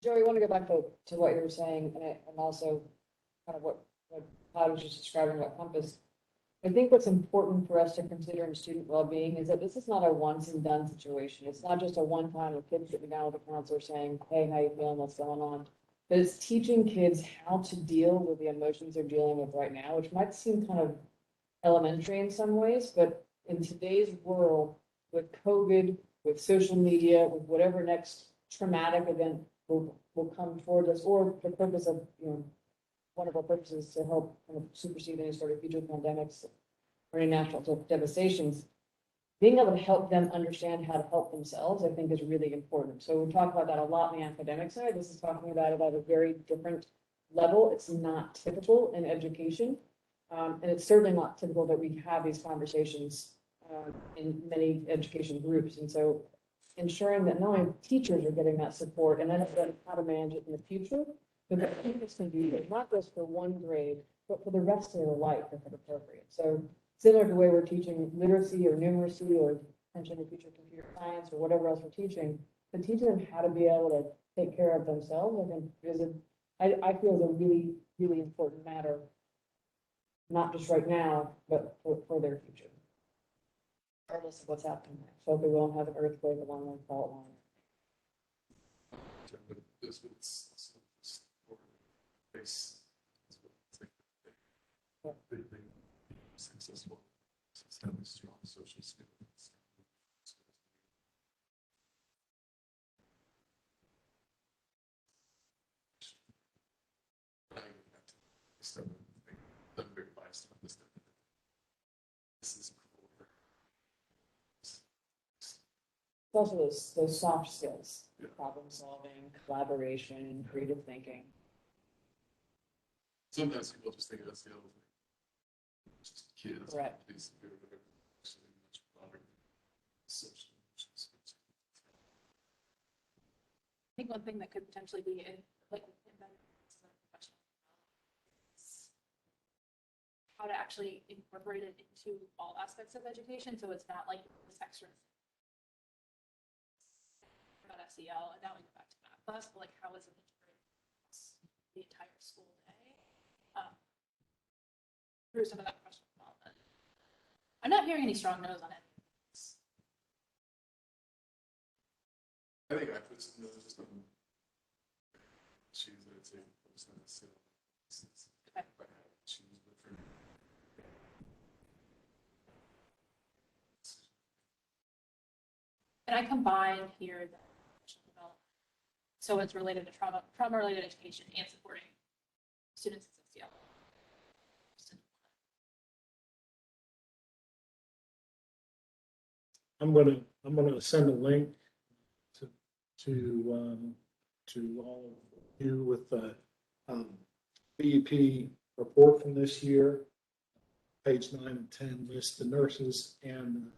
Joey, I want to go back to what you were saying, and also kind of what Todd was just describing about Compass. I think what's important for us to consider in student well-being is that this is not a once and done situation. It's not just a one time where kids sitting down with a counselor saying, hey, how you feeling, what's going on? But it's teaching kids how to deal with the emotions they're dealing with right now, which might seem kind of elementary in some ways, but in today's world, with COVID, with social media, with whatever next traumatic event will come toward us, or the purpose of, one of our purposes to help kind of supersede any sort of future pandemics or any natural devastations, being able to help them understand how to help themselves, I think is really important. So we talk about that a lot in the academic side. This is talking about it at a very different level. It's not typical in education. And it's certainly not typical that we have these conversations in many education groups. And so ensuring that not only teachers are getting that support and then how to manage it in the future, but that students can do it, not just for one grade, but for the rest of their life if it's appropriate. So similar to the way we're teaching literacy or numeracy or potentially in the future computer science or whatever else we're teaching, but teaching them how to be able to take care of themselves, I think I feel is a really, really important matter, not just right now, but for their future. Regardless of what's happening next. So we won't have an earthquake along the fault line. Successful, having strong social skills. This is Also those soft skills, problem solving, collaboration, creative thinking. sometimes people just think that's the other thing. It's just kids. Correct. These are actually much broader social skills. I think one thing that could potentially be embedded how to actually incorporate it into all aspects of education, so it's not like this extra about SEL, and now we go back to math class, but like how is it integrated across the entire school day? through some of that question development. I'm not hearing any strong no's on it. I think I put some notes just on shoes that it's in, just on the sale. Okay. Shoes, but for And I combined here the professional development. So it's related to trauma-related education and supporting students in CCL. I'm gonna send a link to all of you with the BEP report from this year. Page 9 and 10 lists the nurses and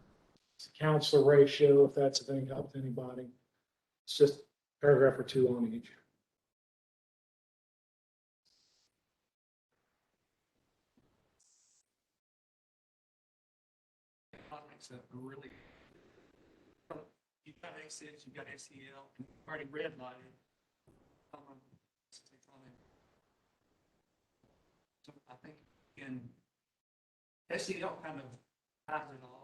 counselor ratio, if that's of any help to anybody. It's just a paragraph or two on each. Topics that are really, you've got ACS, you've got SEL, already redlighted. So I think in SEL kind of has it all.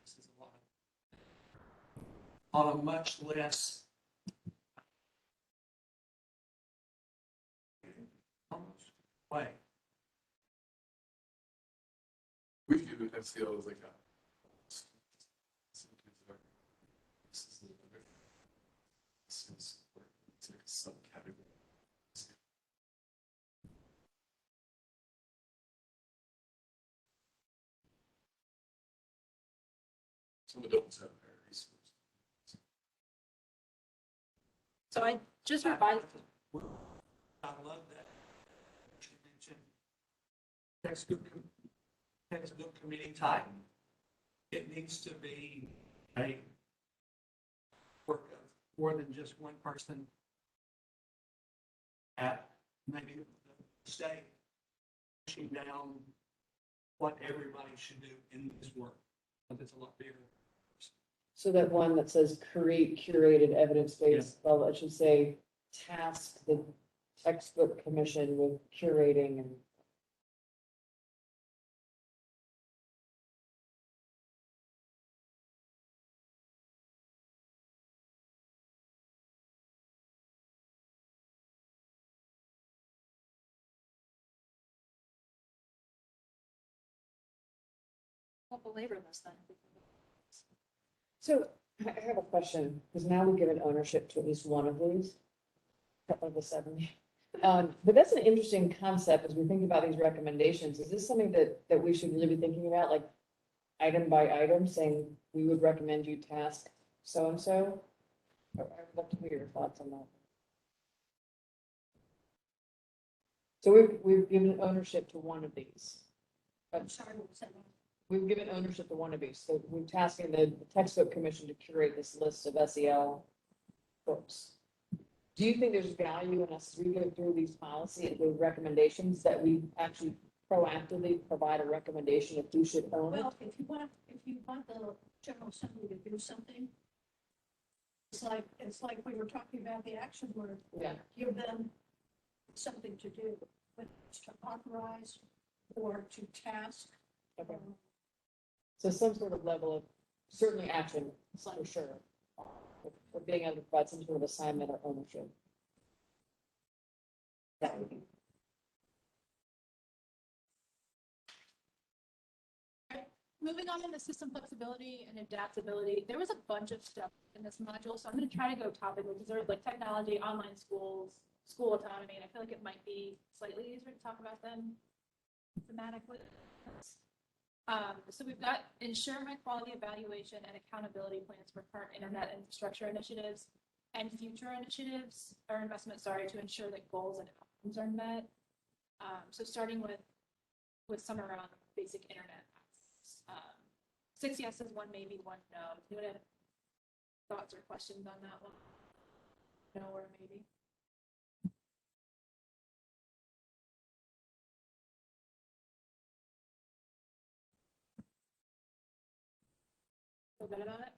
This is a lot on a much less way. we view the FCL as like a. This is it's like a subcategory. Some adults have higher resources. So I just revised. I love that. You mentioned textbook committee type. It needs to be a work of more than just one person at maybe the state pushing down what everybody should do in this work. But it's a lot bigger. So that one that says create curated evidence-based, well, I should say task the textbook commission with curating and. I'll belabor this then. So I have a question, because now we've given ownership to at least one of these, of the 70. But that's an interesting concept as we think about these recommendations. Is this something that we should really be thinking about, like item by item, saying we would recommend you task so-and-so? I'd love to hear your thoughts on that. So we've given ownership to one of these. I'm sorry, what was that? We've given ownership to one of these, so we're tasking the textbook commission to curate this list of SEL books. Do you think there's value in us, as we go through these policy and the recommendations, that we actually proactively provide a recommendation of who should own it? Well, if you want the General Assembly to do something, it's like we were talking about the action word. Yeah. Give them something to do, whether it's to authorize or to task. Okay. So some sort of level of certainly action, for sure. For being able to provide some sort of assignment or ownership. That would be. Moving on into system flexibility and adaptability, there was a bunch of stuff in this module, so I'm going to try to go topical because there's like technology, online schools, school autonomy, and I feel like it might be slightly easier to talk about them thematically. So we've got ensure high quality evaluation and accountability plans for current internet infrastructure initiatives and future initiatives or investments, to ensure that goals and outcomes are met. So starting with some around basic internet access. 6 yeses, 1 maybe, 1 no. Do you have thoughts or questions on that one? No or maybe? Feel good about it?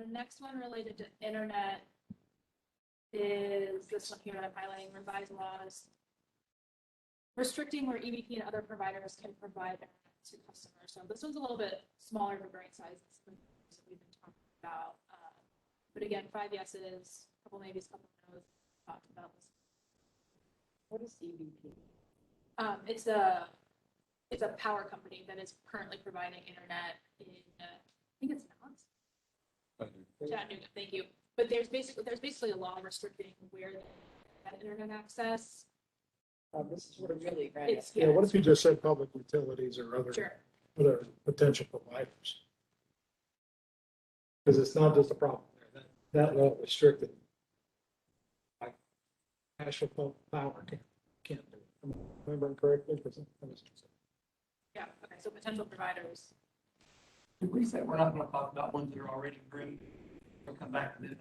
The next one related to internet is this one here that I'm highlighting, revised laws. Restricting where EVP and other providers can provide internet to customers. So this one's a little bit smaller of a grain size than what we've been talking about. But again, 5 yeses, couple maybes, couple no's, talked about this. What is EVP? It's a power company that is currently providing internet in, I think it's not. Chattanooga, thank you. But there's basically a law restricting where they have internet access. This is what it really, right? It's, Yeah, what if you just said public utilities or Sure. other potential providers? Because it's not just a problem there, that law restricted. Like, national power can't do it. Am I remembering correctly? Yeah, okay, so potential providers. Did we say we're not gonna talk about ones that are already agreed? We'll come back to this.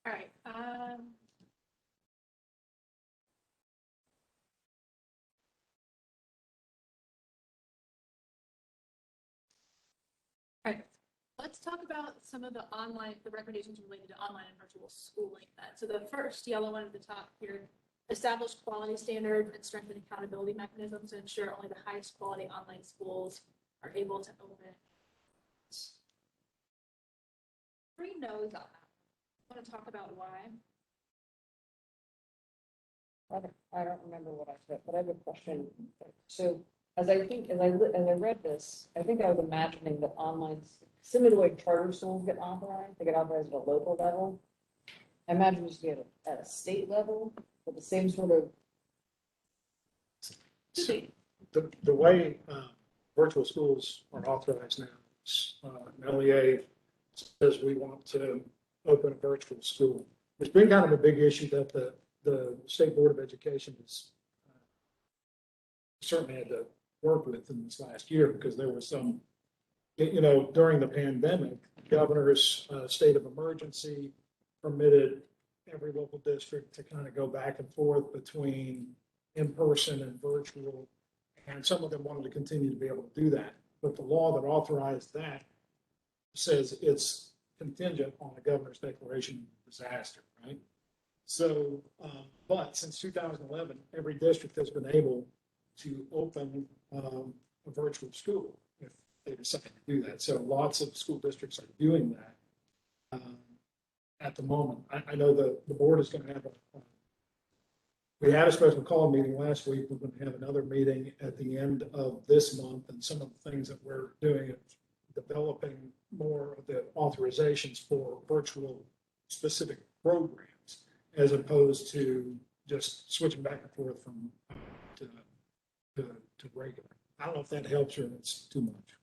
All right, all right, let's talk about some of the recommendations related to online and virtual schooling then. So the first yellow one at the top here, establish quality standards and strengthen accountability mechanisms to ensure only the highest quality online schools are able to open. 3 no's on that. Want to talk about why? I don't remember what I said, but I have a question. So as I read this, I think I was imagining that online, similar to the way charter schools get authorized, they get authorized at a local level. I imagine this would be at a state level, but the same sort of. The way virtual schools are authorized now, LEA says we want to open a virtual school. It's been kind of a big issue that the State Board of Education has certainly had to work with in this last year because there was some, during the pandemic, governor's state of emergency permitted every local district to kind of go back and forth between in-person and virtual. And some of them wanted to continue to be able to do that. But the law that authorized that says it's contingent on the governor's declaration of disaster, right? So, but since 2011, every district has been able to open a virtual school if they decide to do that. So lots of school districts are doing that at the moment. I know the board is going to have we had a special call meeting last week. We're going to have another meeting at the end of this month, and some of the things that we're doing is developing more of the authorizations for virtual specific programs, as opposed to just switching back and forth from to regular. I don't know if that helps or if it's too much.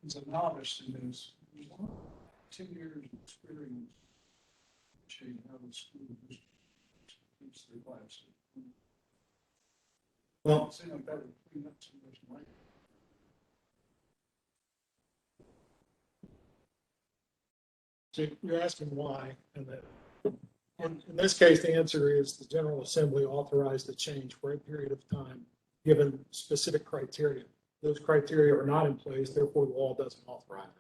As a novice in this, 2 years of experience, change how the school teaches their classes. Well, It seemed like that would clean up so much money. so you're asking why, and that in this case, the answer is the General Assembly authorized the change for a period of time, given specific criteria. Those criteria are not in place, therefore the law doesn't authorize it.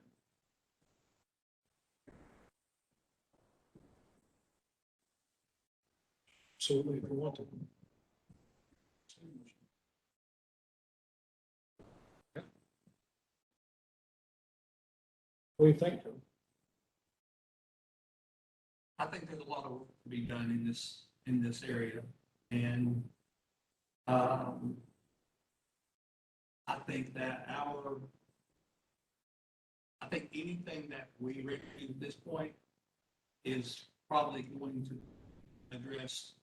Absolutely, if you want to. Yeah. What do you think, Joe? I think there's a lot of work to be done in this area. And I think that anything that we read at this point is probably going to address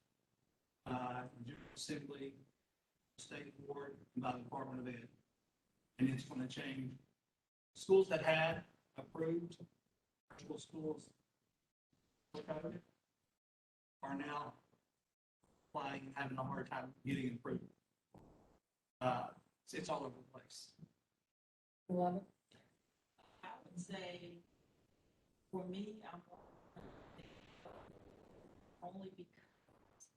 simply state board by the Department of Ed. And it's going to change schools that had approved virtual schools are now applying and having a hard time getting approved. It's all over the place. Love it. say, for me, I'm only because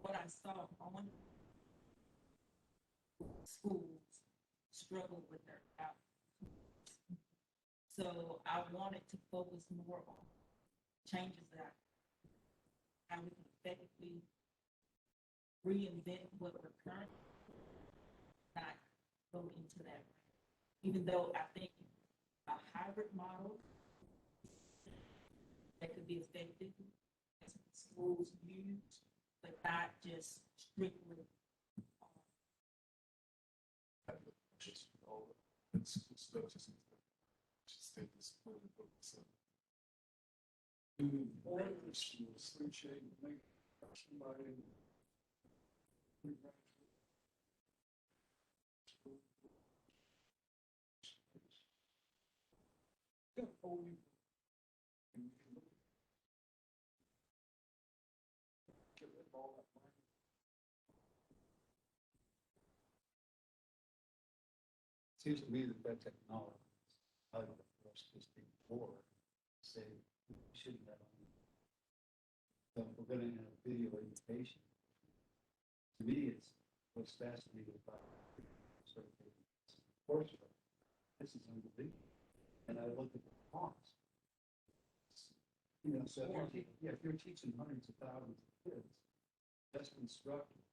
what I saw on schools struggle with their outcomes. So I wanted to focus more on changes that how we can effectively reinvent what we're currently, not go into that. Even though I think a hybrid model that could be effective as schools use, but not just strictly. Just all the school stuff, just stay disciplined and focus on. One of the schools, switching, make somebody. Seems to me that that technology is valuable for us to speak for, say, we shouldn't have. So if we're gonna have video education, to me, it's what's fascinating about sort of course. This is unbelievable. And I look at the cost. You know, so if you're teaching hundreds of thousands of kids, just instructing,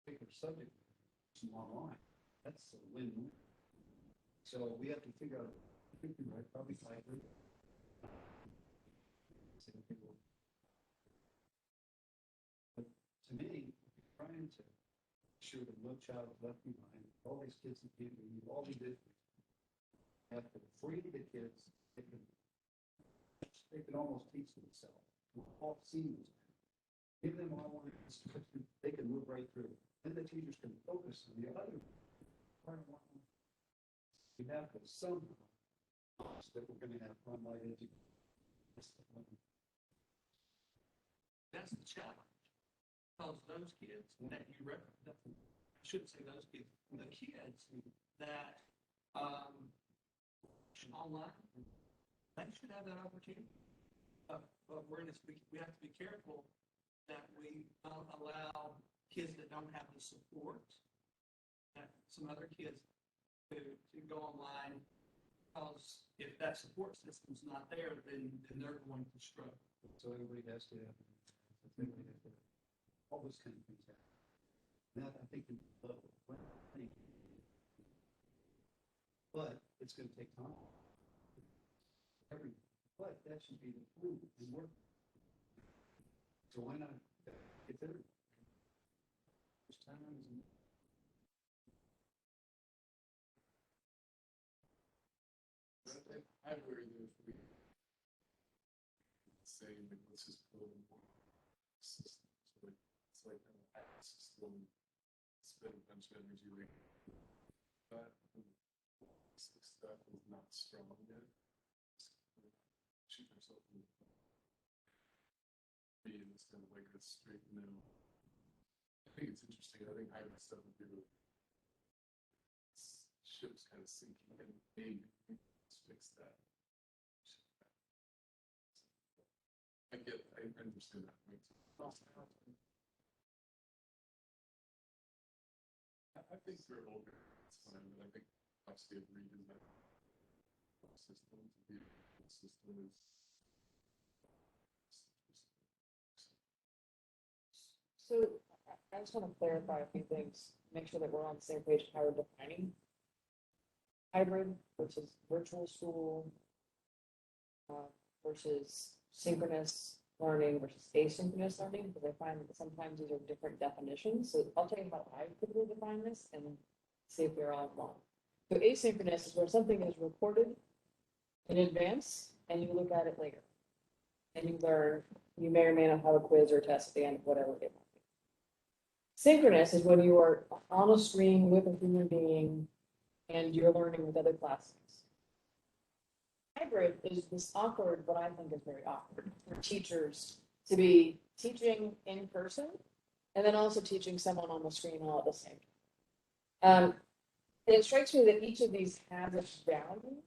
pick a subject online. That's a win-win. So we have to figure out, I think you're right, probably hybrid. But to me, trying to ensure that no child is left behind, all these kids that can't read, all these different, have to free the kids, they can almost teach themselves. We've all seen this. Give them all one instruction, they can move right through. Then the teachers can focus on the other. We have to somehow that we're going to have online education. That's the challenge. Because those kids that you referenced, I shouldn't say those kids, the kids that, online, they should have that opportunity. But we have to be careful that we don't allow kids that don't have the support, that some other kids to go online, because if that support system's not there, then they're going to struggle. So everybody has to have, all those kind of things happen. That I think in level, but it's going to take time. But that should be the food and work. So why not get there? There's times and I worry that if we say, like, let's just build a more system, so like, it's like an app system, spend a bunch of energy, like, but stuff is not strong yet. Shoot yourself in the foot. Being this kind of like a straight no. I think it's interesting. I think hybrid stuff would be really. Ships kind of sinking and maybe fix that. I understand that. I think for older, it's fine, but I think obviously a redesign system to be a system is. So I just want to clarify a few things, make sure that we're on the same page how we're defining hybrid versus virtual school versus synchronous learning versus asynchronous learning, because I find that sometimes these are different definitions. So I'll tell you how I typically define this and see if we're all wrong. So asynchronous is where something is recorded in advance and you look at it later. And you learn, you may or may not have a quiz or test at the end, whatever it might be. Synchronous is when you are on a screen with a human being and you're learning with other classmates. Hybrid is this awkward, what I think is very awkward for teachers to be teaching in person and then also teaching someone on the screen all at the same time. And it strikes me that each of these has its value.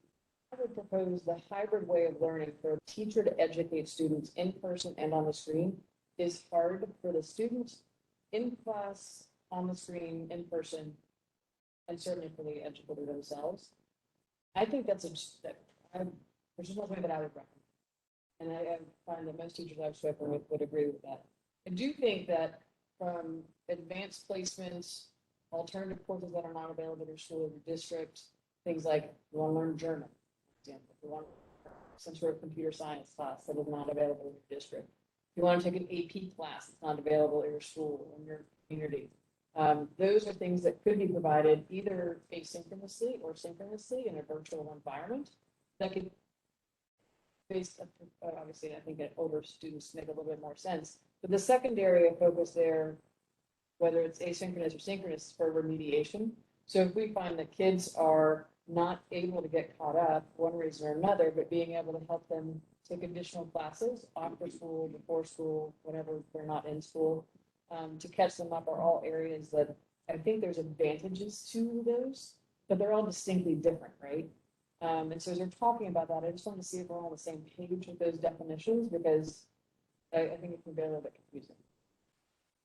I would propose the hybrid way of learning for a teacher to educate students in person and on the screen is hard for the students in class, on the screen, in person, and certainly for the educator themselves. I think that's which is one way that I would recommend. And I find that most teachers I've spoken with would agree with that. I do think that from advanced placements, alternative courses that are not available in your school or your district, things like you want to learn German, for example, if you want some sort of computer science class that is not available in your district. If you want to take an AP class that's not available in your school or in your community. Those are things that could be provided either asynchronously or synchronously in a virtual environment that could obviously, I think that older students make a little bit more sense. But the secondary focus there, whether it's asynchronous or synchronous, is for remediation. So if we find that kids are not able to get caught up one reason or another, but being able to help them take additional classes after school, before school, whenever they're not in school, to catch them up are all areas that I think there's advantages to those, but they're all distinctly different, right? And so as we're talking about that, I just want to see if we're all on the same page with those definitions, because I think it can be a little bit confusing.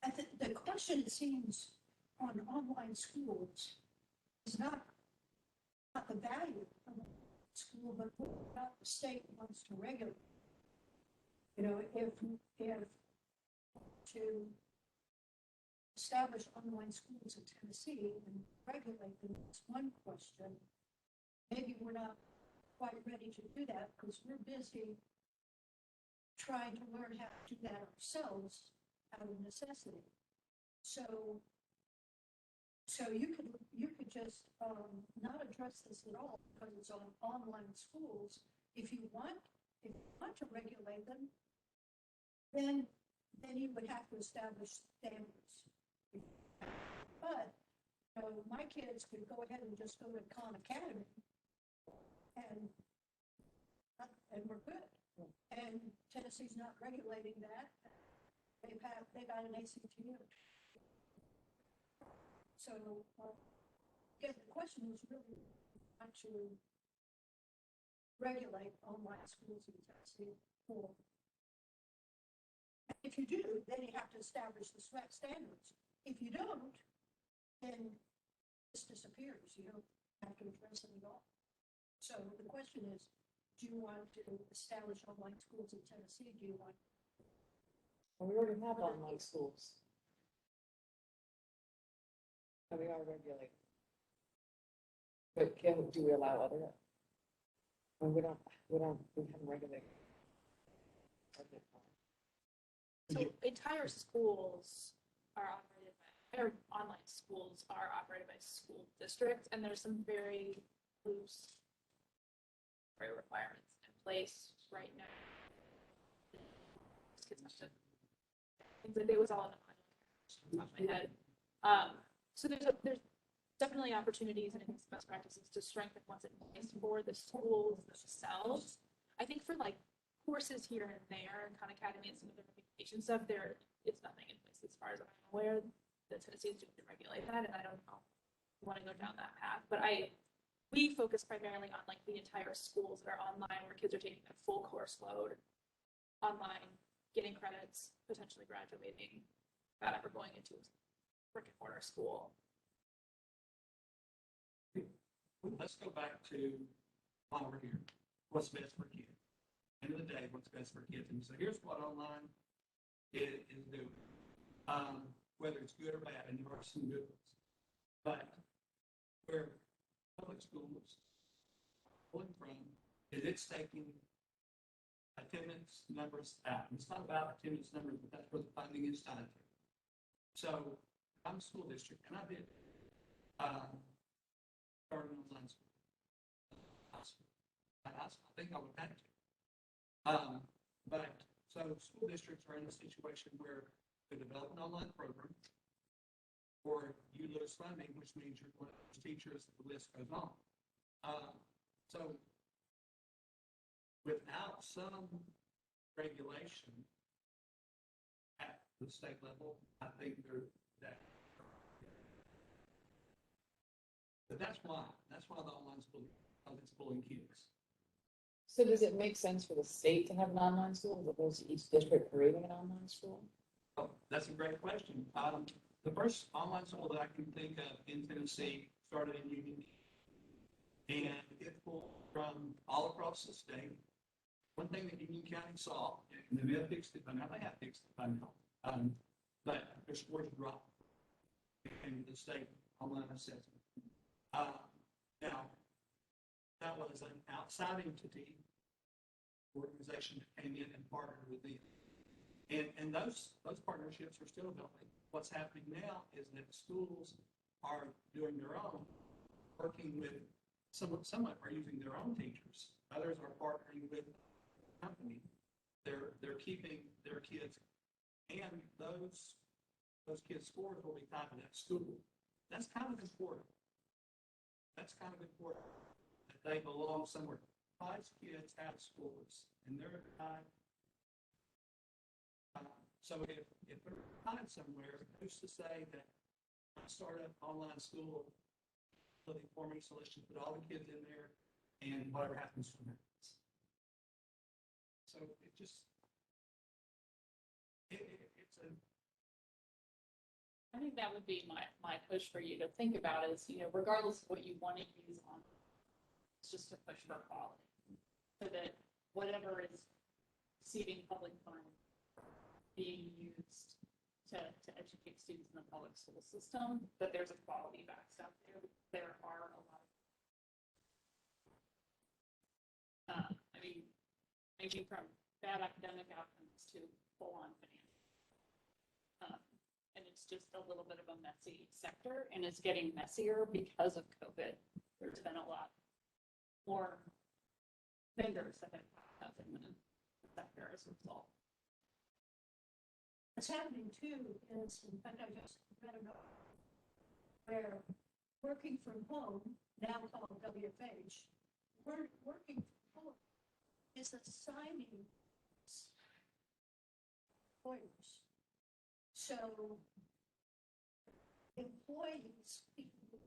I think the question, it seems, on online schools is not the value of school, but what the state wants to regulate. You know, if to establish online schools in Tennessee and regulate them is one question. Maybe we're not quite ready to do that because we're busy trying to learn how to do that ourselves out of necessity. So you could just not address this at all because it's on online schools. If you want to regulate them, then you would have to establish standards. But my kids could go ahead and just go to Khan Academy and we're good. And Tennessee's not regulating that. They got an ACTU. So again, the question is really how to regulate online schools in Tennessee. If you do, then you have to establish the standards. If you don't, then this disappears. You don't have to address it at all. So the question is, do you want to establish online schools in Tennessee? Do you want? Well, we already have online schools. And we are regulated. But do we allow other? Well, we haven't regulated. So entire schools are operated by, or online schools are operated by school districts, and there's some very loose requirements in place right now. Things like it was all in the top of my head. So there's definitely opportunities and best practices to strengthen what's in place for the schools themselves. I think for like courses here and there, Khan Academy and some of the remediation stuff, there is nothing in place as far as I'm aware that Tennessee is doing to regulate that, and I don't know want to go down that path. But we focus primarily on like the entire schools that are online where kids are taking a full course load online, getting credits, potentially graduating, without ever going into a brick and mortar school. Let's go back to while we're here. What's best for kids? End of the day, what's best for kids? And so here's what online is doing. Whether it's good or bad, and there are some good ones. But where public schools pulling from is it's taking attendance numbers out. And it's not about attendance numbers, but that's where the funding is tied to. So I'm a school district, and I did start an online school. I think I would have to. But so school districts are in a situation where they develop an online program, or you lose funding, which means you're one of those teachers, the list goes on. So without some regulation at the state level, I think But that's why the online school, it's pulling kids. So does it make sense for the state to have an online school as opposed to each district creating an online school? Oh, that's a great question. The first online school that I can think of in Tennessee started in Union. And it pulled from all across the state. One thing that Union County saw, and they may have fixed it, but now they have fixed it by now, but their scores dropped in the state online assessment. Now, that was an outside entity organization that came in and partnered with them. And those partnerships are still going. What's happening now is that schools are doing their own, working with, some are using their own teachers. Others are partnering with the company. They're keeping their kids, and those kids' scores will be tied to that school. That's kind of important. That they belong somewhere. College kids have scores, and they're tied. So if they're tied somewhere, who's to say that I start an online school looking for me, so let's just put all the kids in there, and whatever happens from there. So it just, it's a. I think that would be my push for you to think about is, regardless of what you want to use on, it's just to push for quality. So that whatever is receiving public funds being used to educate students in the public school system, that there's a quality backstop there. There are a lot of, maybe from bad academic outcomes to full-on financial. And it's just a little bit of a messy sector, and it's getting messier because of COVID. There's been a lot more vendors that have popped up in the sector as a result. What's happening too is, in fact, I just read a note where working from home, now called WFH, working from home is assigning employers. So employees, people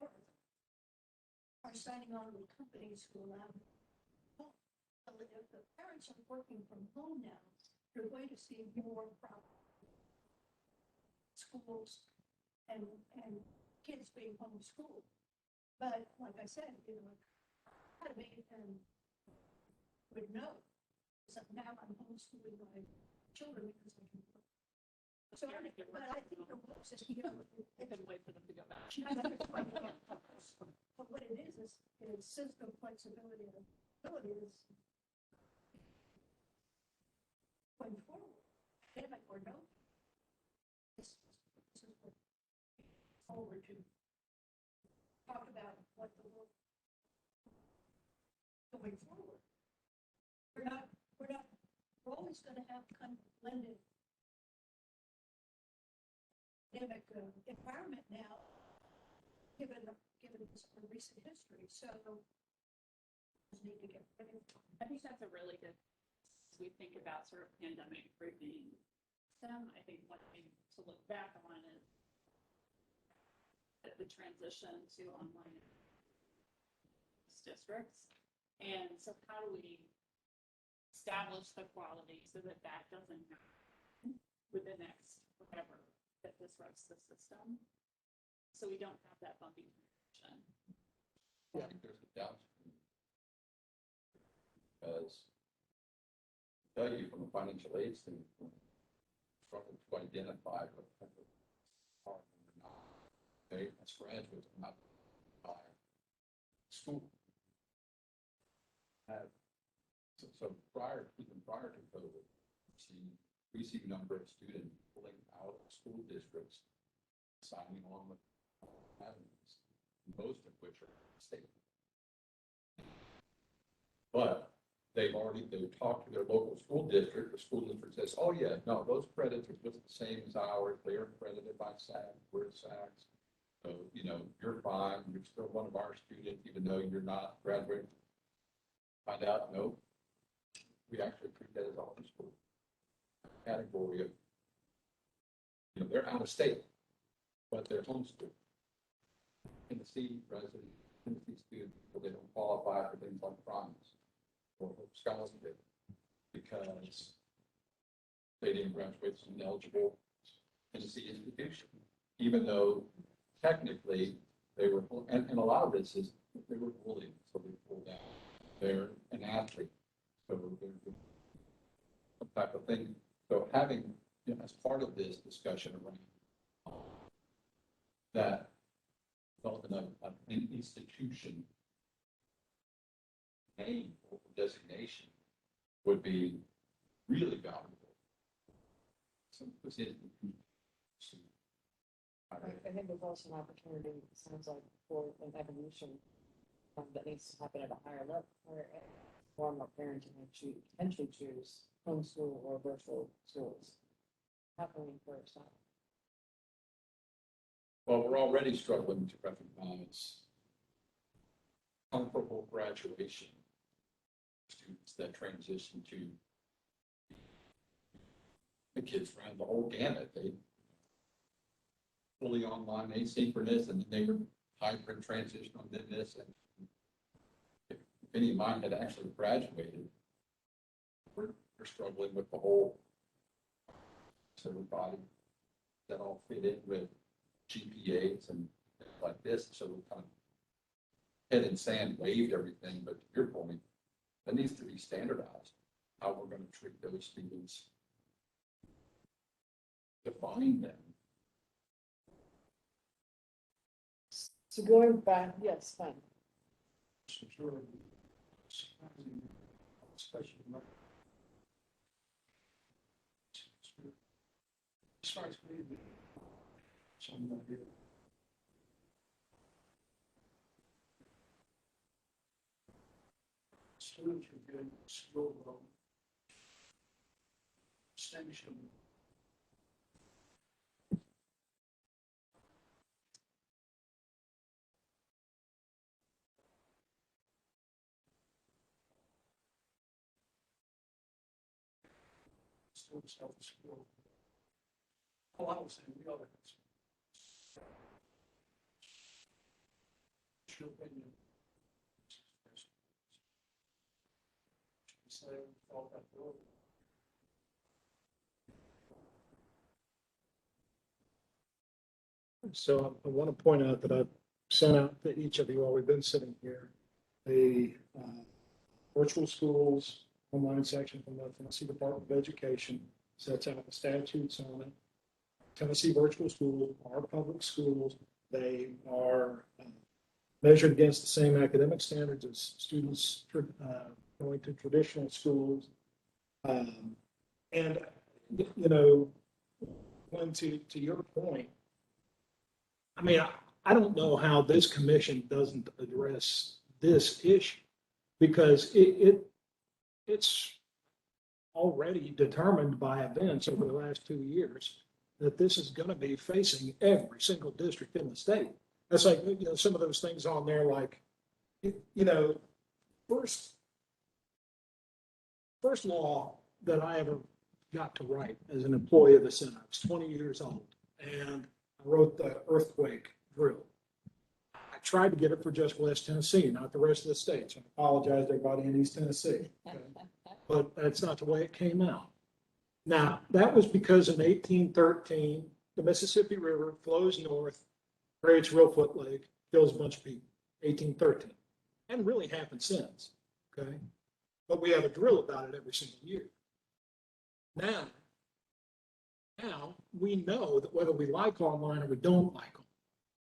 are signing on with companies who allow them. So if the parents are working from home now, you're going to see more schools and kids being homeschooled. But like I said, academy and would know. So now I'm homeschooling my children because I can. So, but I think the works is, I couldn't wait for them to go back. But what it is system flexibility and ability is going forward. Pandemic or no, this is what forward to talk about what the work going forward. We're always going to have kind of blended pandemic environment now, given this recent history. So we need to get ready. I think that's a really good, as we think about sort of pandemic proofing system, I think one thing to look back on is the transition to online districts. And so how do we establish the quality so that doesn't happen with the next whatever that disrupts the system? So we don't have that bumpy transition. I think there's a downstream. Because I tell you from a financial aid standpoint, struggle to identify what kind of are or not. They, as graduates, are not by school. So even prior to COVID, we see number of students pulling out of school districts, signing on with avenues, most of which are state. But they've talked to their local school district. The school district says, oh yeah, no, those credits are just the same as ours. They are credited by SAC, we're SACs. So, you're fine. You're still one of our students, even though you're not graduating. Find out, no, we actually treat that as all the school category of, they're out of state, but they're homeschooled. Tennessee resident, Tennessee students, they don't qualify for things like Promise or scholarship because they didn't graduate from an eligible Tennessee institution, even though technically they were, and a lot of this is they were bullied, so they pulled out. They're an athlete, so they're some type of thing. So having, as part of this discussion around that development of an institution name or designation would be really valuable. So, I think there's also an opportunity, it sounds like, for an evolution that needs to happen at a higher level, where more and more parents can potentially choose homeschool or virtual schools. How can we encourage that? Well, we're already struggling to recognize comparable graduation students that transition to the kids ran the whole gamut. They fully online, asynchronous, and then they were hybrid transition on this. And if any of mine had actually graduated, we're struggling with the whole everybody that all fit in with GPAs and things like this. So we kind of head in sand waved everything, but to your point, that needs to be standardized, how we're going to treat those students, define them. So going back, yes, fine. Sure. Especially starts with somebody. Students are getting skill level distinction. Students have the skill. Oh, I was saying the other. Your opinion. Say, thought that through. So I want to point out that I've sent out to each of you while we've been sitting here, the virtual schools online section from the Tennessee Department of Education sets out the statutes on it. Tennessee virtual schools are public schools. They are measured against the same academic standards as students going to traditional schools. And, you know, when to your point, I mean, I don't know how this commission doesn't address this issue because it's already determined by events over the last 2 years that this is going to be facing every single district in the state. That's like, you know, some of those things on there, like, you know, first law that I ever got to write as an employee of the Senate. I was 20 years old, and I wrote the earthquake drill. I tried to get it for just West Tennessee, not the rest of the state. So I apologize to everybody in East Tennessee. Okay? But that's not the way it came out. Now, that was because in 1813, the Mississippi River flows north, creates Reelfoot Lake, kills a bunch of people, 1813. Hadn't really happened since, okay? But we have a drill about it every single year. Now we know that whether we like online or we don't like them,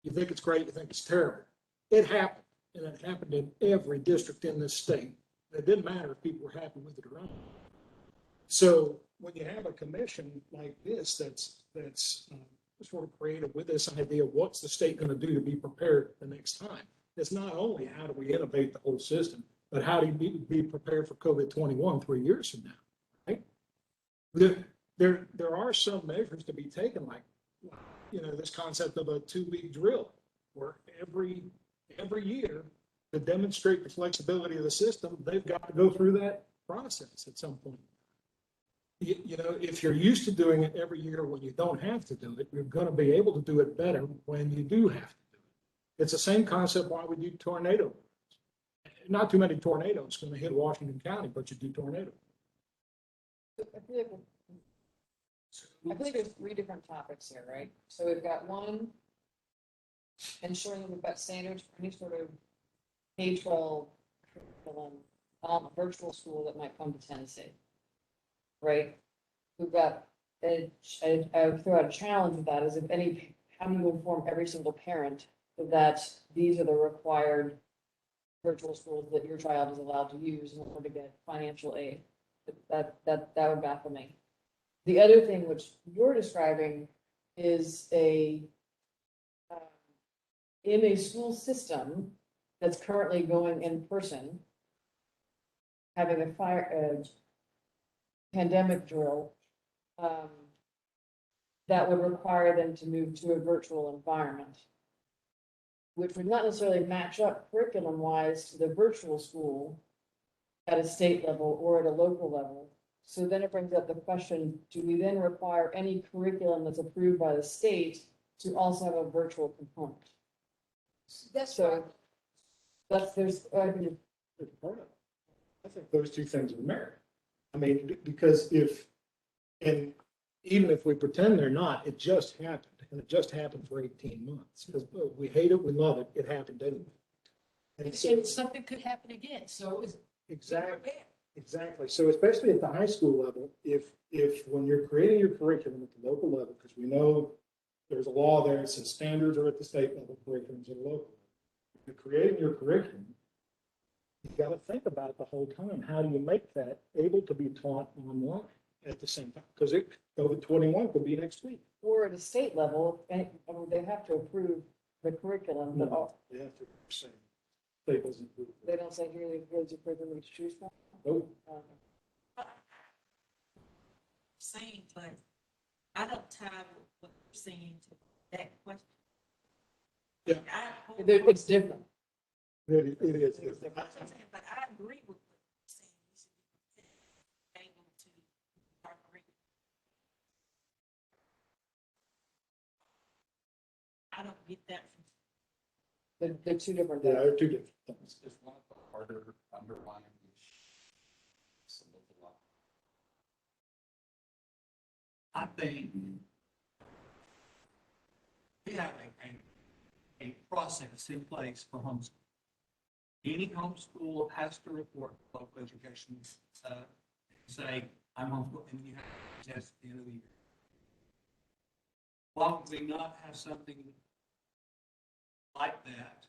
you think it's great, you think it's terrible. It happened, and it happened in every district in this state. It didn't matter if people were happy with it or not. So when you have a commission like this that's sort of created with this idea of what's the state going to do to be prepared the next time, it's not only how do we innovate the whole system, but how do you be prepared for COVID-21 3 years from now, right? There are some measures to be taken, like, you know, this concept of a 2-week drill, where every year to demonstrate the flexibility of the system, they've got to go through that process at some point. You know, if you're used to doing it every year when you don't have to do it, you're going to be able to do it better when you do have to do It's the same concept why we do tornado. Not too many tornadoes going to hit Washington County, but you do tornado. I feel like there's three different topics here, right? So we've got one, ensuring that we've got standards for any sort of K-12 curriculum, virtual school that might come to Tennessee. Right? We've got, I would throw out a challenge with that is how do you inform every single parent that these are the required virtual schools that your child is allowed to use in order to get financial aid? That would baffle me. The other thing which you're describing is in a school system that's currently going in person, having a pandemic drill, that would require them to move to a virtual environment, which would not necessarily match up curriculum wise to the virtual school at a state level or at a local level. So then it brings up the question, do we then require any curriculum that's approved by the state to also have a virtual component? That's right. I think I think those two things are merit. I mean, because even if we pretend they're not, it just happened, and it just happened for 18 months. Because we hate it, we love it, it happened anyway. And so, And something could happen again, so it's. Exactly. So especially at the high school level, if when you're creating your curriculum at the local level, because we know there's a law there that says standards are at the state level, curriculums are local. If you're creating your curriculum, you got to think about it the whole time. How do you make that able to be taught online at the same time? Because COVID-21 could be next week. or at a state level, and they have to approve the curriculum, but They have to say, state doesn't approve it. they don't say here's your curriculum to choose from. Nope. Saying, but I don't tie what you're saying to that question. Yeah. It's different. It is. But I agree with what you're saying. We should be able to incorporate. I don't get that from. They're two different Yeah, things. they're two different things. It's one of the harder underlying issues. I think we have a process in place for homeschool. Any homeschool has to report to local education, say, I'm homeschooling, and you have to test at the end of the year. Why would we not have something like that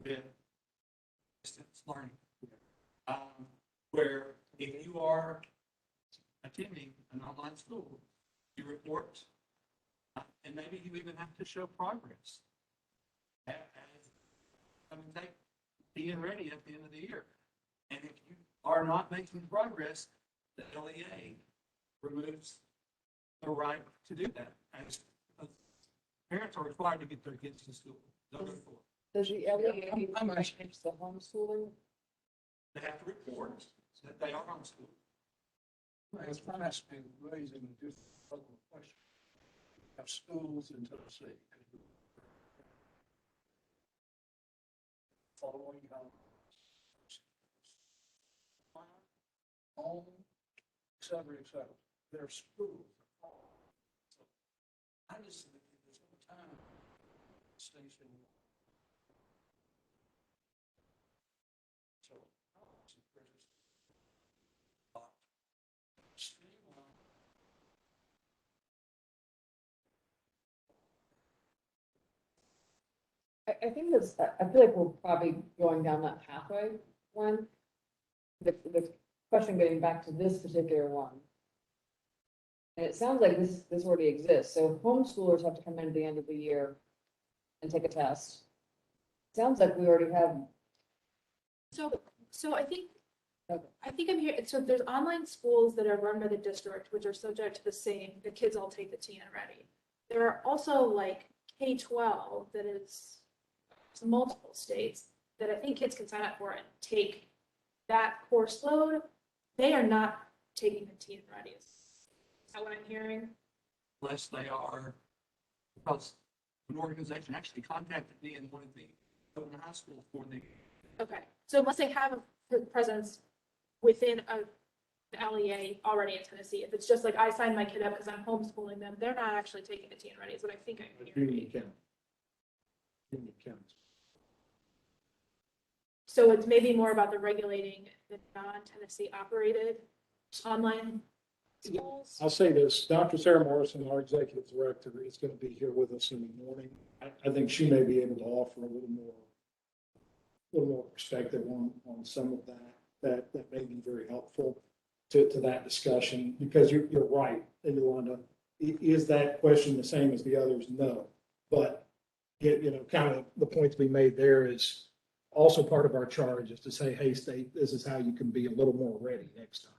with distance learning? Where if you are attending an online school, you report, and maybe you even have to show progress. Being ready at the end of the year. And if you are not making progress, the LEA removes the right to do that. As parents are required to get their kids to school. Does the LEA change the homeschooling? They have to report that they are homeschooled. It's fascinating, raising a difficult question. Have schools in Tennessee. Following how. Home, et cetera, their schools. I just think there's no time. Station. So. I think this, I feel like we're probably going down that pathway one. The question getting back to this particular one. And it sounds like this already exists. So homeschoolers have to come in at the end of the year and take a test. Sounds like we already have. So I think I'm here, so there's online schools that are run by the district, which are subject to the kids all take the TN ready. There are also like K-12 that is multiple states that I think kids can sign up for and take that course load. They are not taking the TN ready. Is that what I'm hearing? Unless they are, because an organization actually contacted me and wanted the Hilton High School for the, Okay, so unless they have a presence within the LEA already in Tennessee, if it's just like I signed my kid up because I'm homeschooling them, they're not actually taking the TN Ready, is what I think I'm hearing. Union County. Union County. So it's maybe more about the regulating the non-Tennessee operated online schools. I'll say this, Dr. Sarah Morrison, our executive director, is going to be here with us in the morning. I think she may be able to offer a little more perspective on some of that may be very helpful to that discussion, because you're right, Yolanda. Is that question the same as the others? No. But, kind of the point to be made there is also part of our charge is to say, hey, state, this is how you can be a little more ready next time.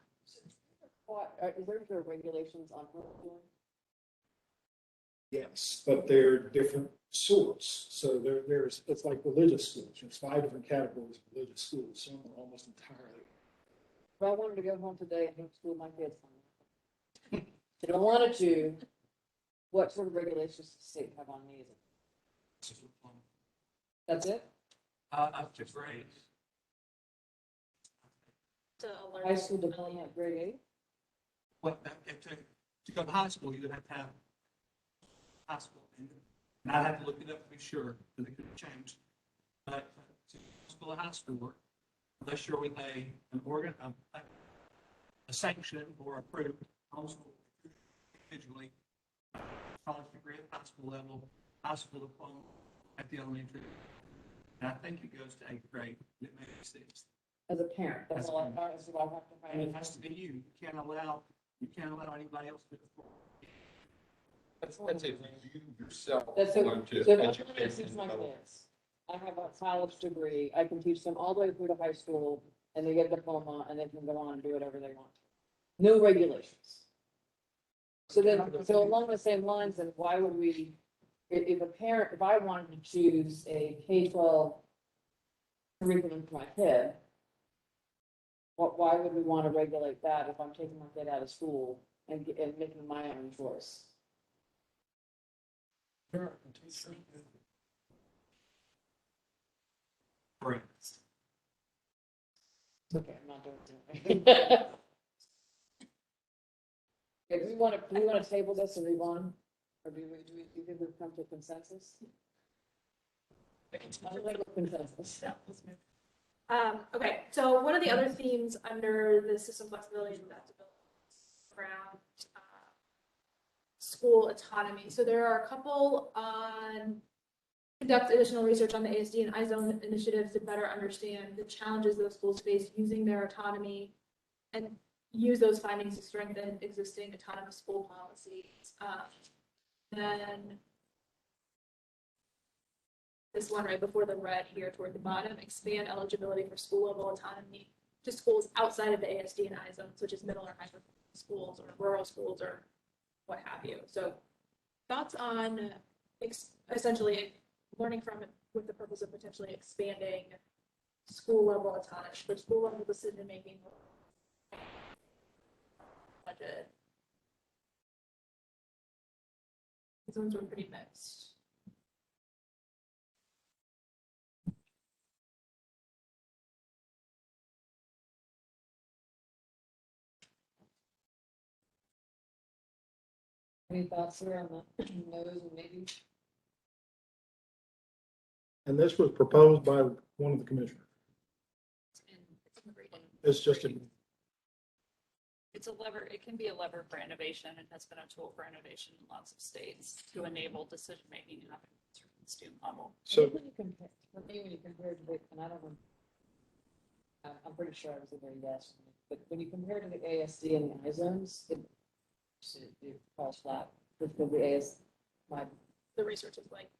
Is there regulations on homeschooling? Yes, but they're different sorts. So there's, it's like religious schools. There's 5 different categories of religious schools. Some are almost entirely. If I wanted to go home today and homeschool my kids, if I wanted to, what sort of regulations does the state have on these? That's it? up to grade. High school diploma at grade 8? Well, to go to high school, you would have to have high school. And I'd have to look it up to be sure, because it could have changed. But to school or high school, unless you're with a sanctioned or approved homeschool individually, college degree at high school level, high school diploma at the elementary. And I think it goes to 8th grade, it may be 6th. As a parent, that's all that's what I have to And find. it has to be you. You can't allow anybody else to. That's if you yourself That's it. want to So if I'm educate trying to teach my them. kids, I have a college degree, I can teach them all the way through to high school, and they get a diploma, and they can go on and do whatever they want. No regulations. So then, so along the same lines, then why would we, if I wanted to choose a K-12 curriculum for my kid, why would we want to regulate that if I'm taking my kid out of school and making my own choice? Friends. Okay, I'm not doing it. Okay, do we want to table this and move on? Or do you think we've come to a consensus? I think a consensus. Okay, so one of the other themes under the system flexibility and adaptability around school autonomy. So there are a couple on conduct additional research on the ASD and iZone initiatives to better understand the challenges those schools face using their autonomy and use those findings to strengthen existing autonomous school policies. Then this one right before the red here toward the bottom, expand eligibility for school level autonomy to schools outside of the ASD and iZone, such as middle or high schools or rural schools or what have you. So thoughts on essentially learning from it with the purpose of potentially expanding school level autonomy for school level decision making. Budget. These ones were pretty mixed. Any thoughts here on the no's and maybe? And this was proposed by one of the commissioners. It's just a, It's a lever, it can be a lever for innovation. It has been a tool for innovation in lots of states to enable decision-making at the student level. so When you compare, for me, when you compare to the, and I don't know, I'm pretty sure I was a very yes, but when you compare to the ASD and the iZones, it falls flat with the AS, The research is like,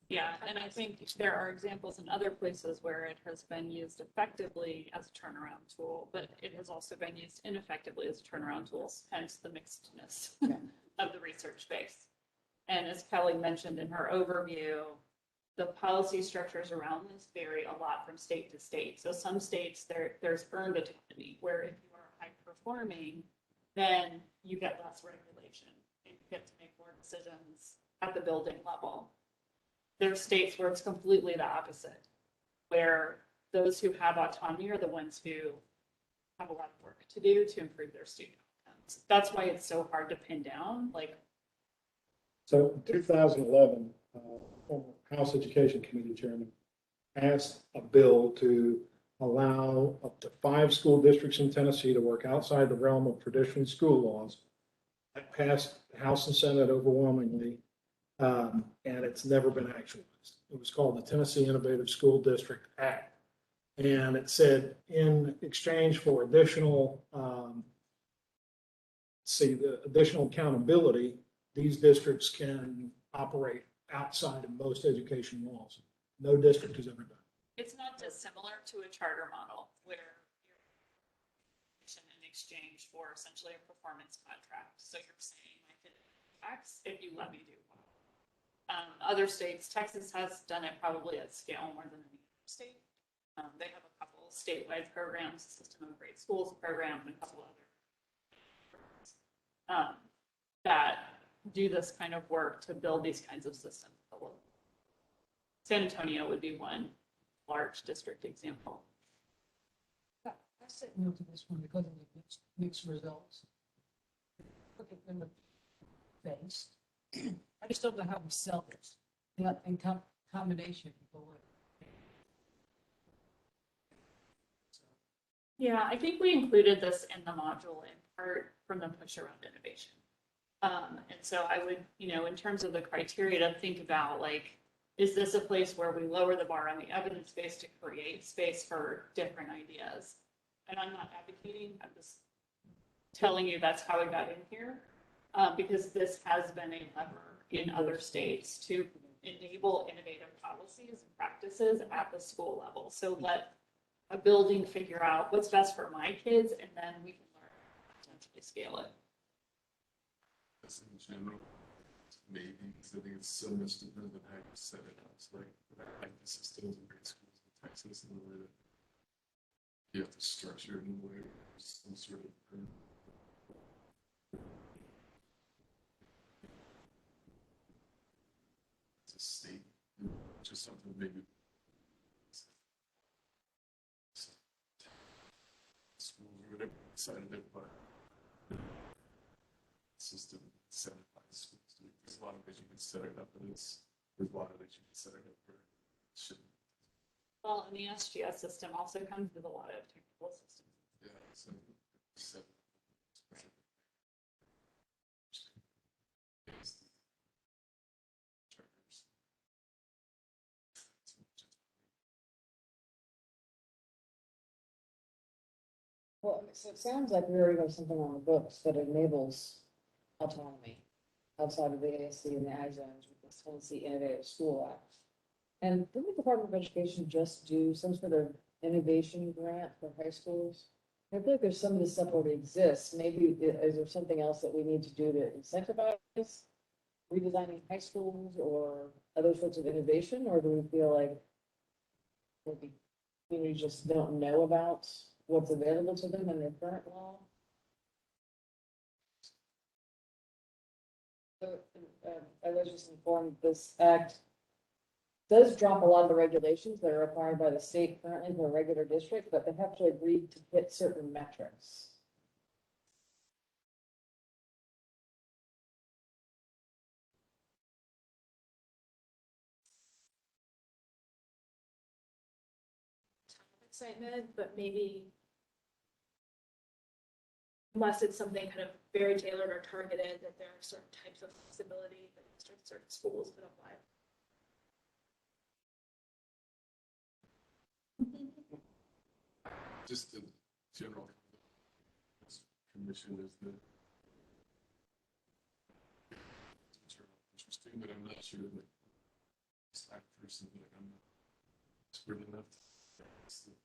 Yeah, and I think there are examples in other places where it has been used effectively as a turnaround tool, but it has also been used ineffectively as a turnaround tool, hence the mixedness of the research base. And as Kelly mentioned in her overview, the policy structures around this vary a lot from state to state. So some states there's earned autonomy, where if you are high performing, then you get less regulation. You get to make more decisions at the building level. There are states where it's completely the opposite, where those who have autonomy are the ones who have a lot of work to do to improve their student outcomes. That's why it's so hard to pin down, like, So in 2011, former House Education Committee Chairman passed a bill to allow up to 5 school districts in Tennessee to work outside the realm of traditional school laws. That passed House and Senate overwhelmingly, and it's never been actualized. It was called the Tennessee Innovative School District Act. And it said in exchange for additional, the additional accountability, these districts can operate outside of most education laws. No district has ever done. it's not dissimilar to a charter model where you're in exchange for essentially a performance contract. So you're saying I can X if you let me do Y. Other states, Texas has done it probably at scale more than any other state. They have a couple statewide programs, System of Great Schools program, and a couple other that do this kind of work to build these kinds of systems. San Antonio would be one large district example. I said no to this one because of the mixed results. Look at them face. I just don't know how we sell this in combination. Yeah, I think we included this in the module in part from the push around innovation. And so I would, in terms of the criteria to think about, like, is this a place where we lower the bar on the evidence base to create space for different ideas? And I'm not advocating, I'm just telling you that's how it got in here. Because this has been a lever in other states to enable innovative policies and practices at the school level. So let a building figure out what's best for my kids, and then we can learn how to potentially scale it. That's in general, maybe, because I think it's so much depends on how you set it up. It's like the systems in great schools in Texas, and the way that you have to structure it in a way where there's some sort of it's a state, just something maybe schools or whatever decided it, but system set it by the schools. There's a lot of ways you can set it up, but there's a lot of ways you can set it up where it shouldn't. Well, and the SGS system also comes with a lot of technical systems. Yeah, so set Well, so it sounds like we already have something on the books that enables autonomy outside of the ASC and the I zones with the Tennessee Innovative School Act. And didn't the Department of Education just do some sort of innovation grant for high schools? I feel like there's some of this stuff already exists. Maybe is there something else that we need to do to incentivize redesigning high schools or other sorts of innovation? Or do we feel like maybe communities just don't know about what's available to them in their current law? So, I was just informed this act does drop a lot of the regulations that are required by the state currently for a regular district, but they have to agree to hit certain metrics. Excitement, but maybe unless it's something kind of very tailored or targeted, that there are certain types of flexibility that certain schools could apply. just the general commission is the interesting, but I'm not sure that staff person, like I'm not expert enough.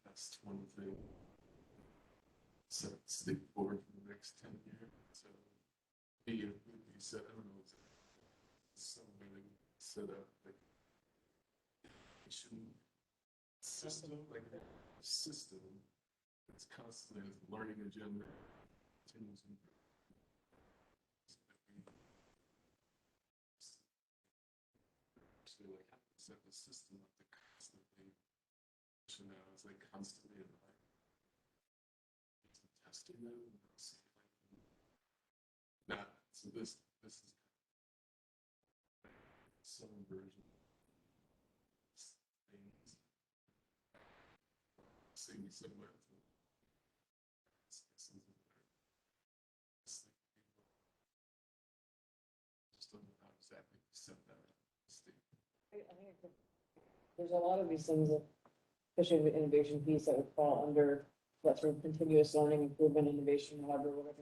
That's one thing. Set the state board for the next 10 years. So you said, I don't know, somewhere they set up like system, like a system that's constantly has a learning agenda, continues is that the system of the constantly, you know, is like constantly testing them. Not, so this is some version of things. Seeing somewhere. Just don't know how exactly to set that up. There's a lot of these things that, especially the innovation piece, that would fall under that sort of continuous learning, improvement, innovation, whatever you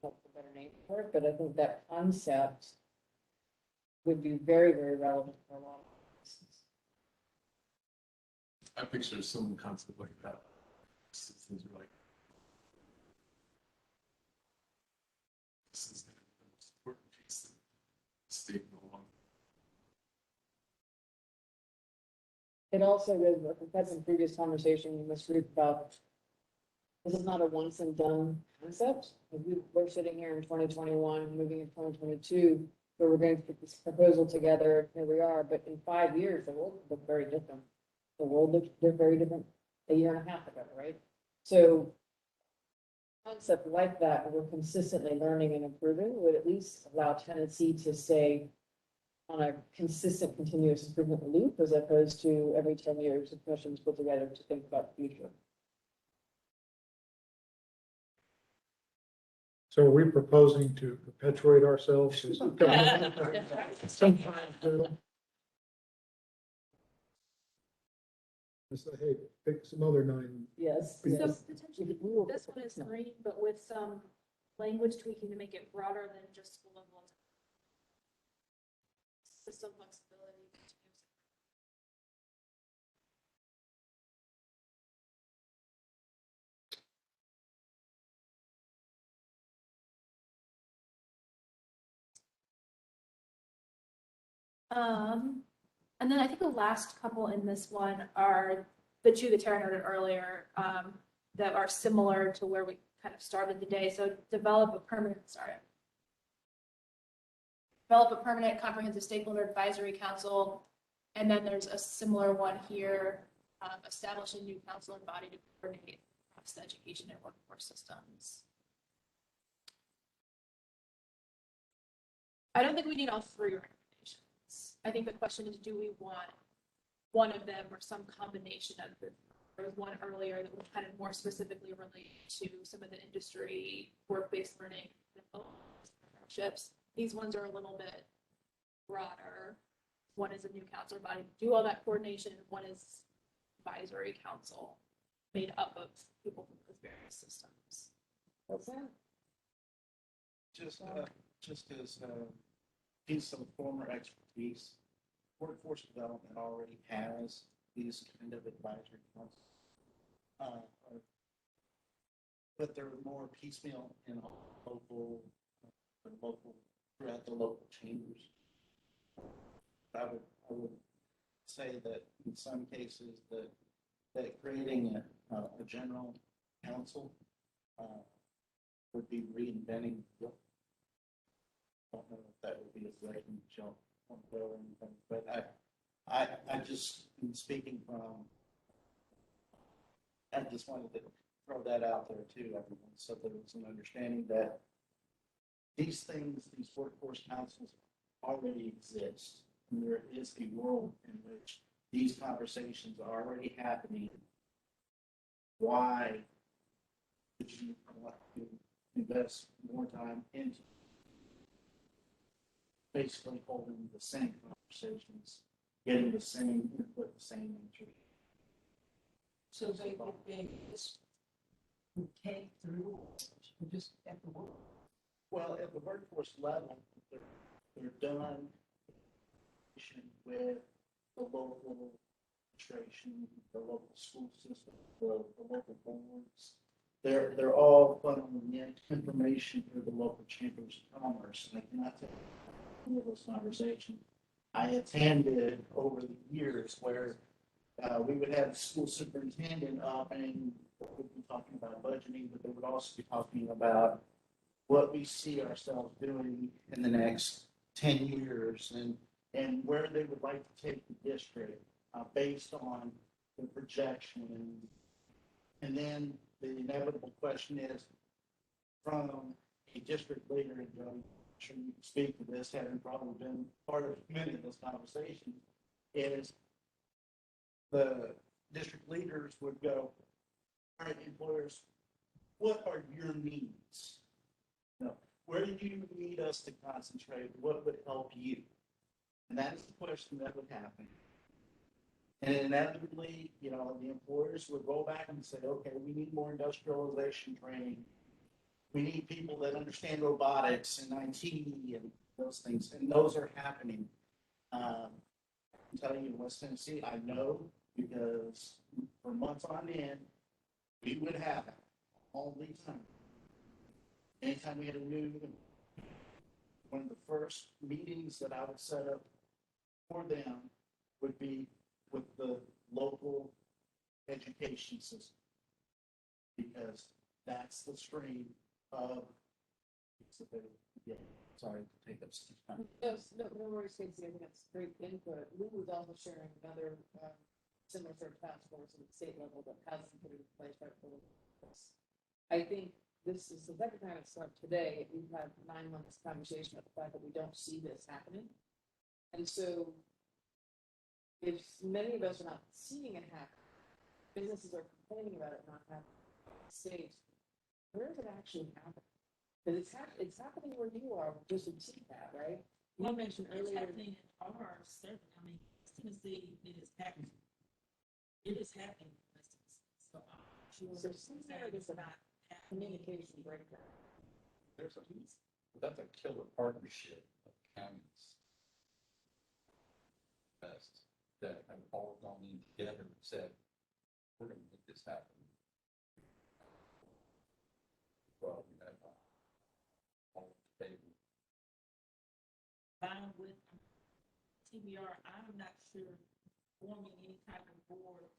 help a better name for it, but I think that concept would be very, very relevant for a lot of places. I picture some concept like that. Things are like, this is the most important piece that the state no longer. It also goes, we've had some previous conversation in this group about, this is not a once and done concept. We're sitting here in 2021, moving in 2022, where we're going to put this proposal together, here we are, but in 5 years, the world will look very different. The world looked very different a year and a half ago, right? So concept like that, where we're consistently learning and improving, would at least allow tendency to stay on a consistent, continuous improvement loop, as opposed to every 10 years of questions put together to think about the future. So are we proposing to perpetuate ourselves? Say, hey, pick some other 9. Yes. So yes. potentially, this one is green, but with some language tweaking to make it broader than just school level. System flexibility. And then I think the last couple in this one are the two that Tara noted earlier, that are similar to where we kind of started the day. So develop a permanent comprehensive stakeholder advisory council. And then there's a similar one here, establish a new council and body to coordinate across the education and workforce systems. I don't think we need all 3 recommendations. I think the question is, do we want one of them or some combination of them? There was one earlier that was kind of more specifically related to some of the industry, work-based learning, partnerships. These ones are a little bit broader. One is a new council body to do all that coordination. One is advisory council made up of people from those various systems. Okay. Just as a piece of former expertise, workforce development already has these kind of advisory councils. But they're more piecemeal in throughout the local chambers. I would say that in some cases that creating a general council would be reinventing the. I don't know if that would be a great jump on or anything, but I just, in speaking from, I just wanted to throw that out there too, everyone, so that it's an understanding that these things, these workforce councils already exist. And there is a world in which these conversations are already happening. Why would you want to invest more time into basically holding the same conversations, getting the same input, the same answer? So they would be this K through, just at the work. Well, at the workforce level, they're done with the local administration, the local school system, the local boards. They're all funneling in information through the local chambers of commerce. And I cannot tell you those conversations I attended over the years where we would have the school superintendent up and we'd be talking about budgeting, but they would also be talking about what we see ourselves doing in the next 10 years. and where they would like to take the district, based on the projection. And then the inevitable question is, from a district leader, and I'm sure you can speak to this, having probably been part of many of those conversations, is the district leaders would go, all right, employers, what are your needs? You know, where do you need us to concentrate? What would help you? And that is the question that would happen. And inevitably, you know, the employers would roll back and say, okay, we need more industrialization training. We need people that understand robotics and IT and those things, and those are happening. I'm telling you, in West Tennessee, I know, because for months on end, we would have it all the time. Anytime we had a new, one of the first meetings that I would set up for them would be with the local education system. Because that's the stream of, yeah, sorry to take up some time. No worries, Casey. I think that's great input. Lou was also sharing another similar sort of task force at the state level that hasn't put in place right for this. I think this is the second time it's come up today. We've had 9 months conversation about the fact that we don't see this happening. And so if many of us are not seeing it happen, businesses are complaining about it not happening in the state, where is it actually happening? Because it's happening where you are, just in CPAP, right? You mentioned It's earlier. happening in our certain, I mean, Tennessee, it is happening. It is happening. in West Tennessee. So I'm sure So somewhere there's a communication breakdown. There's a, that's a killer partnership of counties. Best that have all gone in together and said, we're gonna make this happen. Well, we have all the table. bound with TBR, I'm not sure forming any type of board.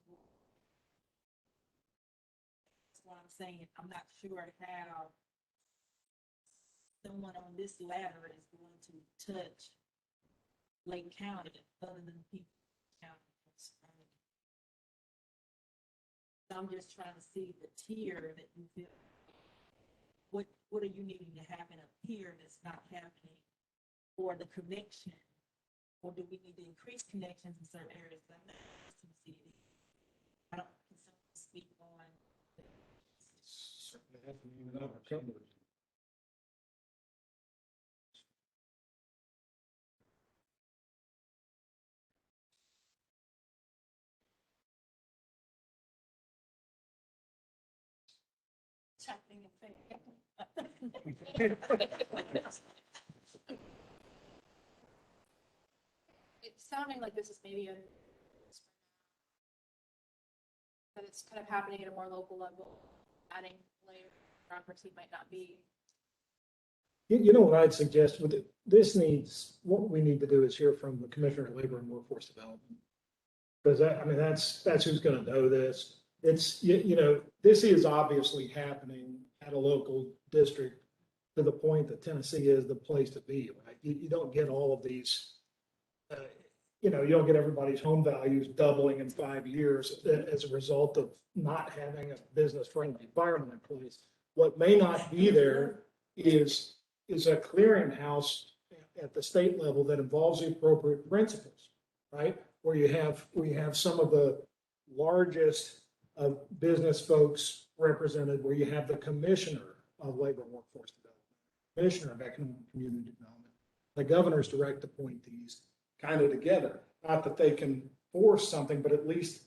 That's why I'm saying, I'm not sure how someone on this ladder is going to touch Lake County other than people in county. So I'm just trying to see the tier that you feel. What are you needing to happen up here that's not happening? Or the connection? Or do we need to increase connections in certain areas? Like that to the city? I don't, can someone speak on? Certainly have to even overcome it. It's happening in faith. It's sounding like this is maybe that it's kind of happening at a more local level, adding layer bureaucracy might not be. You know what I'd suggest with it, this needs, what we need to do is hear from the Commissioner of Labor and Workforce Development. Because I mean, that's who's gonna know this. It's, you know, this is obviously happening at a local district to the point that Tennessee is the place to be, right? You don't get all of these, you know, you don't get everybody's home values doubling in 5 years as a result of not having a business-friendly environment in place. What may not be there is a clearinghouse at the state level that involves the appropriate principles, right? Where you have some of the largest of business folks represented, where you have the Commissioner of Labor and Workforce Development, Commissioner of Economic and Community Development, the governor's direct appointees, kind of together. Not that they can force something, but at least,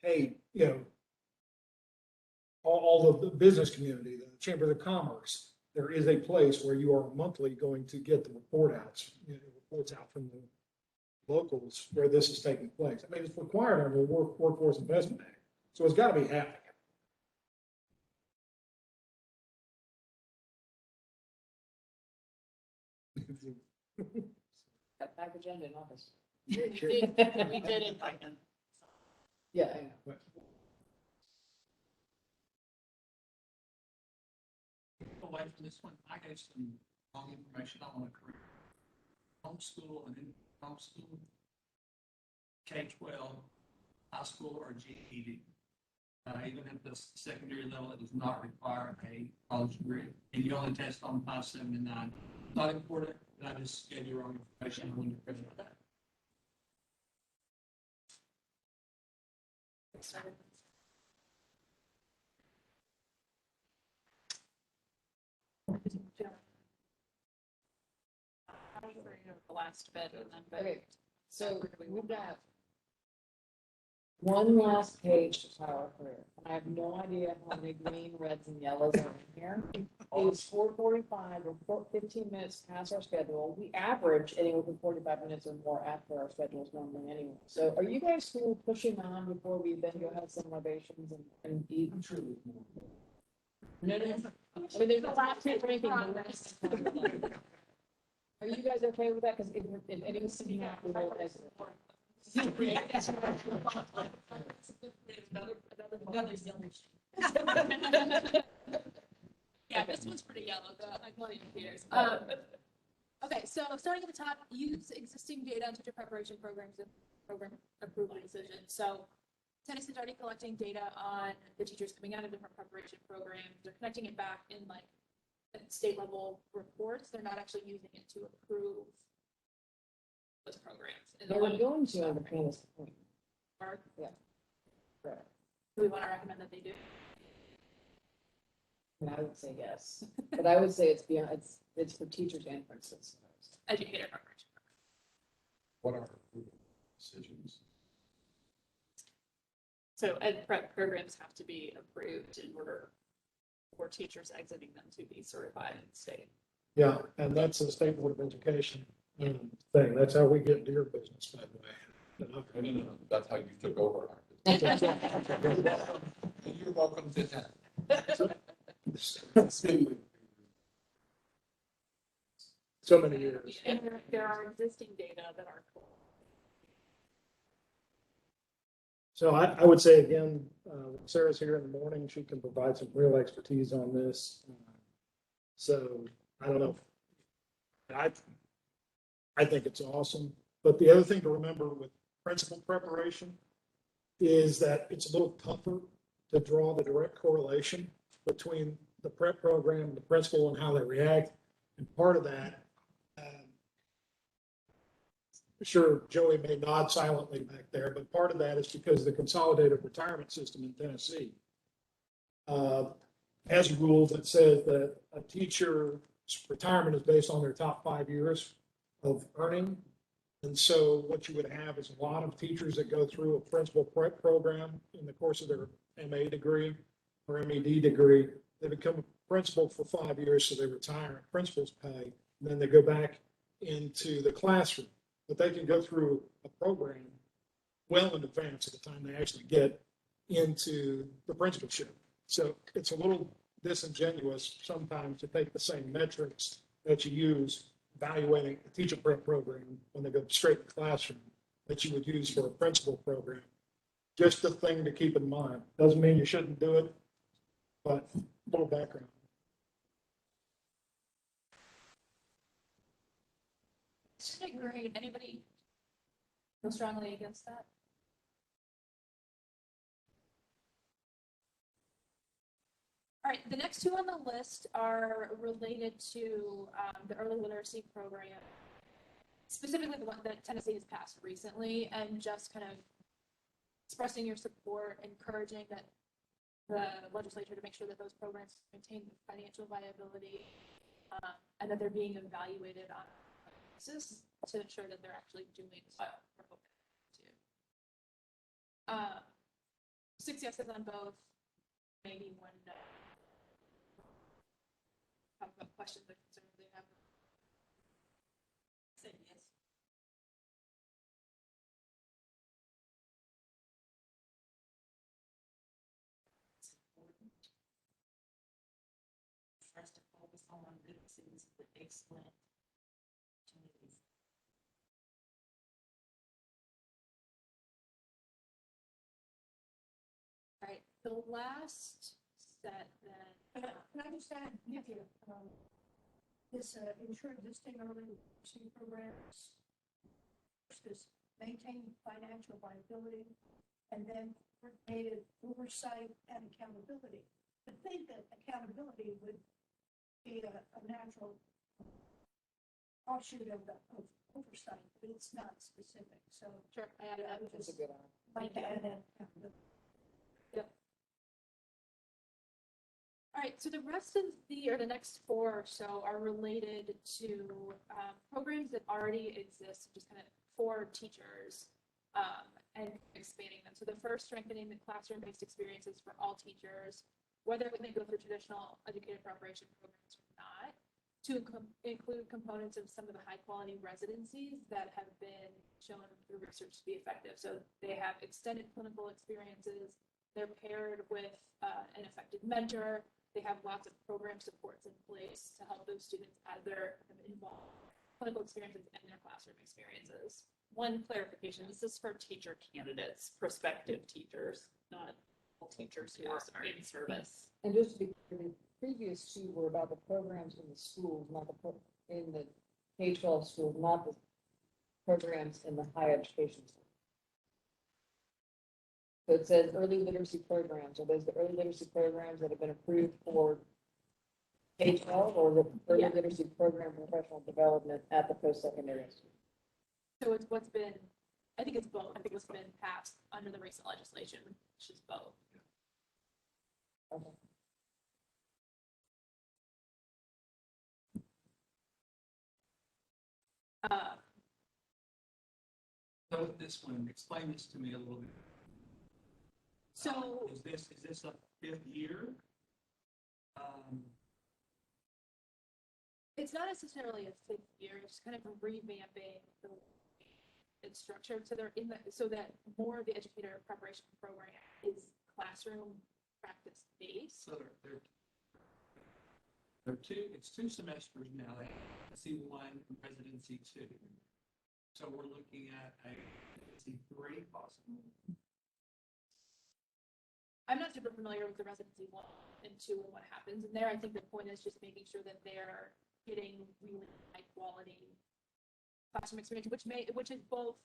hey, you know, all of the business community, the Chamber of Commerce, there is a place where you are monthly going to get the reports out from the locals where this is taking place. I mean, it's required under the Workforce Investment Act, so it's got to be happening. Got back agenda in office. We did invite them. Yeah, I know. Away from this one, I gave some wrong information on a career. Homeschool and high school, K-12, high school, or GED. Even at the secondary level, it does not require a college degree, and you only test on 579. Not important, but I just gave you wrong information when you're printing that. The last bit and then. Okay, so we've got one last page to power career. I have no idea how many green, reds, and yellows are in here. It's 4:45 or 15 minutes past our schedule. We average anywhere from 45 minutes or more after our schedules normally anyway. So are you guys still pushing on before we then go have some libations and eat? I'm sure there's more. No, no, no. I mean, there's a lot of drinking. Are you guys okay with that? Because if any city have to vote as. Yeah, this one's pretty yellow, though, like one of yours. Okay, so starting at the top, use existing data and teacher preparation programs and program approval decisions. So Tennessee's already collecting data on the teachers coming out of different preparation programs. They're connecting it back in like state level reports. They're not actually using it to approve those programs. They were going to under Candace's point. Mark, Yeah. Right. do we want to recommend that they do? And I would say yes, but I would say it's beyond, it's for teachers and principals. Educator preparation. What are approval decisions? So ed prep programs have to be approved in order for teachers exiting them to be certified in the state. Yeah, and that's the State Board of Education thing. That's how we get into your business, by the way. No, that's how you took over. You're welcome to that. So many years. And there are existing data that are. So I would say again, Sarah's here in the morning. She can provide some real expertise on this. So I don't know. I think it's awesome. But the other thing to remember with principal preparation is that it's a little tougher to draw the direct correlation between the prep program and the principal and how they react. And part of that, sure, Joey may nod silently back there, but part of that is because of the consolidated retirement system in Tennessee has a rule that says that a teacher's retirement is based on their top 5 years of earning. And so what you would have is a lot of teachers that go through a principal prep program in the course of their MA degree or MED degree. They become a principal for 5 years, so they retire at principal's pay, and then they go back into the classroom. But they can go through a program well in advance of the time they actually get into the principalship. So it's a little disingenuous sometimes to take the same metrics that you use evaluating a teacher prep program when they go straight to the classroom that you would use for a principal program. Just a thing to keep in mind. Doesn't mean you shouldn't do it, but a little background. Great. Anybody feel strongly against that? All right, the next two on the list are related to the early literacy program, specifically the one that Tennessee has passed recently, and just kind of expressing your support, encouraging that the legislature to make sure that those programs maintain financial viability and that they're being evaluated on basis to ensure that they're actually doing what we're hoping to. 6 yeses on both, maybe 1 no. Have questions or concerns they have? Say yes. It's important for us to focus on literacies with excellent opportunities. All right, the last set then. Can I just add, this ensure existing early literacy programs is maintain financial viability, and then coordinated oversight and accountability. I think that accountability would be a natural offshoot of oversight, but it's not specific, so. Sure, I added that. That's a good one. Like to add that accountability. All right, so the rest of the next four or so are related to programs that already exist, just kind of for teachers and expanding them. So the first, strengthening the classroom-based experiences for all teachers, whether they go through traditional educator preparation programs or not, to include components of some of the high-quality residencies that have been shown through research to be effective. So they have extended clinical experiences, they're paired with an effective mentor, they have lots of program supports in place to help those students as they're involved clinical experiences and their classroom experiences. One clarification, this is for teacher candidates, prospective teachers, not teachers who are in service. And just to be clear, the previous two were about the programs in the schools, not in the K-12 schools, not the programs in the higher education schools. So it says early literacy programs. Are those the early literacy programs that have been approved for K-12 or the early literacy program for professional development at the post-secondary school? So it's what's been, I think it's both. I think it's been passed under the recent legislation, which is both. Okay. So this one, explain this to me a little bit. So Is this a fifth year? it's not necessarily a fifth year, it's kind of revamping the way it's structured. So they're in the, so that more of the educator preparation program is classroom practice based. So they're two, it's 2 semesters now, residency 1 and residency 2. So we're looking at a residency 3 possibly. I'm not super familiar with the residency 1 and 2 and what happens in there. I think the point is just making sure that they're getting really high quality classroom experience, which is both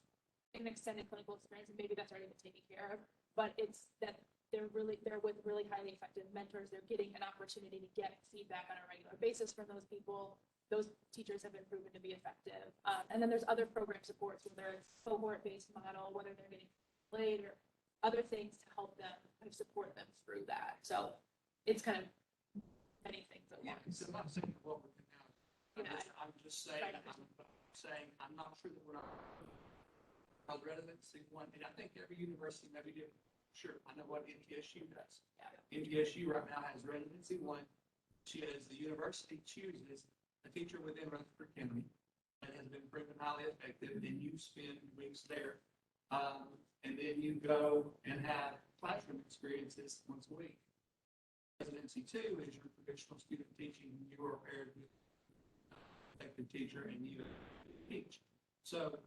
an extended clinical experience, and maybe that's already been taken care of, but it's that they're with really highly effective mentors. They're getting an opportunity to get feedback on a regular basis from those people. Those teachers have been proven to be effective. And then there's other program supports, whether it's cohort-based model, whether they're getting played or other things to help them kind of support them through that. So it's kind of many things at Yeah, once. so I'm not saying what we're doing now. Yeah. I'm just saying, I'm not sure that we're not. Residency 1, and I think every university maybe do. Sure, I know what NTSU does. Yeah. NTSU right now has residency 1, which is the university chooses a teacher within Rutherford County that has been proven highly effective, then you spend weeks there. And then you go and have classroom experiences once a week. Residency 2 is your traditional student teaching. You are paired with an effective teacher and you teach. So,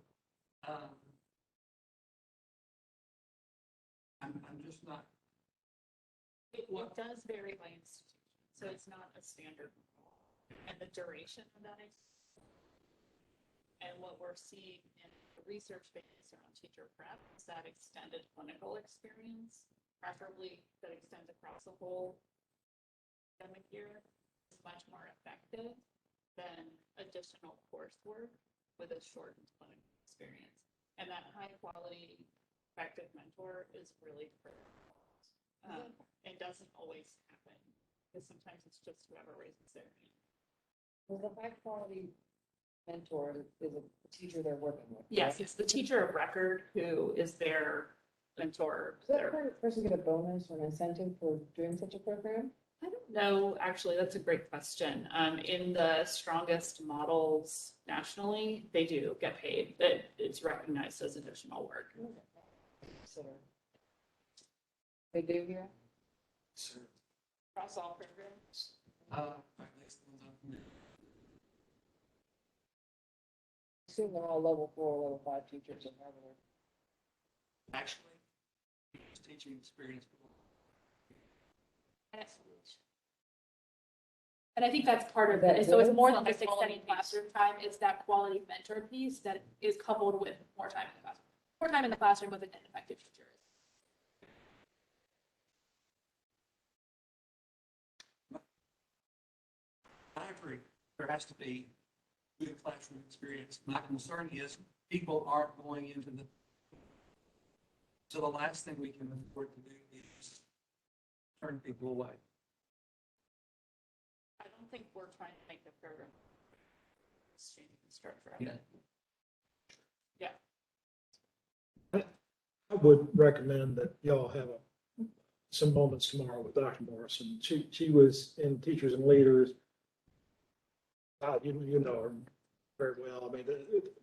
I'm just not. It does vary by institution, so it's not a standard model. And the duration of that and what we're seeing in the research based around teacher prep is that extended clinical experience, preferably that extends across the whole academic year, is much more effective than additional coursework with a shortened clinical experience. And that high quality effective mentor is really critical. It doesn't always happen because sometimes it's just whoever raises their hand. Well, the high quality mentor is a teacher they're working with. Yes, right? it's the teacher of record who is their mentor. Does that person get a bonus or an incentive for doing such a program? I don't know, actually, that's a great question. In the strongest models nationally, they do get paid. That it's recognized as additional work. So they do here? Sure. Across all programs. Assume they're all level 4, level 5 teachers in Harvard. Actually, it's teaching experience. And I think that's part of it. And so it's more than just extending classroom time. It's that quality mentor piece that is coupled with more time in the classroom. More time in the classroom with an effective teacher. I agree. There has to be good classroom experience. My concern is people aren't going into the, so the last thing we can afford to do is turn people away. I don't think we're trying to make the program change the structure of it. Yeah. I would recommend that y'all have some moments tomorrow with Dr. Morrison. She was in Teachers and Leaders. You know her very well. I mean,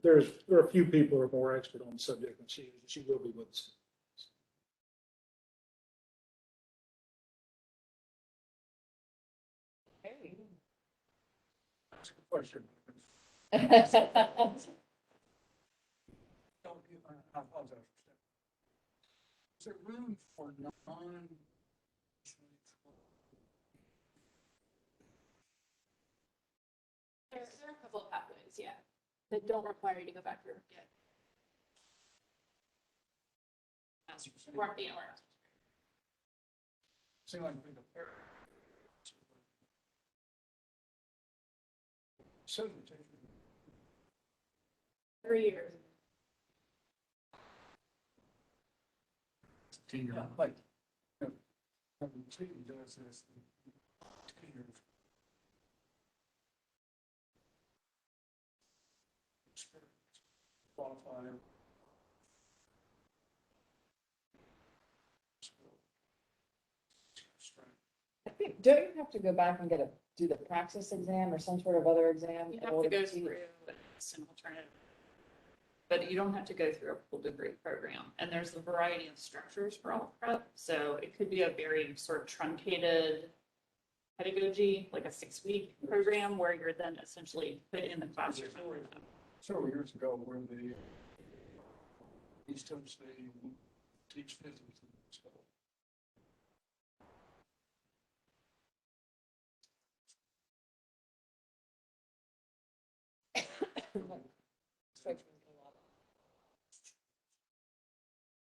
there are a few people who are more expert on the subject than she is. She will be with us. Ask a question. Don't give, I apologize. Is there room for non? There are a couple of pathways, yeah, that don't require you to go back through yet. We're, yeah, we're not. Seem like we don't care. So, 3 years. tenure, like, Cleveland does this. Tenure. Qualified. I think, don't you have to go back and do the praxis exam or some sort of other exam? You in have to order go to- through an alternative. But you don't have to go through a full degree program. And there's a variety of structures for all prep. So it could be a very sort of truncated pedagogy, like a 6-week program where you're then essentially put in the classroom. Several years ago, when the East Tennessee teach physics in school.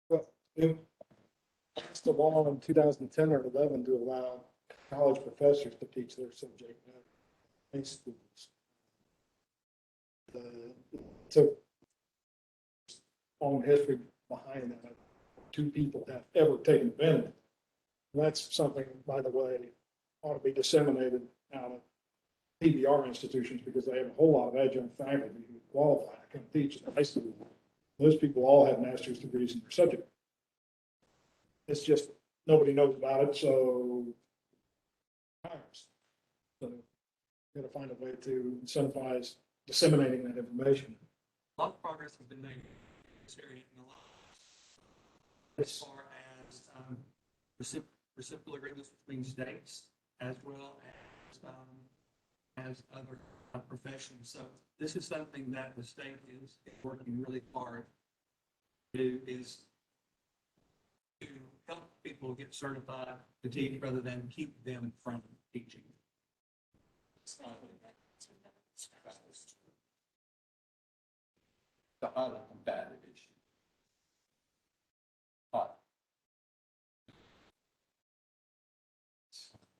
Well, it passed a law in 2010 or 11 to allow college professors to teach their subject at high schools. So, long history behind that. 2 people have ever taken advantage. And that's something, by the way, ought to be disseminated out of PBR institutions because they have a whole lot of adjunct faculty who qualify to come teach at high school. Those people all have master's degrees in their subject. It's just, nobody knows about it, so. So, got to find a way to incentivize disseminating that information. A lot of progress has been made in this area in the last, as far as reciprocal agreements between states as well as other professions. So this is something that the state is working really hard to help people get certified to teach rather than keep them from teaching. It's a highly combative issue. Hot.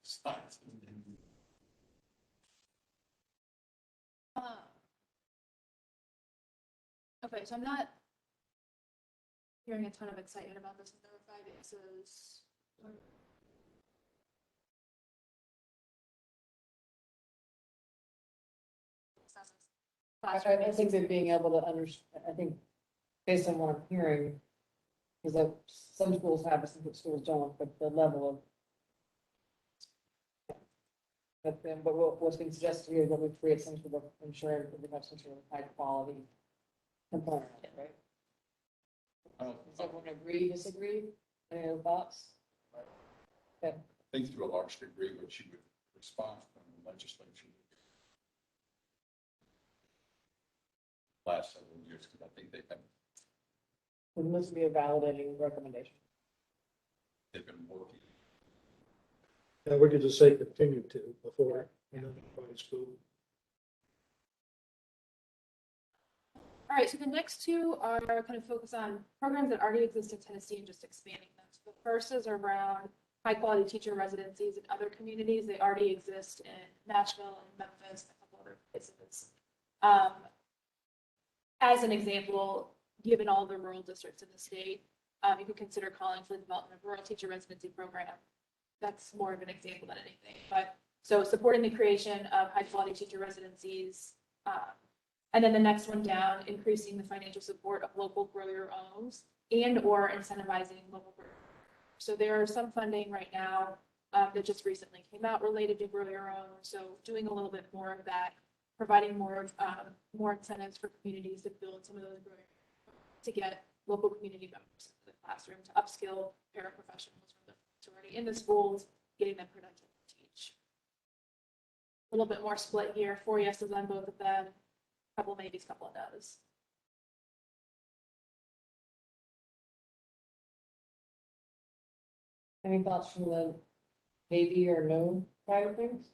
Science. Okay, so I'm not hearing a ton of excitement about this. There are 5 X's. I think that being able to understand, I think, based on what I'm hearing, is that some schools have, it, some schools don't, but the level of. But what's being suggested here is that we create some sort of insurance, that we have some sort of high quality component, of it, right? Does everyone agree, disagree? Any other thoughts? Okay. I think to a large degree, what you would respond from the legislature last several years, because I think they've It must be a validating recommendation. been working And we could just say continue to before, by school. All right, so the next two are kind of focus on programs that already exist in Tennessee and just expanding them. So the first is around high quality teacher residencies in other communities. They already exist in Nashville and Memphis and a couple other places. As an example, given all the rural districts in the state, you could consider calling for the development of rural teacher residency program. That's more of an example than anything, but so supporting the creation of high quality teacher residencies. And then the next one down, increasing the financial support of local grow your owns and or incentivizing local growers. So there are some funding right now that just recently came out related to grow your own. So doing a little bit more of that, providing more incentives for communities to build some of those to get local community members into the classroom to upskill paraprofessionals from the already in the schools, getting them productive to teach. A little bit more split here, 4 yeses on both of them. Couple maybes, couple of no's. Any thoughts from the maybe or no side of things?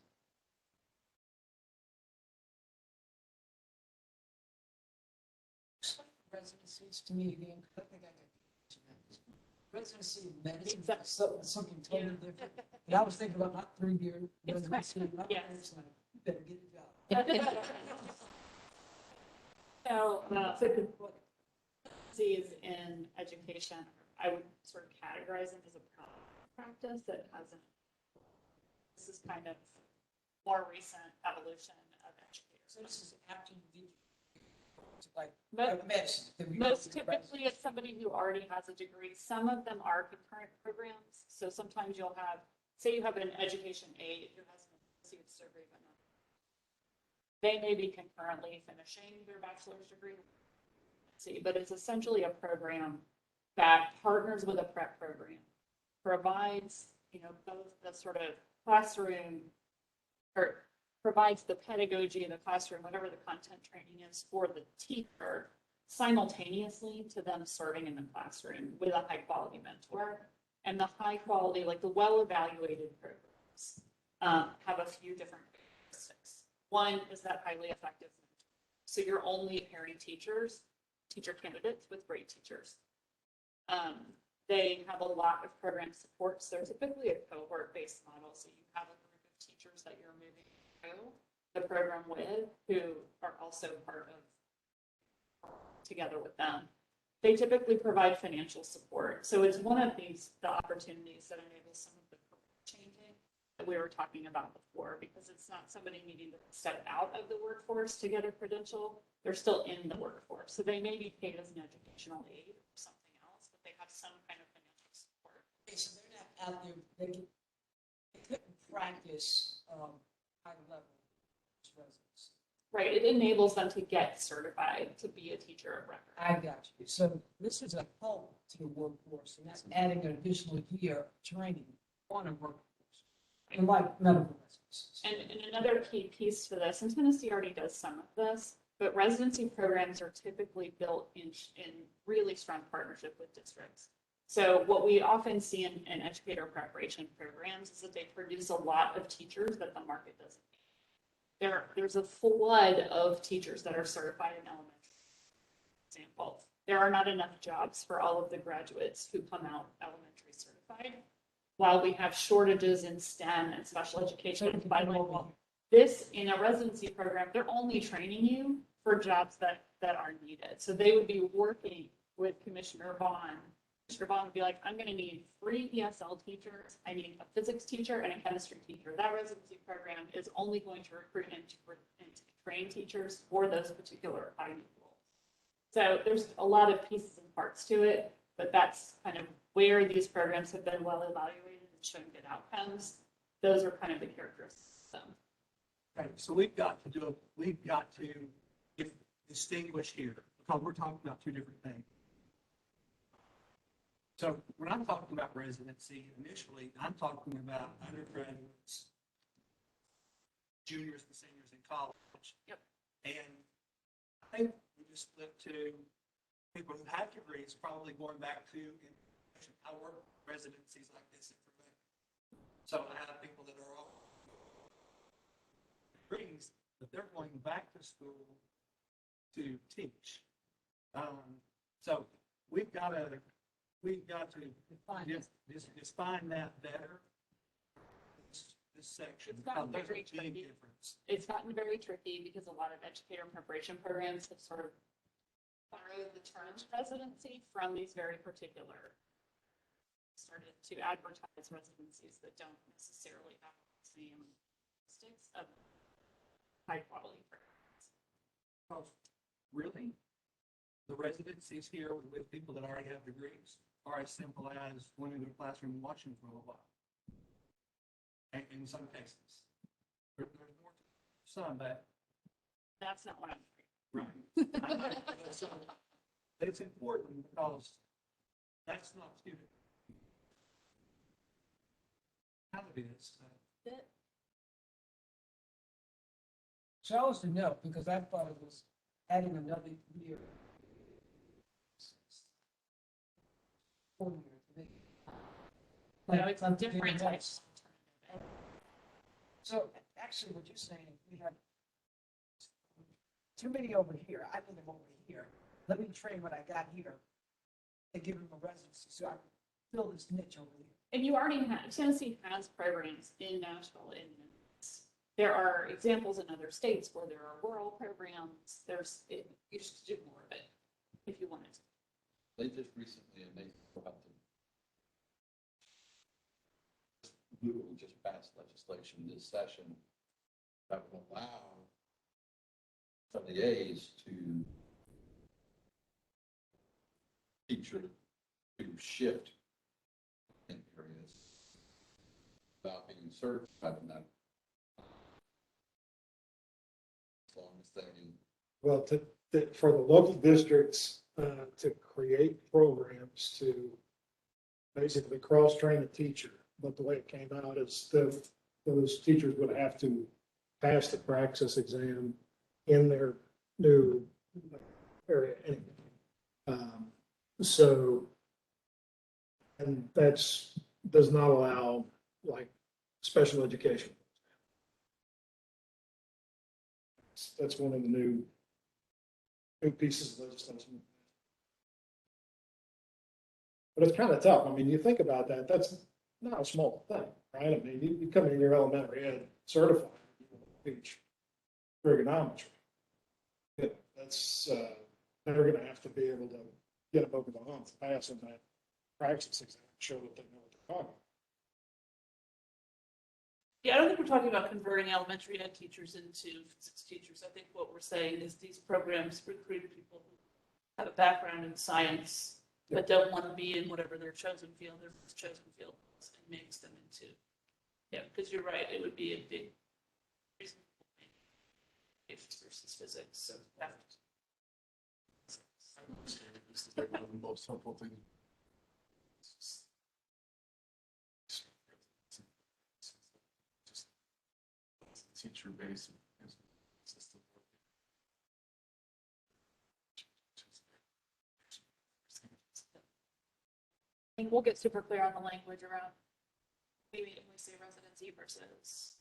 Residencies to me again, I think I got residency in medicine, something totally different. And I was thinking about not 3-year residency, not Yes. better get a job. So, is in education, I would sort of categorize it as a practice that hasn't. This is kind of more recent evolution of education. So this is after you like But medicine. most typically, it's somebody who already has a degree. Some of them are concurrent programs. So sometimes you'll have, say you have an education aide who has an associate's degree, but not. They may be concurrently finishing their bachelor's degree. See, but it's essentially a program that partners with a prep program, provides, both the sort of classroom or provides the pedagogy in the classroom, whatever the content training is for the teacher, simultaneously to them serving in the classroom with a high quality mentor. And the high quality, like the well-evaluated programs, have a few different characteristics. One is that highly effective. So you're only pairing teacher candidates with great teachers. They have a lot of program supports. They're typically a cohort-based model. So you have a group of teachers that you're moving through the program with who are also part of together with them. They typically provide financial support. So it's one of the opportunities that enables some of the changing that we were talking about before, because it's not somebody needing to step out of the workforce to get a credential. They're still in the workforce. So they may be paid as an educational aid or something else, but they have some kind of financial support. Okay, so they're not out there, they couldn't practice high level residents. Right, it enables them to get certified to be a teacher of record. I got you. So this is a help to the workforce, and that's adding an additional year of training on a workforce. And like medical residents. And another key piece to this, and Tennessee already does some of this, but residency programs are typically built in really strong partnership with districts. So what we often see in educator preparation programs is that they produce a lot of teachers that the market doesn't need. There's a flood of teachers that are certified in elementary. For example, there are not enough jobs for all of the graduates who come out elementary certified. While we have shortages in STEM and special education and bilingual, this in a residency program, they're only training you for jobs that are needed. So they would be working with Commissioner Vaughn. Commissioner Vaughn would be like, I'm going to need 3 ESL teachers. I need a physics teacher and a chemistry teacher. That residency program is only going to recruit and train teachers for those particular high need roles. So there's a lot of pieces and parts to it, but that's kind of where these programs have been well evaluated and shown good outcomes. Those are kind of the characteristics of them. Right, so we've got to distinguish here, because we're talking about two different things. So when I'm talking about residency, initially, I'm talking about undergraduates, juniors and seniors in college. Yep. And I think we just flipped to people who have degrees, probably going back to, I work residencies like this in Prevent. So I have people that they're going back to school to teach. So we've got to define that better. This section. It's gotten There's a very big tricky. difference. It's gotten very tricky because a lot of educator preparation programs have sort of borrowed the term residency from these very particular, started to advertise residencies that don't necessarily have the same statistics of high quality programs. Oh, really? The residencies here with people that already have degrees are as simple as going into a classroom and watching for a little while. And in some cases, there's more to some, but That's not what I'm. right. So, it's important because that's not student. How it is. So I was to know, because I thought it was adding another year. 4 years. No, it's a different type. So actually, what you're saying, we have too many over here. I need them over here. Let me train what I got here and give them a residency so I can fill this niche over here. And you already have, Tennessee has programs in Nashville and Memphis. There are examples in other states where there are rural programs. You just do more of it if you wanted to. They just recently, and they literally just passed legislation this session that will allow some of the A's to teacher to shift in areas without being certified in that. As long as they. Well, for the local districts, to create programs to basically cross-train a teacher. But the way it came out is that those teachers would have to pass the praxis exam in their new area anyway. And does not allow like special education. That's one of the new pieces of legislation. But it's kind of tough. I mean, you think about that, that's not a small thing, right? I mean, you come in your elementary ed certified, you teach trigonometry. Yeah, that's, they're gonna have to be able to get them over the hump, passing that praxis exam, show that they know what they're talking about. Yeah, I don't think we're talking about converting elementary ed teachers into physics teachers. I think what we're saying is these programs recruit people who have a background in science, but don't want to be in whatever their chosen field is, and mix them into. Yeah, because you're right, it would be a big reason versus physics. So that. This is like one of the most helpful things. Teacher base system. I think we'll get super clear on the language around maybe if we say residency versus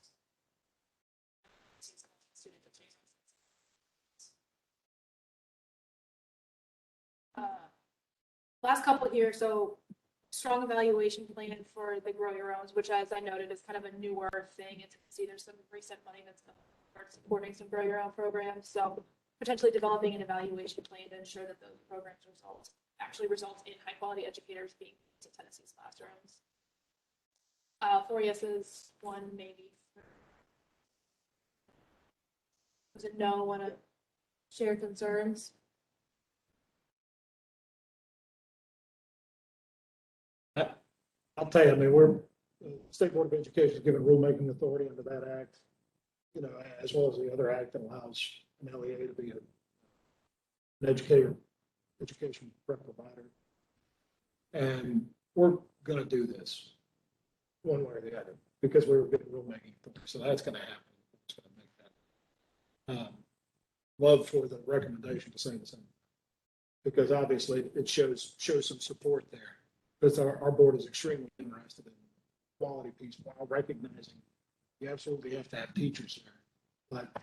student to choose. Last couple here, so strong evaluation plan for the Grow Your Owns, which as I noted is kind of a newer thing. It's, see, there's some recent money that's going to start supporting some Grow Your Own programs. So potentially developing an evaluation plan to ensure that those programs actually result in high quality educators being to Tennessee's classrooms. 4 yeses, 1 maybe. Was it no? Want to share concerns? I'll tell you, I mean, the State Board of Education is given rulemaking authority under that act, you know, as well as the other act that allows an LEA to be an education prep provider. And we're going to do this one way or the other because we were getting rulemaking authority. So that's going to happen. It's going to make that. Love for the recommendation to say the same, because obviously it shows some support there. Because our board is extremely interested in quality piece while recognizing you absolutely have to have teachers there. But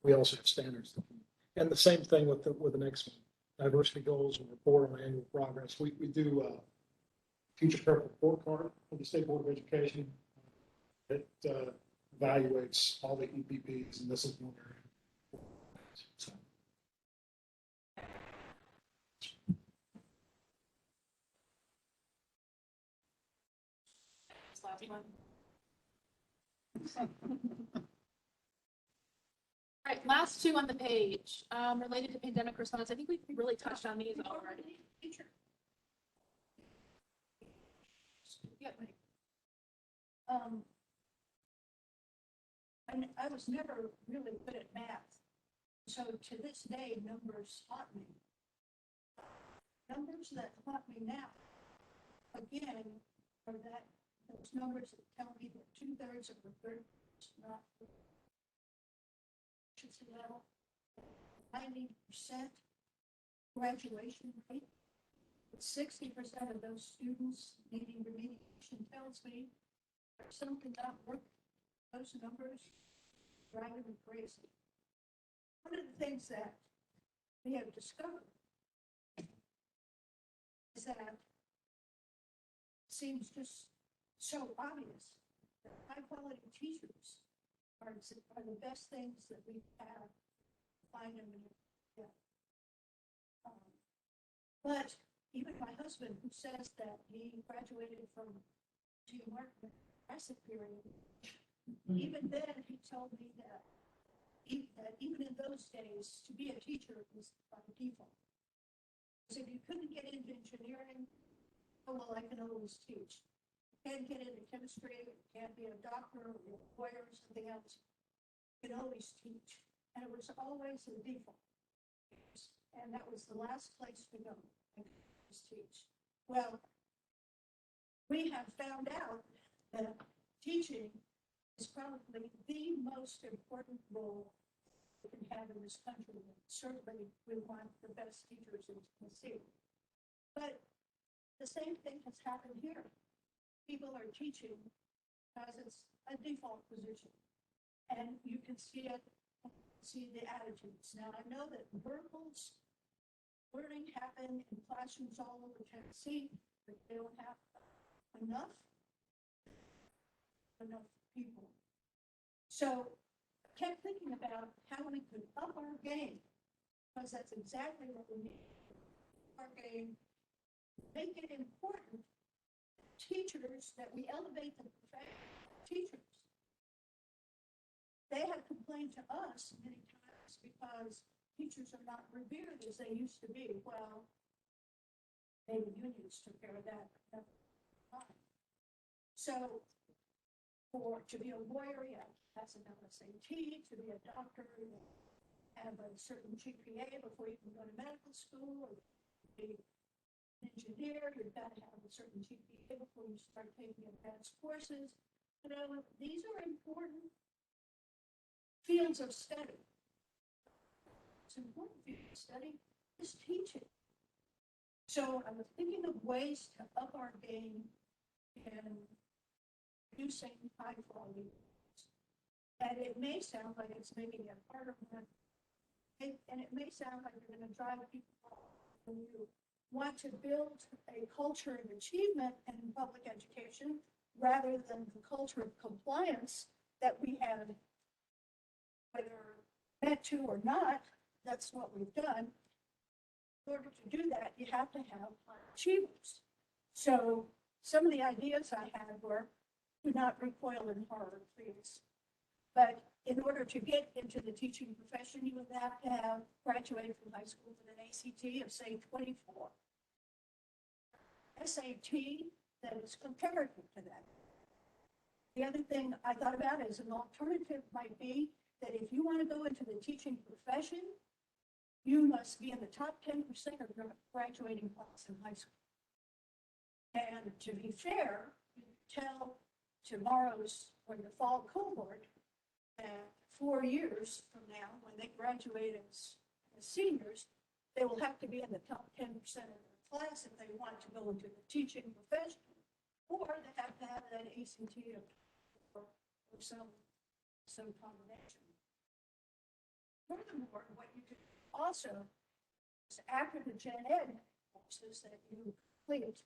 we also have standards. And the same thing with the next one, diversity goals and report on annual progress. We do future prep report card for the State Board of Education. It evaluates all the EPPs, and this is one area. So. Last one. All right, last two on the page, related to pandemic response. I think we've really touched on these already. Yeah. And I was never really good at math. So to this day, numbers haunt me. Numbers that haunt me now, again, are those numbers that tell me that 2/3 of a third is not level, 90% graduation rate, 60% of those students needing remediation tells me there's something not working. Those numbers driving me crazy. One of the things that we have discovered is that it seems just so obvious that high quality teachers are the best things that we have to find them in. Yeah. But even my husband, who says that he graduated from G. Martin Classic period, even then he told me that even in those days, to be a teacher was by default. So if you couldn't get into engineering, oh, well, I can always teach. Can't get into chemistry, can't be a doctor or a lawyer or something else. You can always teach. And it was always the default. And that was the last place to go, and just teach. Well, we have found out that teaching is probably the most important role we can have in this country. And certainly we want the best teachers in Tennessee. But the same thing has happened here. People are teaching because it's a default position. And you can see it, see the attitudes. Now, I know that verbals learning happen in classrooms all over Tennessee, but they don't have enough people. So I kept thinking about how we could up our game, because that's exactly what we need. Our game, make it important teachers, that we elevate the profession of teachers. They have complained to us many times because teachers are not revered as they used to be. Well, maybe unions took care of that. So to be a lawyer, you have to pass an LSAT. To be a doctor, you have a certain GPA before you can go to medical school. Or be engineer, you've got to have a certain GPA before you start taking advanced courses. You know, these are important fields of study. It's an important field of study is teaching. So I was thinking of ways to up our game in producing high quality. And it may sound like it's making it harder, and it may sound like you're going to drive people off when you want to build a culture of achievement in public education rather than the culture of compliance that we had, whether meant to or not. That's what we've done. In order to do that, you have to have achievers. So some of the ideas I had were, do not recoil in horror, please. But in order to get into the teaching profession, you would have to have graduated from high school with an ACT of, say, 24. SAT that is comparative to that. The other thing I thought about as an alternative might be that if you want to go into the teaching profession, you must be in the top 10% of your graduating class in high school. And to be fair, you tell tomorrow's or the fall cohort that 4 years from now, when they graduate as seniors, they will have to be in the top 10% of their class if they want to go into the teaching profession, or they have to have that ACT or some combination. Furthermore, what you could also, is after the gen ed courses that you complete,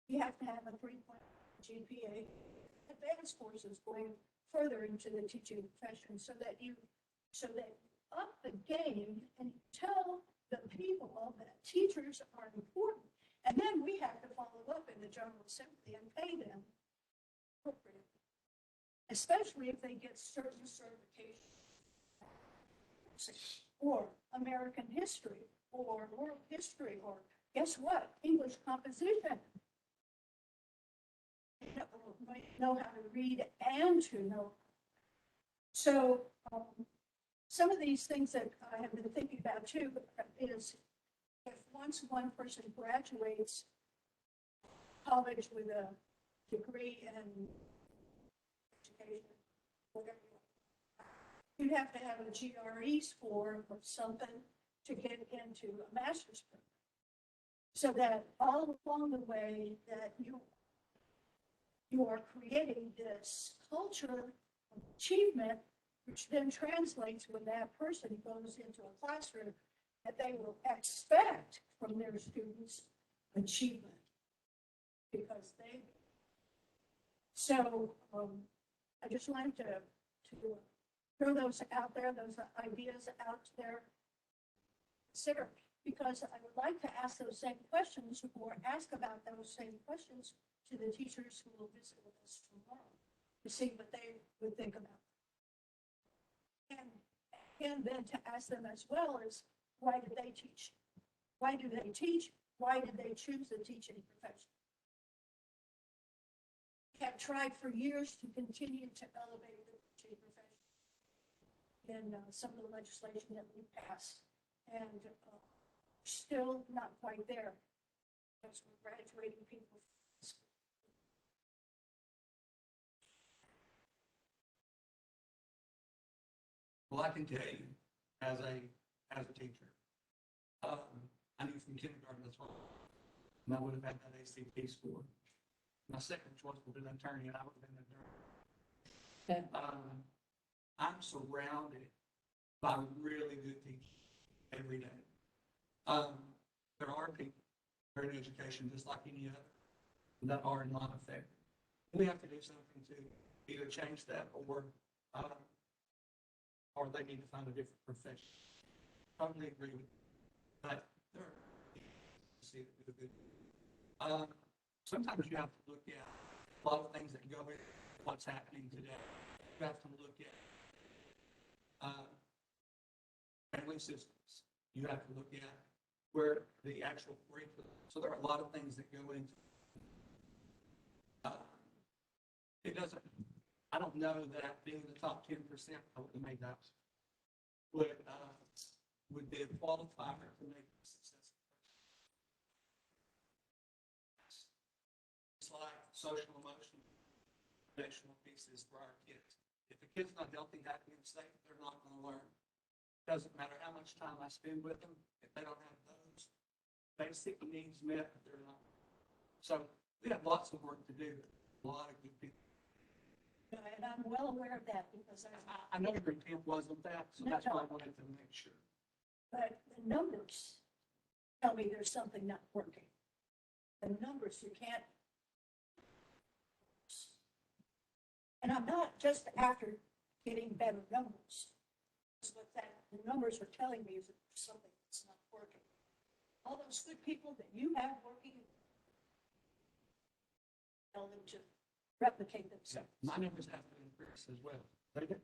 you have to have a 3.0 GPA advanced courses going further into the teaching profession so that you up the game and tell the people that teachers are important. And then we have to follow up in the General Assembly and pay them appropriately, especially if they get certain certifications or American history or world history or guess what? English composition. Know how to read and to know. So some of these things that I have been thinking about too is if once one person graduates college with a degree in education, whatever, you'd have to have a GRE score or something to get into a master's program. So that all along the way that you are creating this culture of achievement, which then translates when that person goes into a classroom that they will expect from their students achievement because they. So I just wanted to throw those out there, those ideas out there. Consider, because I would like to ask those same questions or ask about those same questions to the teachers who will visit with us tomorrow to see what they would think about. And then to ask them as well as why did they teach? Why do they teach? Why did they choose the teaching profession? We have tried for years to continue to elevate the teaching profession in some of the legislation that we passed, and still not quite there because we're graduating people. Well, I can tell you, as a teacher, I knew from kindergarten that's what, and I would have had that ACT score. My second choice would have been attorney, and I would have been an attorney. I'm surrounded by really good teachers every day. There are people who are in education just like any other that are not affected. We have to do something to either change that or they need to find a different profession. Totally agree with you. But there are see it with a good. Sometimes you have to look at a lot of things that go with what's happening today. You have to look at family systems. You have to look at where the actual curriculum. So there are a lot of things that go into it. Doesn't. I don't know that being the top 10%, I would have made that would be a qualifier to make a successful. It's like social, emotional, relational pieces for our kids. If a kid's not healthy, happy, and safe, they're not going to learn. Doesn't matter how much time I spend with them, if they don't have those basic needs met, they're not. So we have lots of work to do. A lot of good people. And I'm well aware of that because I know your intent wasn't that, so that's why I wanted to make sure. But the numbers tell me there's something not working. The numbers, you can't. And I'm not just after getting better numbers. What the numbers are telling me is that there's something that's not working. All those good people that you have working, tell them to replicate themselves. My numbers have to increase as well. They do.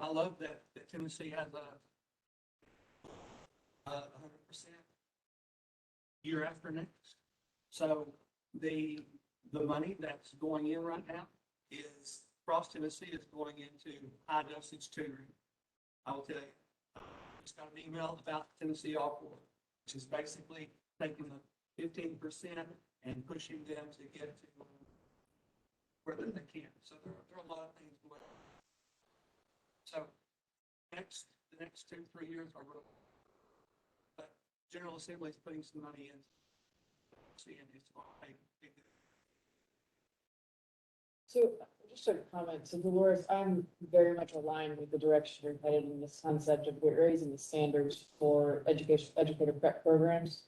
I love that Tennessee has a 100% year after next. So the money that's going in right now is across Tennessee is going into high dosage tutoring. I will tell you, I just got an email about Tennessee All-4, which is basically taking the 15% and pushing them to get to where they can. So there are a lot of things going on. So the next 2-3 years are real. But General Assembly is putting some money in. Seeing it's going to pay big. So just a comment. So Dolores, I'm very much aligned with the direction you're headed in this concept of we're raising the standards for educator prep programs.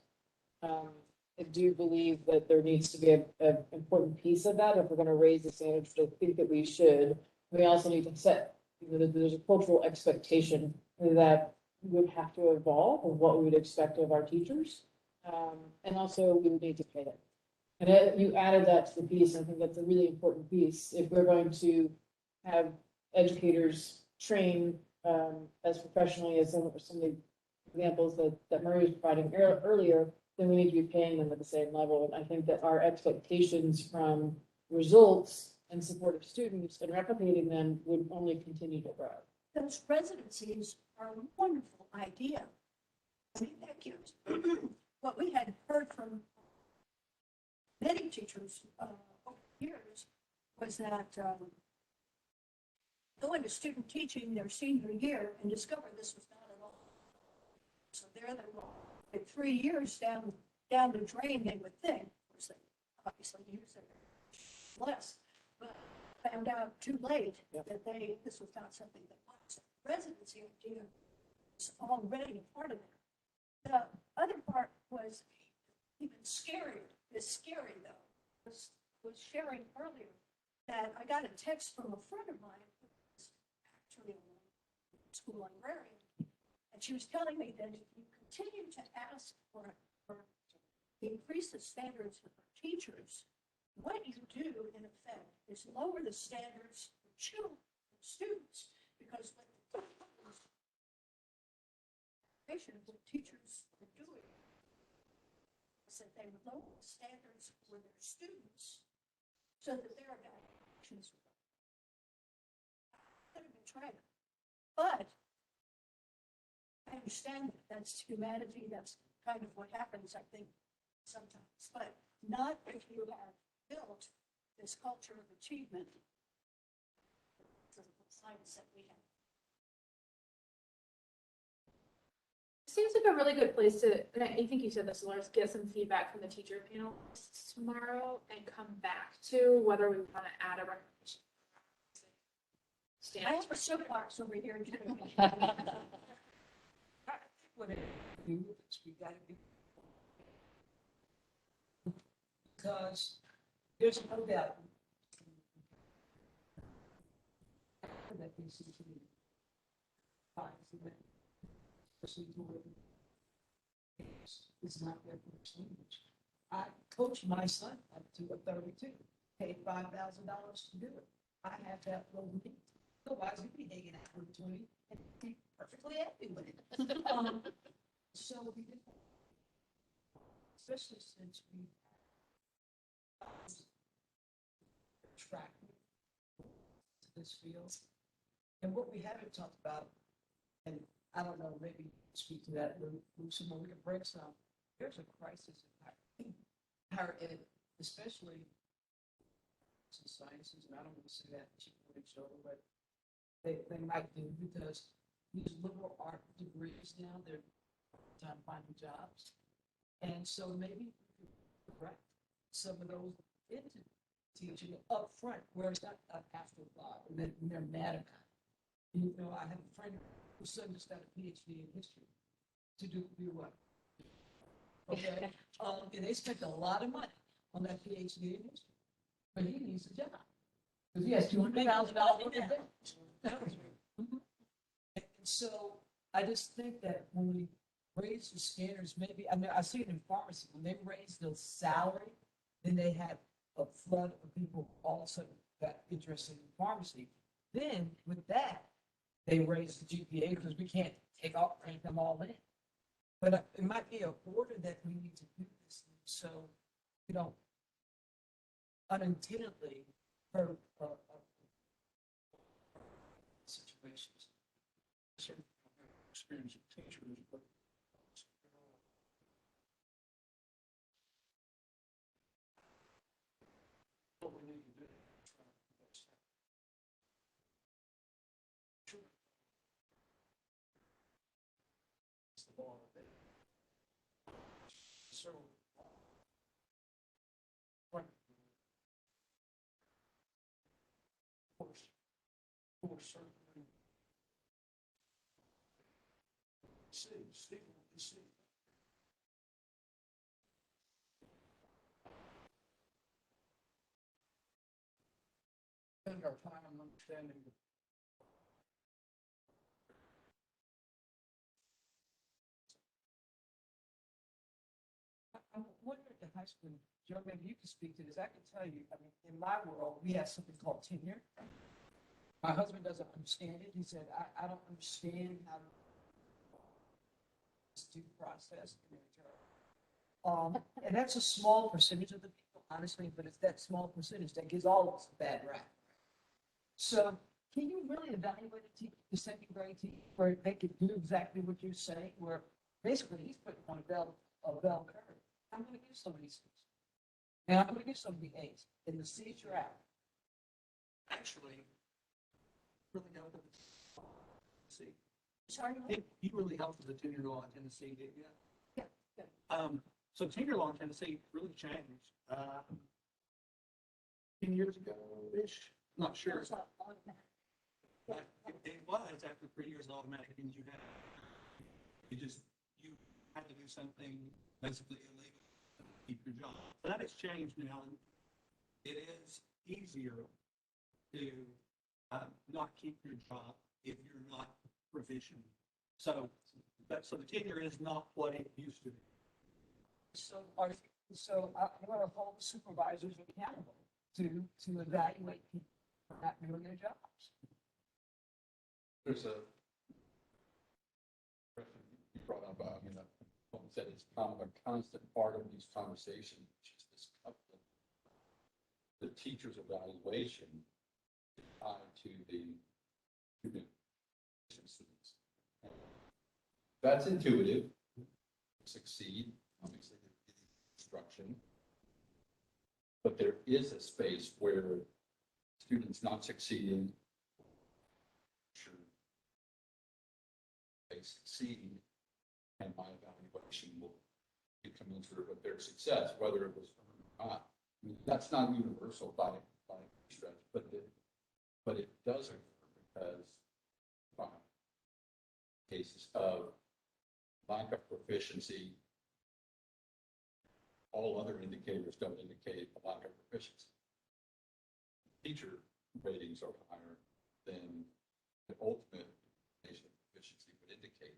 I do believe that there needs to be a important piece of that. If we're gonna raise the standards, which I think that we should, we also need to set, there's a cultural expectation that would have to evolve of what we would expect of our teachers. And also we would need to pay them. And you added that to the piece, and I think that's a really important piece. If we're going to have educators train as professionally as some of the examples that Murray was providing earlier, then we need to be paying them at the same level. And I think that our expectations from results and support of students and replicating them would only continue to grow. Those residencies are a wonderful idea. I mean, thank you. What we had heard from many teachers over the years was that go into student teaching their senior year and discover this was not at all. So there they were, like 3 years down the drain, they would think. Of course, they obviously use it less, but found out too late that this was not something that was. Residency idea is already a part of it. The other part was even scarier. It's scary though. Was sharing earlier that I got a text from a friend of mine who was actually a school librarian, and she was telling me that if you continue to ask for increase the standards of teachers, what you do in effect is lower the standards for children, students, because what teachers are doing is that they lower the standards for their students so that their evaluations could have been tried. But I understand that that's humanity, that's kind of what happens, I think, sometimes, but not if you have built this culture of achievement, the science that we have. Seems like a really good place to, and I think you said this, Dolores, get some feedback from the teacher panelists tomorrow and come back to whether we want to add a recommendation. I have a soapbox over here. What it do is we gotta be. Because there's no doubt. That these things are it's not their first language. I coached my son up to a 32, paid $5,000 to do it. I have that little need. Otherwise, you'd be hanging out with 20 and be perfectly happy with it. So we did, especially since we attracted to this field. And what we haven't talked about, and I don't know, maybe speak to that, Lucy, when we can break some. There's a crisis in higher ed, especially in sciences, and I don't want to say that to each other, but they might do because these liberal art degrees now, they're time finding jobs. And so maybe we could correct some of those into teaching up front where it's not an afterthought and then they're mad about it. You know, I have a friend whose son just got a PhD in history to do what? Okay, and they spent a lot of money on that PhD in history, but he needs a job because he has $200,000 worth of debt. And so I just think that when we raise the standards, maybe, I mean, I see it in pharmacy, when they raise the salary, then they have a flood of people all of a sudden got interested in pharmacy. Then with that, they raise the GPA because we can't crank them all in. But it might be an order that we need to do this so we don't unintendedly hurt situations. Experience of teachers, but what we need to do. It's the ball of it. So. Right. For certain. See, you see. Spend our time understanding the I'm wondering at the high school, Joe, maybe you can speak to this. I can tell you, I mean, in my world, we have something called tenure. My husband doesn't understand it. He said, I don't understand how this due process. And that's a small percentage of the people, honestly, but it's that small percentage that gives all of us a bad rap. So can you really evaluate the second grade team where they could do exactly what you're saying, where basically he's putting on a bell curve? I'm going to give some of these C's. And I'm going to give some of the A's. And the C's you're out. Actually, really helped with Tennessee. Sorry, you really helped with the tenure law in Tennessee, didn't you? Yeah. So tenure law in Tennessee really changed. 10 years ago-ish, not sure. But it was after 3 years automatic, and you had to do something basically illegal to keep your job. So that has changed now. And it is easier to not keep your job if you're not proficient. So the tenure is not what it used to be. So I'm going to hold the supervisors accountable to evaluate people for not doing their jobs. There's a question you brought up, I mean, like said, it's kind of a constant part of these conversations, which is this the teacher's evaluation tied to the student students. That's intuitive. Succeed, obviously, instruction. But there is a space where students not succeeding, sure, they succeed, and my evaluation will be commensurate with their success, whether it was earned or not. I mean, that's not universal by stretch, but it does occur because cases of lack of proficiency, all other indicators don't indicate a lack of proficiency. Teacher ratings are higher than the ultimate nation of proficiency would indicate.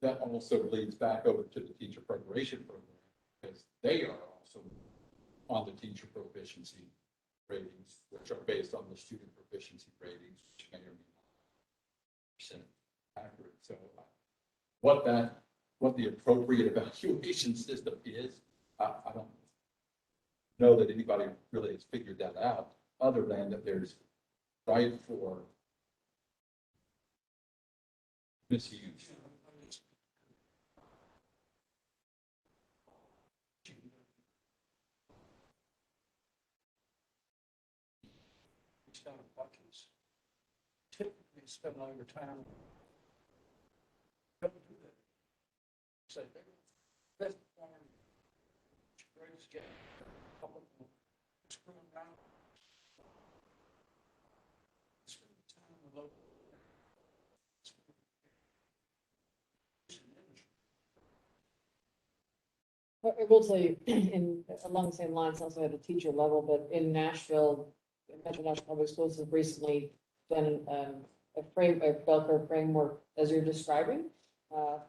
That also leads back over to the teacher preparation program, because they are also on the teacher proficiency ratings, which are based on the student proficiency ratings, which may or may not be accurate. So what the appropriate evaluation system is, I don't know that anybody really has figured that out, other than that there's right for misuse. Down in buckets. Typically spend all your time. Don't do that. Say, that's one. Grades get a couple of them. Screw around. Spend time with local. I will tell you, along the same lines, also at the teacher level, but in Nashville, Metro Nashville Public Schools have recently done a bell curve framework, as you're describing,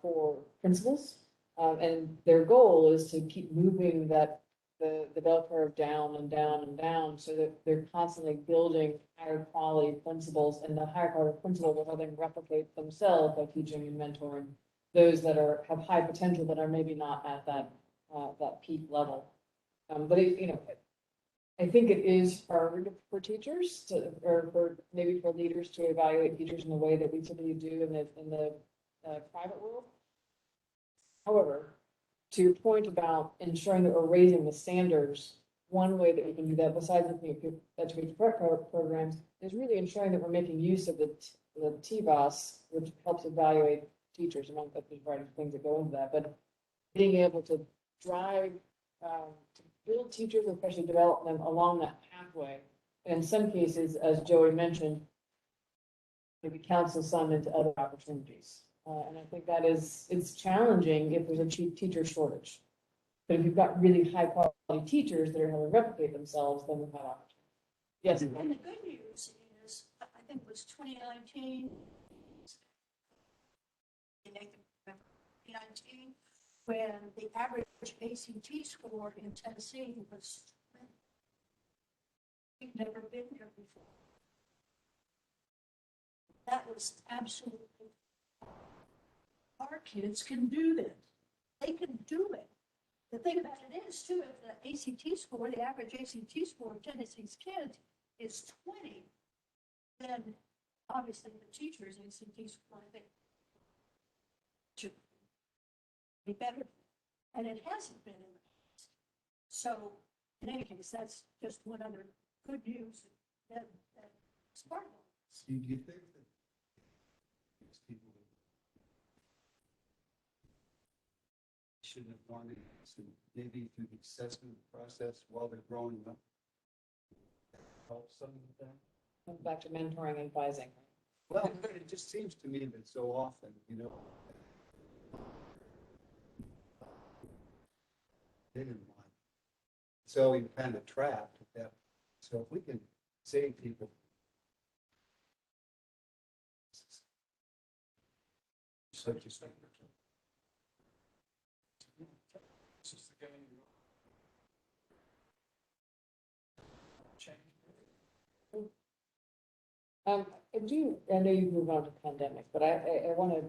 for principals. And their goal is to keep moving the bell curve down and down and down, so that they're constantly building higher quality principals, and the higher quality principals will then replicate themselves by teaching and mentoring those that have high potential, but are maybe not at that peak level. But I think it is hard for teachers or maybe for leaders to evaluate teachers in the way that we typically do in the private world. However, to your point about ensuring that we're raising the standards, one way that we can do that, besides looking at education programs, is really ensuring that we're making use of the TBOS, which helps evaluate teachers, among the variety of things that go into that, but being able to drive, to build teachers, especially develop them along that pathway, in some cases, as Joey mentioned, maybe counsel some into other opportunities. And I think that it's challenging if there's a cheap teacher shortage. But if you've got really high quality teachers that are going to replicate themselves, then we have opportunity. Yes. And the good news is, I think it was 2019, 2019, when the average ACT score in Tennessee was, we've never been here before. That was absolutely, our kids can do this. They can do it. The thing about it is too, if the ACT score, the average ACT score of Tennessee's kids is 20, then obviously the teacher's ACT score, I think, should be better. And it hasn't been in the past. So in any case, that's just one other good news that's part of it. So do you think that these people should have wanted to maybe through the assessment process while they're growing up? Help some of them? Back to mentoring and advising. Well, it just seems to me that so often, they didn't want. So you're kind of trapped at that. So if we can save people. Such a thing. This is the game. Change. I know you've moved on to pandemic, but I want to,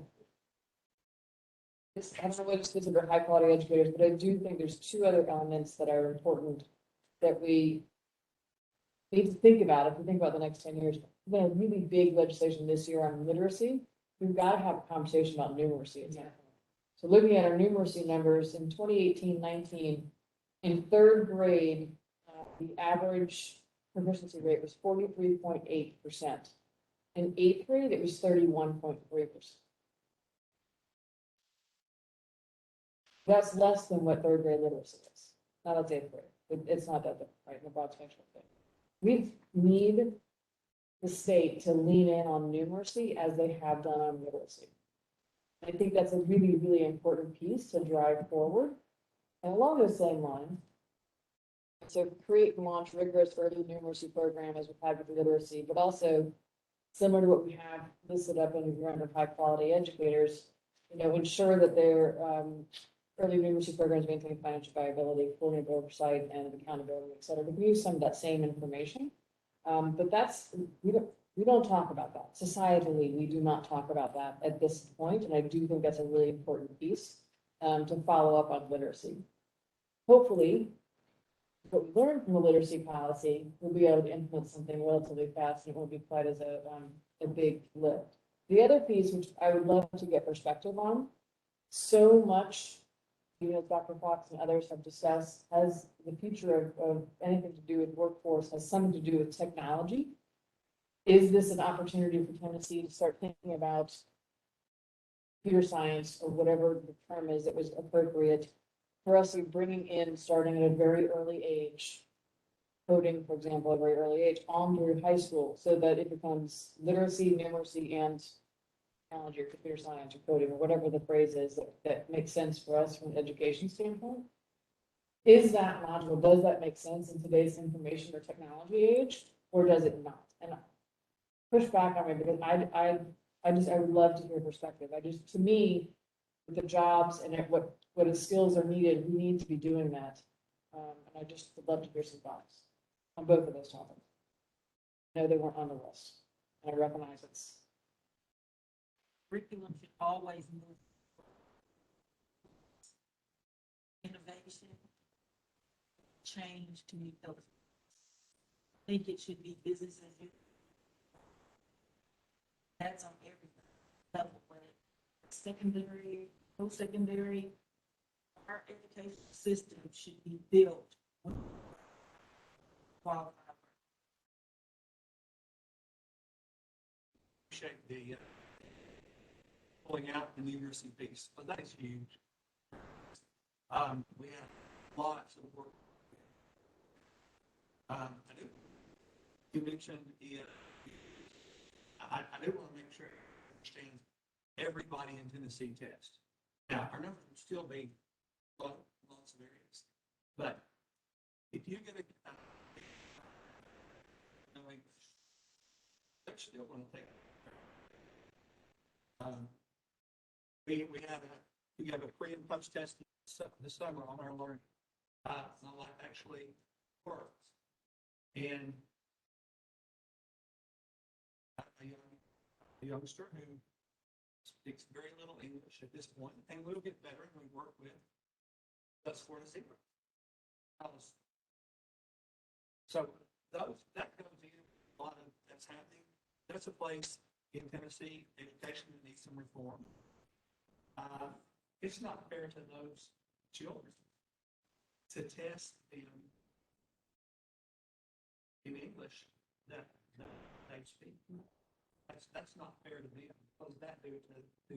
I don't know what it's considered high quality educators, but I do think there's two other elements that are important that we need to think about if we think about the next 10 years. We've got a really big legislation this year on literacy. We've got to have a conversation about numeracy. So looking at our numeracy numbers in 2018-19, in third grade, the average proficiency rate was 43.8%. In eighth grade, it was 31.3%. That's less than what third grade literacy is. Now that's eighth grade. It's not that different, right, in the broad spectrum thing. We need the state to lean in on numeracy as they have done on literacy. I think that's a really, really important piece to drive forward. And along those same lines, so create and launch rigorous early numeracy program as we've had with literacy, but also similar to what we have listed up in the grant of high quality educators, ensure that their early numeracy programs maintain financial viability, coordinated oversight and accountability, et cetera. We use some of that same information. But we don't talk about that. Societally, we do not talk about that at this point, and I do think that's a really important piece to follow up on literacy. Hopefully, what we learned from the literacy policy, we'll be able to implement something relatively fast, and it won't be quite as a big lift. The other piece, which I would love to get perspective on, so much, Dr. Fox and others have discussed, has the future of anything to do with workforce, has something to do with technology. Is this an opportunity for Tennessee to start thinking about computer science or whatever the term is that was appropriate for us to be bringing in, starting at a very early age, coding, for example, at a very early age, on through high school, so that it becomes literacy, numeracy, and technology or computer science or coding or whatever the phrase is that makes sense for us from an education standpoint? Is that logical? Does that make sense in today's information or technology age, or does it not? And push back on me because I would love to hear perspective. To me, with the jobs and what skills are needed, we need to be doing that. And I just would love to hear some thoughts on both of those topics. No, they weren't on the list, and I recognize it's. Curriculum should always move. Innovation, change to meet those. I think it should be business as usual. That's on every level, whether secondary, post-secondary, our education system should be built with qualified. Appreciate the pulling out the numeracy piece, but that is huge. We have lots of work. I do you mentioned is, I do want to make sure I understand everybody in Tennessee test. Now, our numbers will still be lots of areas, but if you get a, they're still going to take. We have a pre and post test this summer on our learning. My life actually works. And a youngster who speaks very little English at this point, and we'll get better, and we work with that's for the zero. So that goes in a lot of that's happening. That's a place in Tennessee, education that needs some reform. It's not fair to those children to test them in English that they speak. That's not fair to them because that due to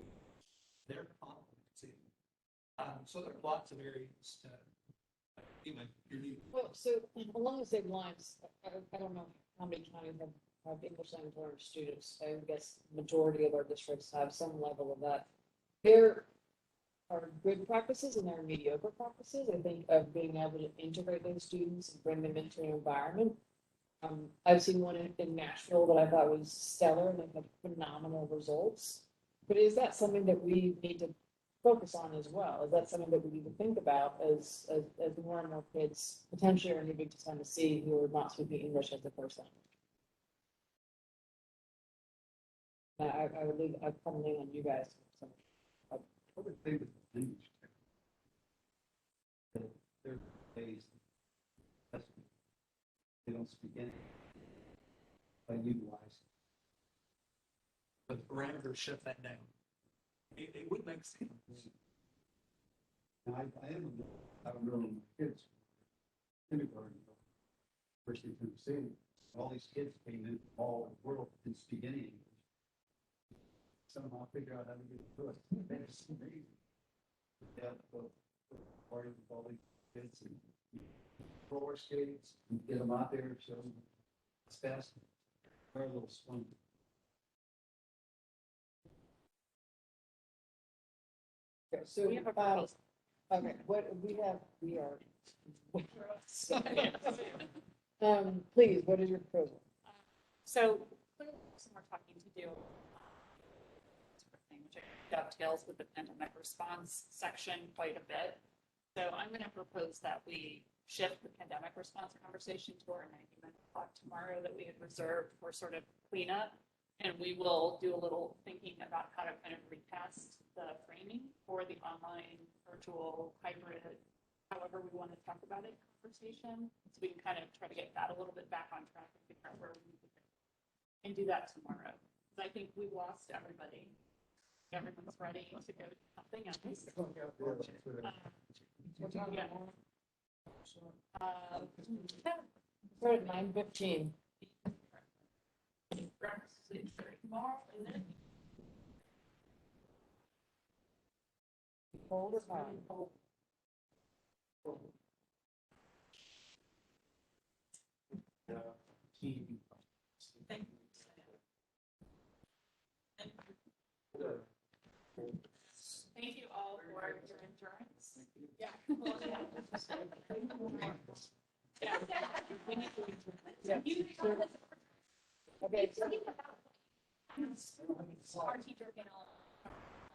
their competency. So there are lots of areas to, Well, so along the same lines, I don't know how many counties have English language learner students. I guess majority of our districts have some level of that. There are good practices and there are mediocre practices, I think, of being able to integrate those students and bring them into an environment. I've seen one in Nashville that I thought was stellar and they had phenomenal results. But is that something that we need to focus on as well? Is that something that we need to think about as more and more kids potentially are moving to Tennessee who are not speaking English as a first language? I would leave, I'd come in on you guys. I would think with the language, that there are ways they don't speak anything by utilizing. But the parameters shut that down. It would make sense. Now, I remember my kids, kindergarten, first in Tennessee, all these kids came in from all over the world and speak any English. Somehow figure out how to get through it. It's amazing. Yeah, party with all these kids and roller skates and get them out there, so it's fast. Our little swim. Okay, so We have a proposal. okay, we are. Please, what is your proposal? So clearly some more talking to do. Which dovetails with the pandemic response section quite a bit. So I'm going to propose that we shift the pandemic response conversation to our 90-minute block tomorrow that we had reserved for sort of cleanup. And we will do a little thinking about how to kind of recast the framing for the online, virtual, hybrid, however we want to talk about it, conversation. So we can kind of try to get that a little bit back on track and figure out where we need to go. And do that tomorrow. Because I think we've lost everybody. Everyone's ready to go to something else. We're at 9:15. Tomorrow, isn't it? Cold or hot? Thank you all for your endurance. Yeah. Okay. Our teacher panel,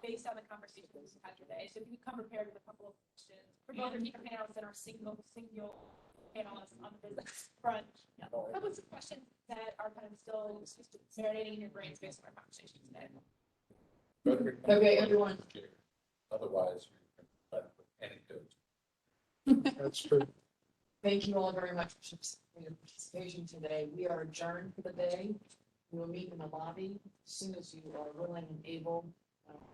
based on the conversations we had today, so if you come prepared with a couple of questions for both our teacher panels and our single panelists on the business front. A couple of questions that are kind of still marinating in your brains based on our conversation today. Okay, everyone. Otherwise, we can anecdotes. That's true. Thank you all very much for your participation today. We are adjourned for the day. We will meet in the lobby as soon as you are willing and able,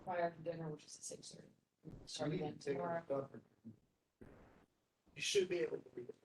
prior to dinner, which is at 6:30. Start again tomorrow. You should be able to read it.